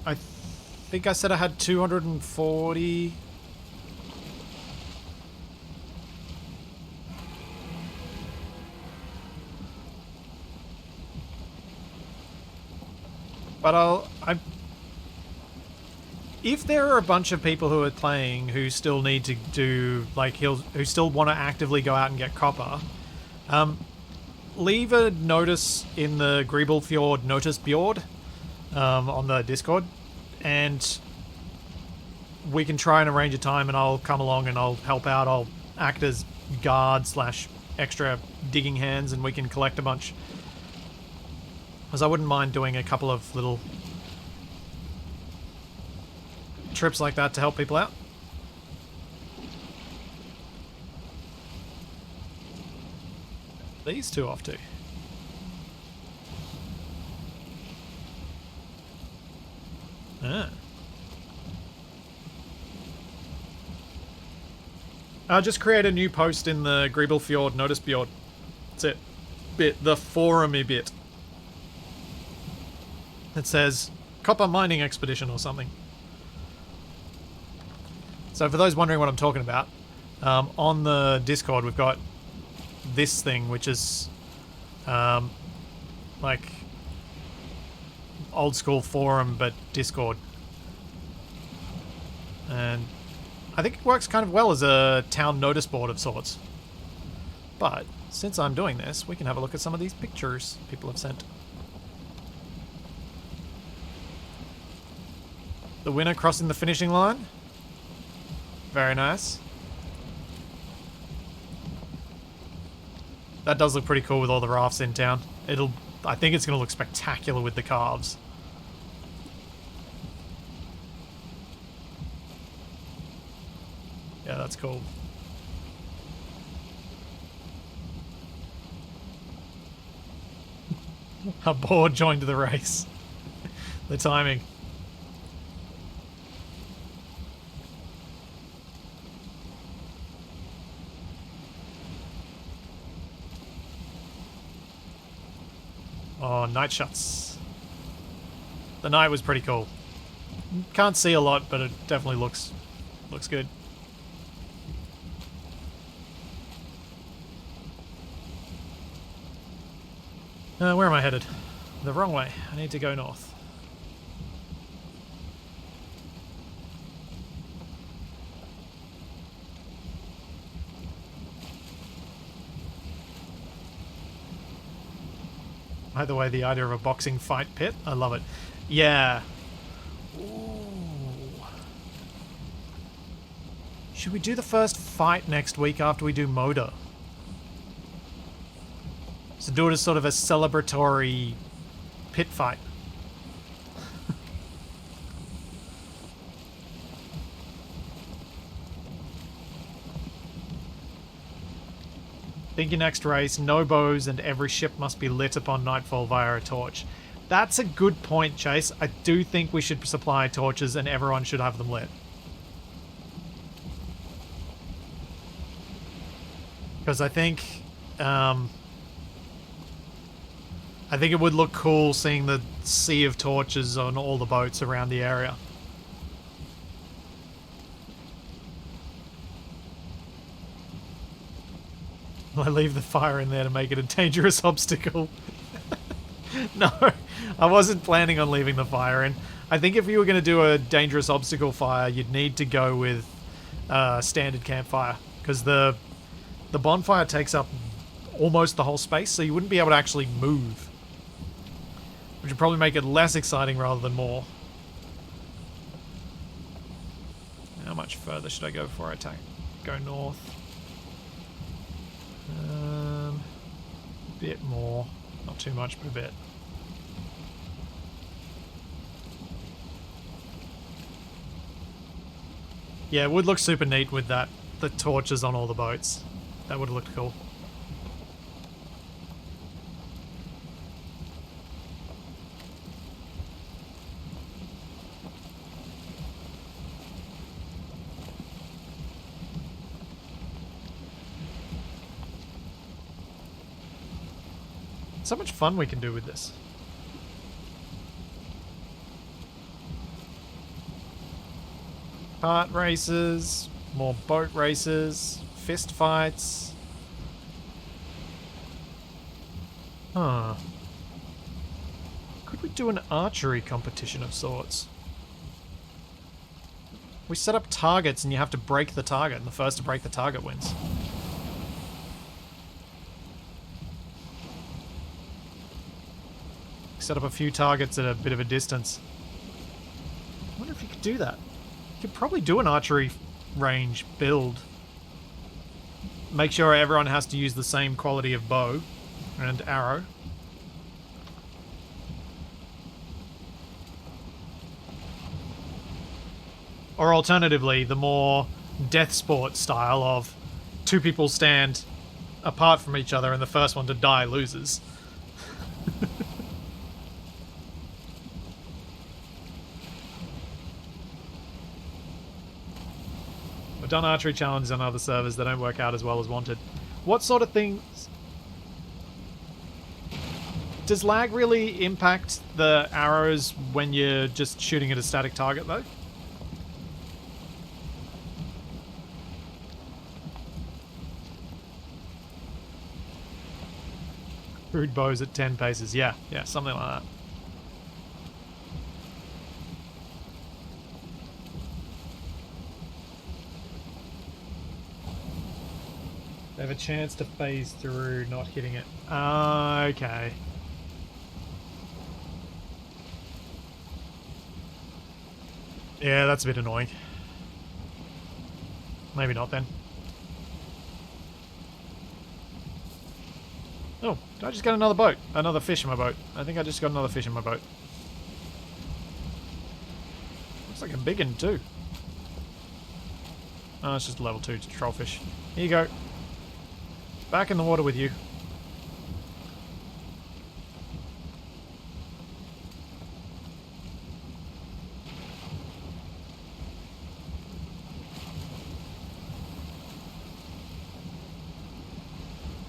I think I said I had 240. But if there are a bunch of people who are playing who still need to do, like, who still want to actively go out and get copper, leave a notice in the Griebelfjord notice board on the Discord, and we can try and arrange a time, and I'll come along and I'll help out. I'll act as guard / extra digging hands, and we can collect a bunch. Because I wouldn't mind doing a couple of little trips like that to help people out. These two off to? Ah. I'll just create a new post in the Griebelfjord notice board. That's it. The forum-y bit. It says copper mining expedition or something. So for those wondering what I'm talking about, on the Discord we've got this thing, which is like old school forum but Discord, and I think it works kind of well as a town notice board of sorts. But since I'm doing this, we can have a look at some of these pictures people have sent. The winner crossing the finishing line. Very nice. That does look pretty cool with all the rafts in town. I think it's going to look spectacular with the calves. Yeah, that's cool. A board joined the race. The timing. Oh, night shots. The night was pretty cool. Can't see a lot, but it definitely looks good. Where am I headed? The wrong way. I need to go north. Either way, the idea of a boxing fight pit, I love it. Yeah. Ooh. Should we do the first fight next week after we do Moda? So do it as sort of a celebratory pit fight. Think your next race, no bows, and every ship must be lit upon nightfall via a torch. That's a good point, Chase. I do think we should supply torches and everyone should have them lit. Because I think it would look cool seeing the sea of torches on all the boats around the area. I leave the fire in there to make it a dangerous obstacle. No, I wasn't planning on leaving the fire in. I think if you were going to do a dangerous obstacle fire, you'd need to go with standard campfire, because the bonfire takes up almost the whole space, so you wouldn't be able to actually move. Which would probably make it less exciting rather than more. How much further should I go before I go north? A bit more. Not too much, but a bit. Yeah, it would look super neat with that, the torches on all the boats. That would have looked cool. So much fun we can do with this. Kart races, more boat races, fist fights. Huh. Could we do an archery competition of sorts? We set up targets and you have to break the target, and the first to break the target wins. Set up a few targets at a bit of a distance. I wonder if you could do that. You could probably do an archery range build. Make sure everyone has to use the same quality of bow and arrow. Or alternatively, the more death sport style of two people stand apart from each other and the first one to die loses. I've done archery challenges on other servers that don't work out as well as wanted. What sort of things... Does lag really impact the arrows when you're just shooting at a static target, though? Crude bows at 10 paces. Yeah, something like that. They have a chance to phase through not hitting it. Okay. Yeah, that's a bit annoying. Maybe not then. Oh, did I just get another boat? Another fish in my boat. I think I just got another fish in my boat. Looks like a big one too. Oh, it's just a level 2 trollfish. Here you go. Back in the water with you.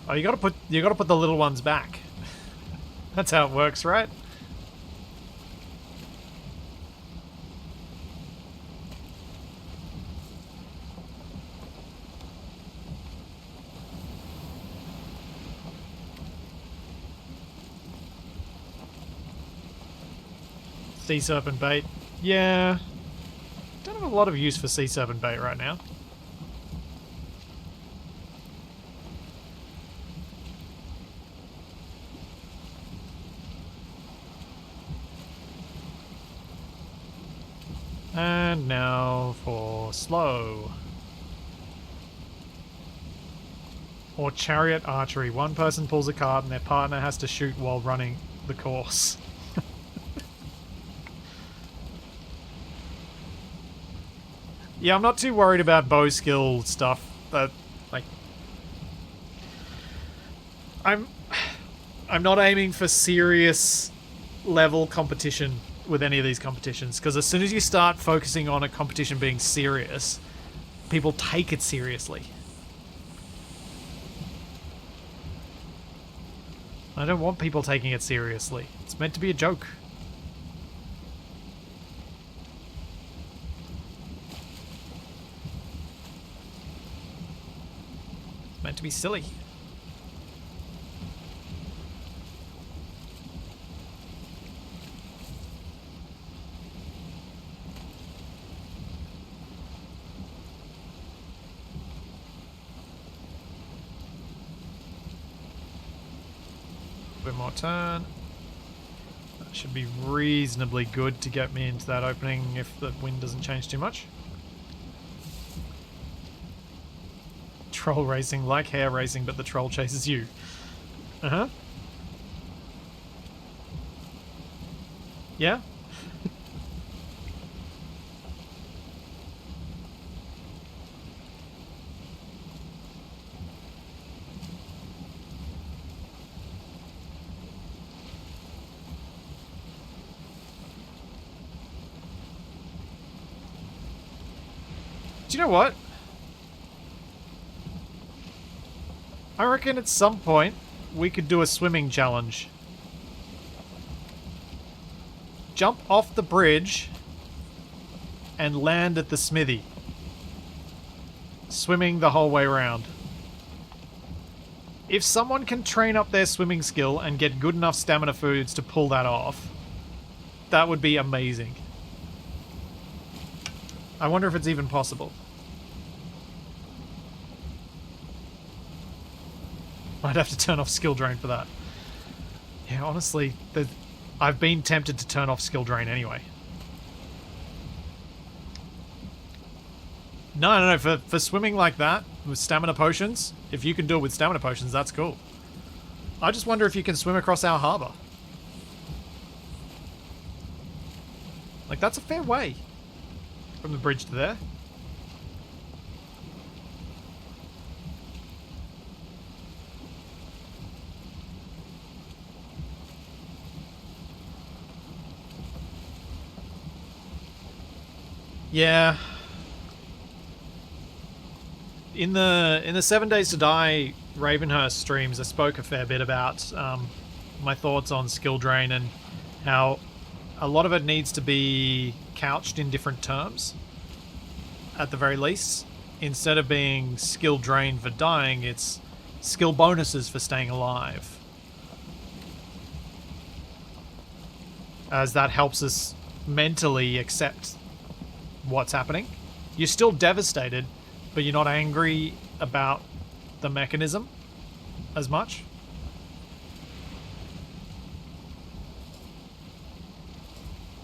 Oh, you gotta put the little ones back. That's how it works, right? Sea serpent bait. Yeah. Don't have a lot of use for sea serpent bait right now. And now for slow. Or chariot archery. One person pulls a cart and their partner has to shoot while running the course. Yeah, I'm not too worried about bow skill stuff, but like I'm not aiming for serious level competition with any of these competitions, because as soon as you start focusing on a competition being serious, people take it seriously. I don't want people taking it seriously. It's meant to be a joke. Meant to be silly. bit more turn. That should be reasonably good to get me into that opening if the wind doesn't change too much. Troll racing, like hare racing, but the troll chases you. Uh-huh. Yeah? Do you know what? I reckon at some point we could do a swimming challenge. Jump off the bridge and land at the smithy. Swimming the whole way around. If someone can train up their swimming skill and get good enough stamina foods to pull that off, that would be amazing. I wonder if it's even possible. I'd have to turn off skill drain for that. Yeah, honestly, I've been tempted to turn off skill drain anyway. No, for swimming like that, with stamina potions, if you can do it with stamina potions, that's cool. I just wonder if you can swim across our harbour. Like, that's a fair way. From the bridge to there. Yeah. In the 7 Days to Die Ravenhurst streams, I spoke a fair bit about my thoughts on skill drain and how a lot of it needs to be couched in different terms, at the very least. Instead of being skill drain for dying, it's skill bonuses for staying alive. As that helps us mentally accept what's happening. You're still devastated, but you're not angry about the mechanism as much.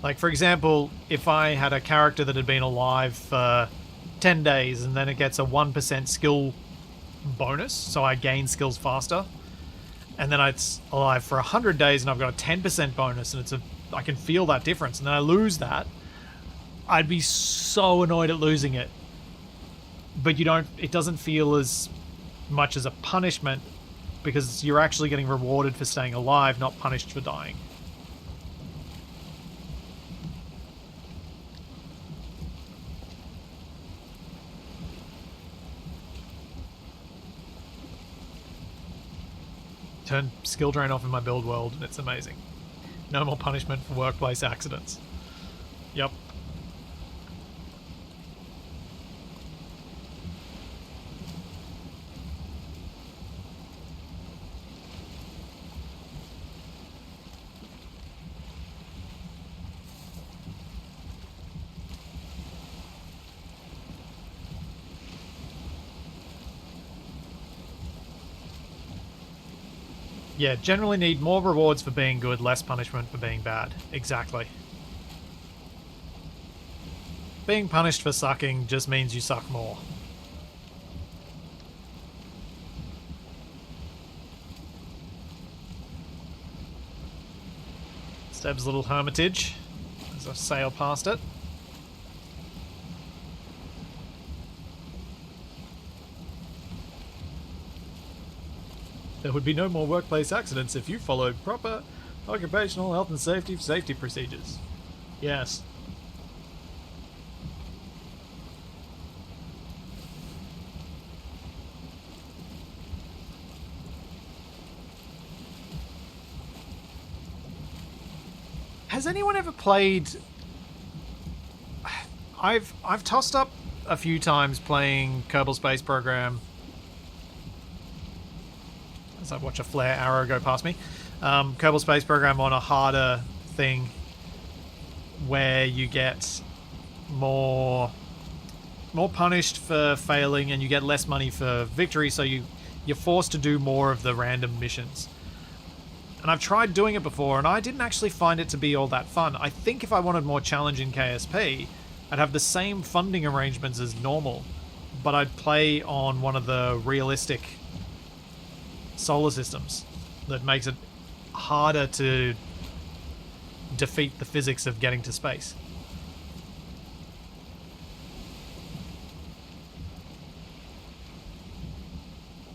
Like, for example, if I had a character that had been alive for 10 days and then it gets a 1% skill bonus, so I gain skills faster, and then it's alive for 100 days and I've got a 10% bonus and I can feel that difference, and then I lose that, I'd be so annoyed at losing it. But it doesn't feel as much as a punishment because you're actually getting rewarded for staying alive, not punished for dying. Turn skill drain off in my build world and it's amazing. No more punishment for workplace accidents. Yep. Yeah, generally need more rewards for being good, less punishment for being bad. Exactly. Being punished for sucking just means you suck more. Steb's little hermitage as I sail past it. There would be no more workplace accidents if you followed proper occupational health and safety procedures. Yes. Has anyone ever played... I've tossed up a few times playing Kerbal Space Program as I watch a flare arrow go past me. Kerbal Space Program on a harder thing where you get more punished for failing and you get less money for victory, so you're forced to do more of the random missions. And I've tried doing it before, and I didn't actually find it to be all that fun. I think if I wanted more challenge in KSP, I'd have the same funding arrangements as normal, but I'd play on one of the realistic solar systems that makes it harder to defeat the physics of getting to space.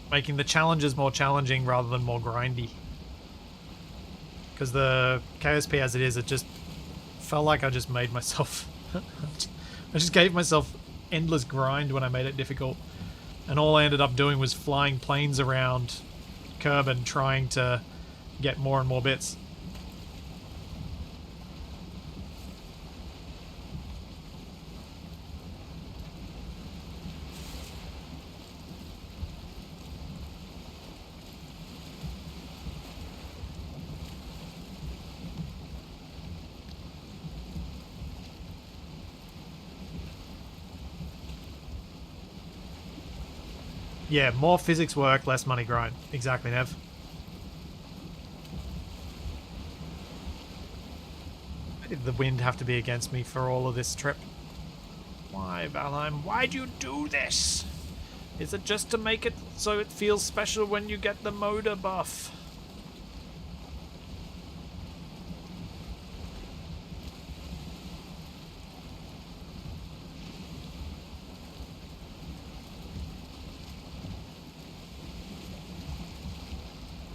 Making the challenges more challenging rather than more grindy. Because the KSP as it is, it just felt like I just made myself... I just gave myself endless grind when I made it difficult. And all I ended up doing was flying planes around Kerbin trying to get more and more bits. Yeah, more physics work, less money grind. Exactly, Nev. Why did the wind have to be against me for all of this trip? Why, Valheim? Why'd you do this? Is it just to make it so it feels special when you get the motor buff?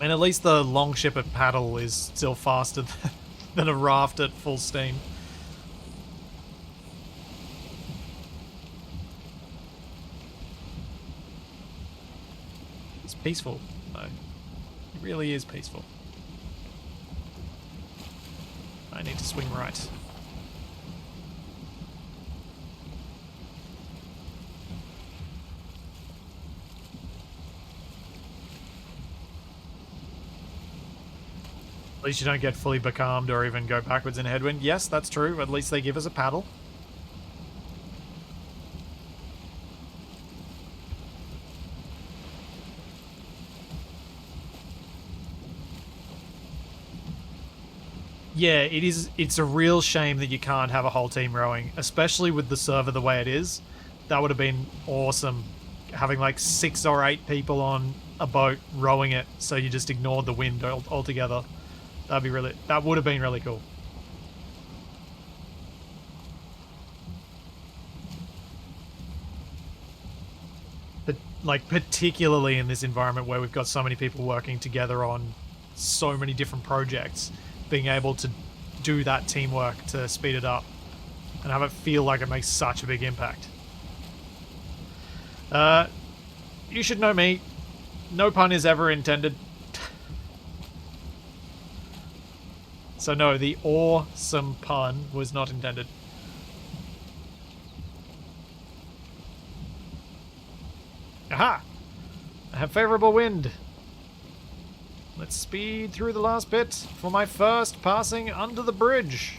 And at least the longship at paddle is still faster than a raft at full steam. It's peaceful, though. It really is peaceful. I need to swing right. At least you don't get fully becalmed or even go backwards in headwind. Yes, that's true. At least they give us a paddle. Yeah, it's a real shame that you can't have a whole team rowing, especially with the server the way it is. That would have been awesome, having like 6 or 8 people on a boat rowing it, so you just ignored the wind altogether. That would have been really cool. But like particularly in this environment where we've got so many people working together on so many different projects, being able to do that teamwork to speed it up and have it feel like it makes such a big impact. You should know me. No pun is ever intended. So no, the awesome pun was not intended. Aha! I have favourable wind. Let's speed through the last bit for my first passing under the bridge.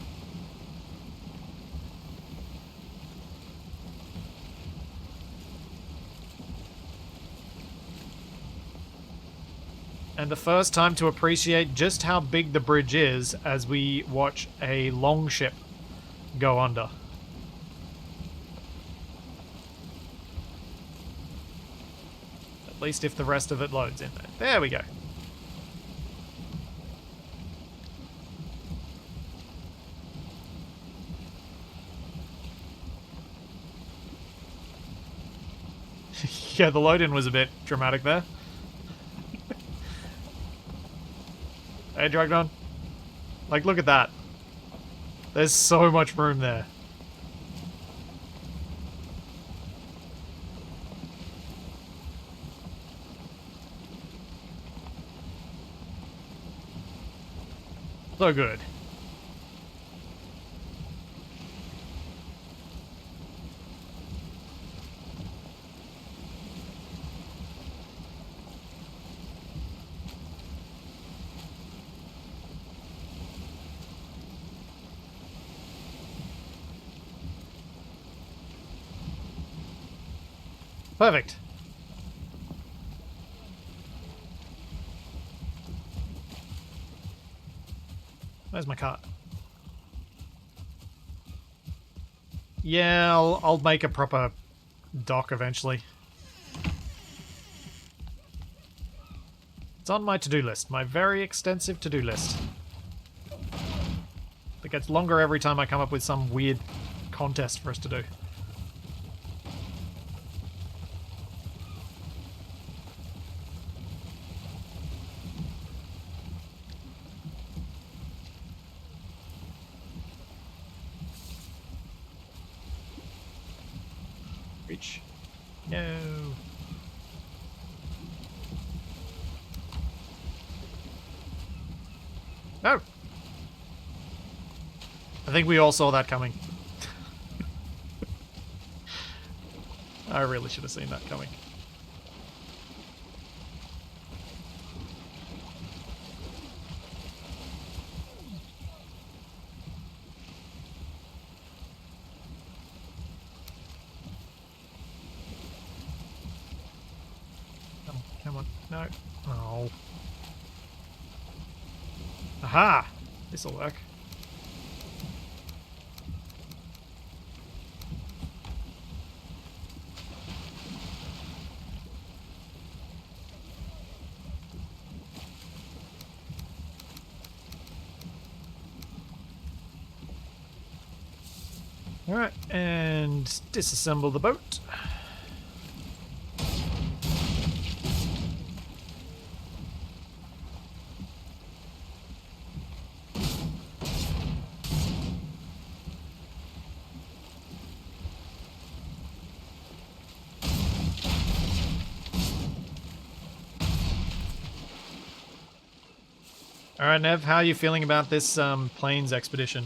And the first time to appreciate just how big the bridge is as we watch a longship go under. At least if the rest of it loads in there. There we go. Yeah, the load in was a bit dramatic there. Hey, Dragnon. Like, look at that. There's so much room there. So good. Perfect. Where's my cart? Yeah, I'll make a proper dock eventually. It's on my to-do list, my very extensive to-do list. It gets longer every time I come up with some weird contest for us to do. Reach. No. No. I think we all saw that coming. I really should have seen that coming. Come on. No. Oh. Aha! This'll work. Alright, and disassemble the boat. Alright, Nev, how are you feeling about this plains expedition?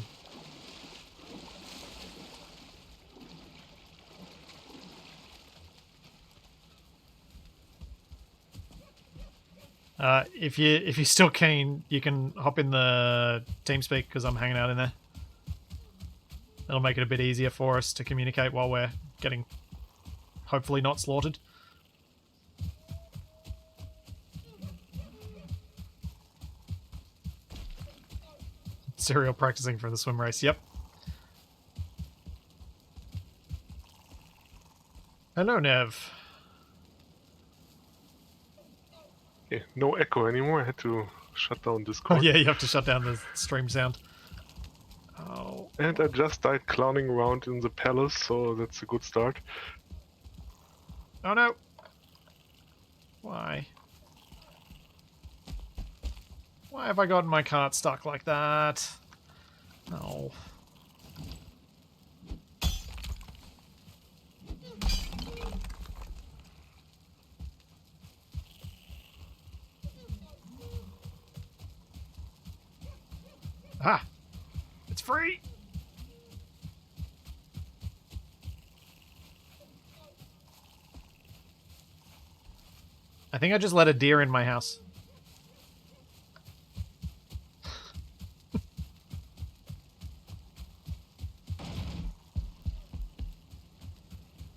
If you're still keen, you can hop in the TeamSpeak because I'm hanging out in there. That'll make it a bit easier for us to communicate while we're getting hopefully not slaughtered. Serial practicing for the swim race, yep. Hello, Nev. Yeah, no echo anymore. I had to shut down Oh Discord. yeah, you have to shut down the stream sound. Oh. And I just died clowning around in the palace, so that's a good start. Oh no. Why? Why have I gotten my cart stuck like that? No. Ah! It's free! I think I just let a deer in my house.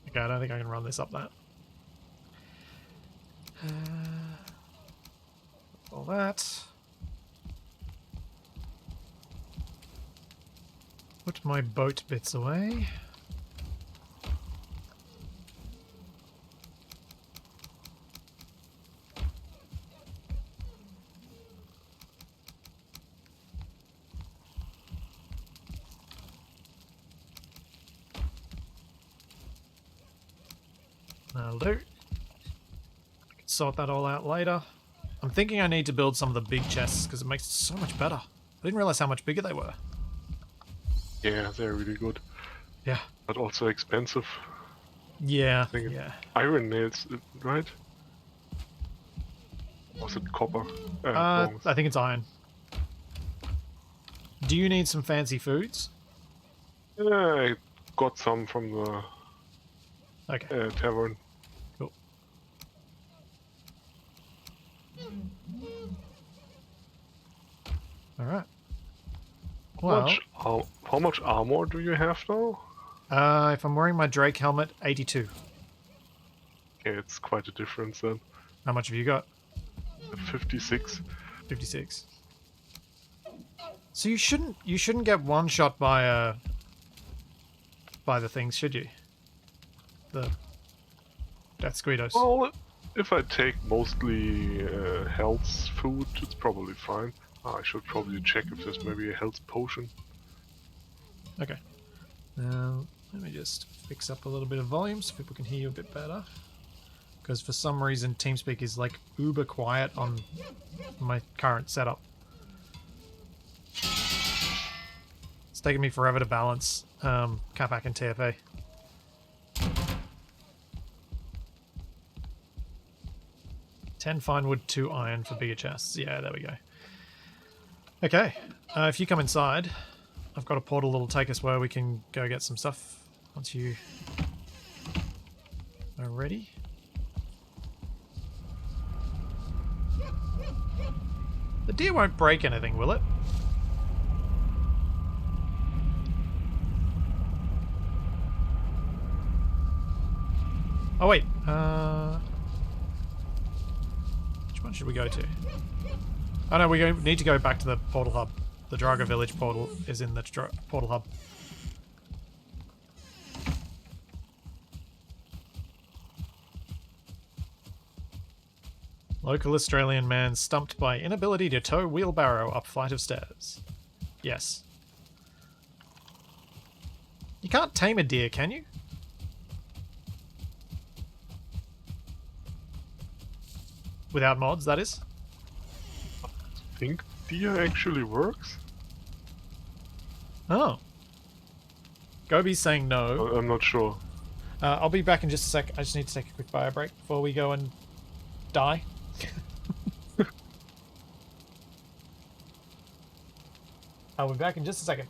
Okay, I don't think I can run this up that. All that. Put my boat bits away. That'll do. I can sort that all out later. I'm thinking I need to build some of the big chests because it makes it so much better. I didn't realize how much bigger they were. Yeah, they're really good. Yeah. But also expensive. Yeah, I think yeah. iron nails, right? Or was it copper? I Bronze. think it's iron. Do you need some fancy foods? Yeah, I got some from the Okay, tavern. cool. Alright. Well, How much armor do you have now? if I'm wearing my Drake helmet, 82. Okay, it's quite a difference then. How much have you got? 56. 56. So you shouldn't get one shot by the things, should you? The death squeedos. Well, if I take mostly health food, it's probably fine. I should probably check if there's maybe a health potion. Okay. Let me just fix up a little bit of volume so people can hear you a bit better. Because for some reason TeamSpeak is like uber quiet on my current setup. It's taken me forever to balance Capac and TFA. "10 fine wood, 2 iron for bigger chests." Yeah, there we go. Okay, if you come inside, I've got a portal that'll take us where we can go get some stuff once you are ready. The deer won't break anything, will it? Oh wait, which one should we go to? Oh no, we need to go back to the portal hub. The Draga village portal is in the portal hub. Local Australian man stumped by inability to tow wheelbarrow up flight of stairs. Yes. You can't tame a deer, can you? Without mods, that is. I think deer actually works. Oh. Gobi's saying no. I'm not sure. I'll be back in just a sec. I just need to take a quick bio break before we go and die. I'll be back in just a second.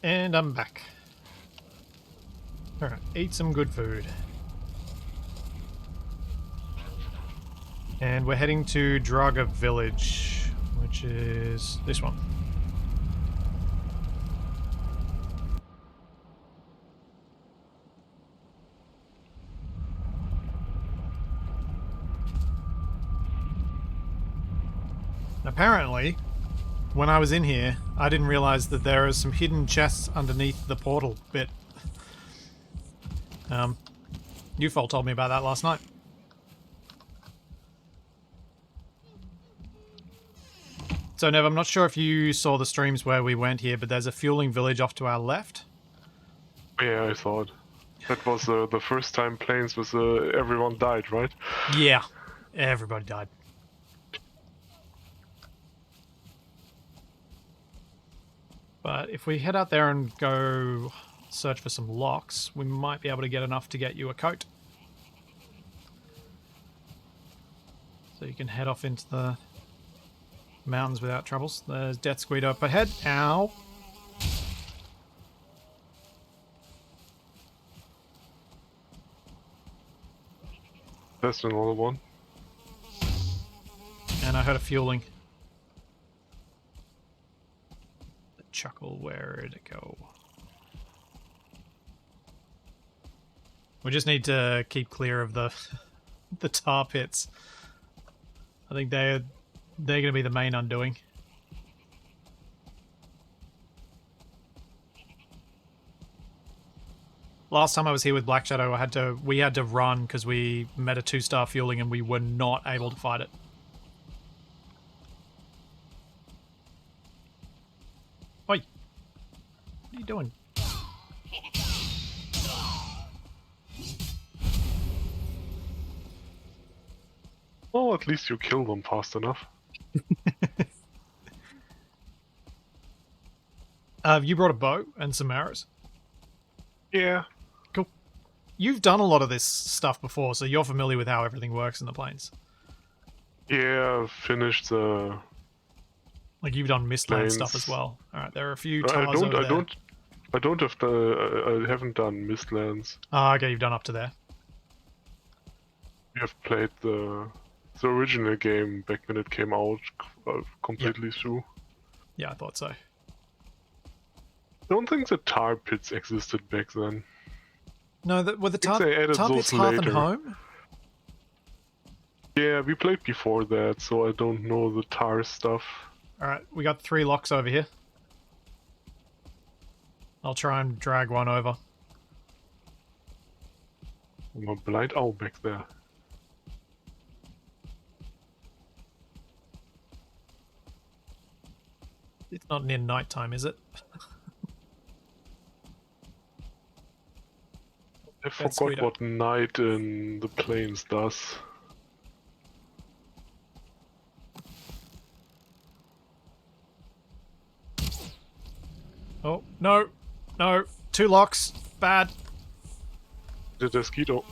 And I'm back. Alright, eat some good food. And we're heading to Draga Village, which is this one. Apparently, when I was in here, I didn't realize that there are some hidden chests underneath the portal bit. Ufol told me about that last night. So, Nev, I'm not sure if you saw the streams where we went here, but there's a fueling village off to our left. Yeah, I thought. That was the first time planes was everyone died, right? Yeah, everybody died. But if we head out there and go search for some locks, we might be able to get enough to get you a coat. So you can head off into the mountains without troubles. There's Death Squid up ahead. Ow. That's another one. And I heard a fueling. The chuckle, where did it go? We just need to keep clear of the the tar pits. I think they're going to be the main undoing. Last time I was here with Black Shadow, we had to run because we met a 2-star fueling and we were not able to fight it. Oi! What are you doing? Well, at least you kill them fast enough. You brought a bow and some arrows. Yeah. Cool. You've done a lot of this stuff before, so you're familiar with how everything works in the plains. Yeah, I've finished the... Like you've done Mistland Plains. stuff as well. Alright, there are a few tars over there. I don't have the... I haven't done Mistlands. Ah, okay, you've done up to there. We have played the original game back when it came out completely through. Yeah, I thought so. I don't think the tar pits existed back then. No, were the I think they added tar pits those Hearth and later. Home? Yeah, we played before that, so I don't know the tar stuff. Alright, we got 3 locks over here. I'll try and drag one over. I'm a blind owl back there. It's not near night time, is it? I That's forgot sweet. what night in the plains does. Oh, no. No. 2 locks. Bad. The mosquito.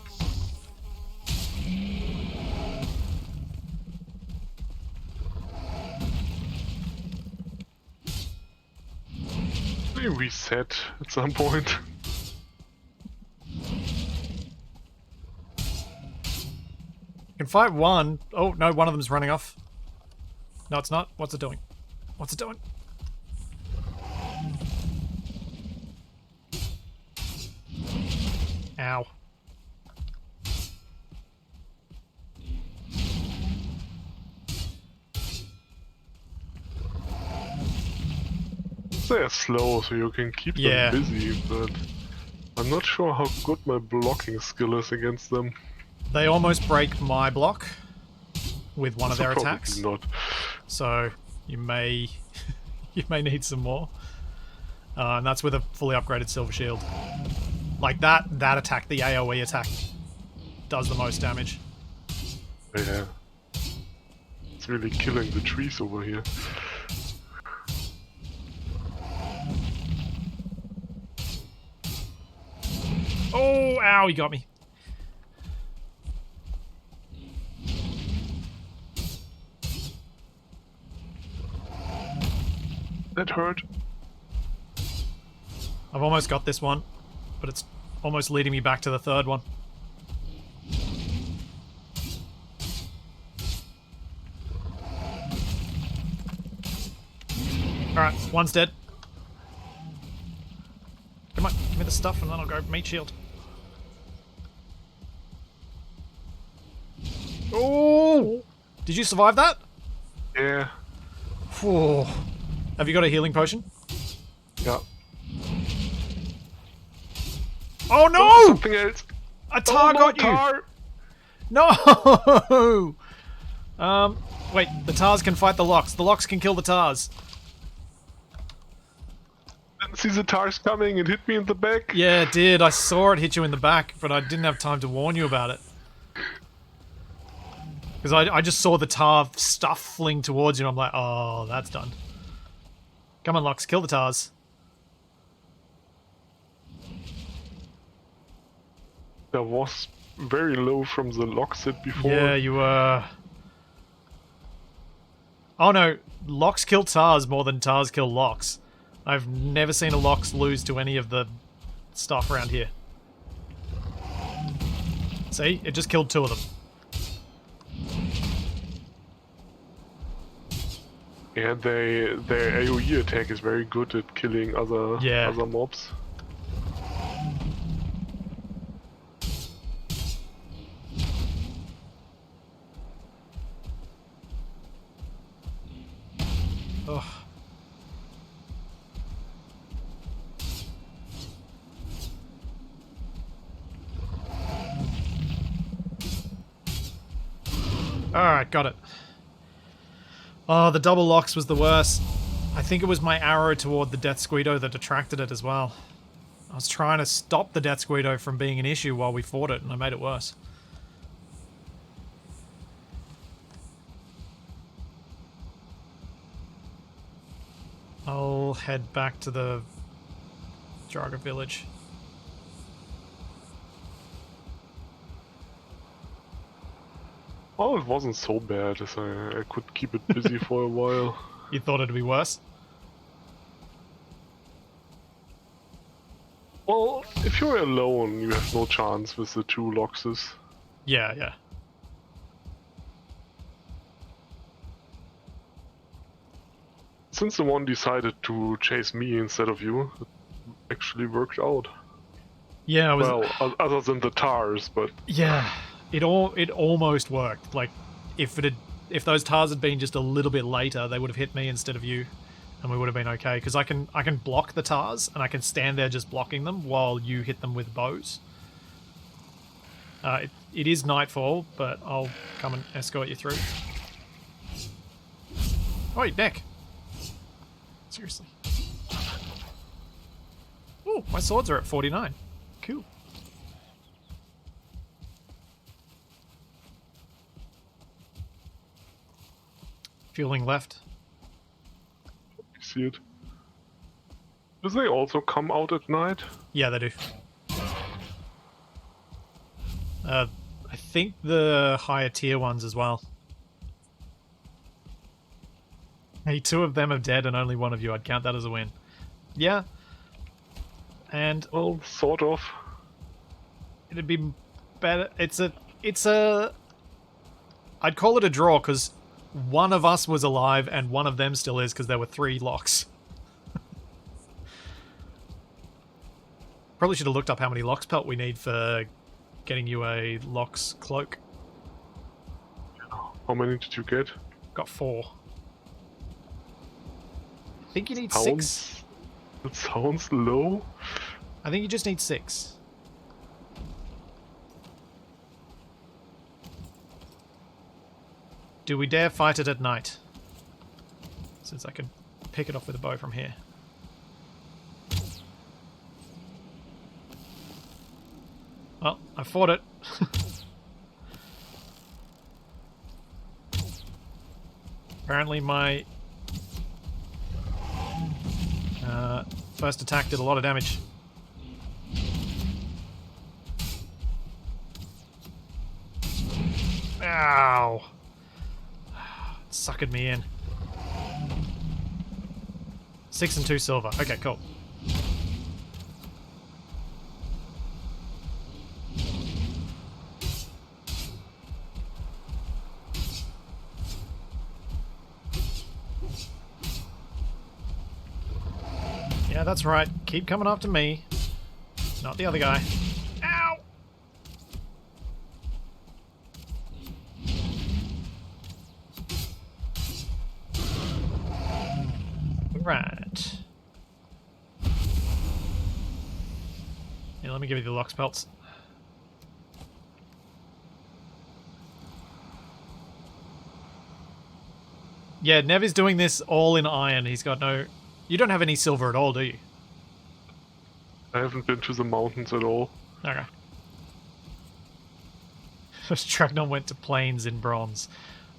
We reset at some point. You can fight one. Oh, no, one of them's running off. No, it's not. What's it doing? What's it doing? Ow. They're slow, so you can keep Yeah. them busy, but I'm not sure how good my blocking skill is against them. They almost break my block with one of So their probably attacks. not. So you may you may need some more. And that's with a fully upgraded silver shield. Like that attack, the AoE attack, does the most damage. Yeah. It's really killing the trees over here. Oh, ow, he got me. That hurt. I've almost got this one, but it's almost leading me back to the third one. Alright, one's dead. Come on, give me the stuff and then I'll go meat shield. Oh! Did you survive that? Yeah. Whew. Have you got a healing potion? Yeah. Oh no! Something else. A tar no, got you! tar! No! Wait, the tars can fight the locks. The locks can kill the tars. Didn't see the tars coming, it hit me in the back. Yeah, it did. I saw it hit you in the back, but I didn't have time to warn you about it. Because I just saw the tar stuff fling towards you and I'm like, oh, that's done. Come on, Locks, kill the tars. That was very low from the lock set before. Yeah, you were. Oh no, locks kill tars more than tars kill locks. I've never seen a lox lose to any of the stuff around here. See? It just killed 2 of them. Yeah, their AoE attack is very good at killing other mobs. Ugh. Alright, got it. Oh, the double locks was the worst. I think it was my arrow toward the Death Squeedo that attracted it as well. I was trying to stop the Death Squeedo from being an issue while we fought it, and I made it worse. I'll head back to the Draga village. Oh, it wasn't so bad as I could keep it busy for a while. You thought it'd be worse? Well, if you're alone, you have no chance with the 2 loxes. Yeah, yeah. Since the one decided to chase me instead of you, it actually worked out. Yeah, it was... Well, other than the tars, but... Yeah, it almost worked. Like, if those tars had been just a little bit later, they would have hit me instead of you, and we would have been okay. Because I can block the tars, and I can stand there just blocking them while you hit them with bows. It is nightfall, but I'll come and escort you through. Oi, neck! Seriously. Oh, my swords are at 49. Cool. Fueling left. You see it. Do they also come out at night? Yeah, they do. I think the higher tier ones as well. Hey, 2 of them are dead and only 1 of you. I'd count that as a win. Yeah. And... Well, sort of. It'd be better... It's a... I'd call it a draw, because 1 of us was alive and 1 of them still is, because there were 3 locks. Probably should have looked up how many locks pelt we need for getting you a locks cloak. How many did you get? Got 4. I think you need 6. That sounds low. I think you just need 6. Do we dare fight it at night? Since I can pick it off with a bow from here. Well, I fought it. Apparently my first attack did a lot of damage. Ow! It suckered me in. 6 and 2 silver. Okay, cool. Yeah, that's right. Keep coming after me. Not the other guy. Ow! Right. Yeah, let me give you the lox pelts. Yeah, Nev is doing this all in iron. He's got no... You don't have any silver at all, do you? I haven't been to the mountains at all. Okay. Tragnon went to plains in bronze.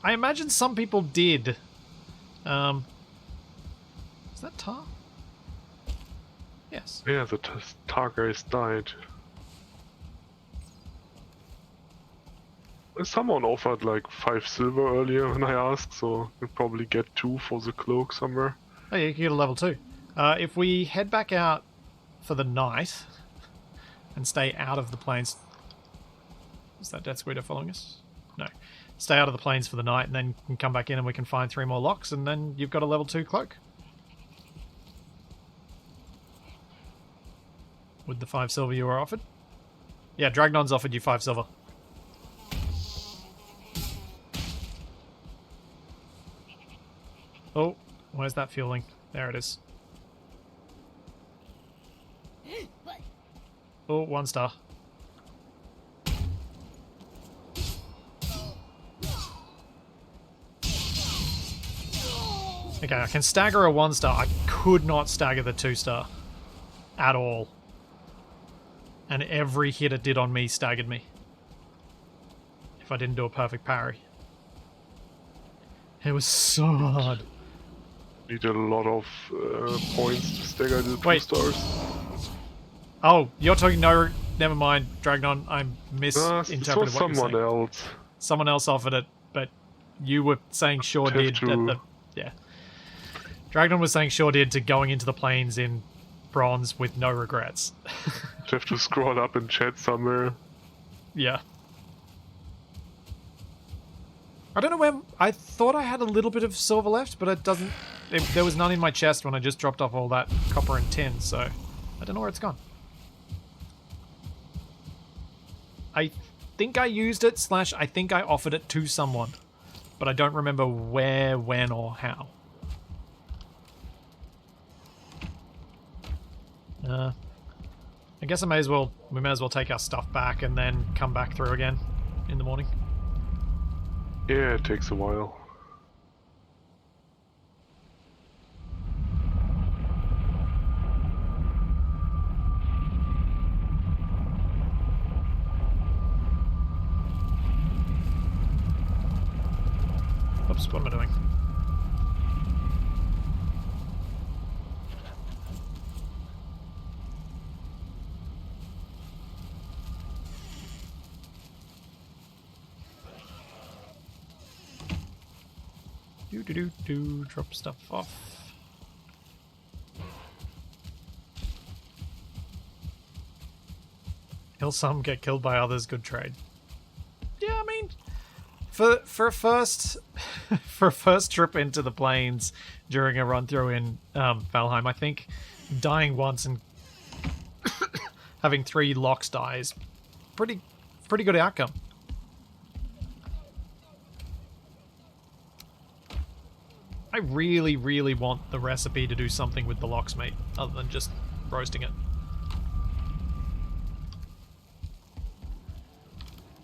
I imagine some people did. Is that Tar? Yes. Yeah, the Tar guys died. Someone offered like 5 silver earlier when I asked, so you'll probably get 2 for the cloak somewhere. Oh yeah, you can get a level 2. If we head back out for the night and stay out of the plains... Is that Death Squeeder following us? No. Stay out of the plains for the night and then can come back in and we can find 3 more locks and then you've got a level 2 cloak. With the 5 silver you were offered? Yeah, Dragnon's offered you 5 silver. Oh, where's that fueling? There it is. Oh, 1 star. Okay, I can stagger a 1 star. I could not stagger the 2 star. At all. And every hit it did on me staggered me. If I didn't do a perfect parry. It was so hard. Need a lot of points to stagger the 2 stars. Oh, you're talking... No, never mind, Dragnon. I misinterpreted this was what you're someone saying. else. Someone else offered it, but you were saying sure did at the... Yeah. Dragnon was saying sure did to going into the plains in bronze with no regrets. You have to scroll up in chat somewhere. Yeah. I don't know where... I thought I had a little bit of silver left, but it doesn't... there was none in my chest when I just dropped off all that copper and tin, so... I don't know where it's gone. I think I used it, / I think I offered it to someone. But I don't remember where, when, or how. I guess we may as well take our stuff back and then come back through again in the morning. Yeah, it takes a while. Oops, what am I doing? Drop stuff off. Kill some, get killed by others, good trade. Yeah, I mean, for a first for a first trip into the plains during a run through in Valheim, I think dying once and having 3 locks die is pretty good outcome. I really, really want the recipe to do something with the lox meat, other than just roasting it.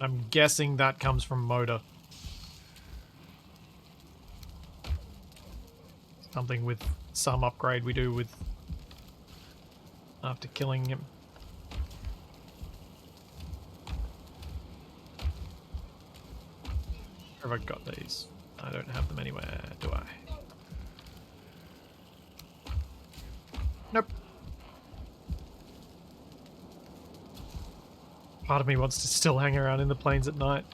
I'm guessing that comes from Moda. Something with some upgrade we do with... after killing him. Where have I got these? I don't have them anywhere, do I? Nope. Part of me wants to still hang around in the plains at night.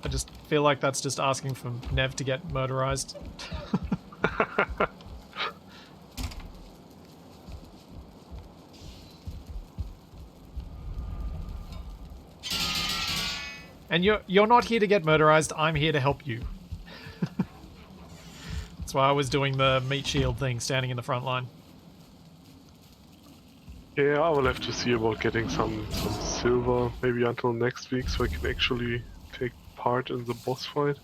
I just feel like that's just asking for Nev to get murderized. And you're not here to get murderized, I'm here to help you. That's why I was doing the meat shield thing, standing in the front line. Yeah, I will have to see about getting some silver, maybe until next week, so I can actually take part in the boss fight.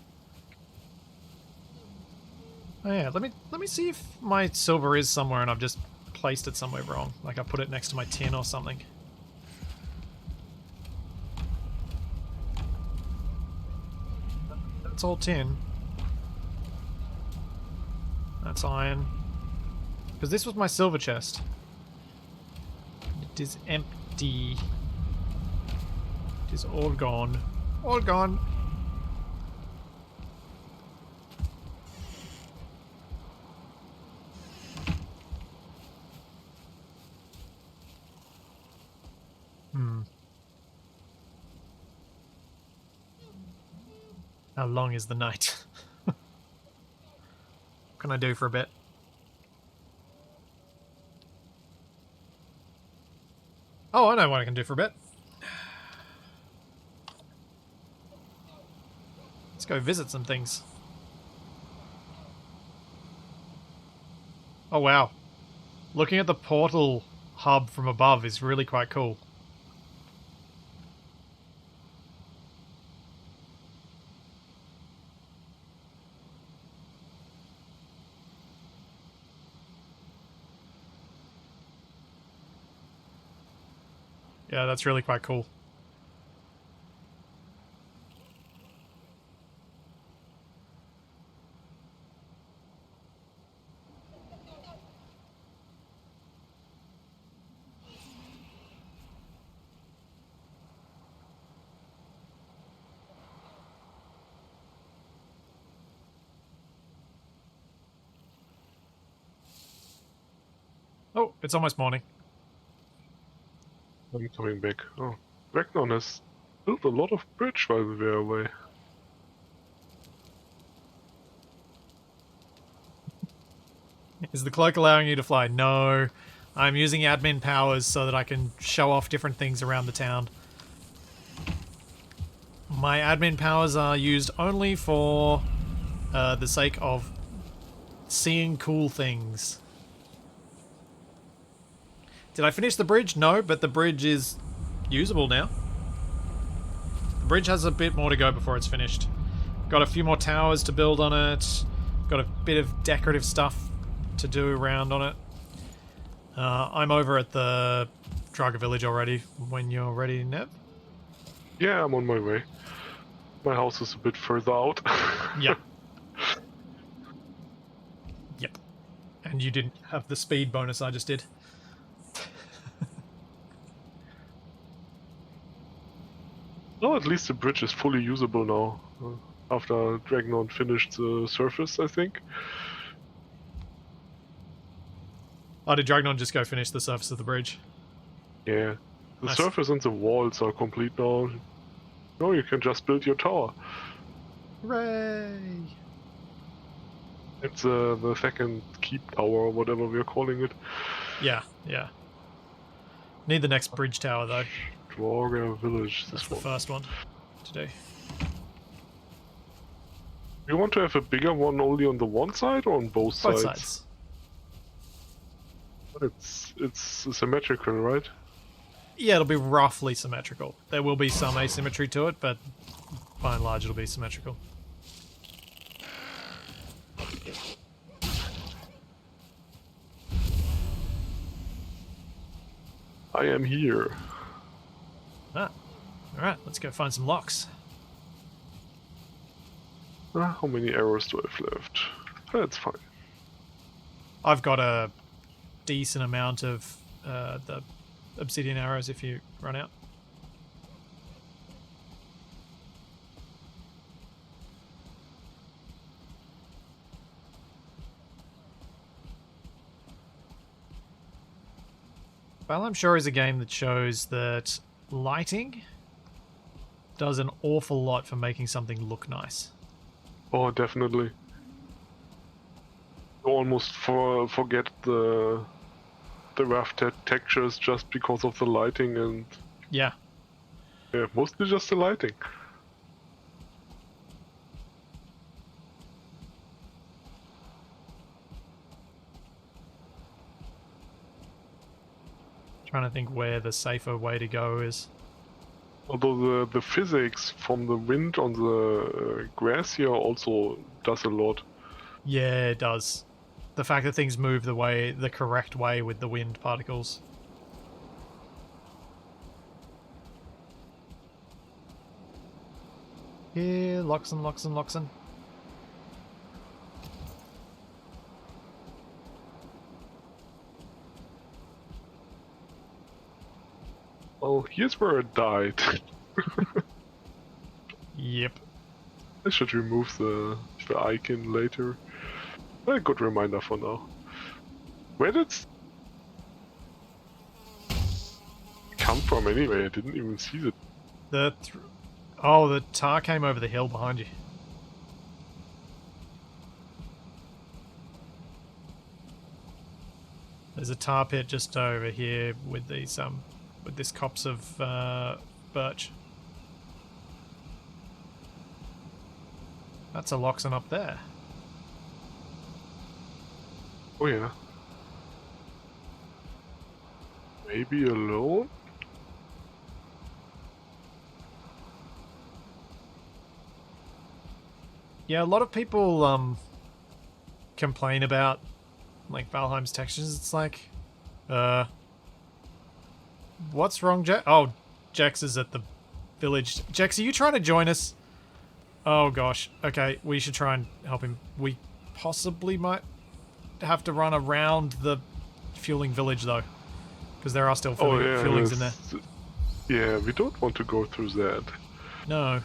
Oh yeah, let me see if my silver is somewhere and I've just placed it somewhere wrong. Like I put it next to my tin or something. That's all tin. That's iron. Because this was my silver chest. It is empty. It is all gone. All gone. How long is the night? What can I do for a bit? Oh, I know what I can do for a bit. Let's go visit some things. Oh, wow. Looking at the portal hub from above is really quite cool. Yeah, that's really quite cool. Oh, it's almost morning. I'm coming back. Oh, Ragnar has built a lot of bridge while we were away. Is the cloak allowing you to fly? No. I'm using admin powers so that I can show off different things around the town. My admin powers are used only for the sake of seeing cool things. Did I finish the bridge? No, but the bridge is usable now. The bridge has a bit more to go before it's finished. Got a few more towers to build on it. Got a bit of decorative stuff to do around on it. I'm over at the Draga village already when you're ready, Nev. Yeah, I'm on my way. My house is a bit further out. Yep. Yep. And you didn't have the speed bonus I just did. Oh, at least the bridge is fully usable now. After Dragnon finished the surface, I think. Oh, did Dragnon just go finish the surface of the bridge? Yeah. The Nice. surface and the walls are complete now. No, you can just build your tower. Hooray! It's the second keep tower or whatever we're calling it. Yeah, yeah. Need the next bridge tower, though. Draga village, That's this the one. first one to do. You want to have a bigger one only on the one side or on both Both sides? sides. It's symmetrical, right? Yeah, it'll be roughly symmetrical. There will be some asymmetry to it, but by and large it'll be symmetrical. I am here. Ah, alright, let's go find some locks. How many arrows do I have left? That's fine. I've got a decent amount of the obsidian arrows if you run out. Valheim sure is a game that shows that lighting does an awful lot for making something look nice. Oh, definitely. You almost forget the Raft textures just because of the lighting and Yeah. yeah, mostly just the lighting. Trying to think where the safer way to go is. Although the physics from the wind on the grass here also does a lot. Yeah, it does. The fact that things move the correct way with the wind particles. Here, Loxon, Loxon, Loxon. Well, here's where I died. Yep. I should remove the icon later. A good reminder for now. Where did it come from anyway? I didn't even see it. The tar came over the hill behind you. There's a tar pit just over here with these with this copse of birch. That's a Loxon up there. Oh yeah. Maybe alone? Yeah, a lot of people complain about like Valheim's textures. It's like, what's wrong, Jax? Oh, Jax is at the village. Jax, are you trying to join us? Oh gosh. Okay, we should try and help him. We possibly might have to run around the fueling village though, because there are still fuelings in there. Yeah, we don't want to go through that. No.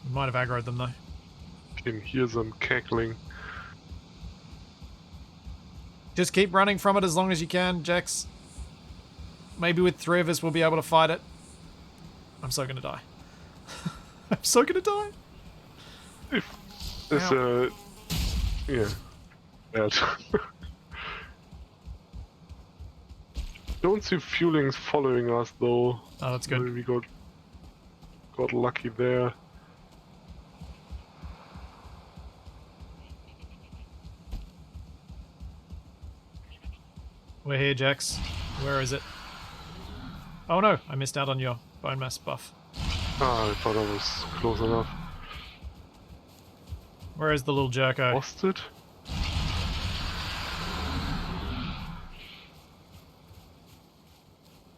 We might have aggroed them though. Can hear them cackling. Just keep running from it as long as you can, Jax. Maybe with 3 of us we'll be able to fight it. I'm so gonna die. I'm so gonna die. If there's yeah, bad. Don't see fuelings following us though. Oh, that's good. Maybe we got lucky there. We're here, Jax. Where is it? Oh no, I missed out on your bone mass buff. Ah, I thought I was close enough. Where is the little jerko? Lost it?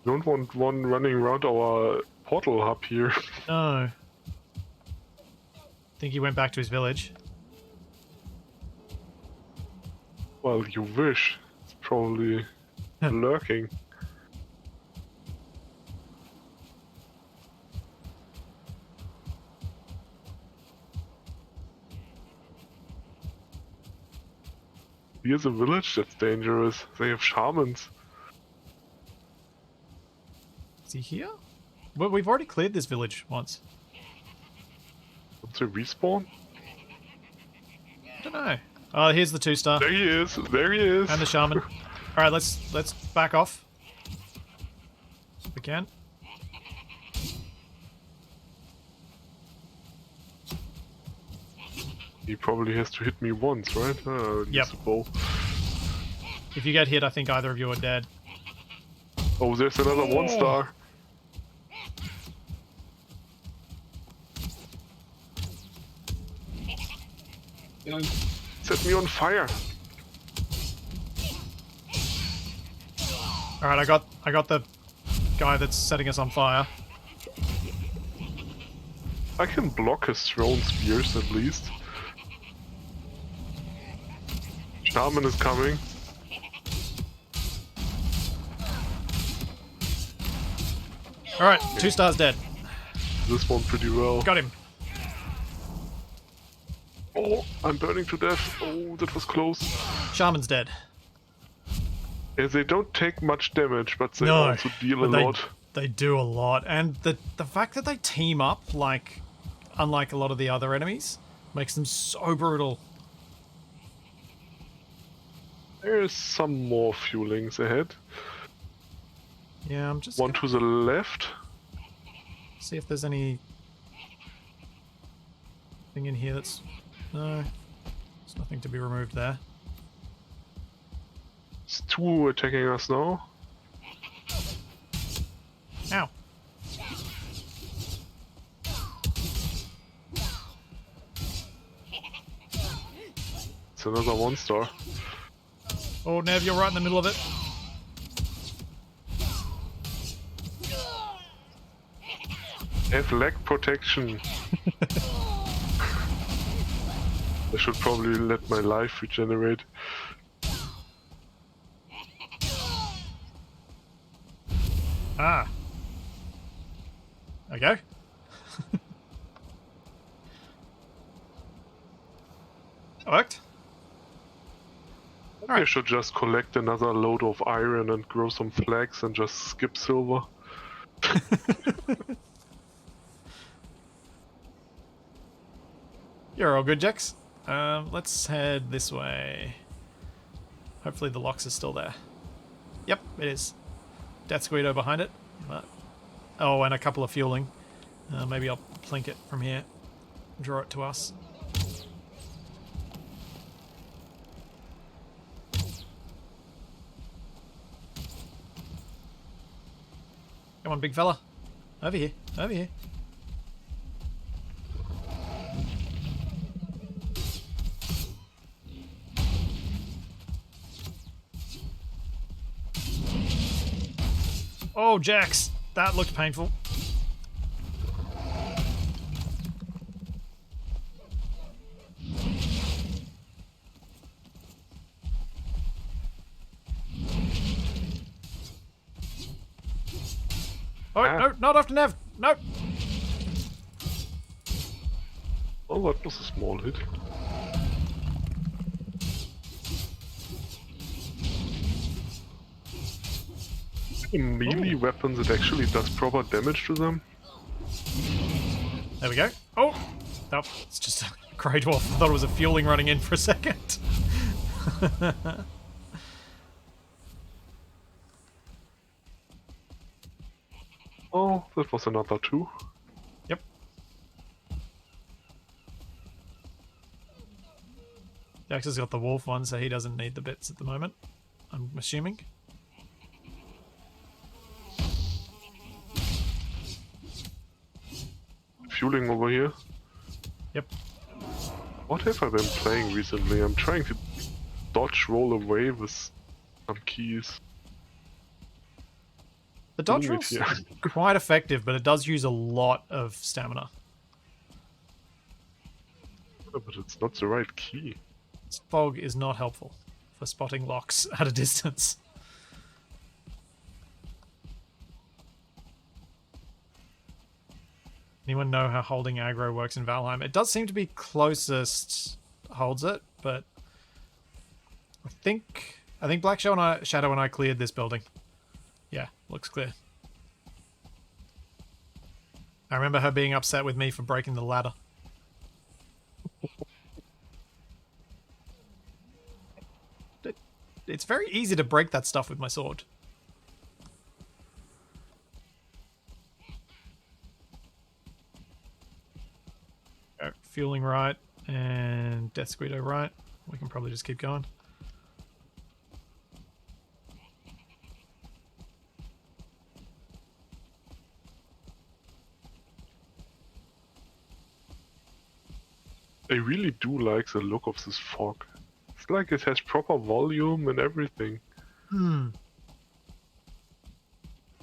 Don't want one running around our portal hub here. No. Think he went back to his village. Well, you wish. It's probably lurking. Here's a village that's dangerous. They have shamans. Is he here? Well, we've already cleared this village once. Don't they respawn? I don't know. Oh, here's the 2-star. There he is. There he is. And the shaman. Alright, let's back off. If we can. He probably has to hit me once, right? Yep. A bow. If you get hit, I think either of you are dead. Oh, there's another 1-star. Set me on fire. Alright, I got the guy that's setting us on fire. I can block his thrown spears at least. Shaman is coming. Alright, 2 stars dead. This one pretty well. Got him. Oh, I'm burning to death. Oh, that was close. Shaman's dead. Yeah, they don't take much damage, but they No, also deal a but lot. They do a lot. And the fact that they team up, like, unlike a lot of the other enemies, makes them so brutal. There's some more fuelings ahead. Yeah, I'm just One to the left. see if there's any thing in here that's... No, there's nothing to be removed there. There's 2 attacking us now. Ow. It's another 1-star. Oh, Nev, you're right in the middle of it. Have leg protection. I should probably let my life regenerate. Ah. There we go. That worked. I should just collect another load of iron and grow some flags and just skip silver. You're all good, Jax. Let's head this way. Hopefully the locks are still there. Yep, it is. Death Squeedo behind it. But, oh, and a couple of fueling. Maybe I'll plink it from here. Draw it to us. Come on, big fella. Over here. Over here. Oh, Jax. That looked painful. Oh, no, not after Nev. No. Oh, that was a small hit. Melee weapons, it actually does proper damage to them. There we go. Oh, no, it's just a Grey Dwarf. I thought it was a fueling running in for a second. Oh, that was another 2. Yep. Jax has got the wolf one, so he doesn't need the bits at the moment, I'm assuming. Fueling over here. Yep. What have I been playing recently? I'm trying to dodge roll away with some keys. The dodge roll's quite effective, but it does use a lot of stamina. But it's not the right key. This fog is not helpful for spotting locks at a distance. Anyone know how holding aggro works in Valheim? It does seem to be closest holds it, but I think Black Shadow and I cleared this building. Yeah, looks clear. I remember her being upset with me for breaking the ladder. It's very easy to break that stuff with my sword. Fueling right and Death Squeedo right. We can probably just keep going. I really do like the look of this fog. It's like it has proper volume and everything. Hmm.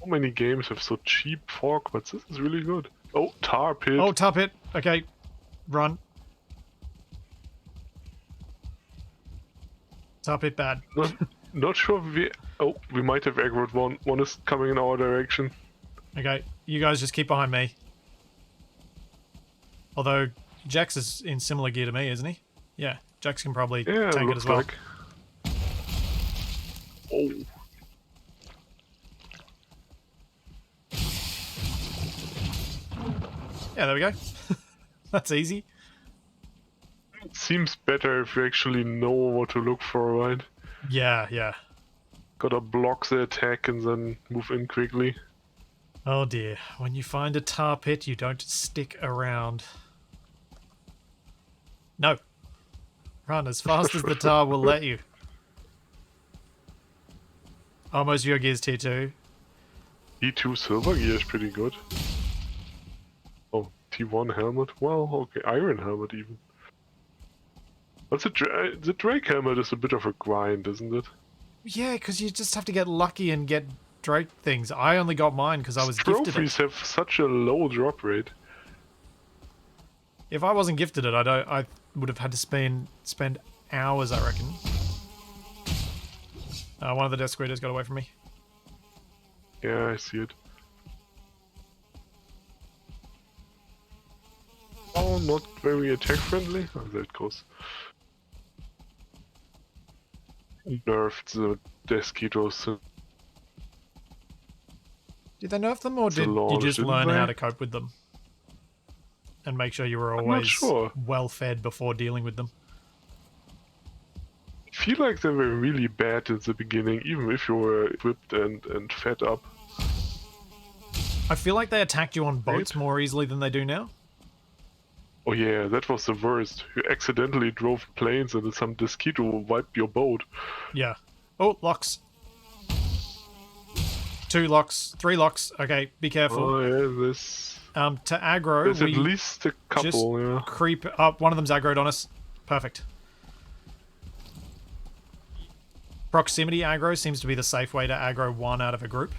So many games have so cheap fog, but this is really good. Oh, tar pit. Oh, tar pit. Okay. Run. Tar pit bad. Not sure we... Oh, we might have aggroed one. One is coming in our direction. Okay, you guys just keep behind me. Although, Jax is in similar gear to me, isn't he? Yeah, Jax can probably tank it as well. Like. Oh. Yeah, there we go. That's easy. It seems better if you actually know what to look for, right? Yeah, yeah. Gotta block the attack and then move in quickly. Oh dear, when you find a tar pit, you don't stick around. No. Run as fast as the tar will let you. Almost your gear's tier 2. T2 silver gear is pretty good. Oh, T1 helmet? Well, okay, iron helmet even. But the Drake helmet is a bit of a grind, isn't it? Yeah, because you just have to get lucky and get Drake things. I only got mine because I was gifted it. Trophies have such a low drop rate. If I wasn't gifted it, I would have had to spend hours, I reckon. One of the Death Squeeders got away from me. Yeah, I see it. Oh, not very attack friendly. Oh, there it goes. Nerfed the Desquitos. Did they nerf them, or did you just learn how to cope with them? And make sure you were always well fed before dealing with them? feel like they were really bad in the beginning, even if you were equipped and fed up. I feel like they attacked you on boats Right? more easily than they do now. Oh yeah, that was the worst. You accidentally drove planes and some mosquito wiped your boat. Yeah. Oh, locks. 2 locks, 3 locks. Okay, be careful. Oh yeah, this... To aggro, There's at we least a just couple, yeah. creep up. One of them's aggroed on us. Perfect. Proximity aggro seems to be the safe way to aggro one out of a group.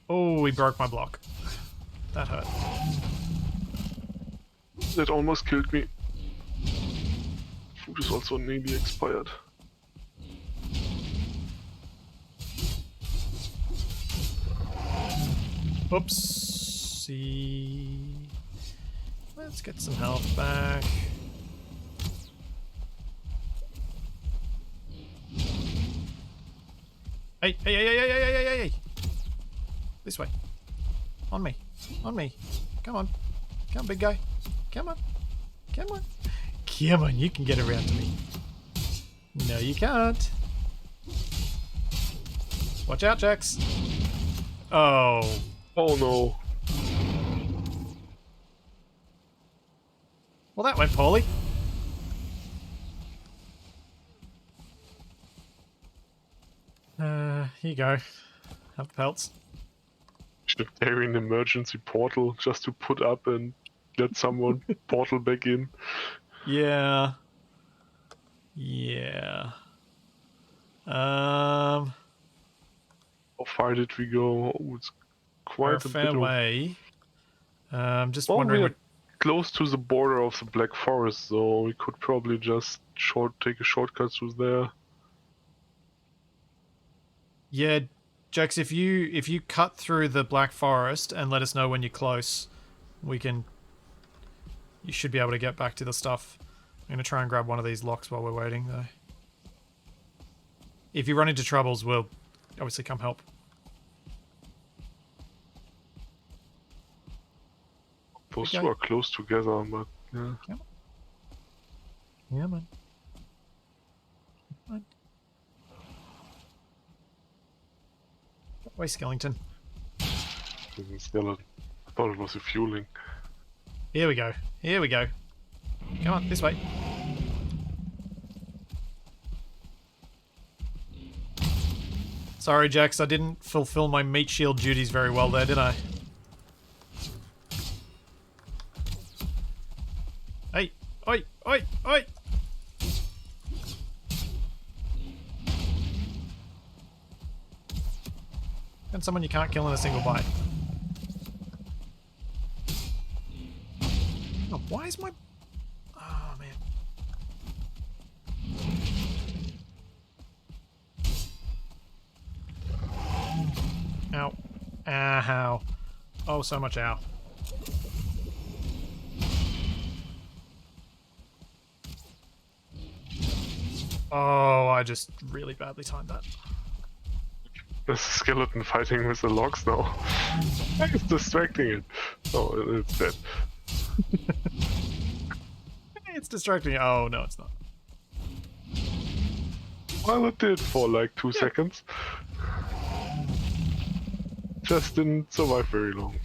Oh, he broke my block. That hurt. That almost killed me. Food is also nearly expired. Oopsie. Let's get some health back. Hey, hey, hey, hey, hey, hey, hey, hey, hey! This way. On me. On me. Come on. Come on, big guy. Come on. Come on. Come on, you can get around to me. No, you can't. Watch out, Jax. Oh. Oh no. Well, that went poorly. Here you go. Have the pelts. Should carry an emergency portal just to put up and let someone portal back in. Yeah. Yeah. How far did we go? Oh, it's We're a quite a fair bit of... way. Just Well, wondering we what... are close to the border of the Black Forest, so we could probably just take a shortcut through there. Yeah, Jax, if you cut through the Black Forest and let us know when you're close, we can... You should be able to get back to the stuff. I'm going to try and grab one of these locks while we're waiting, though. If you run into troubles, we'll obviously come help. Those Okay. two are close together, but yeah. Come on. Yeah, man. Come on. Wait, Skellington. Skeleton. I thought it was a fueling. Here we go. Here we go. Come on, this way. Sorry, Jax, I didn't fulfill my meat shield duties very well there, did I? Hey! Oi! Oi! Oi! And someone you can't kill in a single bite. Oh, why is my... Oh, man. Ow. Ow. Oh, so much ow. Oh, I just really badly timed that. There's a skeleton fighting with the logs now. It's distracting it. Oh, it's dead. It's distracting. Oh, no, it's not. Well, it did for like 2 seconds. Just didn't survive very long.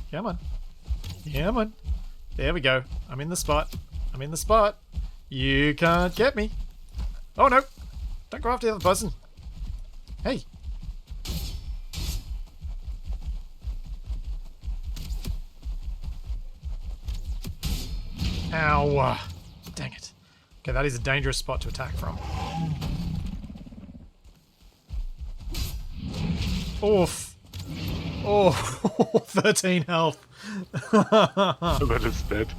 Come on. Come on. There we go. I'm in the spot. I'm in the spot. You can't get me. Oh, no. Don't go after the other person. Hey. Ow. Dang it. Okay, that is a dangerous spot to attack from. Oof. Oh, 13 health. That is dead.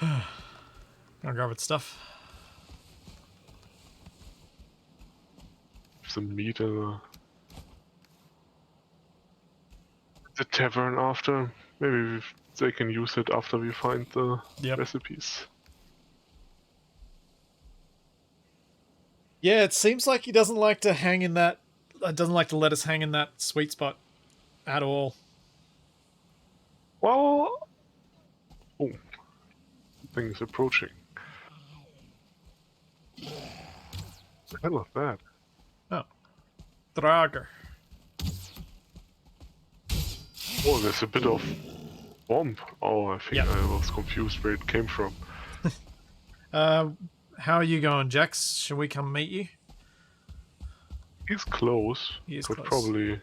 Gonna grab its stuff. Some meat in the tavern after. Maybe they can use it after we find the Yep. recipes. Yeah, it seems like he doesn't like to hang in that. Doesn't like to let us hang in that sweet spot at all. Well, oh, something is approaching. The hell of that? Oh, Drager. Oh, there's a bit of bomb. Oh, I think Yep. I was confused where it came from. How are you going, Jax? Shall we come meet you? He's close. He is Could close. probably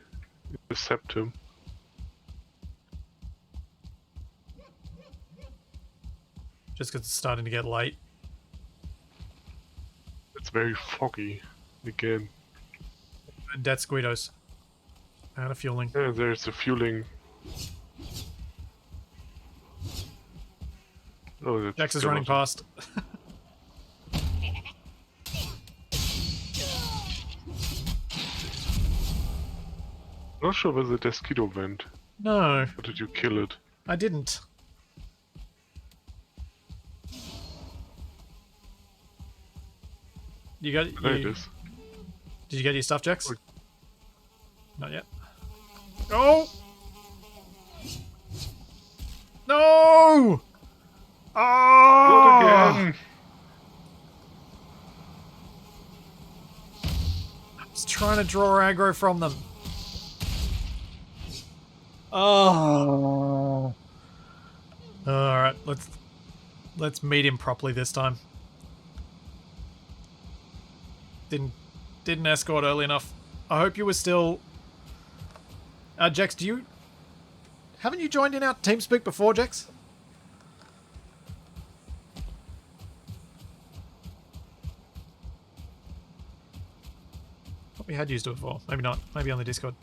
intercept him. Just because it's starting to get late. It's very foggy again. Dead Squidos. Out of fueling. Yeah, there's the fueling. Oh, that's Jax is running past. Not sure where the Desquito went. No, Or did you kill it? I didn't. You got There it you, is. Did you get your stuff, Jax? Oh. Not yet. Oh! No! Not Oh! again! I was trying to draw aggro from them. Oh. Alright, let's meet him properly this time. Didn't escort early enough. I hope you were still... Jax, haven't you joined in our TeamSpeak before, Jax? Thought we had used it before. Maybe not. Maybe on the Discord.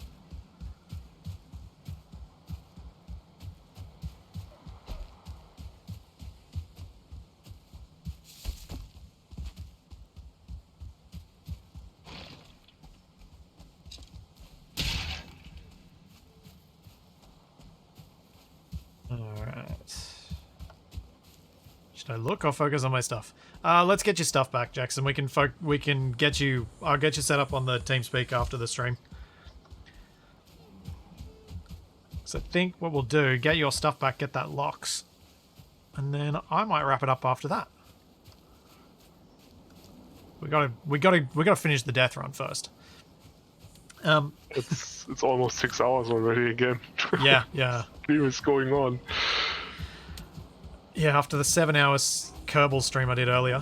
Should I look or focus on my stuff? Let's get your stuff back, Jackson. We can get you. I'll get you set up on the TeamSpeak after the stream. So I think what we'll do, get your stuff back, get that locks, and then I might wrap it up after that. We gotta finish the death run first. It's almost 6 hours already again. Yeah. What is going on? Yeah, after the 7 hours Kerbal stream I did earlier.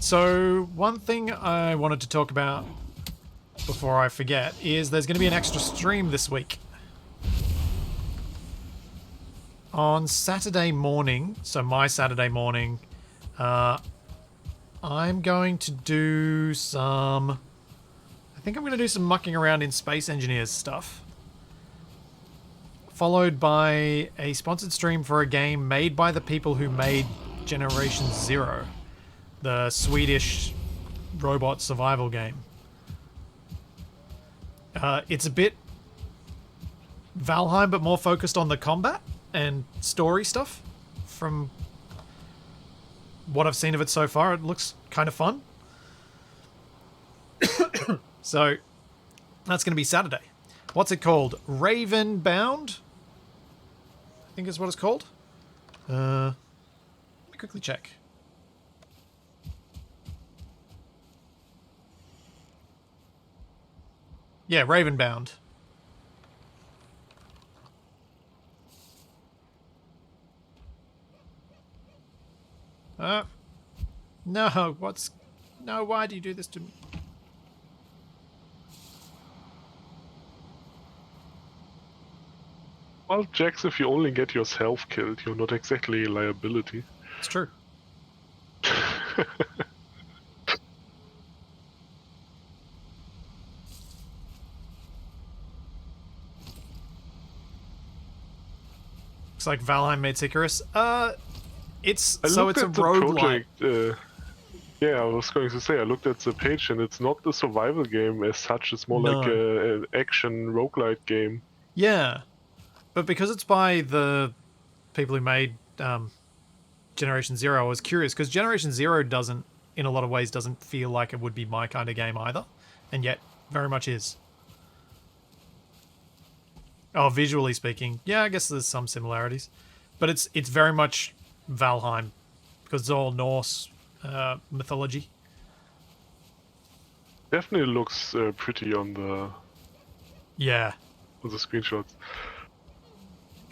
So, one thing I wanted to talk about before I forget is there's going to be an extra stream this week. On Saturday morning, so my Saturday morning, I'm going to do some... I think I'm going to do some mucking around in Space Engineers stuff. Followed by a sponsored stream for a game made by the people who made Generation Zero, the Swedish robot survival game. It's a bit Valheim, but more focused on the combat and story stuff. From what I've seen of it so far, it looks kind of fun. So, that's going to be Saturday. What's it called? Raven Bound? I think is what it's called. Let me quickly check. Yeah, Ravenbound. No, No, why do you do this to me? Well, Jax, if you only get yourself killed, you're not exactly a liability. It's true. Looks like Valheim made Icarus. It's I so looked it's a at the roguelike. project Yeah, I was going to say, I looked at the page and it's not a survival game as such, it's more like No. an action roguelite game. Yeah, but because it's by the people who made Generation Zero, I was curious because Generation Zero doesn't, in a lot of ways, doesn't feel like it would be my kind of game either, and yet very much is. Oh, visually speaking, yeah, I guess there's some similarities, but it's very much Valheim because it's all Norse mythology. Definitely looks pretty on Yeah, the screenshots.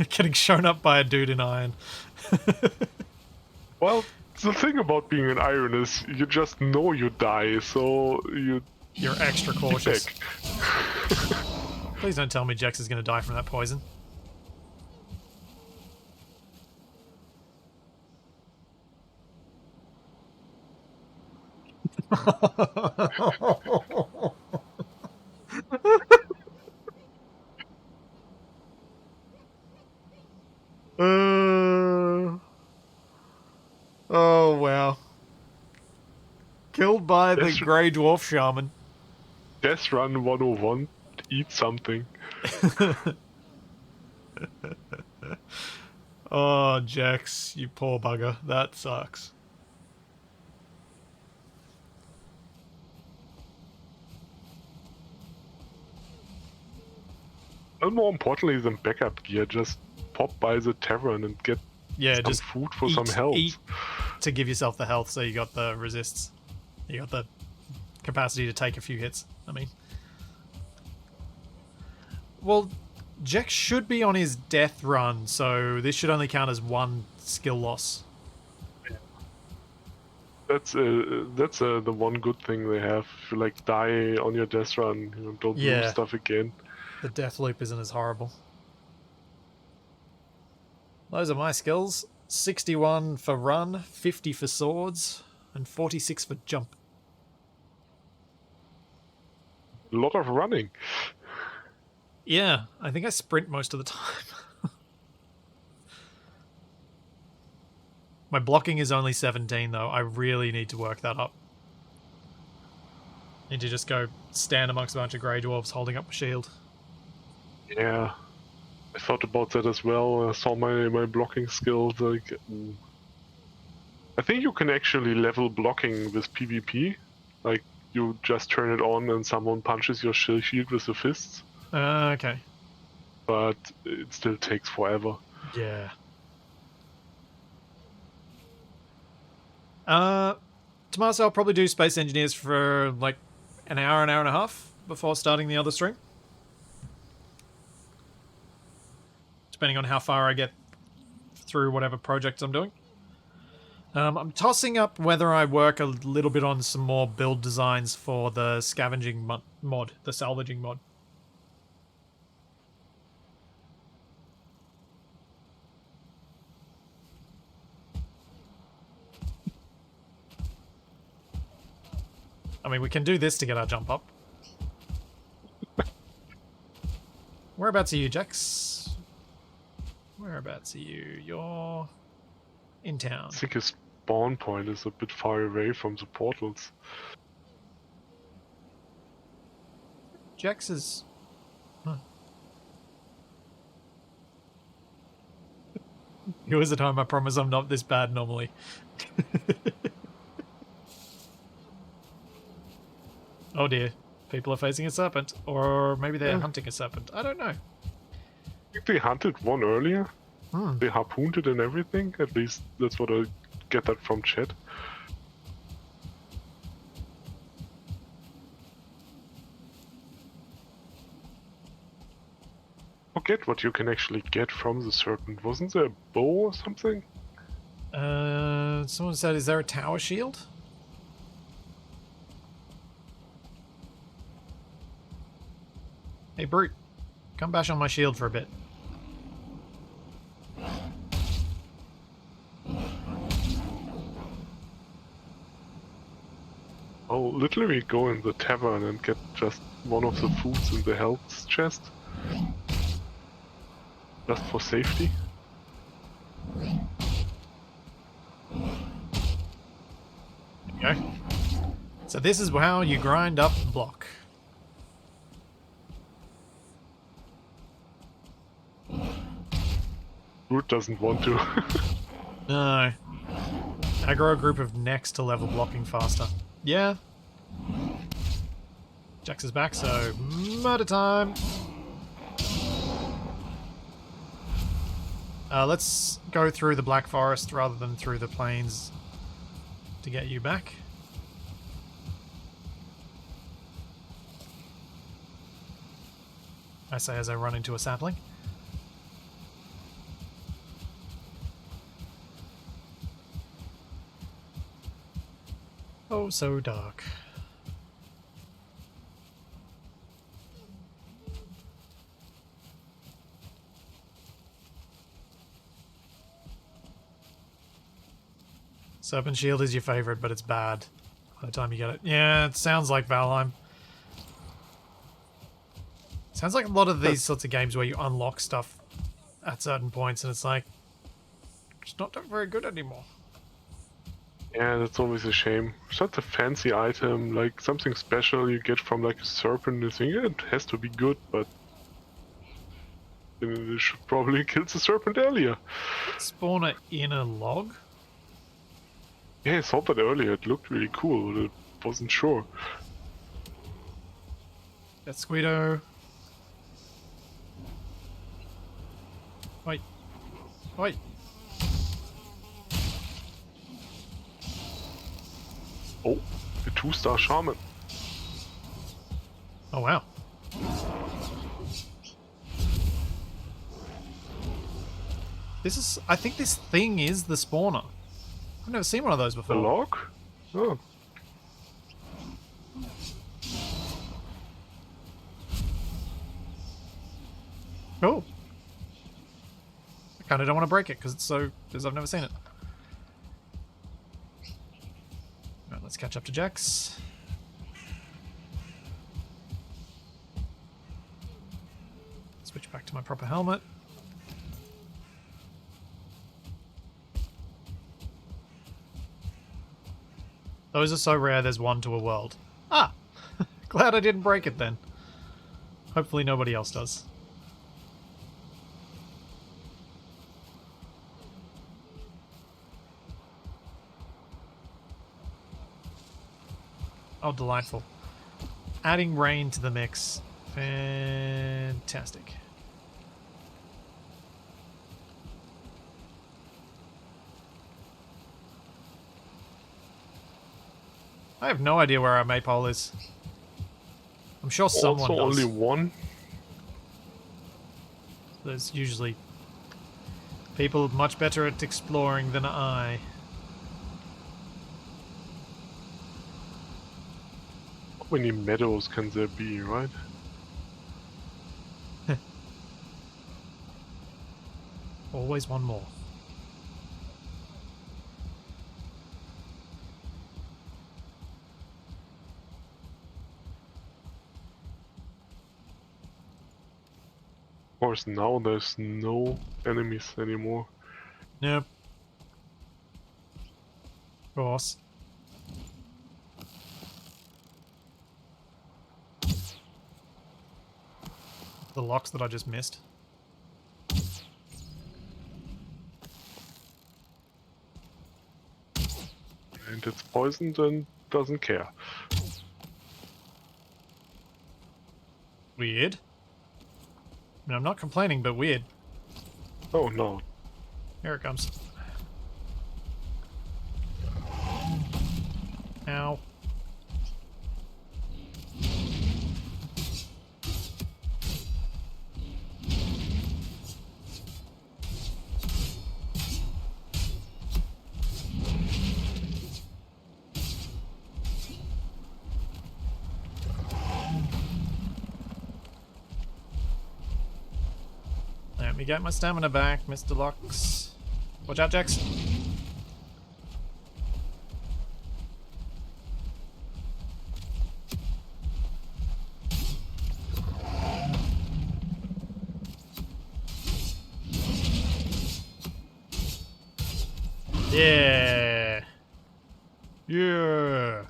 getting shown up by a dude in iron. Well, the thing about being an iron is you just know you die, so You're extra keep cautious. back. Please don't tell me Jex is going to die from that poison. Oh, wow. Killed by the Death, Grey Dwarf Shaman. Death Run 101, eat something. Oh, Jex, you poor bugger. That sucks. And more importantly than backup gear, just pop by the tavern and get Yeah, some just food for some health. eat to give yourself the health so you got the resists. You got the capacity to take a few hits, I mean. Well, Jex should be on his death run, so this should only count as one skill loss. That's the one good thing they have. If you like die on your death run, don't Yeah. lose stuff again. The death loop isn't as horrible. Those are my skills. 61 for run, 50 for swords, and 46 for jump. A lot of running. Yeah, I think I sprint most of the time. My blocking is only 17 though. I really need to work that up. Need to just go stand amongst a bunch of grey dwarves holding up a shield. Yeah, I thought about that as well. I saw my blocking skills. Like, I think you can actually level blocking with PvP. Like, you just turn it on and someone punches your shield with the fists. Okay. But it still takes forever. Yeah. Tomorrow I'll probably do Space Engineers for like an hour and a half before starting the other stream. Depending on how far I get through whatever projects I'm doing. I'm tossing up whether I work a little bit on some more build designs for the scavenging mod, the salvaging mod. I mean, we can do this to get our jump up. Whereabouts are you, Jax? Whereabouts are you? You're in town. I think his spawn point is a bit far away from the portals. Jax is... Huh. It was a time I promise I'm not this bad normally. Oh dear. People are facing a serpent. Or maybe they're hunting a serpent. I don't know. I think they hunted one earlier. They harpooned it and everything. At least that's what I get that from chat. Forget what you can actually get from the serpent. Wasn't there a bow or something? Someone said, is there a tower shield? Hey, Brute. Come bash on my shield for a bit. I'll literally go in the tavern and get just one of the foods in the health chest. Just for safety. Okay. So this is how you grind up block. Root doesn't want to. No. I grow a group of next to level blocking faster. Yeah. Jax is back, so murder time. Let's go through the Black Forest rather than through the plains to get you back. I say as I run into a sapling. Oh, so dark. Serpent Shield is your favorite, but it's bad by the time you get it. Yeah, it sounds like Valheim. Sounds like a lot of these sorts of games where you unlock stuff at certain points and it's like, it's not very good anymore. Yeah, that's always a shame. It's not a fancy item, like something special you get from like a serpent. You think, yeah, it has to be good, but then you should probably kill the serpent earlier. Spawner in a log? Yeah, I saw that earlier. It looked really cool, but I wasn't sure. That's Squeedo. Wait. Wait. Oh, a 2-star shaman. Oh, wow. This is... I think this thing is the spawner. I've never seen one of those A before. log? Oh. Cool. I kind of don't want to break it because I've never seen it. Right, let's catch up to Jax. Switch back to my proper helmet. Those are so rare, there's one to a world. Ah! Glad I didn't break it then. Hopefully nobody else does. Oh, delightful. Adding rain to the mix. Fantastic. I have no idea where our maypole is. I'm sure someone Also does. only one. There's usually people much better at exploring than I. How many meadows can there be, right? Always one more. Of course, now there's no enemies anymore. Nope. Of course. The locks that I just missed. And it's poisoned and doesn't care. Weird. I mean, I'm not complaining, but weird. Oh no. Here it comes. Ow. Let me get my stamina back, Mr. Lux. Watch out, Jax. Yeah. Yeah.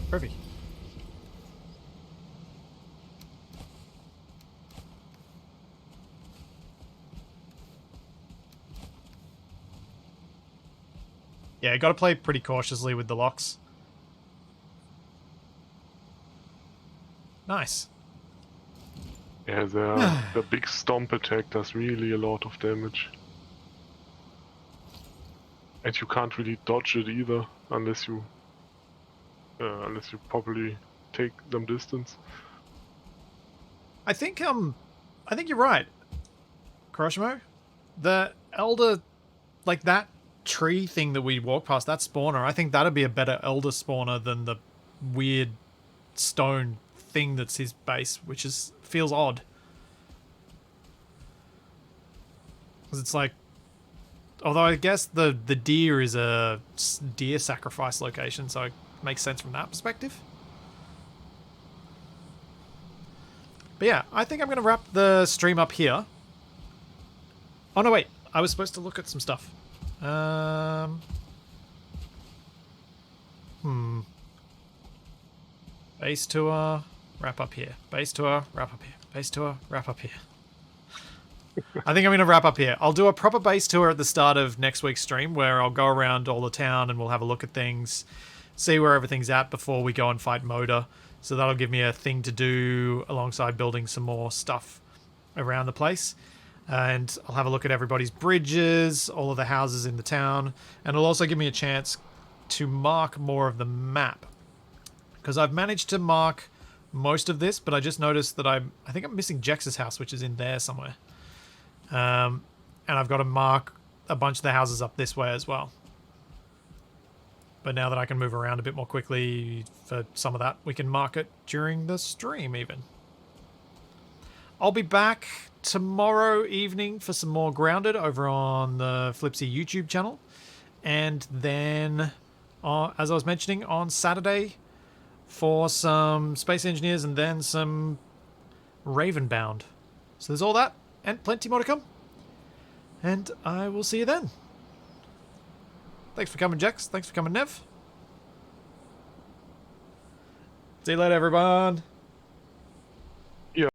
Perfect. Yeah, got to play pretty cautiously with the locks. Nice. Yeah, the big stomp attack does really a lot of damage. And you can't really dodge it either, unless you properly take them distance. I think you're right, Kuroshimo. The elder, like that tree thing that we walk past, that spawner, I think that'd be a better elder spawner than the weird stone thing that's his base, which feels odd. Because it's like, although I guess the deer is a deer sacrifice location, so it makes sense from that perspective. But yeah, I think I'm going to wrap the stream up here. Oh no, wait. I was supposed to look at some stuff. Base tour, wrap up here. Base tour, wrap up here. Base tour, wrap up here. I think I'm going to wrap up here. I'll do a proper base tour at the start of next week's stream where I'll go around all the town and we'll have a look at things, see where everything's at before we go and fight Moda. So that'll give me a thing to do alongside building some more stuff around the place. And I'll have a look at everybody's bridges, all of the houses in the town, and it'll also give me a chance to mark more of the map. Because I've managed to mark most of this, but I just noticed that I think I'm missing Jex's house, which is in there somewhere. And I've got to mark a bunch of the houses up this way as well. But now that I can move around a bit more quickly for some of that, we can mark it during the stream even. I'll be back tomorrow evening for some more Grounded over on the Flipsy YouTube channel. And then, as I was mentioning, on Saturday for some Space Engineers and then some Ravenbound. So there's all that and plenty more to come. And I will see you then. Thanks for coming, Jex. Thanks for coming, Nev. See you later, everyone.